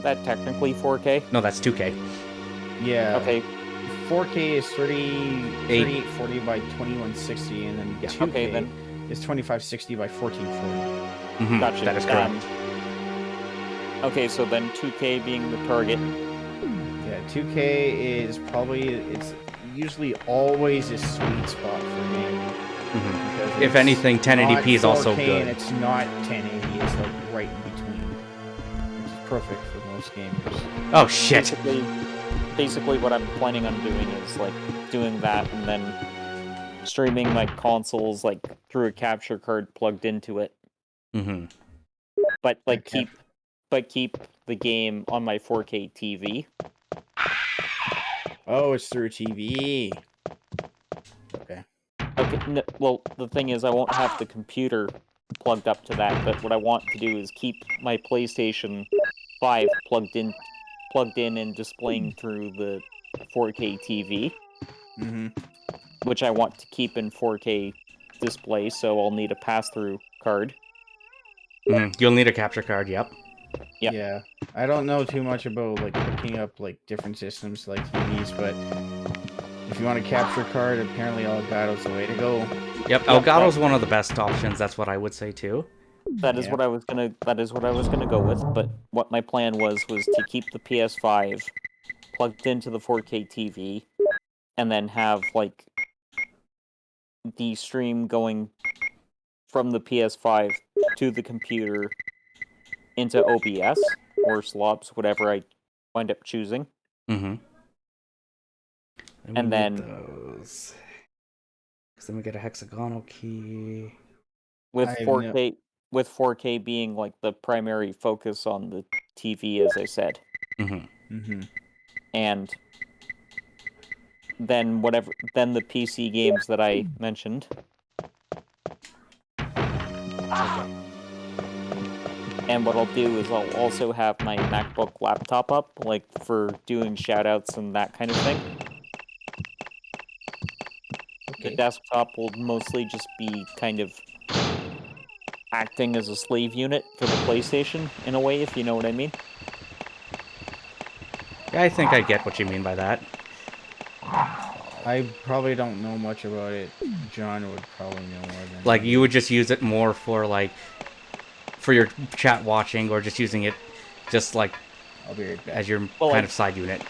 that technically 4K? No, that's 2K. Yeah. Okay. 4K is 3840 by 2160, and then 2K okay, then. is 2560 by 1440. Gotcha. That is correct. Okay, so then 2K being the target. Yeah, 2K is probably, it's usually always a sweet spot for me. Because If it's anything, 1080p is not also 4K good. And it's not 1080, it's like right in between. Which is perfect for most gamers. Oh shit! Basically what I'm planning on doing is, like, doing that and then streaming my consoles, like, through a capture card plugged into it. But, like, keep the game on my 4K TV. Oh, it's through TV. Okay. Okay, well, the thing is, I won't have the computer plugged up to that, but what I want to do is keep my PlayStation 5 plugged in and displaying through the 4K TV. Which I want to keep in 4K display, so I'll need a pass-through card. You'll need a capture card, yep. Yep. Yeah. I don't know too much about, like, hooking up, like, different systems like TVs, but if you want a capture card, apparently Elgato's the way to go. Yep, Elgato's one of the best options, that's what I would say too. That is what I was gonna go with, but what my plan was to keep the PS5 plugged into the 4K TV, and then have, like, the stream going from the PS5 to the computer into OBS or Slops, whatever I wind up choosing. And then those. Because then we get a hexagonal key. with 4K being, like, the primary focus on the TV, as I said. And then the PC games that I mentioned. And what I'll do is I'll also have my MacBook laptop up, like, for doing shoutouts and that kind of thing. the desktop will mostly just be kind of acting as a slave unit for the PlayStation, in a way, if you know what I mean. Yeah, I think I get what you mean by that. I probably don't know much about it. John would probably know more than Like, me. you would just use it more for, like, for your chat watching, or just using it just, like, I'll be right back. as your Well, kind of side unit.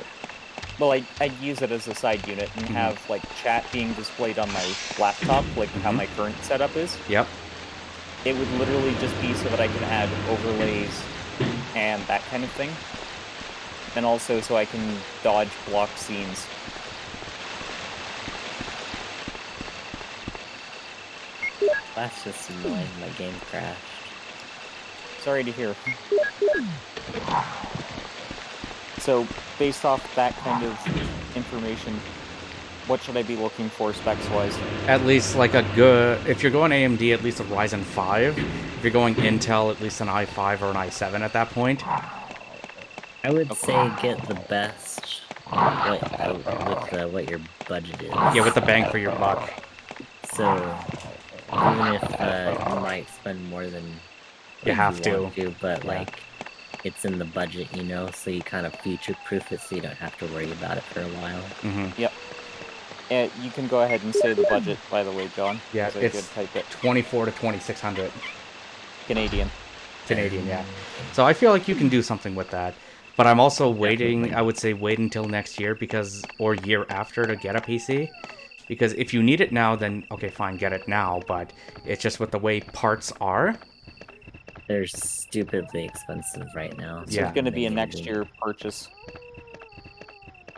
Well, I'd use it as a side unit and have, like, chat being displayed on my laptop, like how my current setup is. Yep. It would literally just be so that I can add overlays and that kind of thing. And also so I can dodge block scenes. That's just annoying. My game crashed. Sorry to hear. So, based off that kind of information, what should I be looking for specs-wise? At least, like, a good... If you're going AMD, at least a Ryzen 5. If you're going Intel, at least an i5 or an i7 at that point. I would say get the best with what your budget is. Yeah, with the bang for your buck. So, even if you might spend more than You have to. want to, but like it's in the budget, you know, so you kind of future-proof it so you don't have to worry about it for a while. Yep. You can go ahead and say the budget, by the way, John. Yeah, 'cause I it's did type it. 24 to 2600 Canadian. Canadian, yeah. So I feel like you can do something with that. But I'm also waiting, I would say wait until next year, because, or year after, to get a PC. Because if you need it now, then, okay, fine, get it now, but it's just with the way parts are. They're stupidly expensive right now. So it's going to be a next year purchase.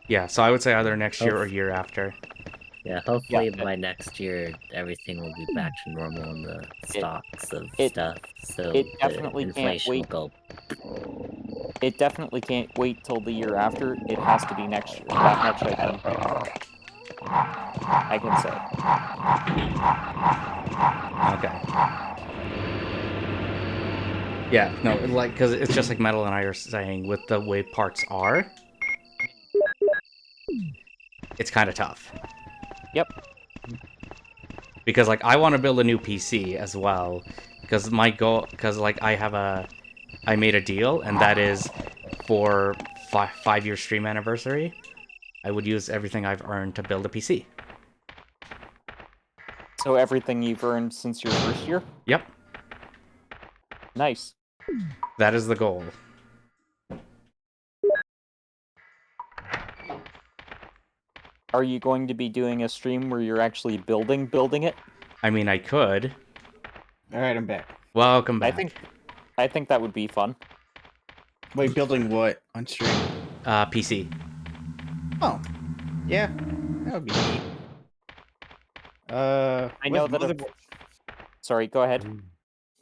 Yeah, so I would say either next year or year after. Yeah, hopefully by next year everything will be back to normal in the stocks of stuff. So it the definitely can't inflation wait. will go. It definitely can't wait till the year after. It has to be next year. That much I can say. Okay. Yeah, no, like, because it's just like Metal and I are saying, with the way parts are, it's kind of tough. Yep. Because, like, I want to build a new PC as well, because my goal, because, like, I made a deal, and that is for 5-year stream anniversary, I would use everything I've earned to build a PC. So everything you've earned since your first year? Yep. Nice. That is the goal. Are you going to be doing a stream where you're actually building it? I mean, I could. Alright, I'm back. Welcome back. I think that would be fun. Wait, building what on stream? PC. Oh, yeah, that would be neat. I know that. Sorry, go ahead.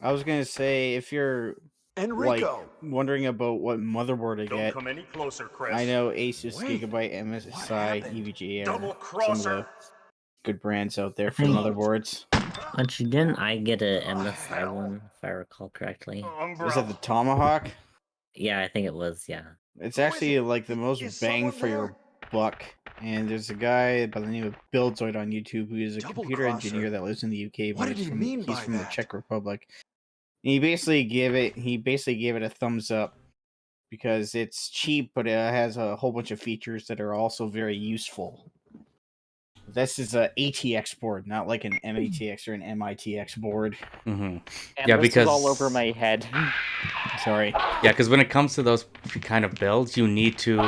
I was gonna say, if you're Enrico, like wondering about what motherboard to don't get, come any closer, Chris. I know Asus, Wait, Gigabyte, MSI, EVGA are some of Double-crosser. the good brands out there for Hey. motherboards. Actually, didn't I get a MSI one, if I recall correctly? Was it the Tomahawk? Yeah, I think it was, yeah. It's actually like the most bang for your buck. And there's a guy by the name of Buildzoid on YouTube who is a computer engineer that lives in the UK, What but did he mean he's by from the that? Czech Republic. And he basically gave it a thumbs up because it's cheap, but it has a whole bunch of features that are also very useful. This is a ATX board, not like an MATX or an MITX board. Mm-hmm. And Yeah, this because is all over my head. Sorry. Yeah, because when it comes to those kind of builds, you need to.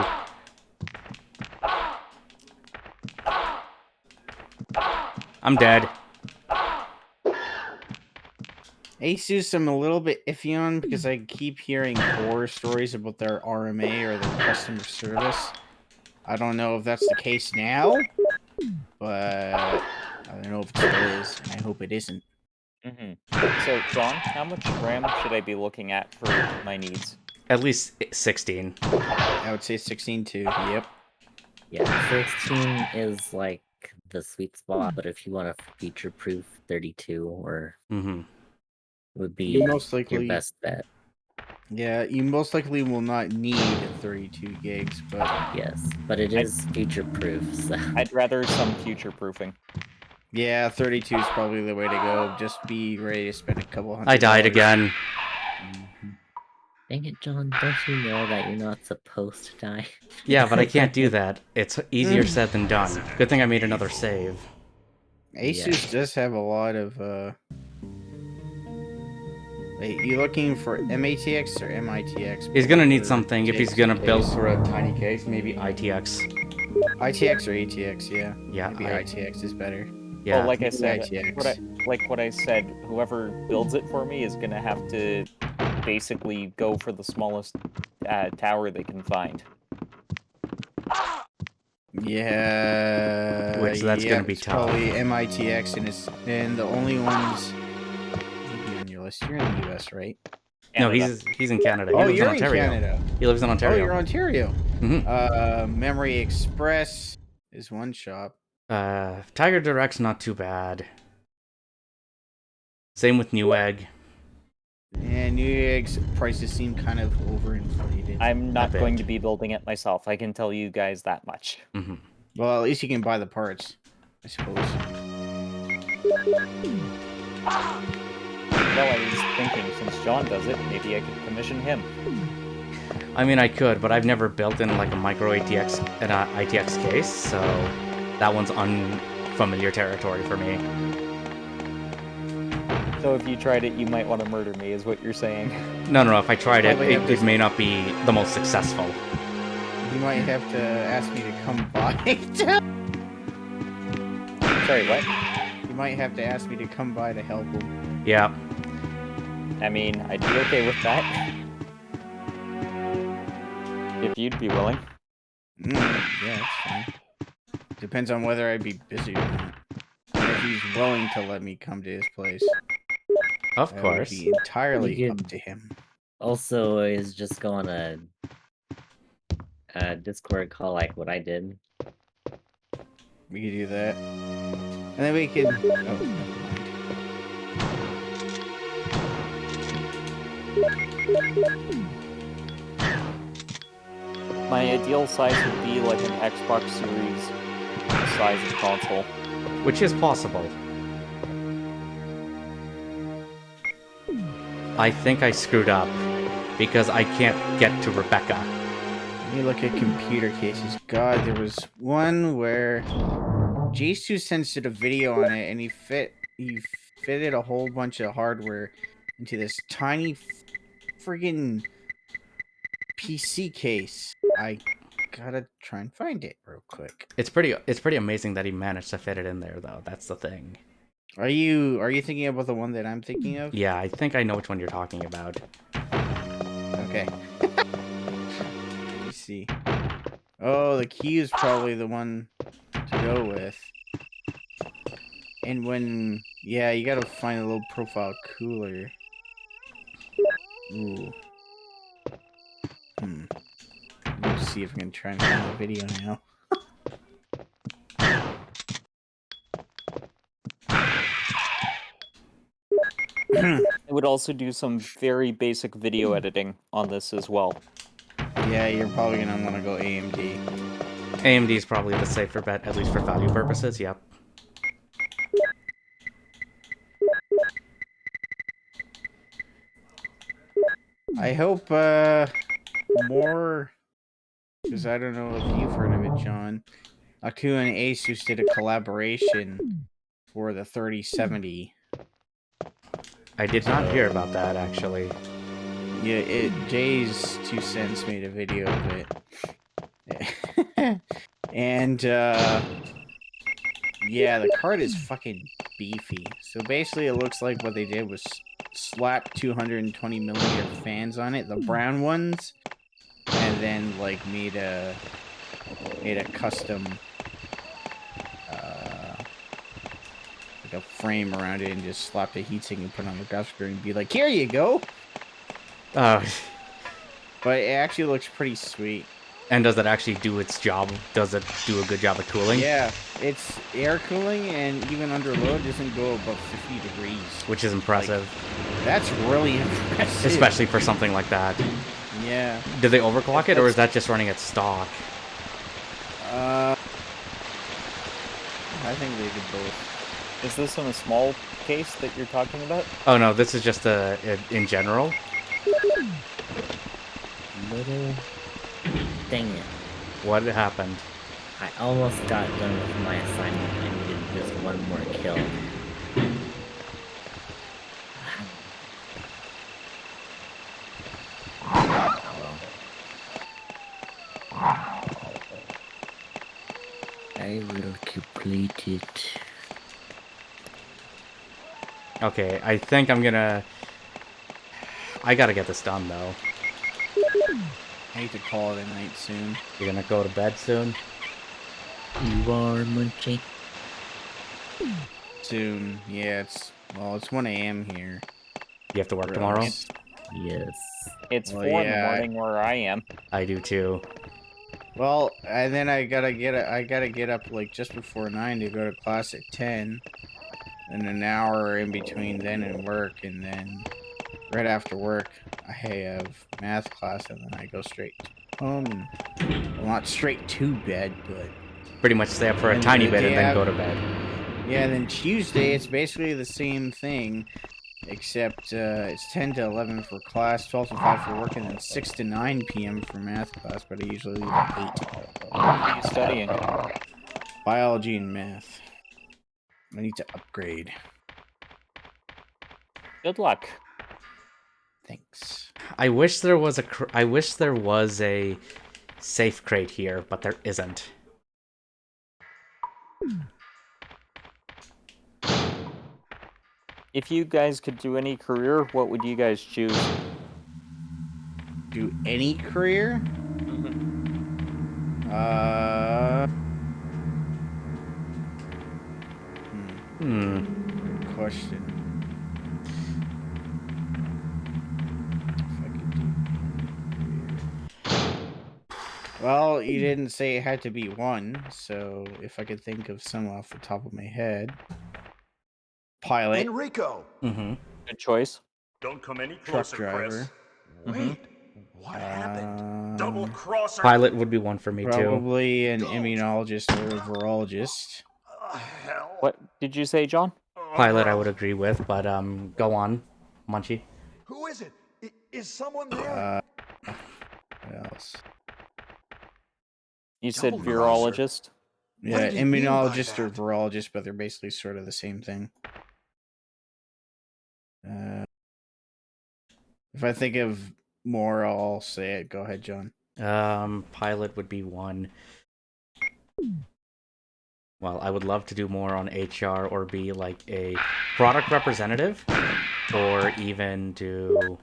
I'm dead. Asus, I'm a little bit iffy on because I keep hearing horror stories about their RMA or their customer service. I don't know if that's the case now, but I don't know if it still is. I hope it isn't. So, John, how much RAM should I be looking at for my needs? At least 16. I would say 16 too. Yep. Yeah, 16 is like the sweet spot, but if you want a future-proof 32 or would be You most likely- your best bet. Yeah, you most likely will not need 32 gigs, but yes, but it is future-proof. So. I'd rather some future-proofing. Yeah, 32 is probably the way to go. Just be ready to spend a couple $100. I died again. Dang it, John, don't you know that you're not supposed to die? Yeah, but I can't do that. It's easier said than done. Good thing I made another save. Asus does have a lot of, Wait, you looking for MATX or MITX? He's gonna need something if he's gonna build for a tiny case, maybe ITX. ITX or ATX, yeah. Yeah, maybe ITX is better. Yeah. Well, like I said, ITX. what I said, whoever builds it for me is gonna have to basically go for the smallest tower they can find. Yeah. Which that's gonna be it's tough. Probably MITX, and the only ones maybe on your list. You're in the US, right? No, he's in Canada. He Oh, lives you're in Ontario. Canada. He lives in Ontario. Oh, you're Ontario. Mm-hmm. Memory Express is one shop. Tiger Direct's not too bad. Same with Newegg. And Newegg's prices seem kind of overinflated. I'm not going to be building it myself. I can tell you guys that much. Mm-hmm. Well, at least you can buy the parts, I suppose. Well, I was thinking, since John does it, maybe I could commission him. I mean, I could, but I've never built in like a micro ATX and an ITX case, so that one's unfamiliar territory for me. So if you tried it, you might want to murder me, is what you're saying. No. If I tried it, it may not be the most successful. You might have to ask me to come by. Sorry, what? You might have to ask me to come by to help him. Yeah. I mean, I'd be okay with that. If you'd be willing. Yeah, that's fine. Depends on whether I'd be busy or not. And if he's willing to let me come to his place. Of that course. would be entirely up to him. Also, is just go on a Discord call like what I did. We could do that. And then we could... Oh, never mind. My ideal size would be like an Xbox Series size of console. Which is possible. I think I screwed up because I can't get to Rebecca. Let me look at computer cases. God, there was one where J2 did a video on it, and he fitted a whole bunch of hardware into this tiny friggin' PC case. I gotta try and find it real quick. It's pretty amazing that he managed to fit it in there, though. That's the thing. Are you thinking about the one that I'm thinking of? Yeah, I think I know which one you're talking about. Okay. Let me see. Oh, the key is probably the one to go with. And when... Yeah, you gotta find a little profile cooler. Ooh. Let's see if I can try and find the video now. It would also do some very basic video editing on this as well. Yeah, you're probably gonna want to go AMD. AMD is probably the safer bet, at least for value purposes, yep. I hope more, because I don't know if you've heard of it, John. Aku and Asus did a collaboration for the 3070. I did not hear about that, actually. Yeah, Jay's 2 cents made a video of it. And, yeah, the card is fucking beefy. So basically it looks like what they did was slap 220mm fans on it, the brown ones, and then, like, made a custom, like a frame around it and just slapped a heatsink and put it on the graphics card and be like, here you go! But it actually looks pretty sweet. And does it actually do its job? Does it do a good job of cooling? Yeah, it's air cooling, and even under load, it doesn't go above 50 degrees. Which is impressive. Like, that's really impressive. Especially for something like that. Yeah. Did they overclock it, or is that just running at stock? I think they did both. Is this in a small case that you're talking about? Oh no, this is just in general. Little... Dang it. What happened? I almost got done with my assignment. I needed just one more kill. I will complete it. Okay, I think I'm gonna... I gotta get this done, though. I hate to call it a night soon. You're gonna go to bed soon? You are, Munchie? Soon. Yeah, it's 1 a.m. here. You have to work tomorrow? Yes. It's Well, 4 in the yeah. morning where I am. I do too. Well, and then I gotta get up like just before 9 to go to class at 10. And an hour in between then and work, and then right after work I have math class, and then I go straight home. And, well, not straight to bed, but Pretty much stay up for a tiny bit and then go to bed. Yeah, then Tuesday it's basically the same thing, except it's 10 to 11 for class, 12 to 5 for work, and then 6 to 9 p.m. for math class, but I usually leave at 8. What are you studying? Biology and math. I need to upgrade. Good luck. Thanks. I wish there was a safe crate here, but there isn't. If you guys could do any career, what would you guys choose? Do any career? Good question. Well, you didn't say it had to be one, so if I could think of some off the top of my head. Pilot. Enrico! Mm-hmm. Good choice. Don't come any Truck closer, driver. Chris. Wait, what happened? Double crosser! Pilot would be one for me too. Probably an immunologist or a virologist. Hell. What did you say, John? Pilot I would agree with, but go on, Munchie. Who is it? Is someone there? What else? You said Double virologist? Yeah, What do you mean by immunologist or that? virologist, but they're basically sort of the same thing. If I think of more, I'll say it. Go ahead, John. Pilot would be one. Well, I would love to do more on HR or be like a product representative, or even do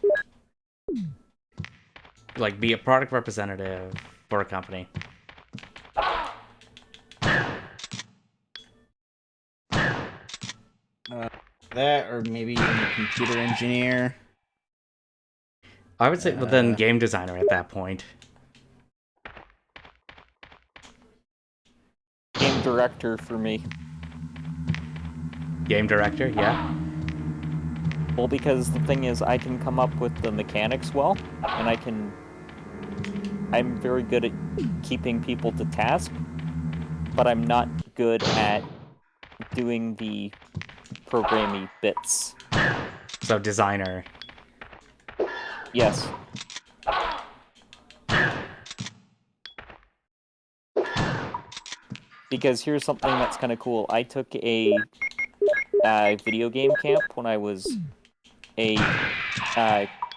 like be a product representative for a company. That, or maybe even a computer engineer. I would say, but then game designer at that point. Game director for me. Game director, yeah. Well, because the thing is, I can come up with the mechanics well, and I'm very good at keeping people to task, but I'm not good at doing the programmy bits. So designer. Yes. Because here's something that's kind of cool. I took a video game camp when I was a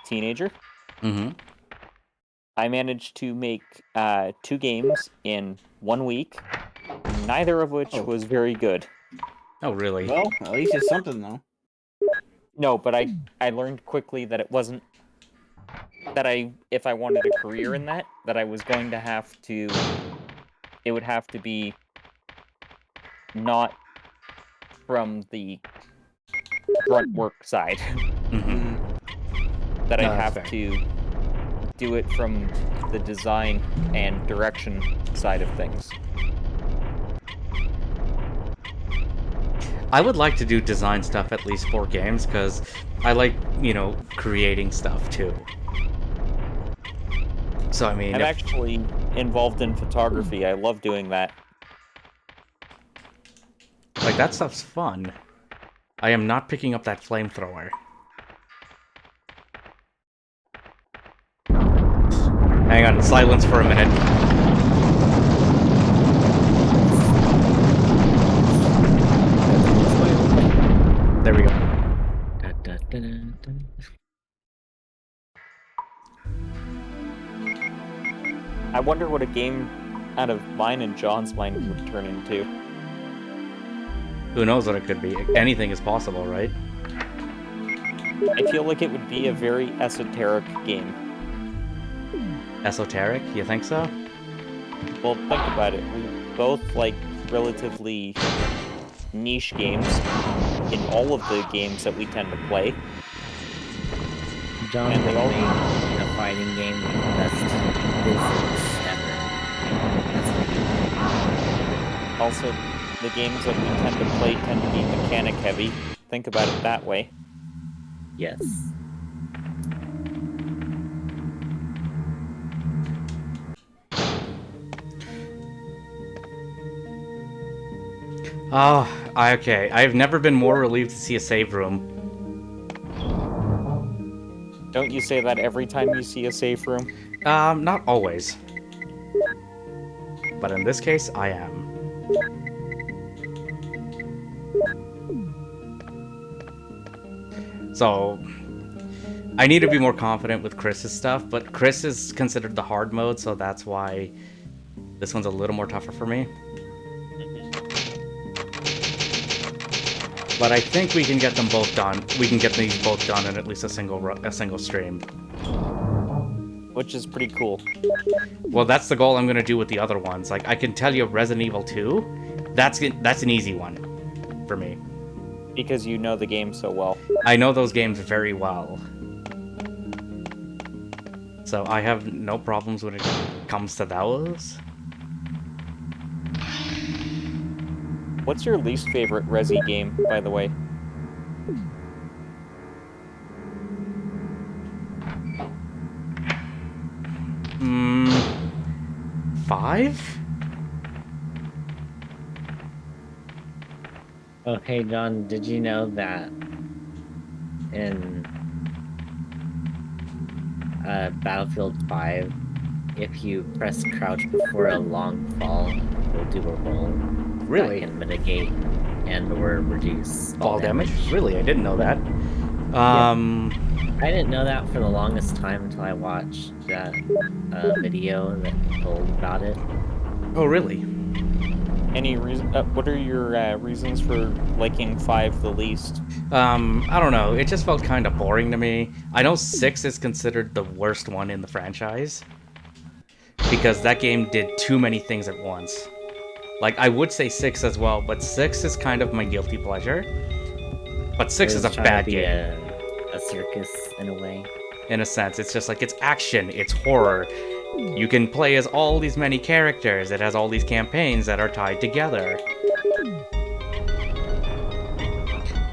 teenager. Mm-hmm. I managed to make 2 games in 1 week, neither of which was very good. Oh, really? Well, at least it's something, though. No, but I learned quickly that it wasn't... That if I wanted a career in that I was going to have to... It would have to be not from the grunt work side. Mm-hmm. That I'd No, that's have fair. to do it from the design and direction side of things. I would like to do design stuff at least for games, because I like, creating stuff too. So, I mean... I'm actually involved in photography. I love doing that. Like, that stuff's fun. I am not picking up that flamethrower. Hang on, silence for a minute. There we go. I wonder what a game out of mine and John's mind would turn into. Who knows what it could be? Anything is possible, right? I feel like it would be a very esoteric game. Esoteric? You think so? Well, think about it. We both like relatively niche games in all of the games that we tend to play. John And they all made a fighting game with the best physics ever. That's what he did. Also, the games that we tend to play tend to be mechanic heavy. Think about it that way. Yes. Oh, okay. I've never been more relieved to see a save room. Don't you say that every time you see a safe room? Not always. But in this case, I am. So, I need to be more confident with Chris's stuff, but Chris is considered the hard mode, so that's why this one's a little more tougher for me. But I think we can get them both done. We can get these both done in at least a single stream. Which is pretty cool. Well, that's the goal I'm gonna do with the other ones. Like, I can tell you Resident Evil 2, that's an easy one for me. Because you know the game so well. I know those games very well. So I have no problems when it comes to those. What's your least favorite Resi game, by the way? Five? Oh, hey, John, did you know that in Battlefield 5, if you press crouch before a long fall, you'll do a roll Really? that can mitigate and or reduce Fall damage? Really? I didn't know that. I didn't know that for the longest time until I watched that video that told about it. Oh, really? Any reason? What are your reasons for liking 5 the least? I don't know. It just felt kind of boring to me. I know 6 is considered the worst one in the franchise. Because that game did too many things at once. Like, I would say 6 as well, but 6 is kind of my guilty pleasure. But 6 is a bad game. A circus, in a way. In a sense, it's just like, it's action, it's horror. You can play as all these many characters. It has all these campaigns that are tied together.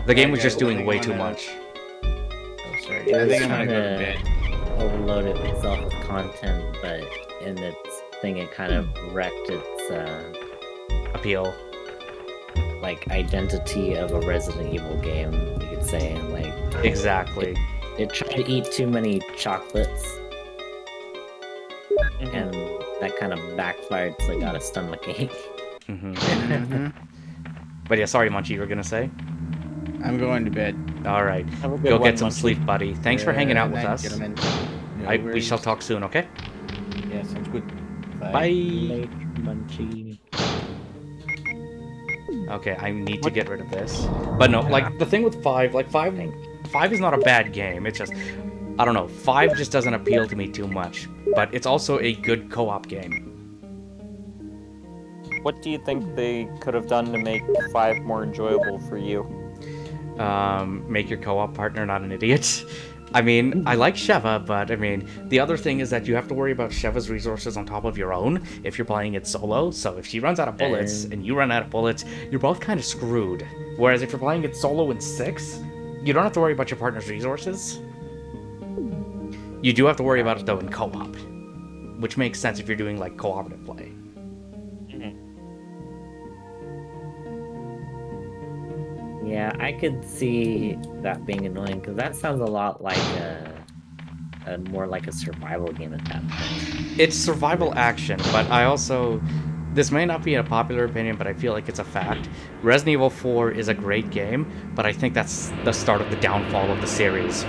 The game was just doing way too much. Oh, sorry. I think I'm gonna go to bed. Overload it itself with content, but in its thing, it kind of wrecked its appeal. Like, identity of a Resident Evil game, you could say. Like, exactly. It tried to eat too many chocolates. And that kind of backfired, so it got a stomachache. But yeah, sorry, Munchie, you were gonna say? I'm going to bed. Alright. Have a good Go one, get some Munchie. sleep, buddy. Thanks for hanging out with Night, us. gentlemen. No We worries. shall talk soon, okay? Yeah, sounds good. Bye. Later, Munchie. Okay, I need to get rid of this. But no, like, the thing with 5, like, 5 is not a bad game. It's just, I don't know, 5 just doesn't appeal to me too much. But it's also a good co-op game. What do you think they could have done to make 5 more enjoyable for you? Make your co-op partner not an idiot. I mean, I like Sheva, but I mean, the other thing is that you have to worry about Sheva's resources on top of your own if you're playing it solo. So if she runs out of bullets and you run out of bullets, you're both kind of screwed. Whereas if you're playing it solo in 6, you don't have to worry about your partner's resources. You do have to worry about it though in co-op, which makes sense if you're doing like cooperative play. Yeah, I could see that being annoying because that sounds a lot like a more like a survival game at that point. It's survival action, but I also... This may not be a popular opinion, but I feel like it's a fact. Resident Evil 4 is a great game, but I think that's the start of the downfall of the series.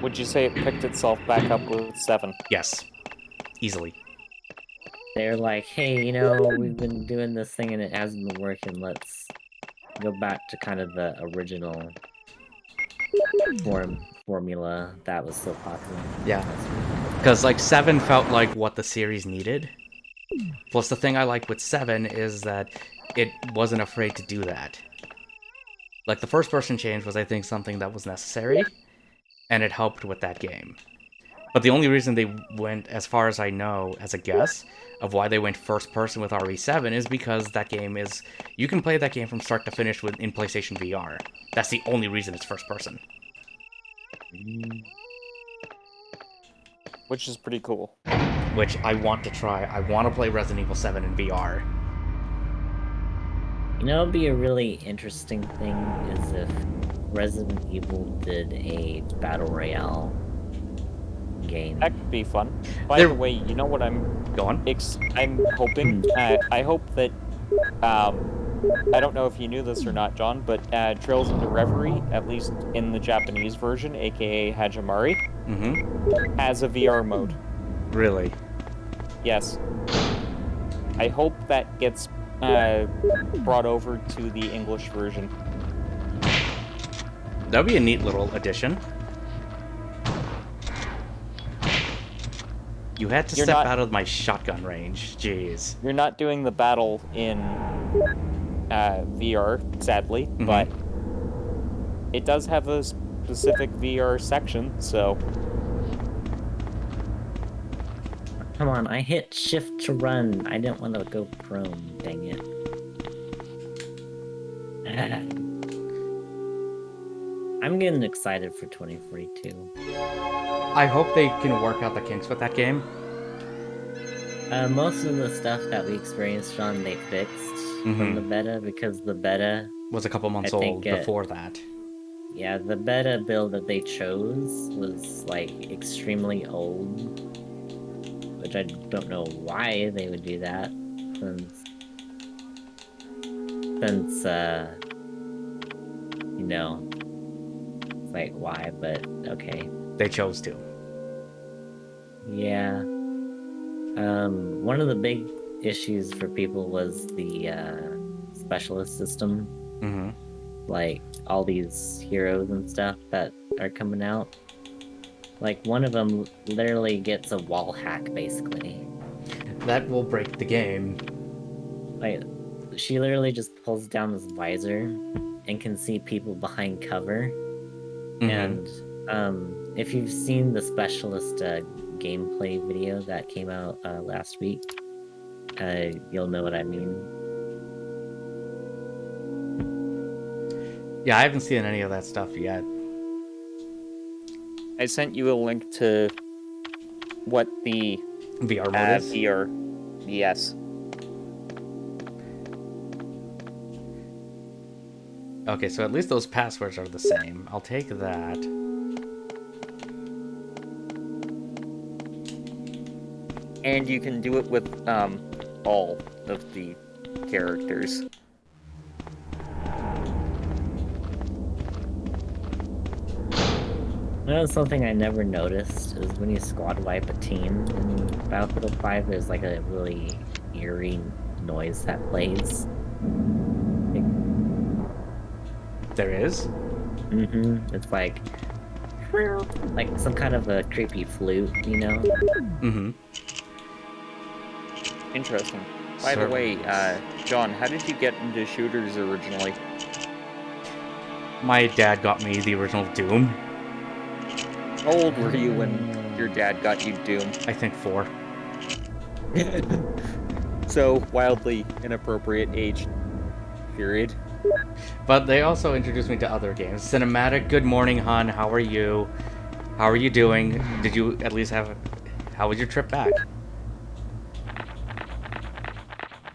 Would you say it picked itself back up with 7? Yes. Easily. They're like, hey, we've been doing this thing and it hasn't been working, let's go back to kind of the original formula that was so popular. Yeah. Because, 7 felt like what the series needed. Plus, the thing I liked with 7 is that it wasn't afraid to do that. The first-person change was, I think, something that was necessary, and it helped with that game. But the only reason they went, as far as I know, as a guess, of why they went first-person with RE7 is because that game is... You can play that game from start to finish in PlayStation VR. That's the only reason it's first-person. Which is pretty cool. Which I want to try. I want to play Resident Evil 7 in VR. It'd be a really interesting thing is if Resident Evil did a Battle Royale game. That could be fun. By the way, you know what I'm... Go on. I'm hoping... I hope that... I don't know if you knew this or not, John, but Trails into Reverie, at least in the Japanese version, aka Hajimari, has a VR mode. Really? Yes. I hope that gets brought over to the English version. That'd be a neat little addition. You had to step out of my shotgun range. Jeez. You're not doing the battle in VR, sadly, but it does have a specific VR section, so... Come on, I hit shift to run. I didn't want to go prone, dang it. I'm getting excited for 2042. I hope they can work out the kinks with that game. Most of the stuff that we experienced on, they fixed from the beta, because the beta... was a couple months old before that. Yeah, the beta build that they chose was, extremely old. Which I don't know why they would do that, since it's why, but okay. They chose to. Yeah. One of the big issues for people was the specialist system. All these heroes and stuff that are coming out. One of them literally gets a wall hack, basically. That will break the game. She literally just pulls down this visor and can see people behind cover. And if you've seen the specialist gameplay video that came out last week, you'll know what I mean. Yeah, I haven't seen any of that stuff yet. I sent you a link to what the VR mode is? VR. Yes. Okay, so at least those passwords are the same. I'll take that. And you can do it with all of the characters. Something I never noticed is when you squad wipe a team in Battlefield 5, there's a really eerie noise that plays. There is? It's like some kind of a creepy flute, Interesting. By the way, John, how did you get into shooters originally? My dad got me the original Doom. How old were you when your dad got you Doom? I think 4. So, wildly inappropriate age period. But they also introduced me to other games. Cinematic, good morning, hon. How are you? How are you doing? Did you at least have... How was your trip back?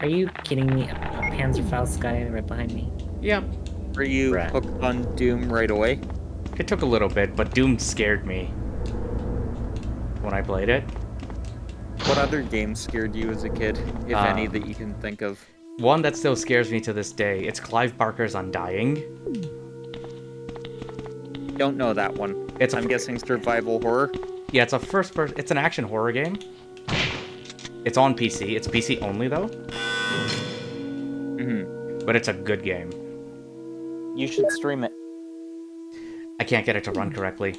Are you kidding me? A Panzerfaust guy right behind me? Yep. Were you Right. hooked on Doom right away? It took a little bit, but Doom scared me when I played it. What other games scared you as a kid, if any, that you can think of? One that still scares me to this day. It's Clive Barker's Undying. Don't know that one. I'm guessing survival horror. Yeah, it's a first-person. It's an action horror game. It's on PC. It's PC only though. But it's a good game. You should stream it. I can't get it to run correctly.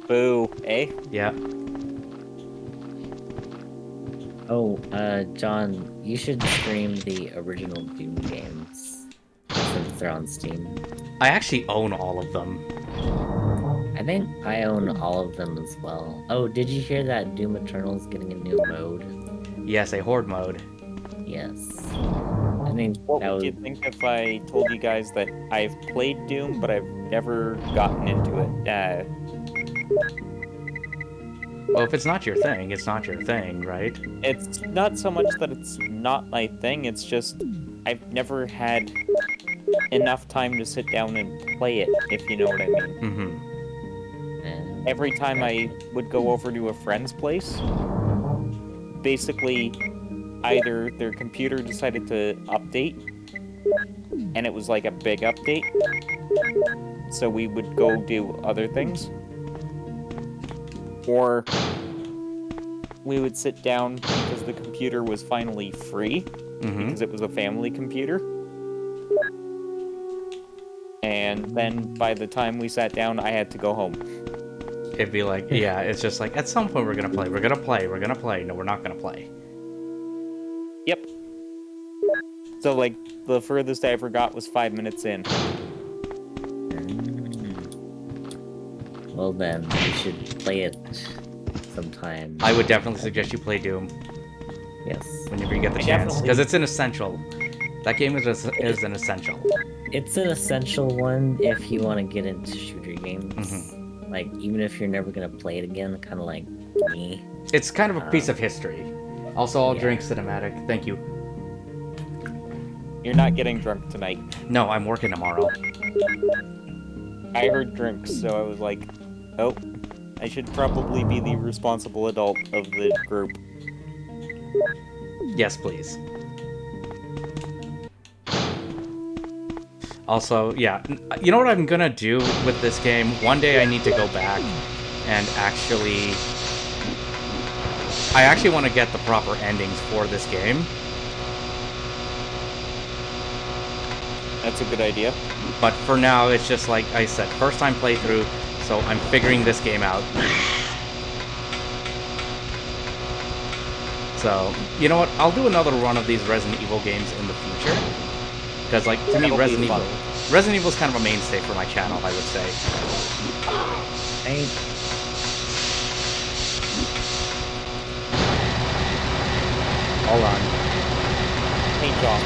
Boo, eh? Yeah. Oh, John, you should stream the original Doom games since they're on Steam. I actually own all of them. I think I own all of them as well. Oh, did you hear that Doom Eternal's getting a new mode? Yes, a horde mode. Yes. I think What that would was... you think if I told you guys that I've played Doom, but I've never gotten into it? Well, if it's not your thing, it's not your thing, right? It's not so much that it's not my thing, it's just I've never had enough time to sit down and play it, if you know what I mean. Mm-hmm. Every time I would go over to a friend's place, basically either their computer decided to update, and it was like a big update, so we would go do other things, or we would sit down because the computer was finally free, because it was a family computer. And then by the time we sat down, I had to go home. It'd be like, yeah, it's just like, at some point we're gonna play, we're gonna play, we're gonna play. No, we're not gonna play. Yep. So, like, the furthest I ever got was 5 minutes in. Well then, you should play it sometime. I would definitely suggest you play Doom. Yes. Whenever you get the chance. Because it's an essential. That game is an essential. It's an essential one if you want to get into shooter games. Like, even if you're never going to play it again, kind of like me. It's kind of a piece of history. Also, I'll drink cinematic. Thank you. You're not getting drunk tonight. No, I'm working tomorrow. I heard drinks, so I was like, oh, I should probably be the responsible adult of the group. Yes, please. Also, yeah, you know what I'm gonna do with this game? One day I need to go back and actually... I actually want to get the proper endings for this game. That's a good idea. But for now, it's just like I said, first time playthrough, so I'm figuring this game out. So, you know what? I'll do another run of these Resident Evil games in the future. Because, like, to me, Resident Evil is kind of a mainstay for my channel, I would say. Hold on. Hey, John.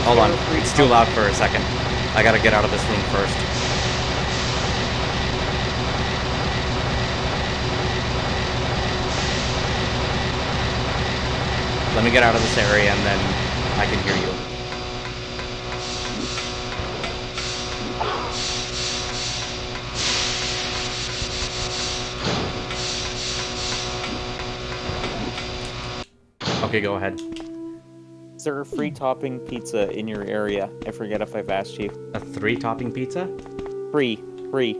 Hold on. It's too loud for a second. I gotta get out of this room first. Let me get out of this area and then I can hear you. Okay, go ahead. Is there a free topping pizza in your area? I forget if I've asked you. A 3-topping pizza? Free. Chris!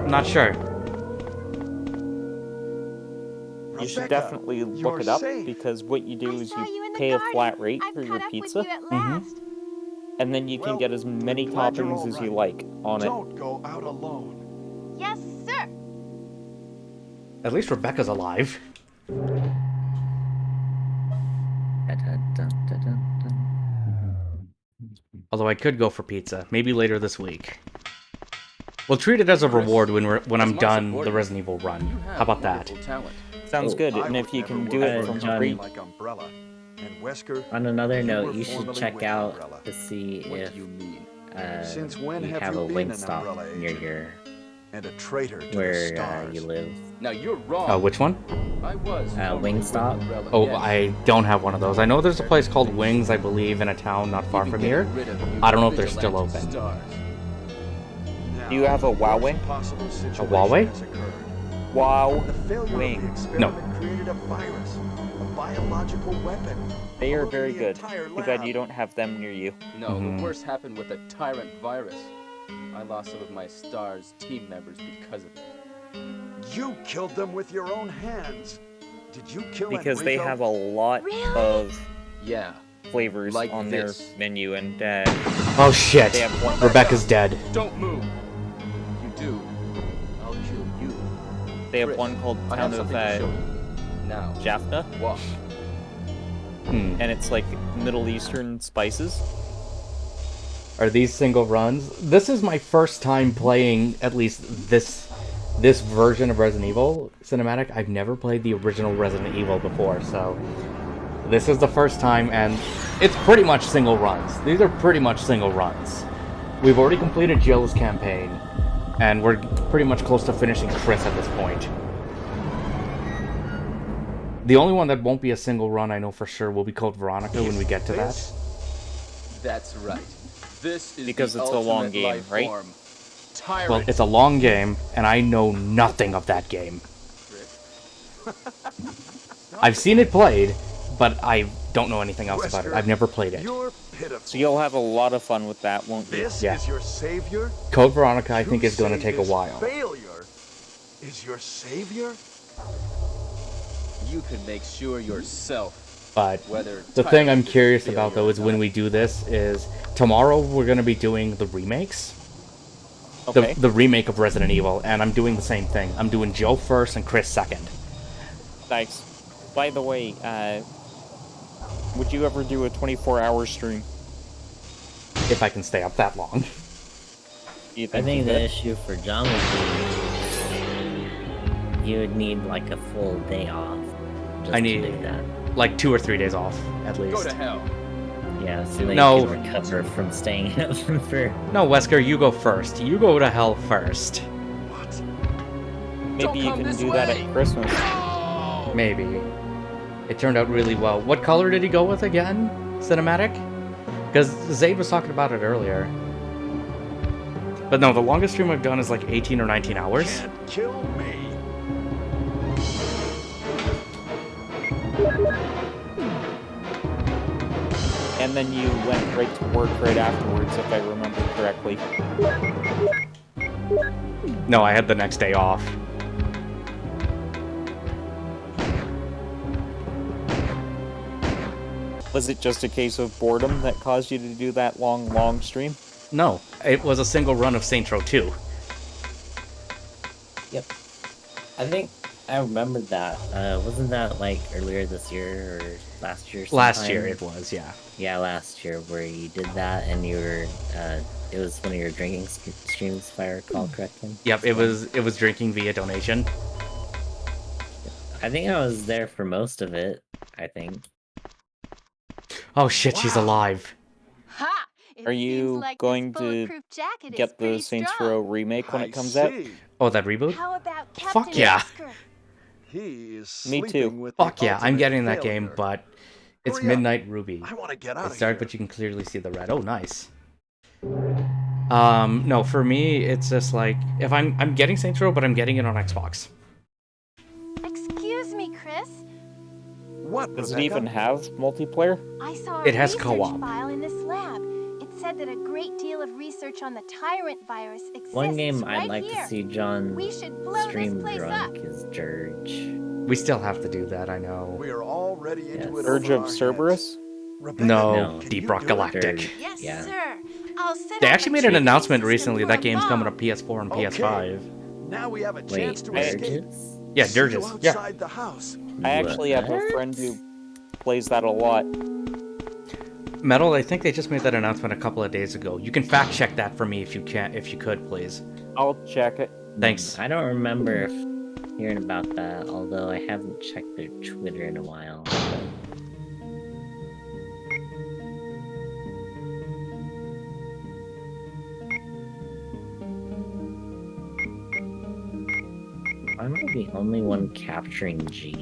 Not sure. You should definitely look it up, because what you do is you pay a flat rate for your pizza, and then you can get as many toppings as you like on it. Don't go out alone. Yes, sir. At least Rebecca's alive. Although I could go for pizza, maybe later this week. We'll treat it as a reward when I'm done the Resident Evil run. How about that? Sounds good, and if you can do it from free. Like Umbrella. And Wesker, On another note, you should formerly check with out Umbrella. to see What if do you mean? you Since when have you a been an Wingstop Umbrella near agent? your and a traitor to the where stars. you live. Now you're wrong. Which one? I was. Wingstop. Oh, I don't have one of those. I know there's a place called Wings, I believe, in a town not far from here. I don't know if they're still open. Do you have a Wow Wing? A Huawei? Wow The failure Wing. of the experiment created a virus, a biological weapon. They are following very the good. entire Too bad lab. you don't have them near you. No, the worst happened with the tyrant virus. I lost some of my STARS team members because of it. You killed them with your own hands. Did you kill Because they Enrico? have a lot of Yeah. flavors Like on this. their menu, and Oh shit! they have one. Rebecca's dead. Don't move. You do, I'll kill you. They have Chris, one called I Town have of something to show you. Now, Jaffna, walk. and it's like Middle Eastern spices. Are these single runs? This is my first time playing at least this version of Resident Evil cinematic. I've never played the original Resident Evil before, so this is the first time, and it's pretty much single runs. These are pretty much single runs. We've already completed Jill's campaign, and we're pretty much close to finishing Chris at this point. The only one that won't be a single run, I know for sure, will be Code Veronica when we get to that. That's right. This is Because the it's a long ultimate game, life right? form. Tyrant. Well, it's a long game, and I know nothing of that game. I've seen it played, but I don't know anything else about it. I've never played it. You're pitiful. So you'll have a lot of fun with that, won't you? This Yeah. is your savior? Code Veronica, I think, You is going to say take a this while. Failure is your savior? You can make sure yourself. But Whether the thing I'm Tyrant is curious a about, failure though, or is when not. we do this, is tomorrow we're going to be doing the remakes. Okay. The remake of Resident Evil, and I'm doing the same thing. I'm doing Jill first and Chris second. Nice. By the way, would you ever do a 24-hour stream? If I can stay up that long. You I think you the could? issue for John would be you would need like a full day off just I to need do that. like 2 or 3 days off, at Go least. to hell. Yeah, so that No. you can recover from staying up for. No, Wesker, you go first. You go to hell first. Maybe you come can this do that way. at Christmas. Maybe. It turned out really well. What color did he go with again? Cinematic? Because Zayd was talking about it earlier. But no, the longest stream I've done is like 18 or 19 hours. Can't kill me. And then you went right to work right afterwards, if I remember correctly. No, I had the next day off. Was it just a case of boredom that caused you to do that long stream? No, it was a single run of Saints Row 2. Yep. I think I remembered that. Wasn't that like earlier this year or last year? Last year sometime? it was, yeah. Yeah, last year where you did that and you were. It was one of your drinking streams, if I recall correctly. Yep, it was drinking via donation. I think I was there for most of it. I think. Oh shit, she's alive. Ha! It Are seems you like this going to bulletproof jacket is get the pretty Saints strong. Row remake when I it comes out? see. Oh, that reboot? How about Fuck Captain yeah. Wesker? He is Me sleeping too. with the Fuck yeah, I'm ultimate getting that game, failure. but it's Hurry up. Midnight Ruby. I want to get out It's of dark, here. but you can clearly see the red. Oh, nice. No, for me, it's just like, if I'm getting Saints Row, but I'm getting it on Xbox. Excuse me, Chris. What, Does it Rebecca? even have multiplayer? I saw a It has research co-op. file in this lab. It said that a great deal of research on the tyrant virus exists One game right I'd like here. to see John We should blow stream this place drunk up. is Dirge. We still have to do that, I know. We are already into Yes. it. Urge over of our heads. Cerberus? Rebecca, No, can Deep you Rock do it? Galactic. Dirge. Yes, Yeah. sir. I'll set They up actually a made an tracking announcement system recently for that a game's coming to bomb. PS4 and Okay. PS5. Now we have a chance Wait, to escape. Dirges? Yeah, See you Dirges. Yeah. outside the house. I actually have a What? friend who plays that a lot. Metal, I think they just made that announcement a couple of days ago. You can fact check that for me if you could, please. I'll check it. Thanks. I don't remember hearing about that, although I haven't checked their Twitter in a while. am I the only one capturing G?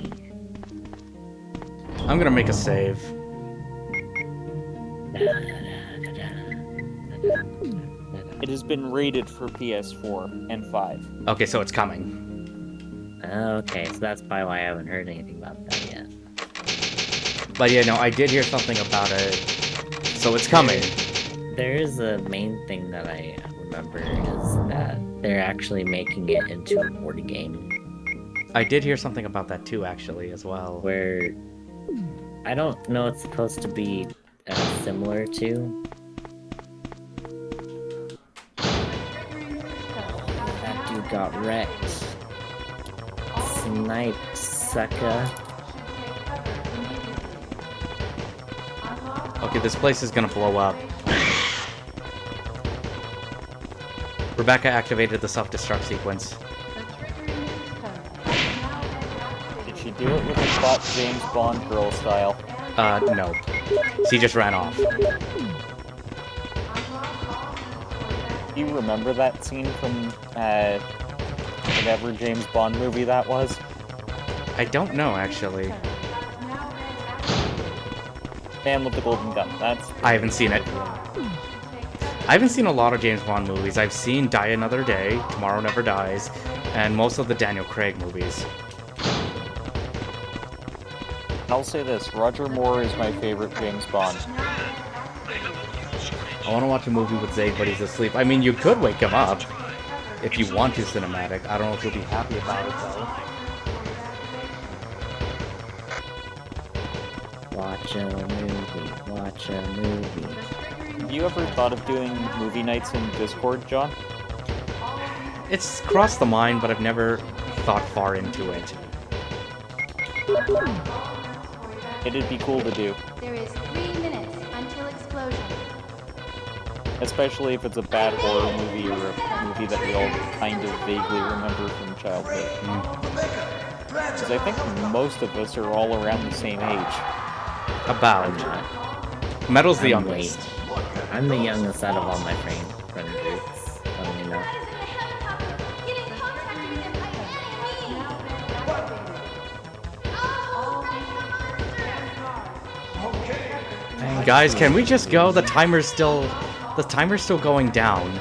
I'm gonna make a save. It has been rated for PS4 and 5. Okay, so it's coming. Okay, so that's probably why I haven't heard anything about that yet. But yeah, no, I did hear something about it. So it's coming. There is a main thing that I remember is that they're actually making it into a board game. I did hear something about that too, actually, as well. Where I don't know it's supposed to be similar to. That dude got wrecked. Snipe sucker. Okay, this place is gonna blow up. Rebecca activated the self-destruct sequence. Did she do it with a spot James Bond girl style? No. She just ran off. Do you remember that scene from, whatever James Bond movie that was? I don't know, actually. Man with the Golden Gun, that's... I haven't seen it. I haven't seen a lot of James Bond movies. I've seen Die Another Day, Tomorrow Never Dies, and most of the Daniel Craig movies. I'll say this, Roger Moore is my favorite James Bond. I want to watch a movie with Zayd, but he's asleep. I mean, you could wake him up if you want to cinematic. I don't know if you'll be happy about it, though. Watch a movie, watch a movie. Have you ever thought of doing movie nights in Discord, John? It's crossed the mind, but I've never thought far into it. It'd be cool to do. There is 3 minutes until explosion. Especially if it's a bad horror movie or a movie that we all kind of vaguely remember from childhood. Because I think most of us are all around the same age. About. Metal's the youngest. I'm the youngest out of all my friend groups. Let me know. Guys, can we just go? The timer's still going down.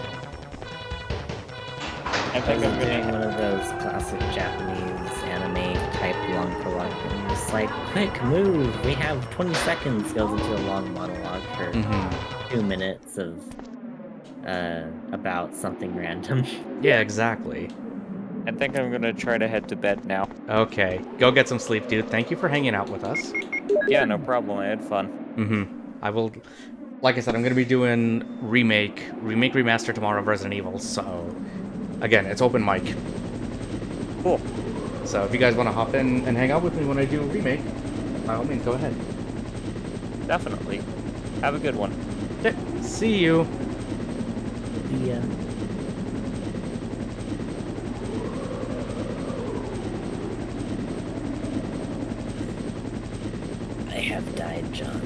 I think I'm doing one of those classic Japanese anime type long prologue and it's like, quick, move! We have 20 seconds, goes into a long monologue for 2 minutes of about something random. Yeah, exactly. I think I'm gonna try to head to bed now. Okay, go get some sleep, dude. Thank you for hanging out with us. Yeah, no problem. I had fun. I will, like I said, I'm gonna be doing remake remaster tomorrow of Resident Evil. So, again, it's open mic. Cool. So if you guys want to hop in and hang out with me when I do remake, by all means, go ahead. Definitely. Have a good one. Okay, see you. Yeah. I have died, John.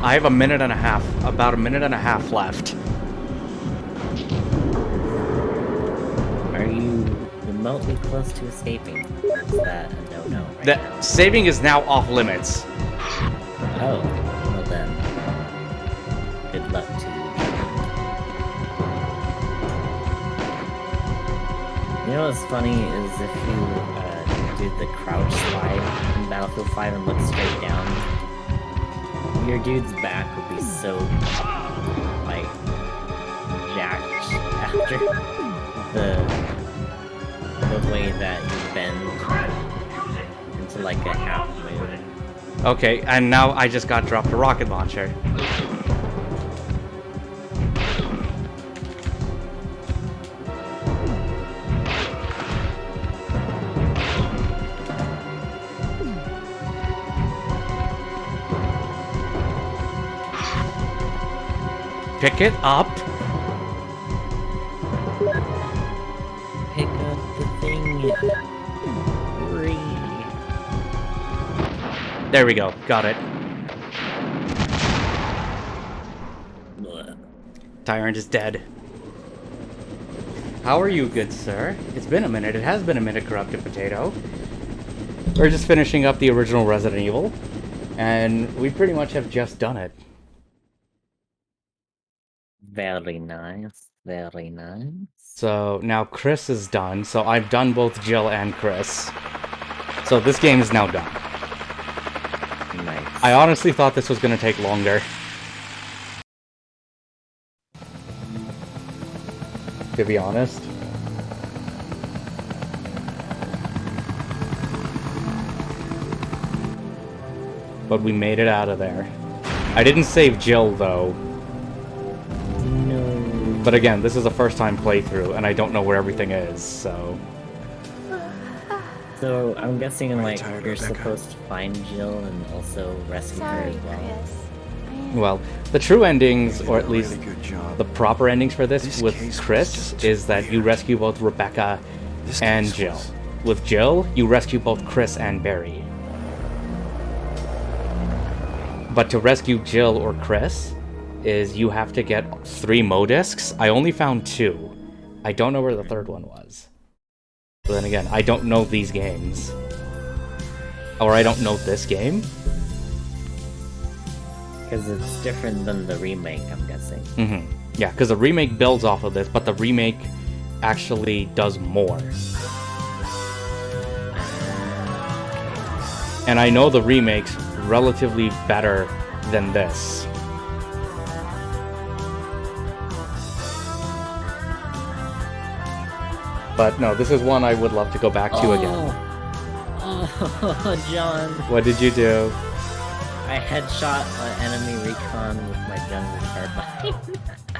I have a minute and a half, about a minute and a half left. Are you remotely close to escaping? Is that a no-no? Right saving is now off limits. Oh, well then, good luck to you. You know what's funny is if you do the crouch slide in Battlefield 5 and look straight down, your dude's back would be so, like, jacked after the way that you bend into, like, a half moon. Okay, and now I just got dropped a rocket launcher. Pick it up. Pick up the thing. Hurry. There we go. Got it. Tyrant is dead. How are you, good sir? It's been a minute. It has been a minute, Corrupted Potato. We're just finishing up the original Resident Evil, and we pretty much have just done it. Very nice. Very nice. So now Chris is done, so I've done both Jill and Chris. So this game is now done. Nice. I honestly thought this was going to take longer. To be honest. But we made it out of there. I didn't save Jill, though. No. But again, this is a first-time playthrough, and I don't know where everything is, so... So, I'm guessing, like, tired, you're Rebecca? supposed to find Jill and also rescue her Sorry, as well. Chris. Well, the true endings, You or did at a least really good job. the proper endings for this This with case was Chris, just is that you weird. rescue both Rebecca This and case Jill. was- With Jill, you rescue both Chris and Barry. But to rescue Jill or Chris, is you have to get 3 Modiscs. I only found 2. I don't know where the third one was. But then again, I don't know these games. Or I don't know this game. Because it's different than the remake, I'm guessing. Mm-hmm. Yeah, because the remake builds off of this, but the remake actually does more. And I know the remake's relatively better than this. But no, this is one I would love to go back to again. Oh, John. What did you do? I headshot an enemy recon with my jungle carbine.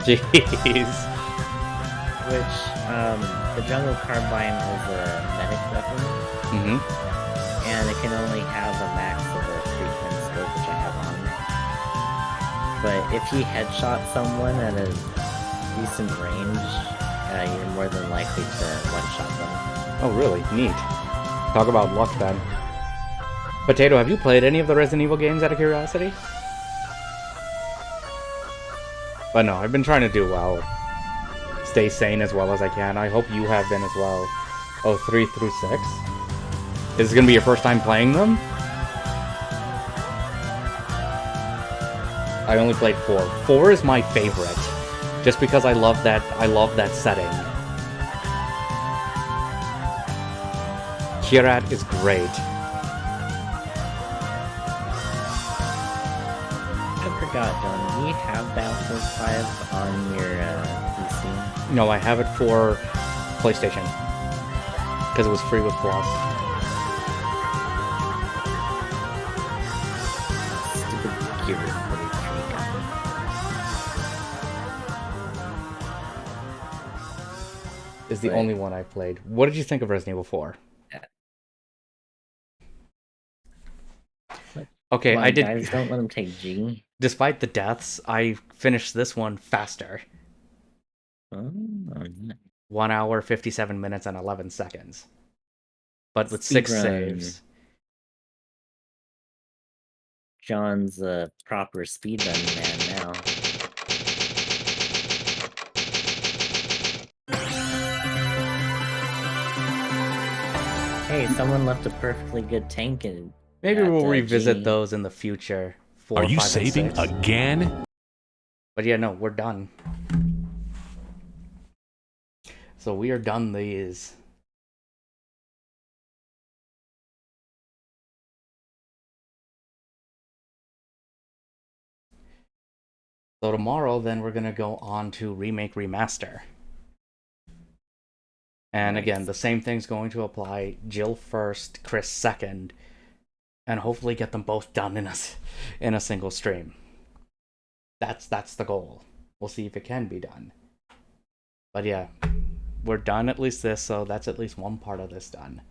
Jeez. Which, the jungle carbine is a medic weapon, Mm-hmm. and it can only have a max of a 3-times scope, which I have on. But if you headshot someone at a decent range, you're more than likely to one-shot them. Oh, really? Neat. Talk about luck, then. Potato, have you played any of the Resident Evil games out of curiosity? But no, I've been trying to do well. Stay sane as well as I can. I hope you have been as well. Oh, 3 through 6? Is this gonna be your first time playing them? I only played 4. 4 is my favorite. Just because I love that setting. Kirat is great. I forgot, John. Do you have Battlefield 5 on your PC? No, I have it for PlayStation. Because it was free with Plus. Stupid Gear 43 gun. Is the Right. only one I played. What did you think of Resident Evil 4? Okay, Come on, I did. Guys, don't let him take G. Despite the deaths, I finished this one faster. Oh, nice. 1 hour, 57 minutes, and 11 seconds. But with 6 Speedrun. saves. John's a proper speedrun man now. Hey, someone left a perfectly good tank in. Maybe we'll revisit G. those in the future. 4, Are you 5, and saving 6. again? But yeah, no, we're done. So we are done these. So tomorrow, then we're gonna go on to Remake Remaster. And again, the same thing's going to apply. Jill first, Chris second, and hopefully get them both done in a single stream. That's the goal. We'll see if it can be done. But yeah, we're done at least this, so that's at least one part of this done.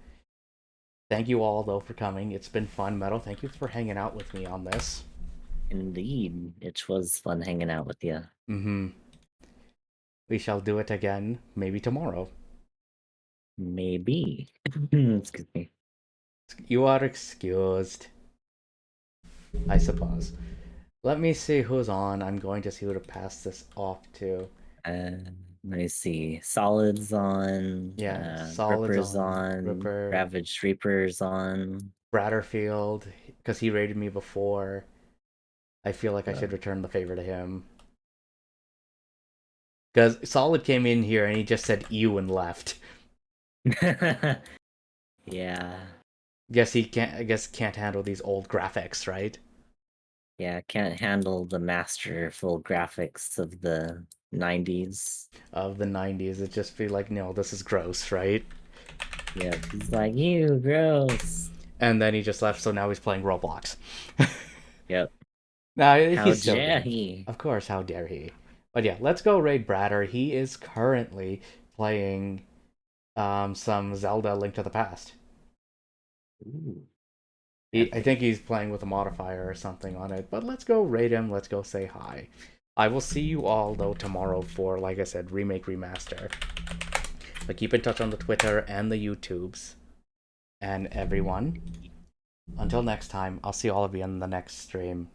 Thank you all, though, for coming. It's been fun, Metal. Thank you for hanging out with me on this. Indeed, it was fun hanging out with you. Mm-hmm. We shall do it again, maybe tomorrow. Maybe. Excuse me. You are excused. I suppose. Let me see who's on. I'm going to see who to pass this off to. Let me see. Solid's on. Yeah, Solid's Ripper's on. on. Ripper. Ravaged Reaper's on. Bratterfield, because he raided me before. I feel like I should return the favor to him. Because Solid came in here and he just said ew and left. Yeah. I guess can't handle these old graphics, right? Yeah, can't handle the masterful graphics of the 90s. Of the 90s, it just feel like, no, this is gross, right? Yeah, he's like, ew, gross. And then he just left, so now he's playing Roblox. Yep. Now How he's still dare good. he? Of course, how dare he? But yeah, let's go raid Bratter. He is currently playing some Zelda Link to the Past. Ooh. I think he's playing with a modifier or something on it. But let's go raid him. Let's go say hi. I will see you all, though, tomorrow for, like I said, Remake Remaster. But keep in touch on the Twitter and the YouTubes. And everyone, until next time, I'll see all of you in the next stream.